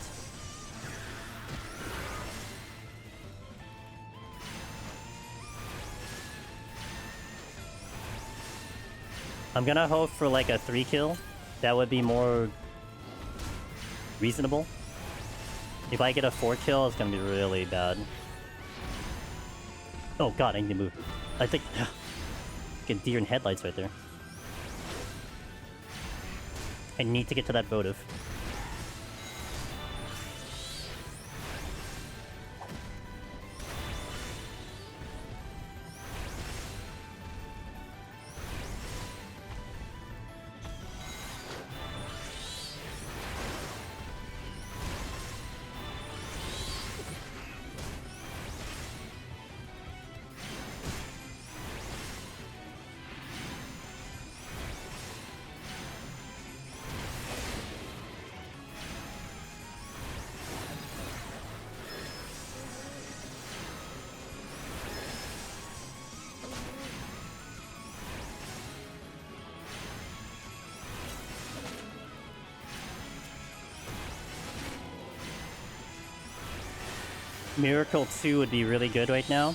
I'm gonna hope for like a 3 kill. That would be more reasonable. If I get a 4 kill, it's gonna be really bad. Oh god, I need to move. I think... Get deer in headlights right there. I need to get to that votive. Miracle 2 would be really good right now.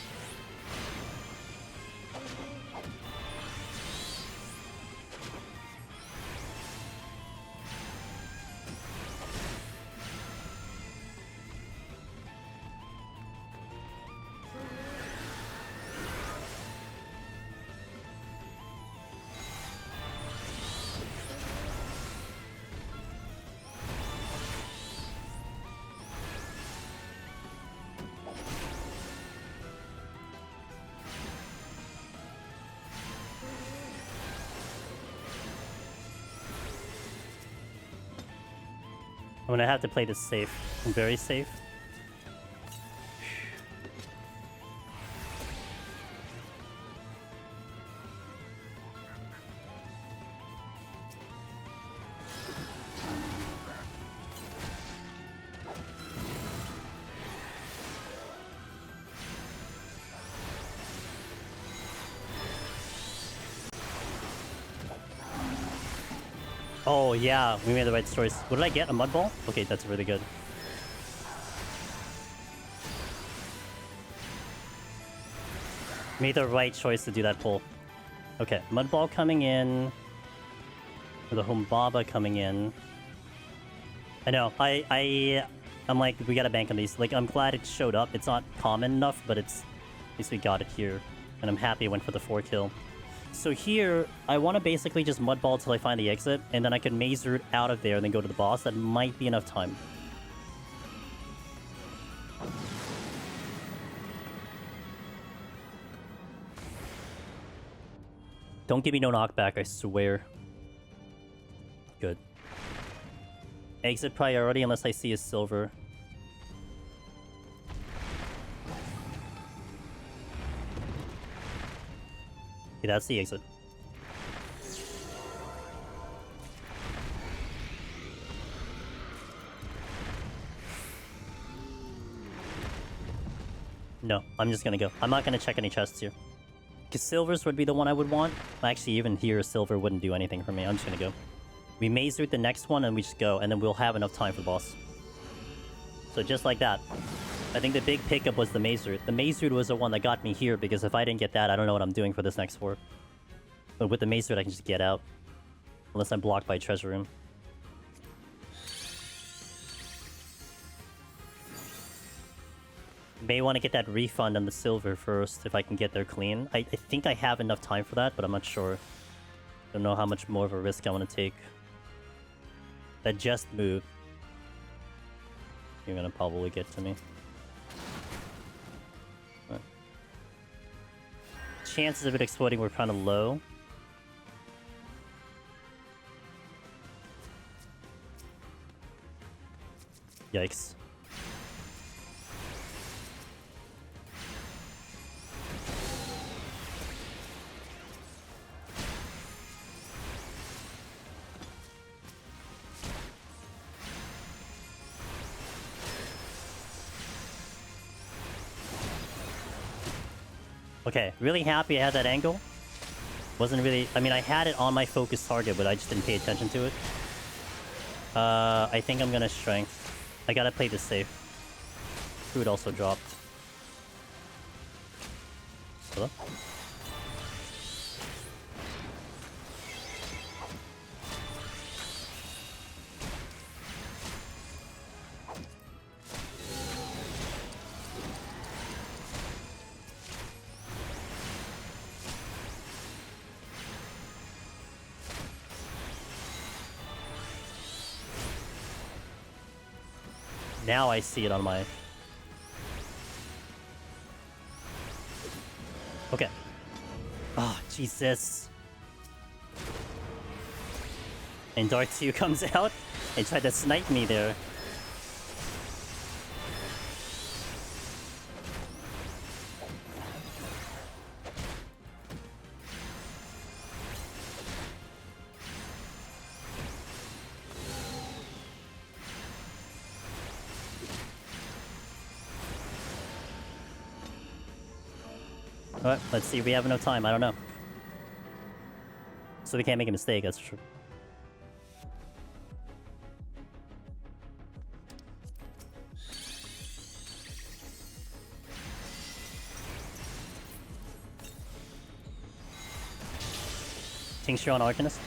I'm gonna have to play this safe. I'm very safe. Oh yeah, we made the right choice. What did I get? A mud ball? Okay, that's really good. Made the right choice to do that pull. Okay, mud ball coming in. The Humbaba coming in. I know. I'm like, we gotta bank on these. Like, I'm glad it showed up. It's not common enough, but it's at least we got it here, and I'm happy I went for the 4 kill. So here, I want to basically just mudball till I find the exit, and then I can maze route out of there and then go to the boss. That might be enough time. Don't give me no knockback, I swear. Good. Exit priority unless I see a silver. Okay, that's the exit. No, I'm just gonna go. I'm not gonna check any chests here. Because silvers would be the one I would want. Actually, even here, silver wouldn't do anything for me. I'm just gonna go. We maze route the next one and we just go, and then we'll have enough time for the boss. So just like that. I think the big pickup was the maze route. The maze route was the one that got me here, because if I didn't get that, I don't know what I'm doing for this next floor. But with the maze route, I can just get out. Unless I'm blocked by a treasure room. May want to get that refund on the silver first, if I can get there clean. I think I have enough time for that, but I'm not sure. Don't know how much more of a risk I want to take. That just move. You're gonna probably get to me. chances of it exploding were kind of low. Yikes. Okay, really happy I had that angle. Wasn't really... I mean, I had it on my focus target, but I just didn't pay attention to it. I think I'm gonna strength. I gotta play this safe. Food also dropped. Hello? Now I see it on my... Okay. Oh, Jesus. And Dark 2 comes out and tried to snipe me there. Alright, let's see if we have enough time. I don't know. So we can't make a mistake, that's true. Tincture on Arcanist.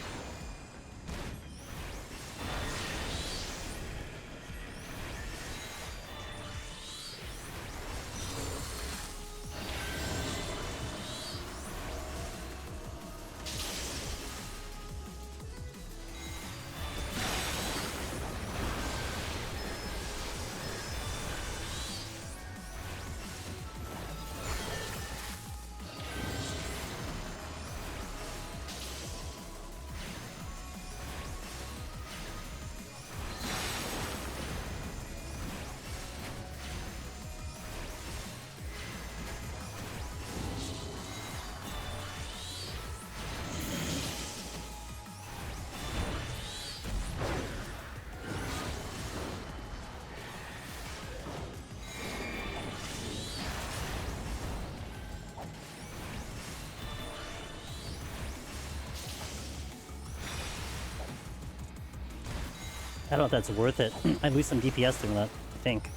I don't know if that's worth it. I'd lose some DPS doing that, I think.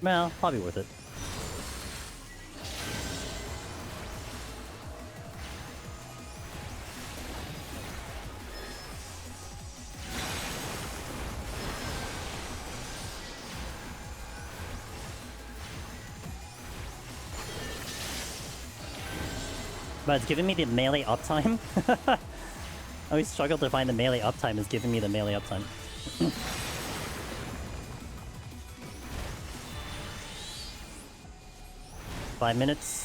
Well, probably worth it. But it's giving me the melee uptime. I always struggle to find the melee uptime is giving me the melee uptime. 5 minutes.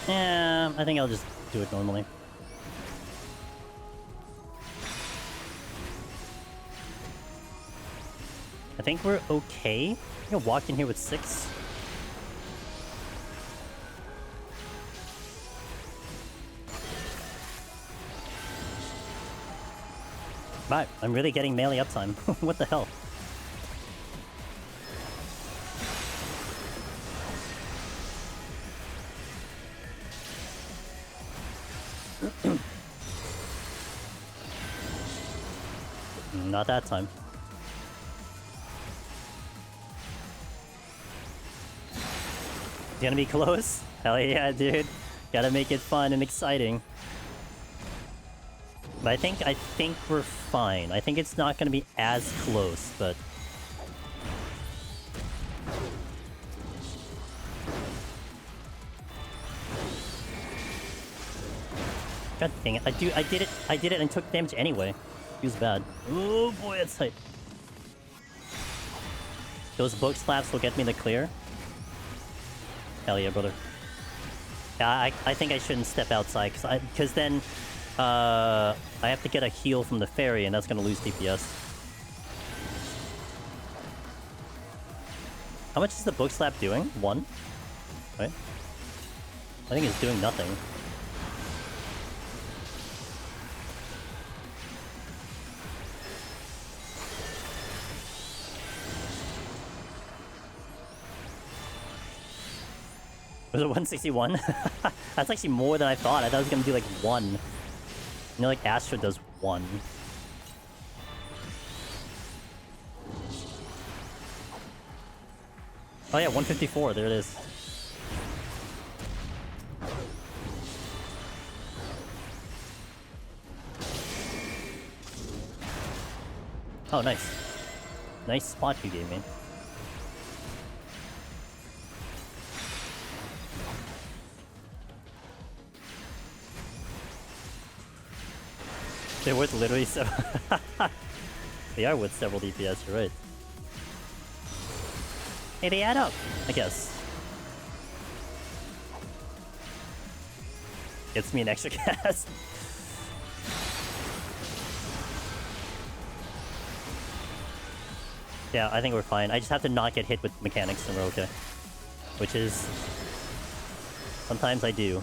Yeah, I think I'll just do it normally. I think we're okay. I'm gonna walk in here with 6. Right, I'm really getting melee uptime. What the hell? Not that time. Gonna be close? Hell yeah, dude. Gotta make it fun and exciting. But I think we're fine. I think it's not gonna be as close, but... God dang it. I did it and took damage anyway. He was bad. Oh boy, that's tight. Those book slaps will get me the clear. Hell yeah, brother. Yeah, I think I shouldn't step outside, because then I have to get a heal from the fairy, and that's gonna lose DPS. How much is the book slap doing? 1? Right? I think it's doing nothing. Was it 161? That's actually more than I thought. I thought it was gonna do like 1. You know, like Astra does 1. Oh yeah, 154. There it is. Oh, nice. Nice spot you gave me. They're worth literally several... They are worth several DPS, you're right. Hey, they add up, I guess. Gets me an extra cast. Yeah, I think we're fine. I just have to not get hit with mechanics and we're okay. Which is... sometimes I do.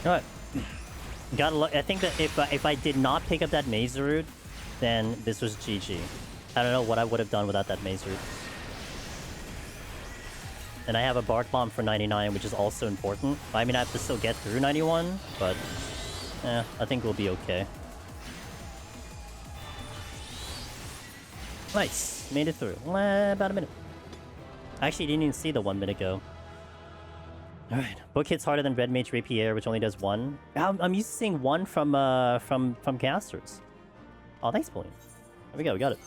Alright. Gotta look. I think that if I did not pick up that maze route, then this was GG. I don't know what I would have done without that maze route. And I have a Bark Bomb for 99, which is also important. I mean, I have to still get through 91, but... I think we'll be okay. Nice. Made it through. About a minute. I actually didn't even see the 1 minute go. Alright. Book hits harder than Red Mage Rapier, which only does 1. I'm used to seeing 1 from casters. Oh, thanks, Pauline. There we go, we got it.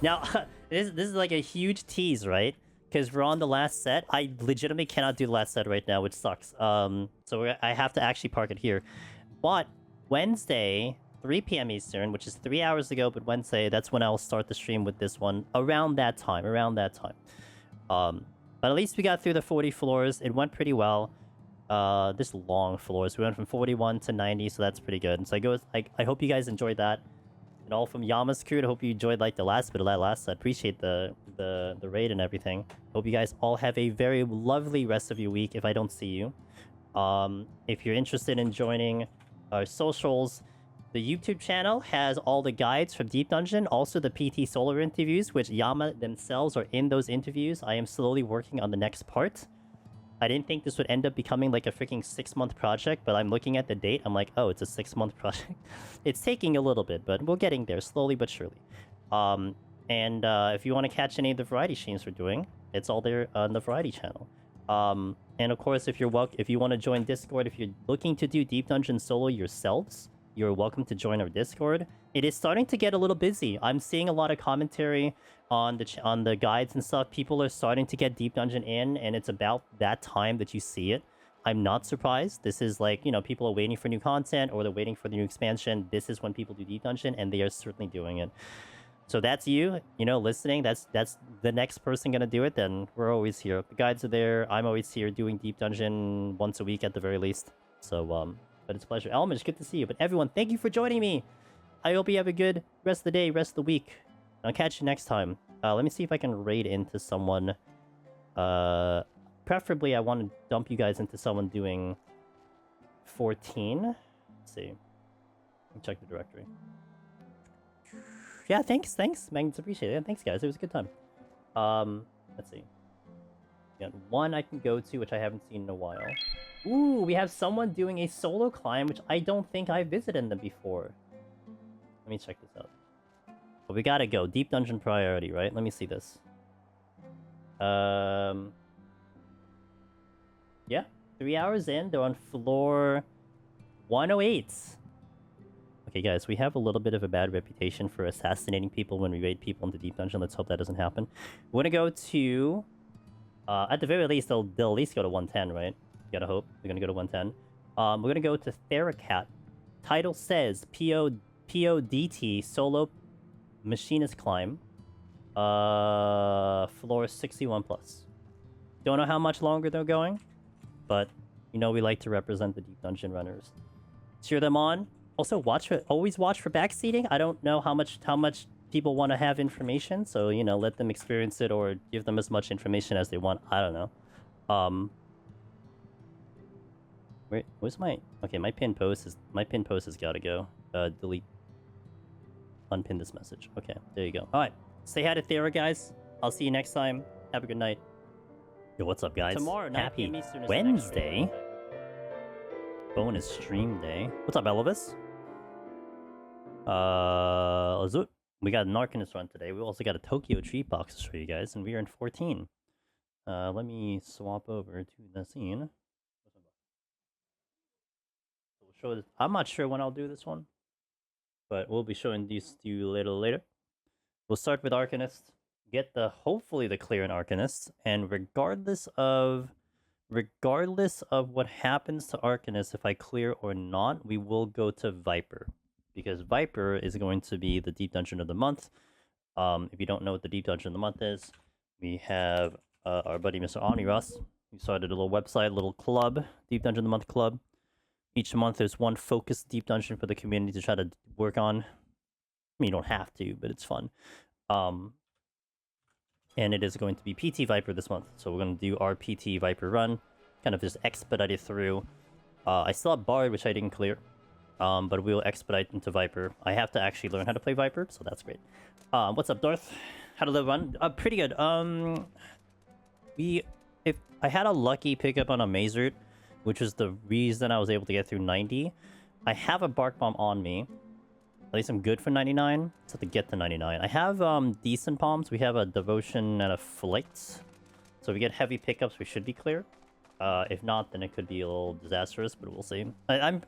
Now, this is like a huge tease, right? Because we're on the last set. I legitimately cannot do the last set right now, which sucks. So I have to actually park it here. But Wednesday, 3 p.m. Eastern, which is 3 hours ago, but Wednesday, that's when I'll start the stream with this one. Around that time. But at least we got through the 40 floors. It went pretty well. This long floors. We went from 41 to 90, so that's pretty good. And so I hope you guys enjoyed that. And all from Yama's crew, I hope you enjoyed like the last bit of that last set. Appreciate the raid and everything. Hope you guys all have a very lovely rest of your week if I don't see you. If you're interested in joining our socials, the YouTube channel has all the guides from Deep Dungeon, also the PT Solar interviews, which Yama themselves are in those interviews. I am slowly working on the next part. I didn't think this would end up becoming like a freaking 6-month project, but I'm looking at the date. I'm like, oh, it's a 6-month project. It's taking a little bit, but we're getting there slowly but surely. If you want to catch any of the variety streams we're doing, it's all there on the variety channel. And of course, if you want to join Discord, if you're looking to do Deep Dungeon solo yourselves, you're welcome to join our Discord. It is starting to get a little busy. I'm seeing a lot of commentary on the guides and stuff. People are starting to get Deep Dungeon in, and it's about that time that you see it. I'm not surprised. This is like, you know, people are waiting for new content, or they're waiting for the new expansion. This is when people do Deep Dungeon, and they are certainly doing it. So that's you know, listening. That's the next person gonna do it, then we're always here. The guides are there. I'm always here doing Deep Dungeon once a week at the very least. So, but it's a pleasure. Elmish, good to see you. But everyone, thank you for joining me. I hope you have a good rest of the day, rest of the week. I'll catch you next time. Let me see if I can raid into someone. Preferably, I want to dump you guys into someone doing 14. Let's see. Let me check the directory. Yeah, thanks. Magnets, appreciate it. Yeah, thanks, guys. It was a good time. Let's see. We got one I can go to, which I haven't seen in a while. Ooh, we have someone doing a solo climb, which I don't think I visited them before. Let me check this out. But we gotta go. Deep dungeon priority, right? Let me see this. Yeah. 3 hours in, they're on floor 108. Okay, guys, we have a little bit of a bad reputation for assassinating people when we raid people into Deep Dungeon. Let's hope that doesn't happen. We're gonna go to... at the very least, they'll at least go to 110, right? You gotta hope. They're gonna go to 110. We're gonna go to Theracat. Title says PODT Solo Machinist Climb. Floor 61 plus. Don't know how much longer they're going, but you know we like to represent the Deep Dungeon runners. Cheer them on. Also, always watch for backseating. I don't know how much people want to have information, so you know, let them experience it or give them as much information as they want. I don't know. Where's my... Okay, my pin post has got to go. Delete. Unpin this message. Okay, there you go. All right, say hi to Thera, guys. I'll see you next time. Have a good night. Yo, what's up, guys? Tomorrow, happy Wednesday. Bonus stream day. What's up, Elvis? Let's do it. We got an Arcanist run today. We also got a Tokyo treat box to show you guys, and we are in 14. Let me swap over to the scene. We'll show this. I'm not sure when I'll do this one, but we'll be showing these to you a little later. We'll start with Arcanist. Get hopefully the clear in Arcanist, and regardless of what happens to Arcanist, if I clear or not, we will go to Viper. Because Viper is going to be the Deep Dungeon of the month. If you don't know what the Deep Dungeon of the month is, we have our buddy Mr. Oniras. He started a little website, a little club, Deep Dungeon of the Month club. Each month there's one focused Deep Dungeon for the community to try to work on. I mean, you don't have to, but it's fun. And it is going to be PT Viper this month. So we're going to do our PT Viper run. Kind of just expedite it through. I still have Bard, which I didn't clear. But we'll expedite into Viper. I have to actually learn how to play Viper, so that's great. What's up, Darth? How did the run? Pretty good. If I had a lucky pickup on a Mazert, which is the reason I was able to get through 90. I have a Bark Bomb on me. At least I'm good for 99. Just have to get to 99. I have decent palms. We have a Devotion and a Flight. So if we get heavy pickups, we should be clear. If not, then it could be a little disastrous, but we'll see. Yeah,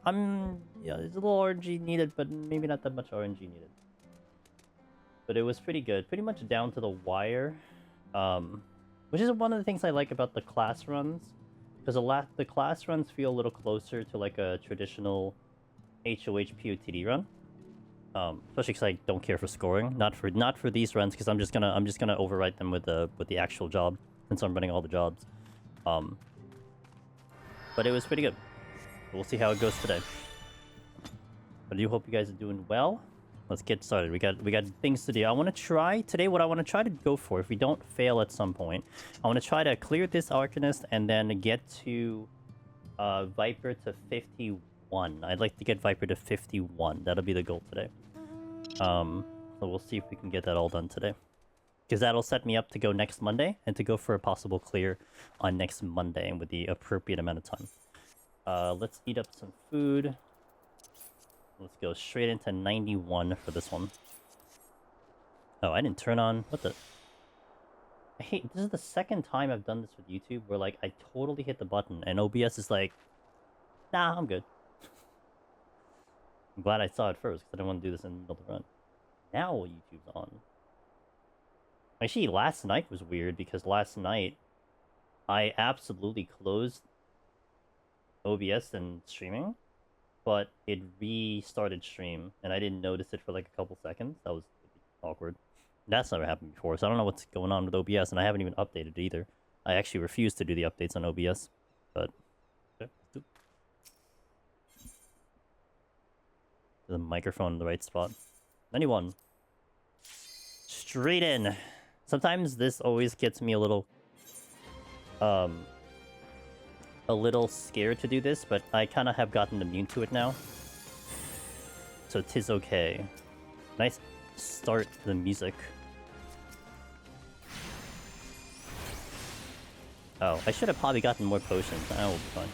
there's a little RNG needed, but maybe not that much RNG needed. But it was pretty good. Pretty much down to the wire. Which is one of the things I like about the class runs. Because the class runs feel a little closer to like a traditional HOH POTD run. Especially because I don't care for scoring. Not for these runs, because I'm just gonna overwrite them with the actual job, since I'm running all the jobs. But it was pretty good. We'll see how it goes today. But I do hope you guys are doing well. Let's get started. We got things to do. I want to try today. What I want to try to go for, if we don't fail at some point, I want to try to clear this Arcanist and then get to Viper to 51. I'd like to get Viper to 51. That'll be the goal today. So we'll see if we can get that all done today. Because that'll set me up to go next Monday, and to go for a possible clear on next Monday with the appropriate amount of time. Let's eat up some food. Let's go straight into 91 for this one. Oh, I didn't turn on... What the... I hate... This is the second time I've done this with YouTube, where, like, I totally hit the button, and OBS is like... Nah, I'm good. I'm glad I saw it first, because I didn't want to do this in the middle of the run. Now YouTube's on. Actually, last night was weird, because last night I absolutely closed OBS and streaming, but it restarted stream, and I didn't notice it for like a couple seconds. That was awkward. That's never happened before, so I don't know what's going on with OBS, and I haven't even updated it either. I actually refuse to do the updates on OBS, but... Okay. The microphone in the right spot. 91. Straight in. Sometimes this always gets me a little scared to do this, but I kind of have gotten immune to it now. So 'tis okay. Nice start to the music. Oh, I should have probably gotten more potions. That will be fine.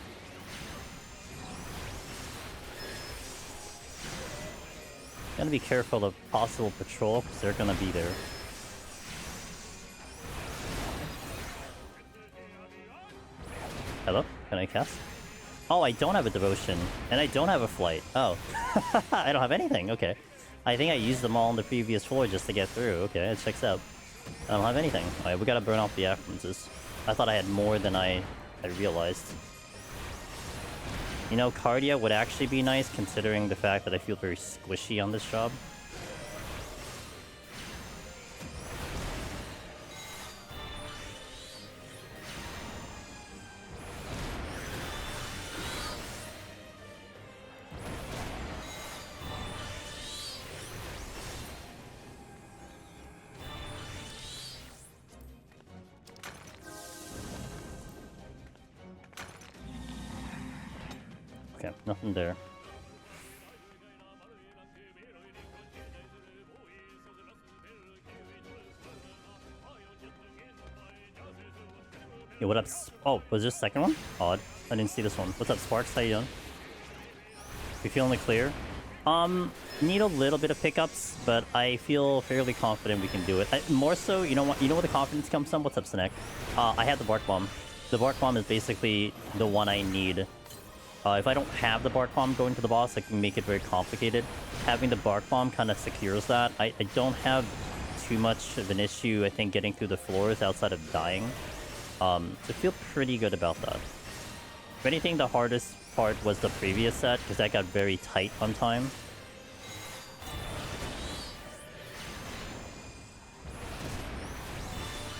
Gotta be careful of possible patrol, because they're gonna be there. Hello? Can I cast? Oh, I don't have a devotion, and I don't have a flight. Oh. I don't have anything, okay. I think I used them all on the previous floor just to get through. Okay, it checks out. I don't have anything. Alright, we gotta burn off the affluences. I thought I had more than I realized. You know, Cardia would actually be nice, considering the fact that I feel very squishy on this job. Okay, nothing there. Yo, what up? Oh, was this second one? Odd. I didn't see this one. What's up, Sparks? How you doing? You feeling the clear? Need a little bit of pickups, but I feel fairly confident we can do it. More so, you know what? You know where the confidence comes from? What's up, Sinek? I have the Bark Bomb. The Bark Bomb is basically the one I need. If I don't have the Bark Bomb going to the boss, I can make it very complicated. Having the Bark Bomb kind of secures that. I don't have too much of an issue, I think, getting through the floors outside of dying. So I feel pretty good about that. If anything, the hardest part was the previous set, because that got very tight on time.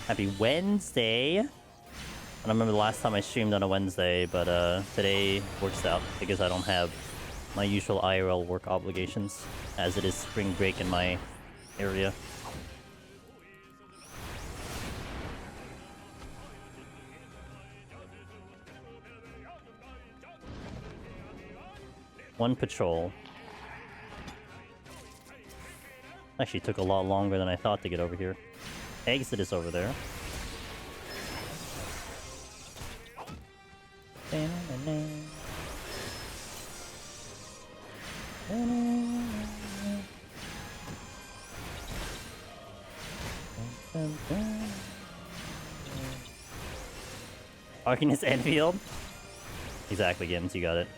Happy Wednesday! I don't remember the last time I streamed on a Wednesday, but today works out because I don't have my usual IRL work obligations, as it is spring break in my area. One patrol. Actually took a lot longer than I thought to get over here. Exit is over there. Arcanist Enfield? Exactly, Gims, you got it.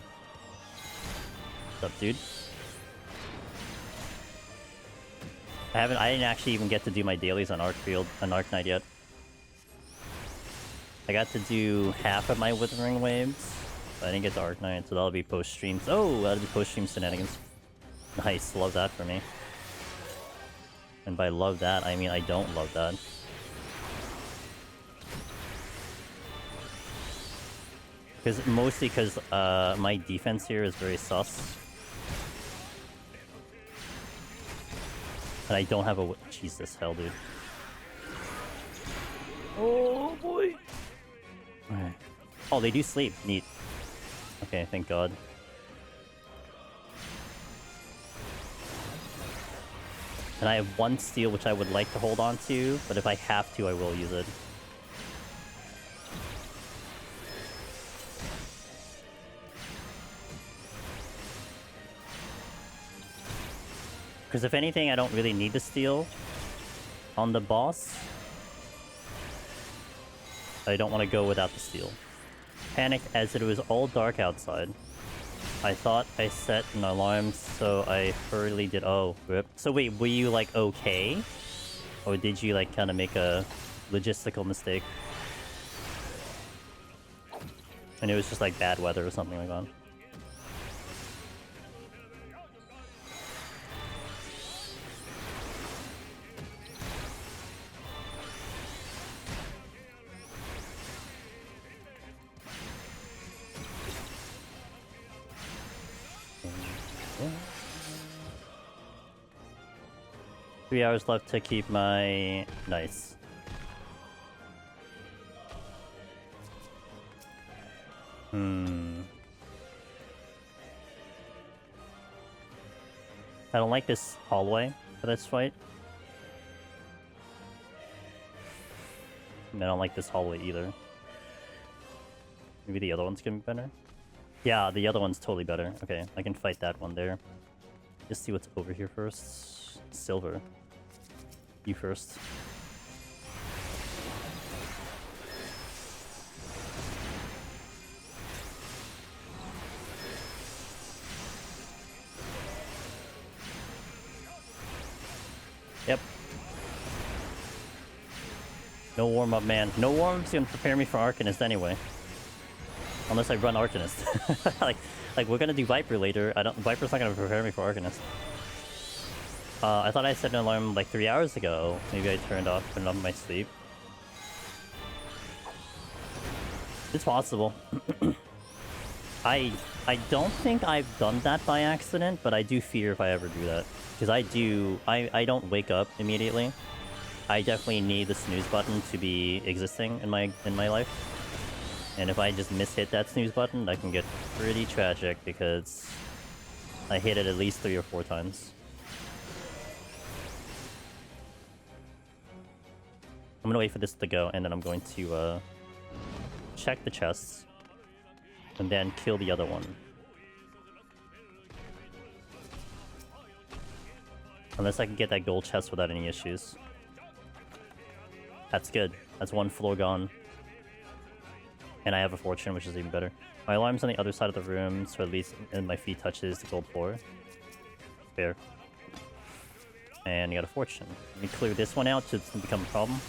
What's up, dude? I didn't actually even get to do my dailies on Arc Knight yet. I got to do half of my Withering Waves, but I didn't get to Arc Knight, so that'll be post-stream. Oh, that'll be post-stream shenanigans. Nice, love that for me. And by love that, I mean I don't love that. Mostly because my defense here is very sus. And I don't have a... Jesus, hell, dude. Oh, boy! Alright. Oh, they do sleep. Neat. Okay, thank God. And I have one steal which I would like to hold on to, but if I have to, I will use it. Because if anything, I don't really need to steal on the boss. I don't want to go without the steal. Panicked as it was all dark outside. I thought I set an alarm, so I hurriedly did. Oh, rip. So wait, were you like okay? Or did you like kind of make a logistical mistake? And it was just like bad weather or something like that. Three hours left to keep my... Nice. I don't like this hallway for this fight. And I don't like this hallway either. Maybe the other one's gonna be better? Yeah, the other one's totally better. Okay, I can fight that one there. Just see what's over here first. Silver. You first. Yep. No warm-up, man. No warm-up's gonna prepare me for Arcanist anyway. Unless I run Arcanist. like we're gonna do Viper later. Viper's not gonna prepare me for Arcanist. I thought I set an alarm like 3 hours ago. Maybe I turned it off in my sleep. It's possible. I don't think I've done that by accident, but I do fear if I ever do that. Because I don't wake up immediately. I definitely need the snooze button to be existing in my life. And if I just mishit that snooze button, that can get pretty tragic because I hit it at least 3 or 4 times. I'm gonna wait for this to go, and then I'm going to check the chests, and then kill the other one. Unless I can get that gold chest without any issues. That's good. That's 1 floor gone. And I have a fortune, which is even better. My alarm's on the other side of the room, so at least my feet touches the gold floor. Fair. And you got a fortune. Let me clear this one out so it doesn't become a problem.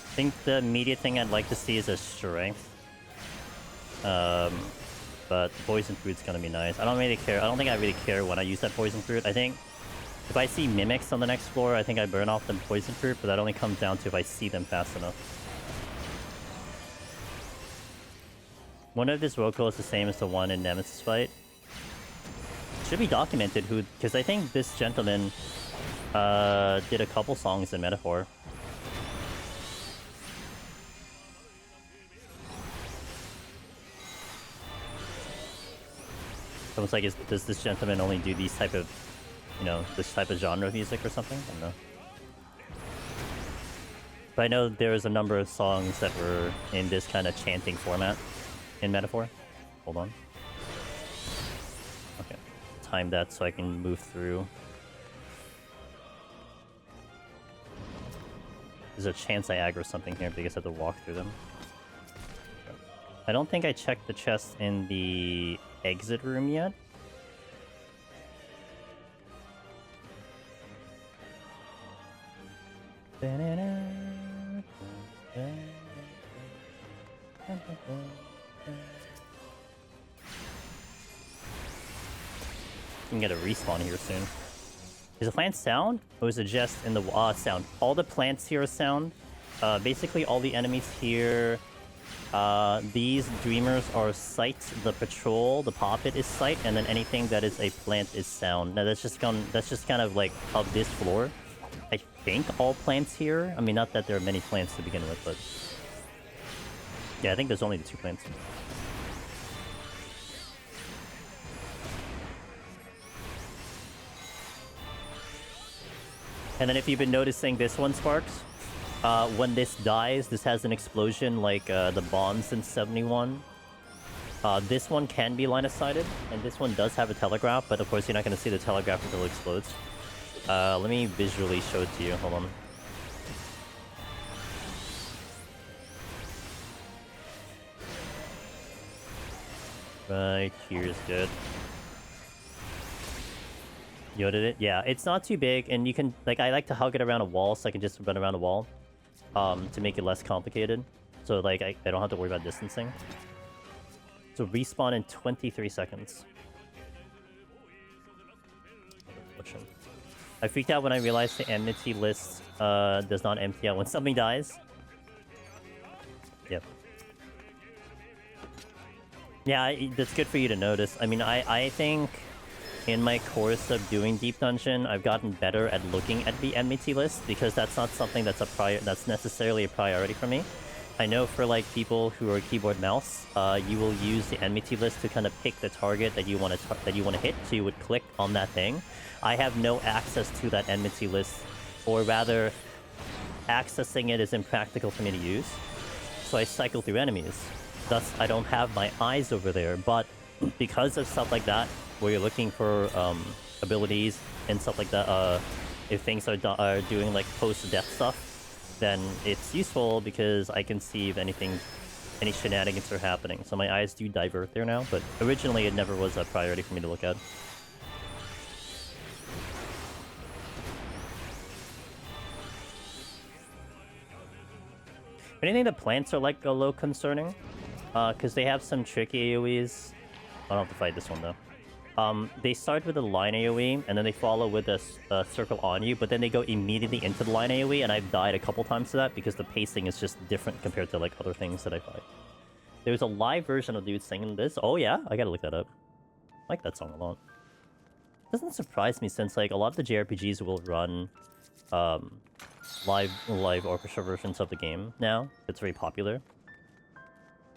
I think the immediate thing I'd like to see is a strength. But poison fruit's gonna be nice. I don't really care. I don't think I really care when I use that poison fruit. I think if I see mimics on the next floor, I think I burn off the poison fruit, but that only comes down to if I see them fast enough. Wonder if this roll call is the same as the one in Nemesis fight. Should be documented who, because I think this gentleman did a couple songs in Metaphor. So it's like, does this gentleman only do these type of, you know, this type of genre of music or something? I don't know. But I know there's a number of songs that were in this kind of chanting format in Metaphor. Hold on. Okay. Time that so I can move through. There's a chance I aggro something here because I have to walk through them. I don't think I checked the chest in the exit room yet. You can get a respawn here soon. Is the plant sound? Or is it just in the sound? All the plants here are sound. Basically all the enemies here. These dreamers are sight, the patrol, the poppet is sight, and then anything that is a plant is sound. Now that's just kind of like of this floor. I think all plants here. I mean, not that there are many plants to begin with, but yeah, I think there's only the 2 plants. And then if you've been noticing this one, Sparks, when this dies, this has an explosion like the bonds in 71. This one can be line-of-sighted, and this one does have a telegraph, but of course you're not going to see the telegraph until it explodes. Let me visually show it to you. Hold on. Right here is good. Yoted it? Yeah, it's not too big, and you can, like, I like to hug it around a wall so I can just run around a wall to make it less complicated. So, like, I don't have to worry about distancing. So, respawn in 23 seconds. I freaked out when I realized the enmity list does not empty out when something dies. Yep. Yeah, that's good for you to notice. I mean, I think in my course of doing Deep Dungeon, I've gotten better at looking at the enmity list because that's not something that's that's necessarily a priority for me. I know for like people who are keyboard mouse, you will use the enmity list to kind of pick the target that you want to hit. So you would click on that thing. I have no access to that enmity list, or rather, accessing it is impractical for me to use. So I cycle through enemies. thus I don't have my eyes over there. But because of stuff like that, where you're looking for abilities and stuff like that, if things are doing like post-death stuff, then it's useful because I can see if any shenanigans are happening. So my eyes do divert there now, but originally it never was a priority for me to look at. If anything, the plants are like a little concerning, because they have some tricky AoEs. I don't have to fight this one though. They start with a line AoE, and then they follow with a circle on you, but then they go immediately into the line AoE, and I've died a couple times to that because the pacing is just different compared to like other things that I fight. There's a live version of dude singing this. Oh yeah, I gotta look that up. I like that song a lot. Doesn't surprise me since like a lot of the JRPGs will run live orchestra versions of the game now. It's very popular.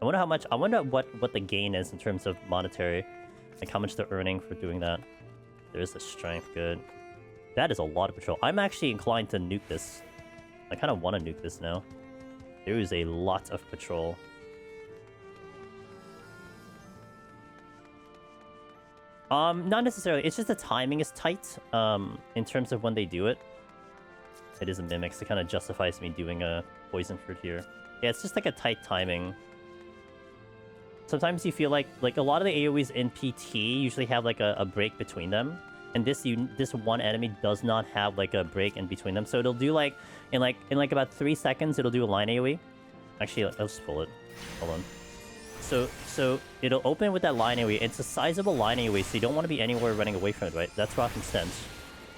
I wonder how much. I wonder what the gain is in terms of monetary, like how much they're earning for doing that. There's the strength, good. That is a lot of patrol. I'm actually inclined to nuke this. I kind of want to nuke this now. There is a lot of patrol. Not necessarily. It's just the timing is tight. In terms of when they do it. It is a mimic, so it kind of justifies me doing a poison fruit here. Yeah, it's just like a tight timing. Sometimes you feel like a lot of the AoEs in PT usually have like a break between them, and this one enemy does not have like a break in between them. So it'll do like in about 3 seconds it'll do a line AoE. Actually, let's pull it. Hold on. So it'll open with that line AoE. It's a sizable line AoE, so you don't want to be anywhere running away from it, right? That's Rotten Stench.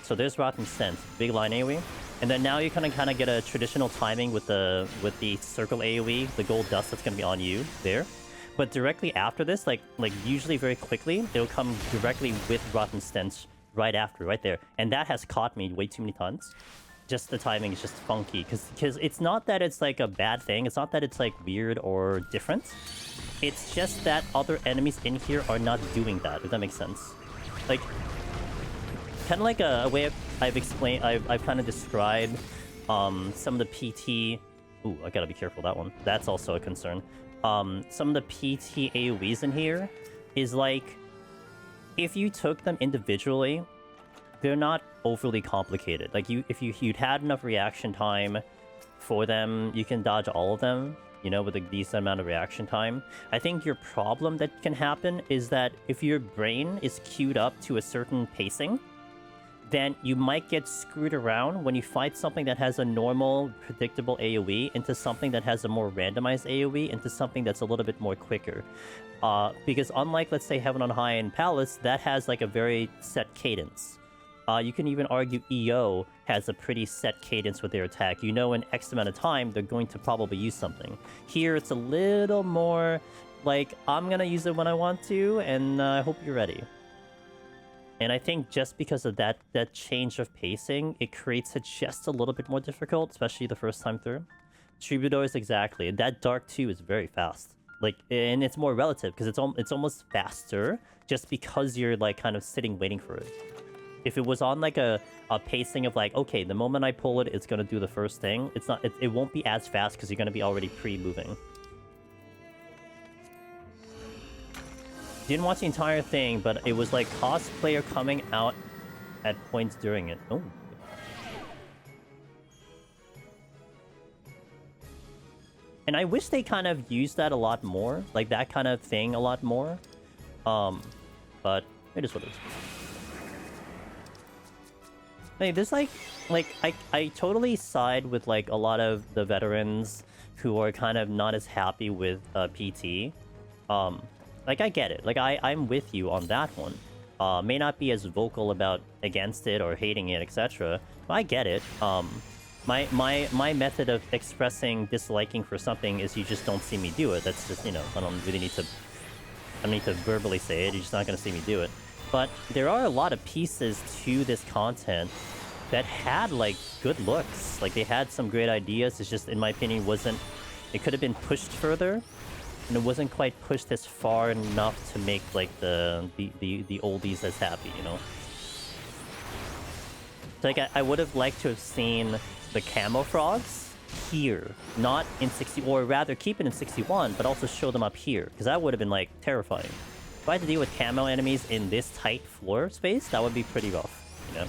So there's Rotten Stench, big line AoE. And then now you kind of get a traditional timing with the circle AoE, the gold dust that's gonna be on you there. But directly after this, like usually very quickly, it'll come directly with Rotten Stench right after, right there. And that has caught me way too many times. Just the timing is just funky, because it's not that it's like a bad thing. It's not that it's like weird or different. It's just that other enemies in here are not doing that, if that makes sense. Like, kind of like a way I've kind of described some of the PT... Ooh, I gotta be careful with that one. That's also a concern. Some of the PT AoEs in here is like, if you took them individually, they're not overly complicated. Like, if you'd had enough reaction time for them, you can dodge all of them, you know, with a decent amount of reaction time. I think your problem that can happen is that if your brain is queued up to a certain pacing, then you might get screwed around when you fight something that has a normal, predictable AoE into something that has a more randomized AoE into something that's a little bit more quicker. Because unlike, let's say, Heaven on High and Palace, that has like a very set cadence. You can even argue EO has a pretty set cadence with their attack. You know in X amount of time, they're going to probably use something. Here, it's a little more like, I'm gonna use it when I want to, and I hope you're ready. And I think just because of that change of pacing, it creates it just a little bit more difficult, especially the first time through. Troubadours, exactly. That Dark 2 is very fast. Like, and it's more relative, because it's almost faster, just because you're, like, kind of sitting waiting for it. If it was on, like, a pacing of, like, okay, the moment I pull it, it's gonna do the first thing, it won't be as fast, because you're gonna be already pre-moving. Didn't watch the entire thing, but it was like cosplayer coming out at points during it. Oh. And I wish they kind of used that a lot more, like that kind of thing a lot more. But it is what it is. Hey, there's like I totally side with like a lot of the veterans who are kind of not as happy with PT. Like, I get it. Like, I'm with you on that one. May not be as vocal about against it or hating it, etc. But I get it. My method of expressing disliking for something is you just don't see me do it. That's just, you know, I don't need to verbally say it. You're just not going to see me do it. But there are a lot of pieces to this content that had, like, good looks. Like, they had some great ideas. It's just, in my opinion, it could have been pushed further. And it wasn't quite pushed as far enough to make, like, the oldies as happy, you know? So, like, I would have liked to have seen the camo frogs here, not in 60, or rather keep it in 61, but also show them up here, because that would have been like terrifying. If I had to deal with camo enemies in this tight floor space, that would be pretty rough, you know?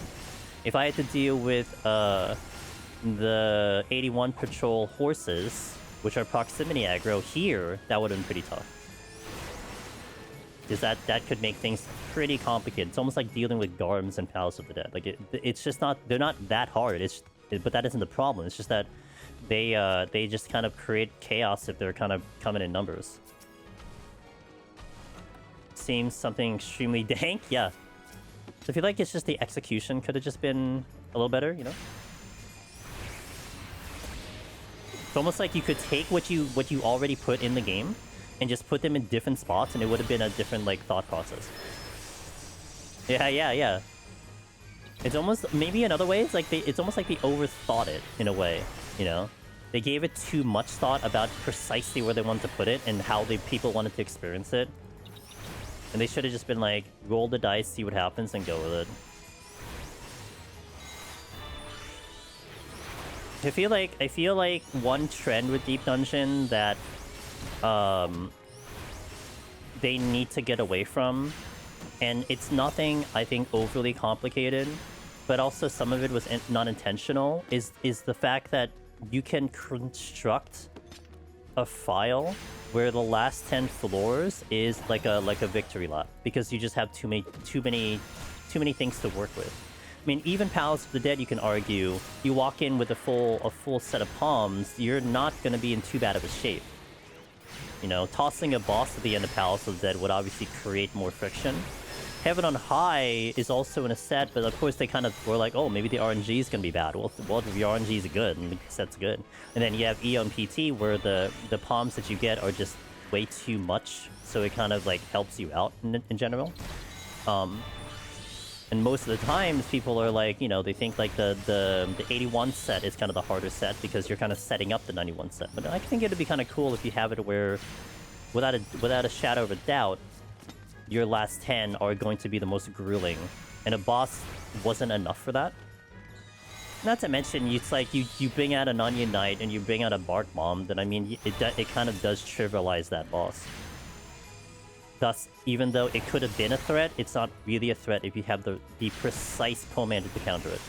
If I had to deal with the 81 patrol horses, which are proximity aggro here, that would have been pretty tough. Because that could make things pretty complicated. It's almost like dealing with Garms and Palace of the Dead. Like it's just not, they're not that hard. But that isn't the problem. It's just that they just kind of create chaos if they're kind of coming in numbers. Seems something extremely dank, yeah. So I feel like it's just the execution could have just been a little better, you know? It's almost like you could take what you already put in the game and just put them in different spots, and it would have been a different, like, thought process. Yeah. It's almost, maybe another way, it's almost like they overthought it, in a way, you know? They gave it too much thought about precisely where they wanted to put it and how people wanted to experience it. And they should have just been like, roll the dice, see what happens, and go with it. I feel like one trend with Deep Dungeon that they need to get away from, and it's nothing I think overly complicated, but also some of it was not intentional, is the fact that you can construct a file where the last 10 floors is like a victory lap, because you just have too many things to work with. I mean, even Palace of the Dead, you can argue, you walk in with a full set of palms, you're not going to be in too bad of a shape. You know, tossing a boss at the end of Palace of the Dead would obviously create more friction. Heaven on High is also in a set, but of course they kind of were like, oh, maybe the RNG is going to be bad. Well, if the RNG is good, and the set's good. And then you have Eon PT, where the palms that you get are just way too much, so it kind of like helps you out in general. And most of the times, people are like, you know, they think like the 81 set is kind of the harder set because you're kind of setting up the 91 set. But I think it'd be kind of cool if you have it where, without a shadow of a doubt, your last 10 are going to be the most grueling, and a boss wasn't enough for that. Not to mention, it's like you bring out an Onion Knight and you bring out a Bark Bomb, then I mean, it kind of does trivialize that boss. Thus, even though it could have been a threat, it's not really a threat if you have the precise commander to counter it.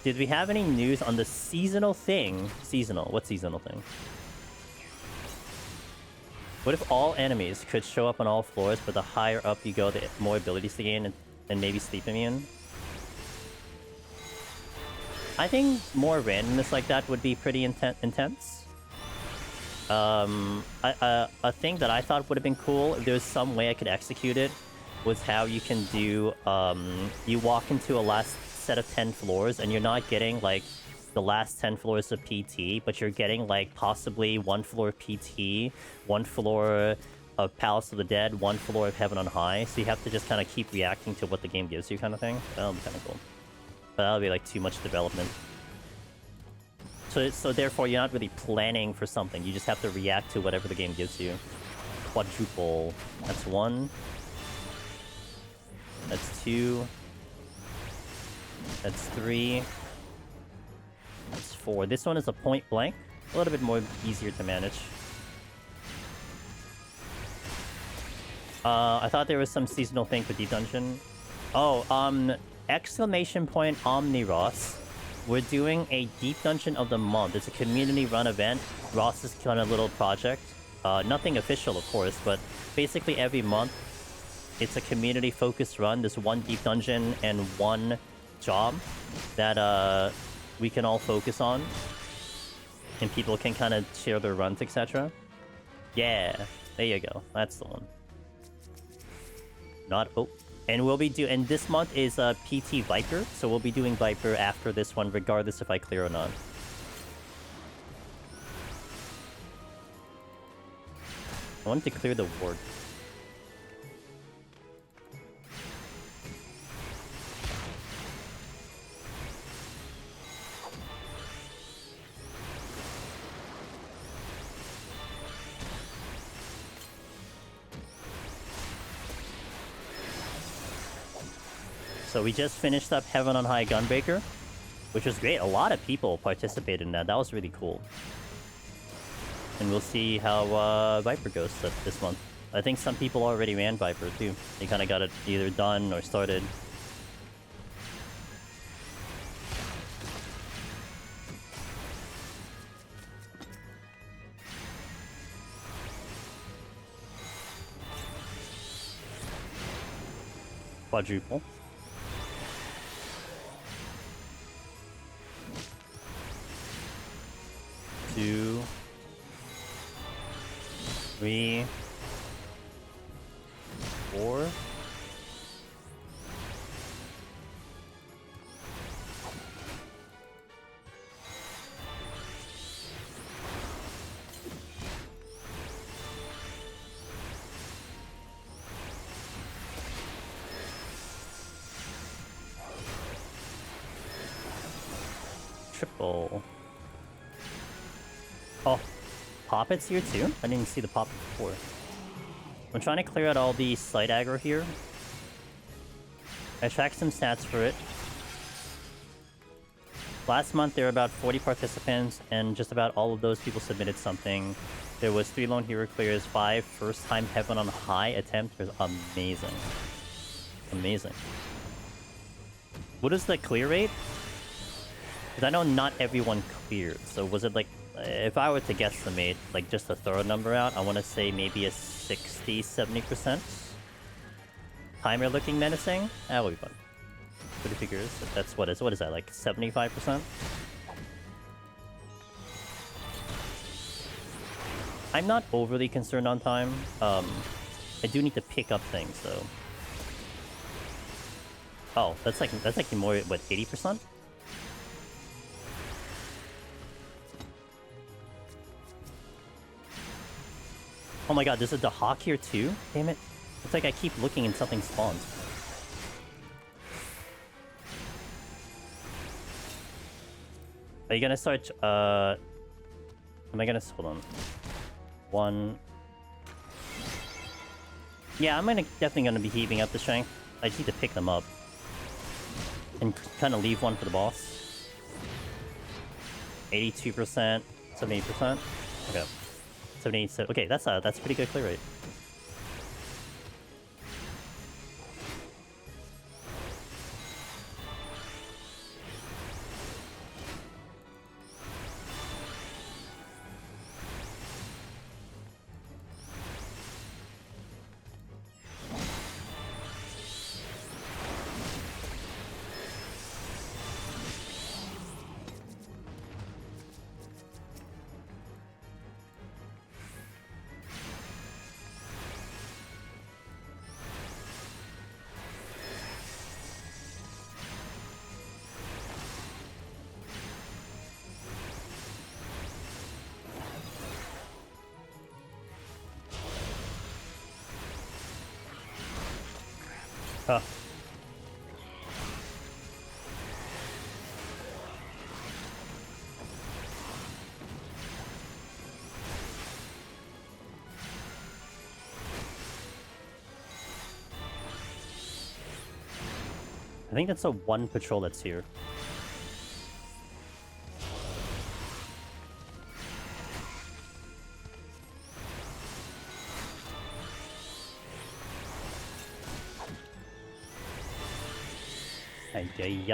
Did we have any news on the seasonal thing? Seasonal? What seasonal thing? What if all enemies could show up on all floors, but the higher up you go, the more abilities to gain and maybe sleep immune? I think more randomness like that would be pretty intense. A thing that I thought would have been cool, if there was some way I could execute it, was how you can do, you walk into a last set of 10 floors and you're not getting, like, the last 10 floors of PT, but you're getting, like, possibly one floor of PT, one floor of Palace of the Dead, one floor of Heaven on High, so you have to just kind of keep reacting to what the game gives you, kind of thing. That'll be kind of cool. But that'll be, like, too much development. So therefore, you're not really planning for something. You just have to react to whatever the game gives you. Quadruple. That's 1. That's 2. That's 3. That's 4. This one is a point blank. A little bit more easier to manage. I thought there was some seasonal thing for Deep Dungeon. Oh, exclamation point Omniross. We're doing a Deep Dungeon of the Month. It's a community-run event. Ross's kind of little project. Nothing official, of course, but basically every month, it's a community-focused run. There's one Deep Dungeon and one job that we can all focus on. And people can kind of share their runs, etc. Yeah, there you go. That's the one. Not... Oh. And we'll be and this month is PT Viper, so we'll be doing Viper after this one, regardless if I clear or not. I wanted to clear the ward. So we just finished up Heaven on High Gunbreaker. which was great. A lot of people participated in that. That was really cool. And we'll see how Viper goes this month. I think some people already ran Viper too. They kind of got it either done or started. Quadruple. 2, 3, 4. Triple. Oh, Poppet's here too? I didn't even see the Poppet before. I'm trying to clear out all the slight aggro here. I tracked some stats for it. Last month there were about 40 participants, and just about all of those people submitted something. There was 3 lone hero clears, 5 first time heaven on high attempts. It was amazing. Amazing. What is the clear rate? Because I know not everyone cleared, so was it like, if I were to guesstimate, like just to throw a number out, I want to say maybe a 60-70%? Timer looking menacing? That would be fun. Pretty figures. That's what is that, like 75%? I'm not overly concerned on time. I do need to pick up things though. Oh, that's like more, what, 80%? Oh my god, there's a Dahak here too? Damn it. It's like I keep looking and something spawns. Are you gonna start, am I gonna, hold on. 1. Yeah, I'm definitely gonna be heaving up the strength. I just need to pick them up. And kind of leave one for the boss. 82%, 78%. Okay. 78, okay, that's a pretty good clear rate. Huh. I think that's a 1 patrol that's here.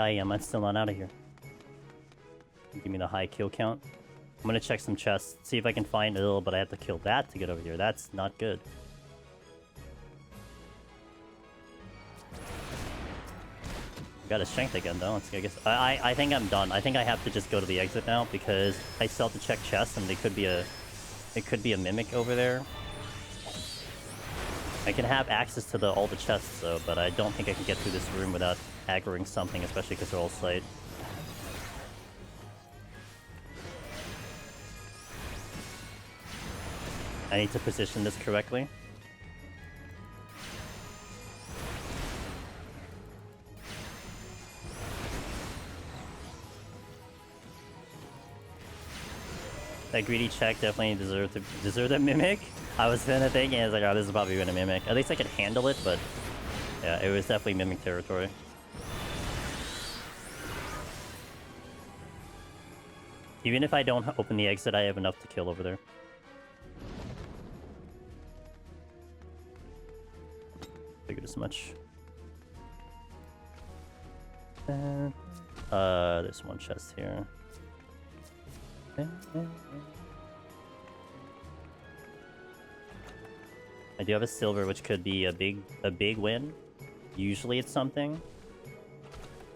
I'm still not out of here. Give me the high kill count. I'm gonna check some chests, see if I can find Ill, but I have to kill that to get over here. That's not good. Got a strength again though. Let's see, I guess I think I'm done. I think I have to just go to the exit now because I still have to check chests and it could be a mimic over there. I can have access to all the chests though, but I don't think I can get through this room without aggroing something, especially because they're all sight. I need to position this correctly. That greedy check definitely deserved a mimic. I was kind of thinking, I was like, oh, this is probably gonna mimic. At least I could handle it, but yeah, it was definitely mimic territory. Even if I don't open the exit, I have enough to kill over there. Figured as much. There's one chest here. I do have a silver, which could be a big win. Usually it's something.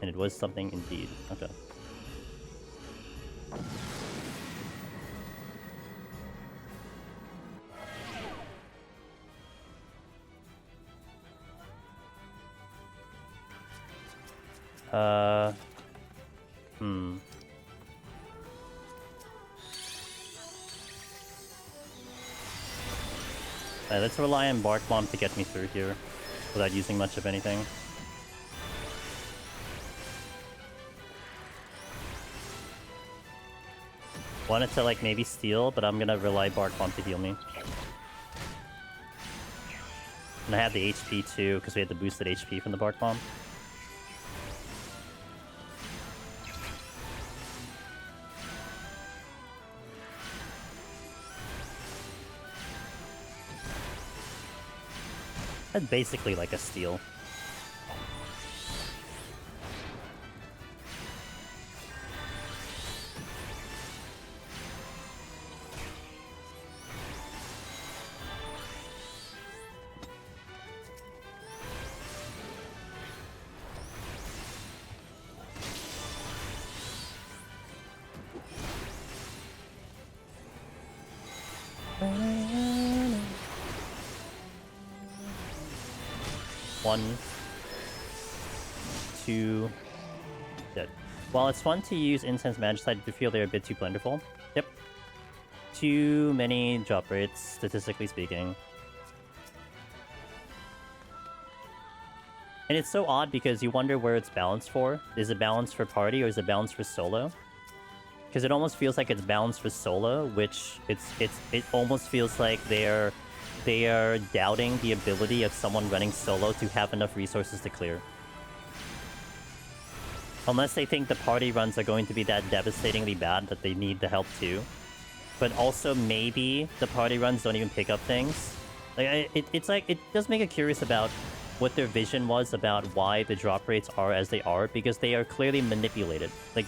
And it was something indeed. Okay. Let's rely on Bark Bomb to get me through here without using much of anything. Wanted to like maybe steal, but I'm gonna rely Bark Bomb to heal me. And I have the HP too, because we had the boosted HP from the Bark Bomb. That's basically like a steal. One, two, dead. While it's fun to use Incense Magicite, I do feel they're a bit too plentiful. Yep. Too many drop rates, statistically speaking. And it's so odd because you wonder where it's balanced for. Is it balanced for party or is it balanced for solo? Because it almost feels like it's balanced for solo, which it almost feels like they are doubting the ability of someone running solo to have enough resources to clear. Unless they think the party runs are going to be that devastatingly bad that they need the help too. But also maybe the party runs don't even pick up things. Like it's like it does make it curious about what their vision was about why the drop rates are as they are, because they are clearly manipulated. Like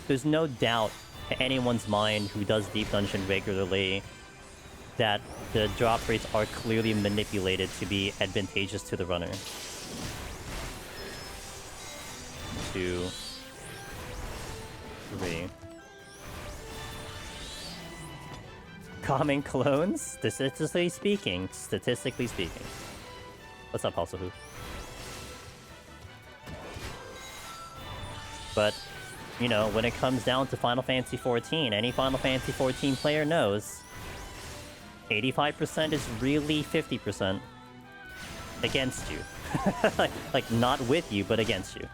there's no doubt to anyone's mind who does Deep Dungeon regularly that the drop rates are clearly manipulated to be advantageous to the runner. 2, 3. Common clones? Statistically speaking. What's up, also who? But, you know, when it comes down to Final Fantasy XIV, any Final Fantasy XIV player knows 85% is really 50% against you. like not with you, but against you.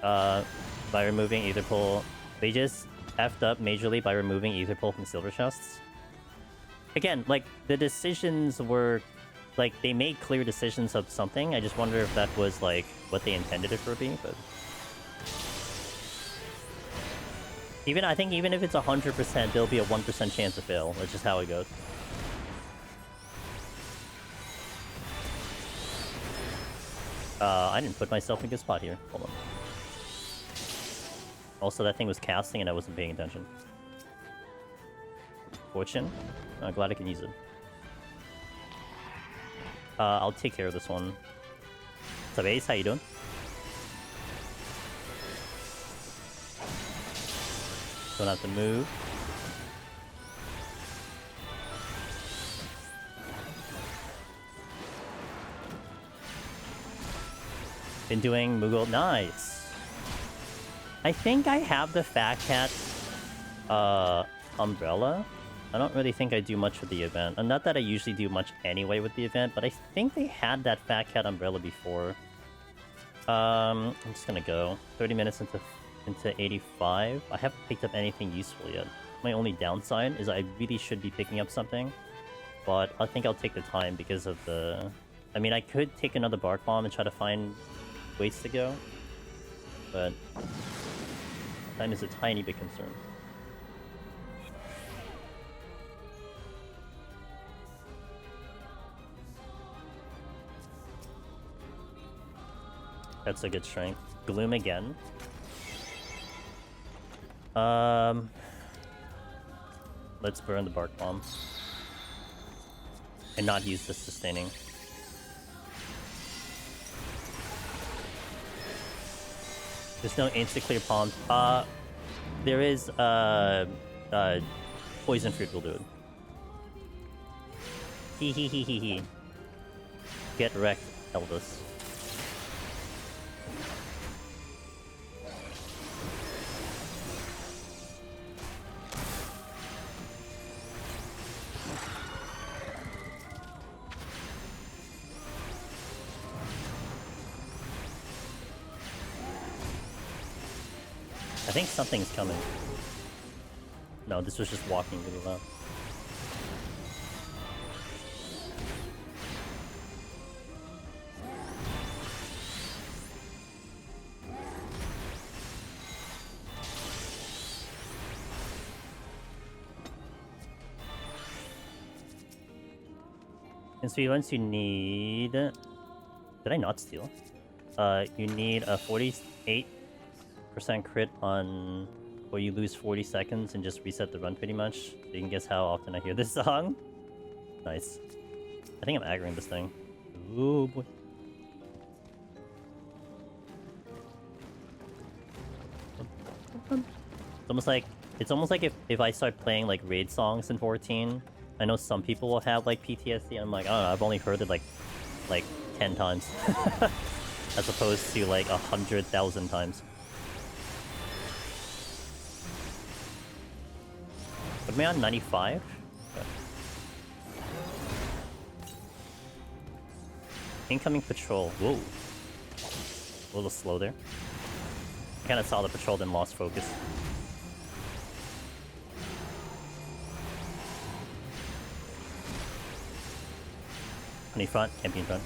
By removing Ether Pull, they just effed up majorly by removing Ether Pull from silver chests. Again, like, the decisions were, like, they made clear decisions of something. I just wonder if that was, like, what they intended it for be, but... I think even if it's 100%, there'll be a 1% chance to fail. That's just how it goes. I didn't put myself in a good spot here. Hold on. Also, that thing was casting and I wasn't paying attention. Fortune? I'm glad I can use it. I'll take care of this one. What's up, Ace? How you doing? Don't have to move. Been doing Moogle. Nice. I think I have the Fat Cat umbrella. I don't really think I do much with the event. And not that I usually do much anyway with the event, but I think they had that Fat Cat umbrella before. I'm just gonna go 30 minutes into 85. I haven't picked up anything useful yet. My only downside is I really should be picking up something, but I think I'll take the time because of the... I mean, I could take another Bark Bomb and try to find ways to go, but... Time is a tiny bit concerned. That's a good strength. Gloom again. Let's burn the Bark Bomb. And not use the sustaining. There's no instant clear palms. There is, Poison Fruit will do it. Hee hee hee hee hee. Get wrecked, Elvis. I think something's coming. No, this was just walking really loud. And so once you need... Did I not steal? You need a 48% crit on... Or you lose 40 seconds and just reset the run pretty much. You can guess how often I hear this song. Nice. I think I'm aggroing this thing. Ooh boy. It's almost like if I start playing like raid songs in 14, I know some people will have like PTSD. I'm like, I don't know, I've only heard it like 10 times. As opposed to like 100,000 times. Put me on 95? Okay. Incoming patrol. Whoa. A little slow there. I kinda saw the patrol then lost focus. Honey front, camping front.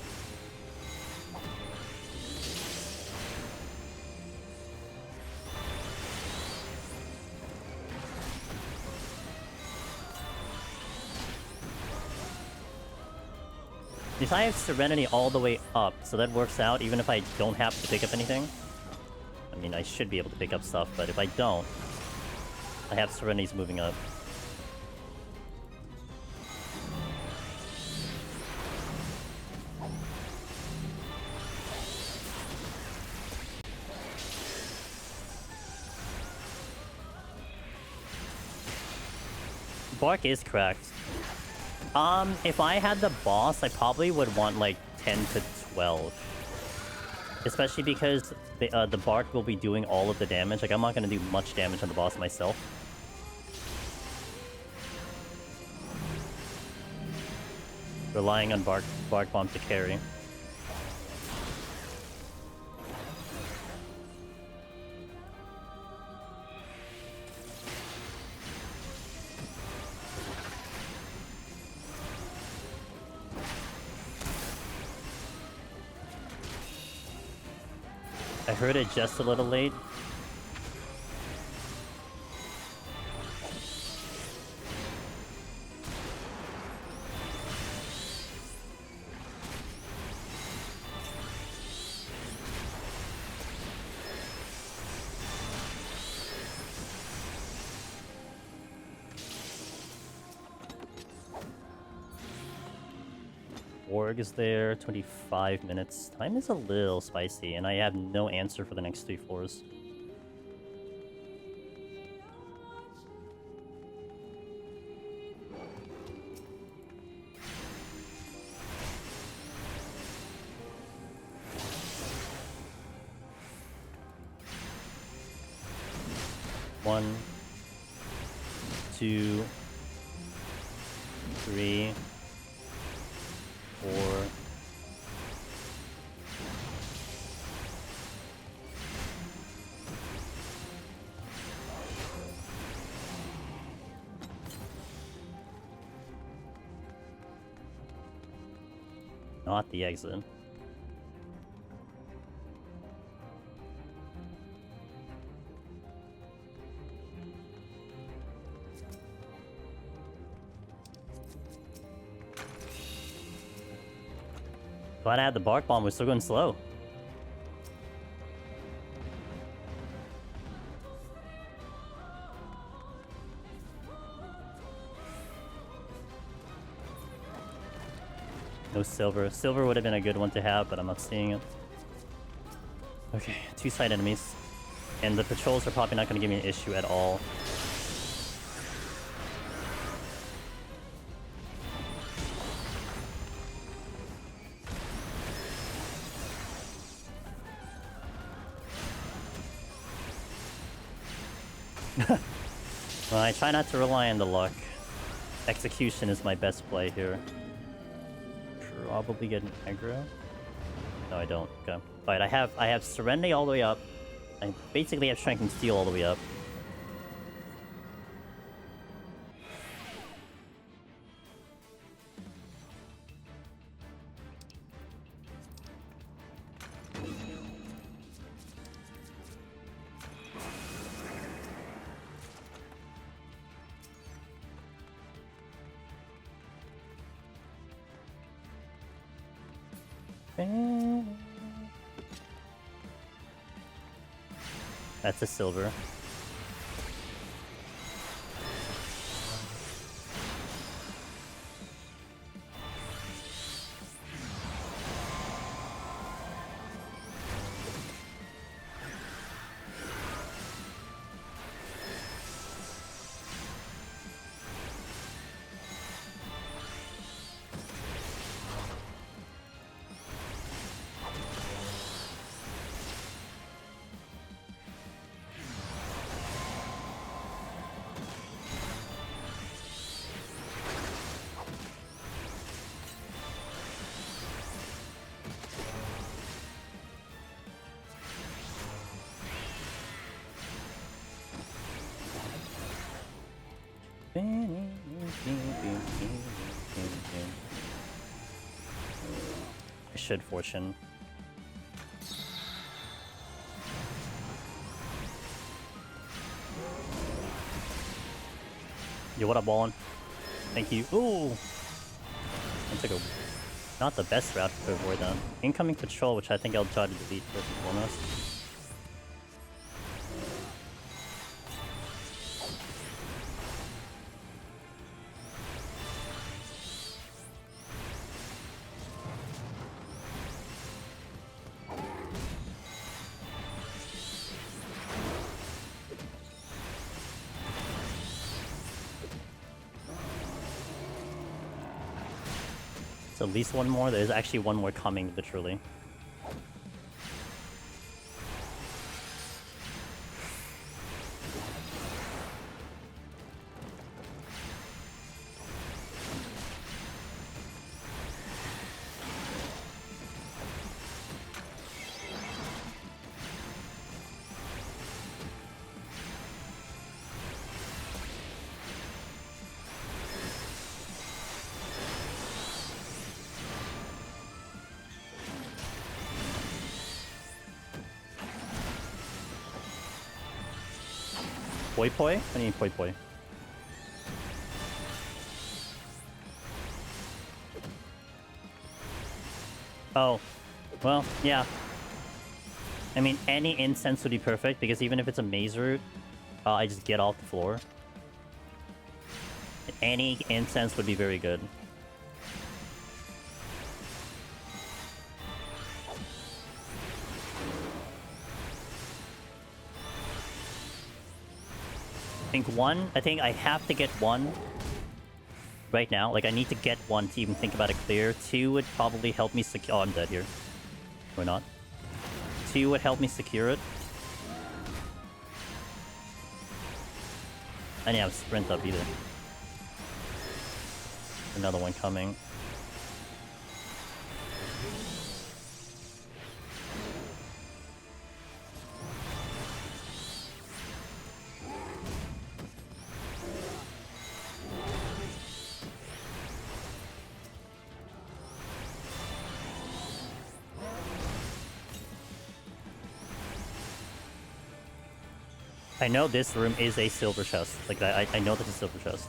If I have Serenity all the way up, so that works out even if I don't have to pick up anything. I mean, I should be able to pick up stuff, but if I don't, I have Serenity's moving up. Bark is cracked. If I had the boss, I probably would want like 10 to 12. Especially because the Bark will be doing all of the damage. Like, I'm not gonna do much damage on the boss myself. Relying on Bark Bomb to carry. I heard it just a little late. Org is there, 25 minutes. Time is a little spicy, and I have no answer for the next 3 floors. One, 2, 3, 4. Not the exit. Glad I had the bark bomb. We're still going slow. No silver. Silver would have been a good one to have, but I'm not seeing it. Okay, 2 side enemies. And the patrols are probably not going to give me an issue at all. Well, I try not to rely on the luck. Execution is my best play here. Probably get an aggro. No, I don't. Okay. Alright, I have Serenity all the way up. I basically have Strength and Steel all the way up. That's a silver. I should fortune. Yo, what up, Ballin? Thank you. Ooh! I took a... not the best route to avoid that. Incoming patrol, which I think I'll try to delete first and foremost. At least one more. There's actually one more coming, literally. Poi poi? I need poi poi. Oh. Well, yeah. I mean, any incense would be perfect, because even if it's a maze route, I just get off the floor. Any incense would be very good. I think I have to get one right now. Like, I need to get one to even think about it clear. 2 would probably help me secure... oh, I'm dead here. Or not. 2 would help me secure it. I didn't have sprint up either. Another one coming. I know this room is a silver chest. Like, I know that's a silver chest.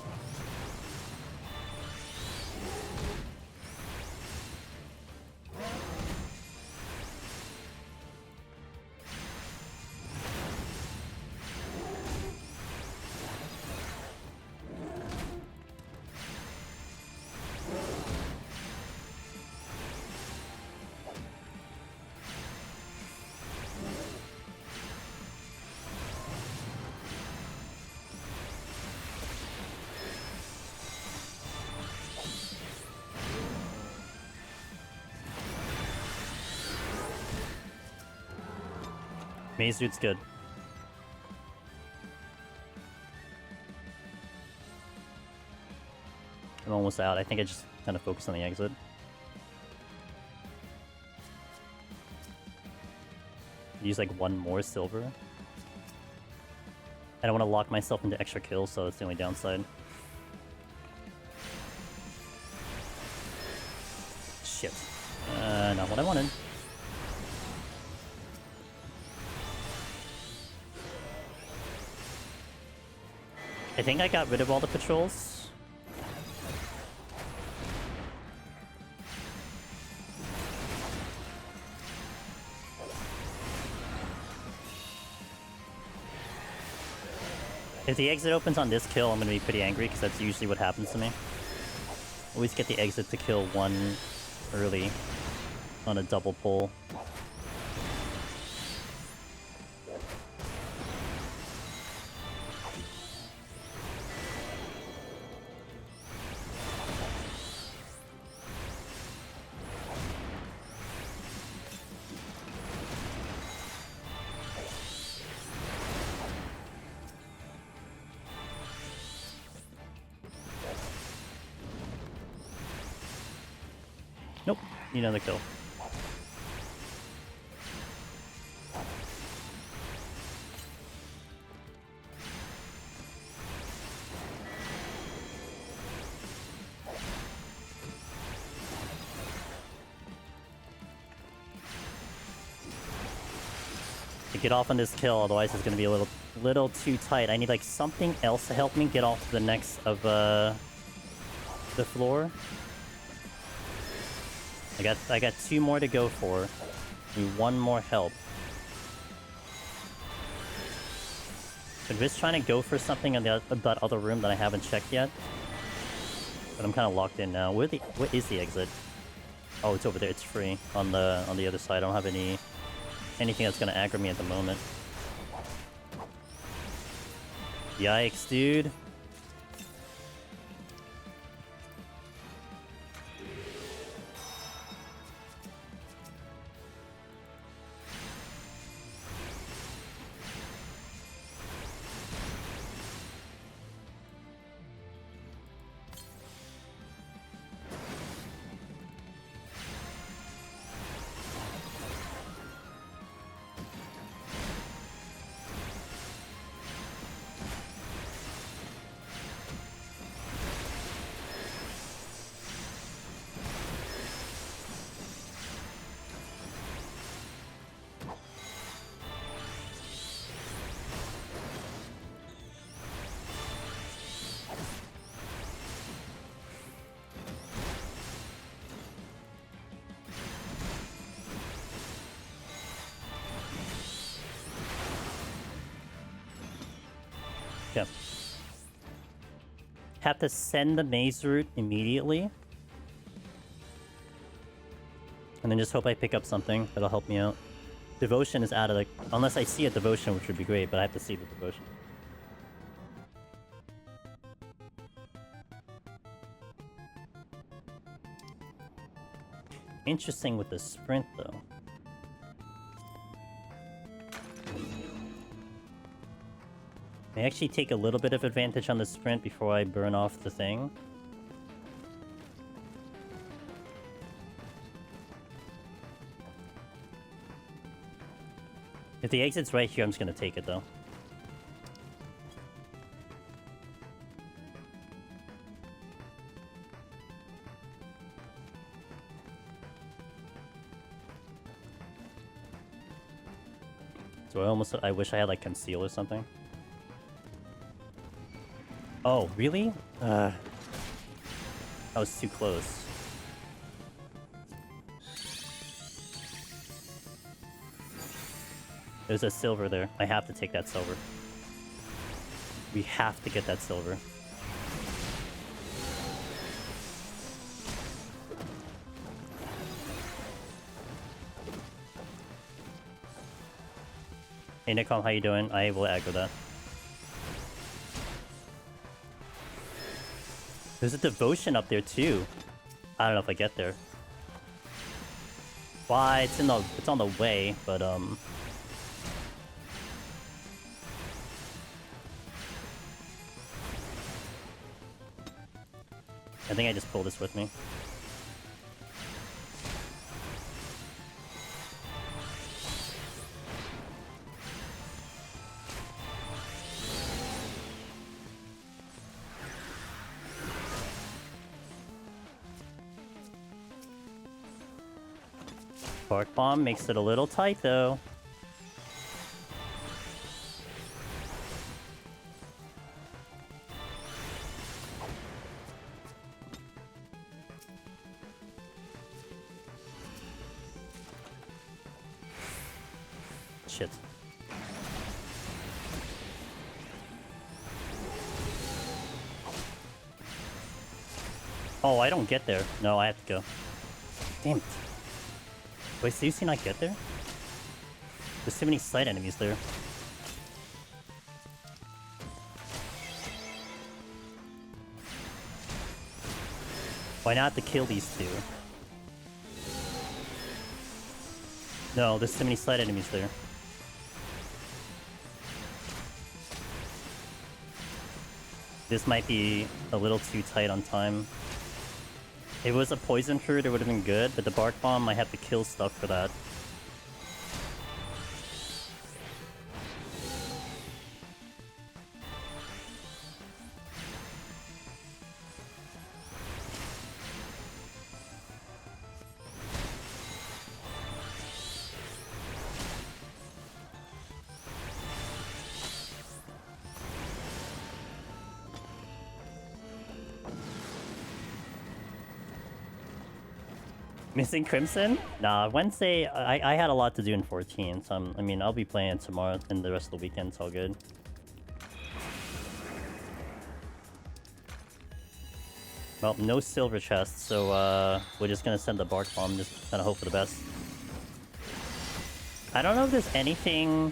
Maze Root's good. I'm almost out. I think I just kind of focus on the exit. Use like one more silver. I don't want to lock myself into extra kills, so that's the only downside. Shit. Not what I wanted. I think I got rid of all the patrols. If the exit opens on this kill, I'm gonna be pretty angry, because that's usually what happens to me. Always get the exit to kill one early on a double pull. Nope, need another kill. To get off on this kill, otherwise it's gonna be a little too tight. I need like something else to help me get off to the next of the floor. I got 2 more to go for. Need 1 more help. I'm just trying to go for something in that other room that I haven't checked yet. But I'm kind of locked in now. What is the exit? Oh, it's over there. It's free on the other side. I don't have anything that's gonna aggro me at the moment. Yikes, dude. Okay. Have to send the maze route immediately. And then just hope I pick up something that'll help me out. Devotion is out of the... Unless I see a devotion, which would be great, but I have to see the devotion. Interesting with the sprint, though. I actually take a little bit of advantage on the sprint before I burn off the thing. If the exit's right here, I'm just gonna take it, though. So I wish I had, like, conceal or something. Oh, really? That was too close. There's a silver there. I have to take that silver. We have to get that silver. Hey Nikom, how you doing? I will aggro that. There's a devotion up there too. I don't know if I get there. Why? It's on the way, but I think I just pull this with me. Bark Bomb makes it a little tight, though. Shit. Oh, I don't get there. No, I have to go. Damn it. Wait, seriously not get there? There's too many side enemies there. Why not to kill these two? No, there's too many side enemies there. This might be a little too tight on time. If it was a poison fruit, it would have been good, but the bark bomb, I have to kill stuff for that. Missing Crimson? Nah, Wednesday, I had a lot to do in 14, so I mean, I'll be playing it tomorrow and the rest of the weekend, it's all good. Well, no silver chests, so we're just gonna send the bark bomb, just kinda hope for the best. I don't know if there's anything...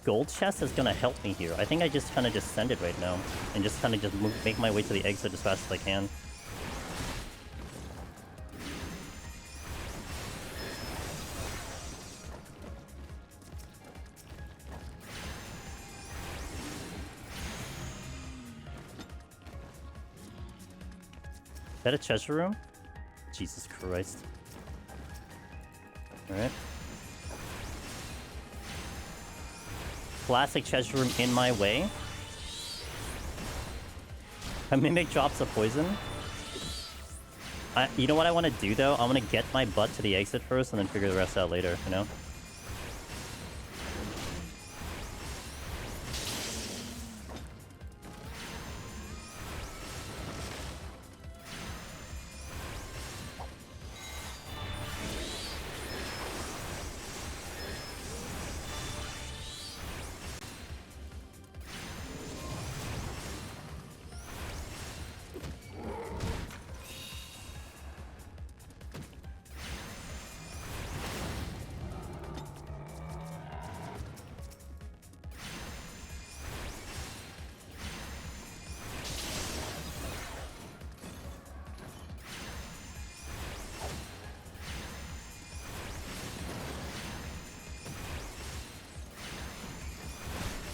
gold chest that's gonna help me here. I think I just kinda just send it right now. And just kinda just make my way to the exit as fast as I can. Is that a treasure room? Jesus Christ. Alright. Classic treasure room in my way. A mimic drops a poison. You know what I want to do though? I want to get my butt to the exit first and then figure the rest out later, you know?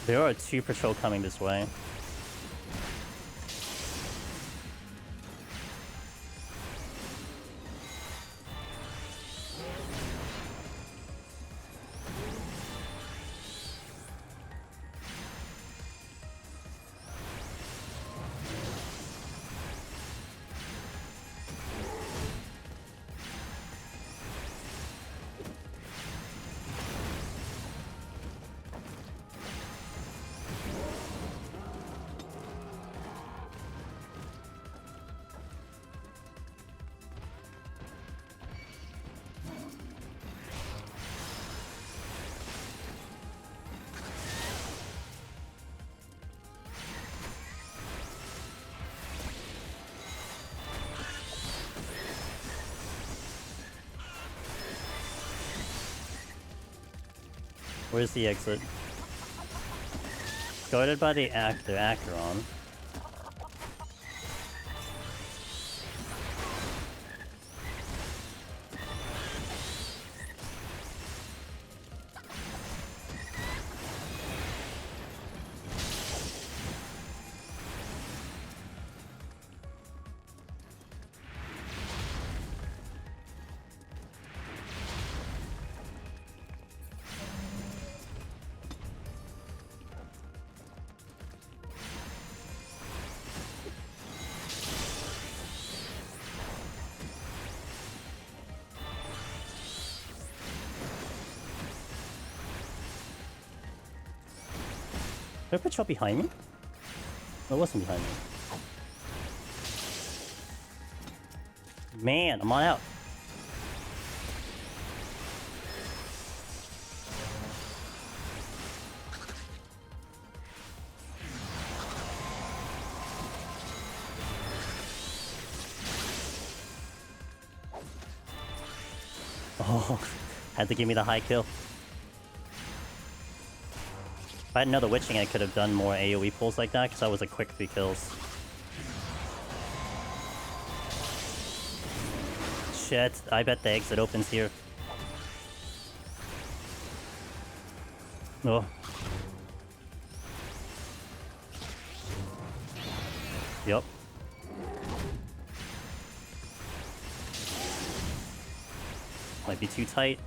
There are 2 patrol coming this way. Where's the exit? Guarded by the Acheron. Did I put shot behind me? No, it wasn't behind me. Man, I'm on out. Oh, had to give me the high kill. If I had another witching, I could have done more AoE pulls like that, because that was a quick 3 kills. Shit, I bet the exit opens here. Oh. Yup. Might be too tight.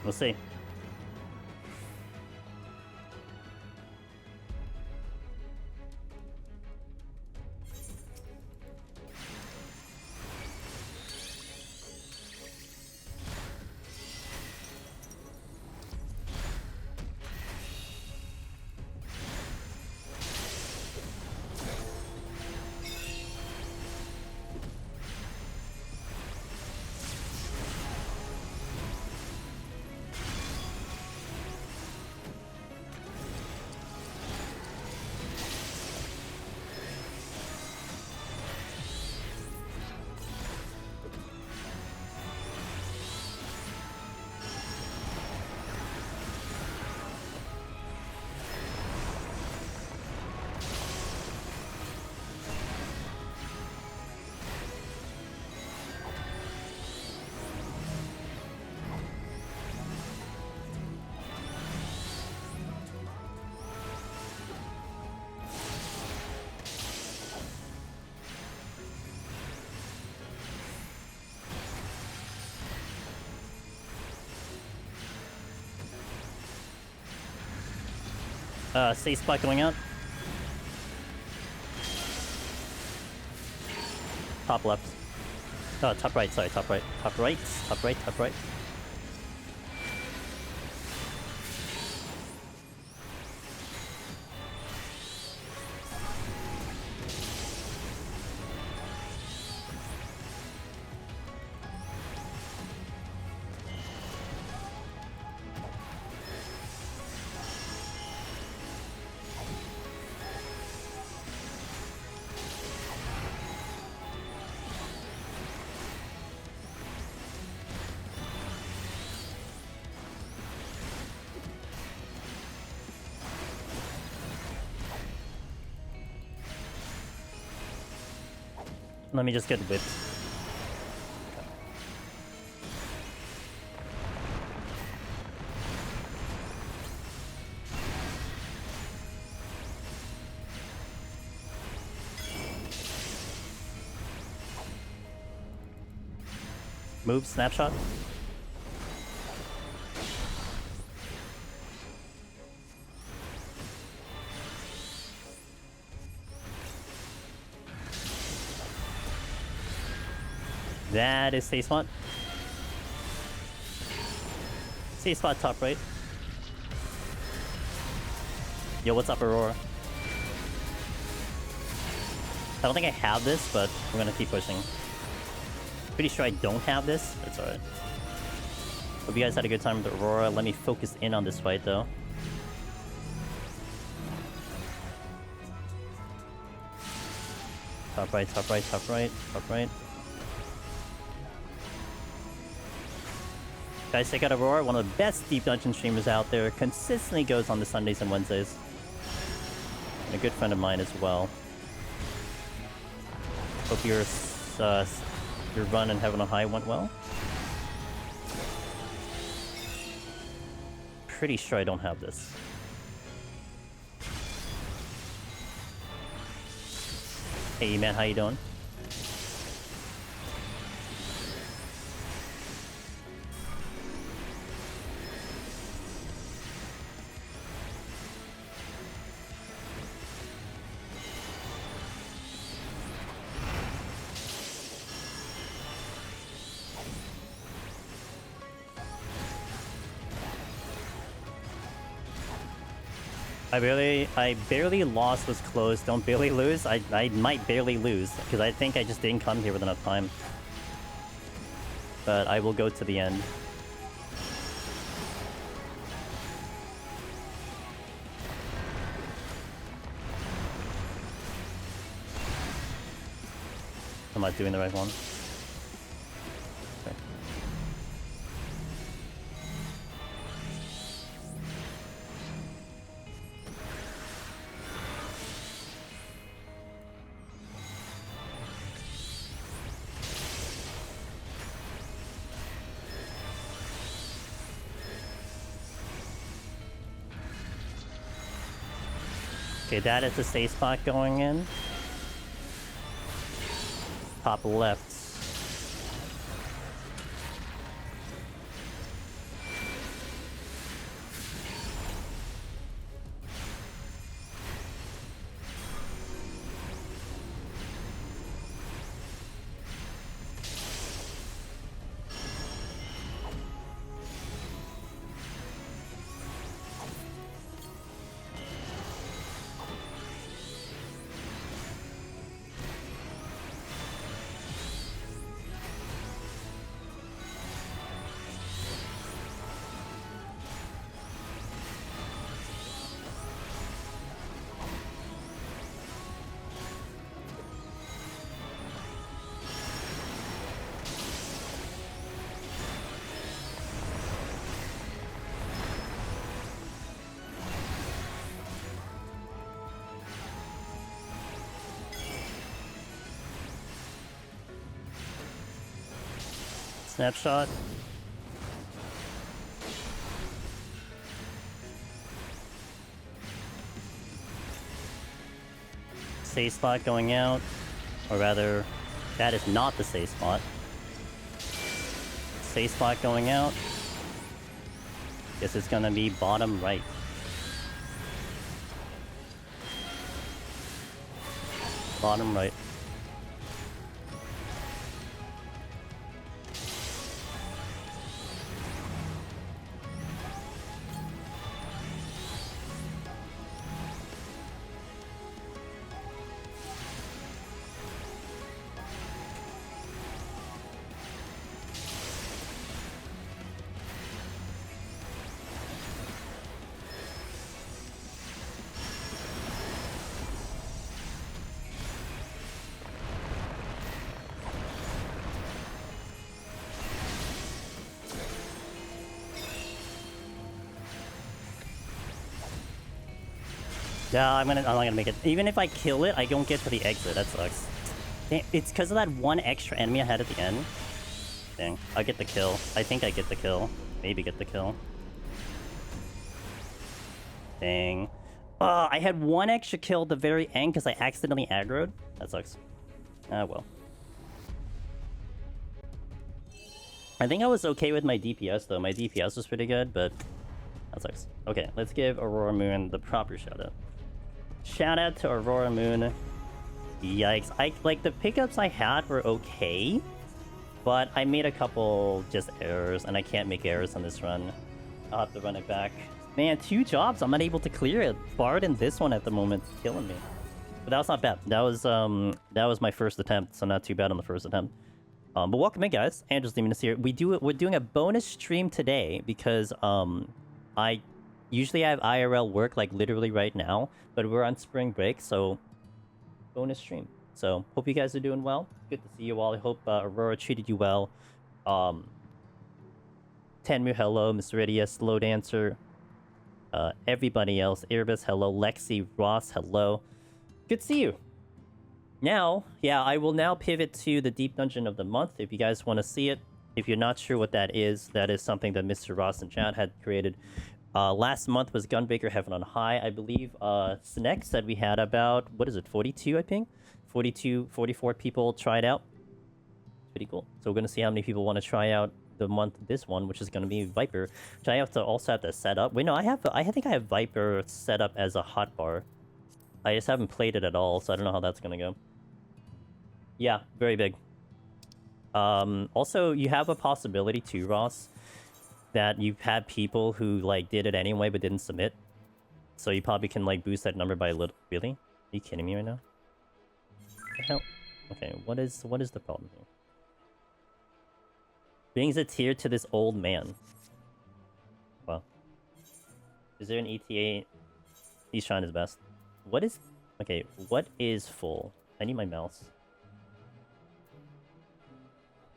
We'll see. Safe spot going up. Top left. Oh, top right, sorry, top right. Top right, top right, top right. Let me just get whipped. Move, snapshot. That is safe spot. Safe spot top right. Yo, what's up, Aurora? I don't think I have this, but we're gonna keep pushing. Pretty sure I don't have this. That's alright. Hope you guys had a good time with Aurora. Let me focus in on this fight, though. Top right, top right, top right, top right. Guys, check out Aurora, one of the best deep dungeon streamers out there. Consistently goes on the Sundays and Wednesdays. And a good friend of mine as well. Hope your run and having a high went well. Pretty sure I don't have this. Hey man, how you doing? I barely lost, was close. Don't barely lose. I might barely lose because I think I just didn't come here with enough time. But I will go to the end. I'm not doing the right one. Okay. Okay, that is the safe spot going in. Top left. Snapshot. Safe spot going out. Or rather, that is not the safe spot. Safe spot going out. Guess it's gonna be bottom right. Bottom right. Yeah, I'm not gonna make it. Even if I kill it, I don't get to the exit. That sucks. Damn, it's because of that one extra enemy I had at the end. Dang, I'll get the kill. I think I get the kill. Maybe get the kill. Dang. I had one extra kill at the very end because I accidentally aggroed. That sucks. Ah, well. I think I was okay with my DPS, though. My DPS was pretty good, but that sucks. Okay, let's give Aurora Moon the proper shout-out. Shout out to Aurora Moon. Yikes. Like, the pickups I had were okay, but I made a couple just errors, and I can't make errors on this run. I'll have to run it back. Man, 2 jobs. I'm not able to clear it. Bard in this one at the moment. It's killing me. But that was not bad. That was my first attempt, so not too bad on the first attempt. But welcome in, guys. Andrew's Demonist here. We're doing a bonus stream today because I usually have IRL work like literally right now, but we're on spring break, so bonus stream. So hope you guys are doing well. Good to see you all. I hope Aurora treated you well. Tenmu, hello. Mr. Redia, Slow Dancer. Everybody else. Erebus, hello. Lexi, Ross, hello. Good to see you. Now, yeah, I will now pivot to the Deep Dungeon of the Month. If you guys want to see it, if you're not sure what that is something that Mr. Ross and Chad had created. Last month was Gunbreaker Heaven on High. I believe Snake said we had about, what is it, 42, I think? 42, 44 people tried out. Pretty cool. So we're going to see how many people want to try out this one, which is going to be Viper, which I also have to set up. Wait, no, I think I have Viper set up as a hotbar. I just haven't played it at all, so I don't know how that's going to go. Yeah, very big. Also, you have a possibility too, Ross, that you've had people who like did it anyway but didn't submit. So you probably can like boost that number by a little. Really? Are you kidding me right now? What the hell? Okay, what is the problem here? Brings a tear to this old man. Well, is there an ETA? He's trying his best. What is... Okay, what is full? I need my mouse.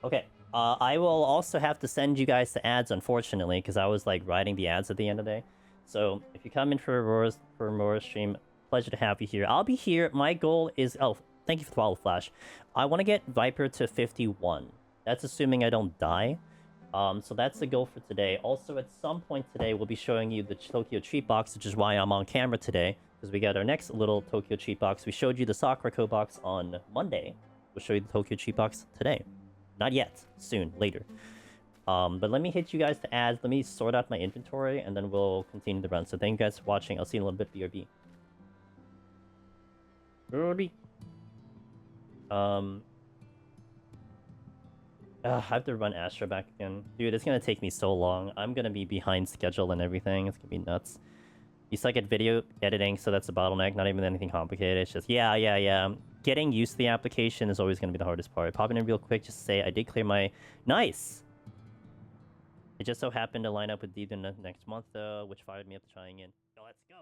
Okay, I will also have to send you guys the ads, unfortunately, because I was, like, writing the ads at the end of the day. So, if you come in for Aurora stream, pleasure to have you here. I'll be here. My goal is... Oh, thank you for the follow, Flash. I want to get Viper to 51. That's assuming I don't die. So that's the goal for today. Also, at some point today, we'll be showing you the Tokyo Treat Box, which is why I'm on camera today, because we got our next little Tokyo Treat Box. We showed you the Sakura Code Box on Monday. We'll show you the Tokyo Treat Box today. Not yet. Soon. Later. But let me hit you guys to ads. Let me sort out my inventory, and then we'll continue the run. So thank you guys for watching. I'll see you in a little bit, BRB. I have to run Astra back again. Dude, it's gonna take me so long. I'm gonna be behind schedule and everything. It's gonna be nuts. You suck at video editing, so that's a bottleneck. Not even anything complicated. It's just, yeah. Getting used to the application is always gonna be the hardest part. Popping in real quick, just to say I did clear my... Nice! It just so happened to line up with D the next month, though, which fired me up to trying in. So let's go!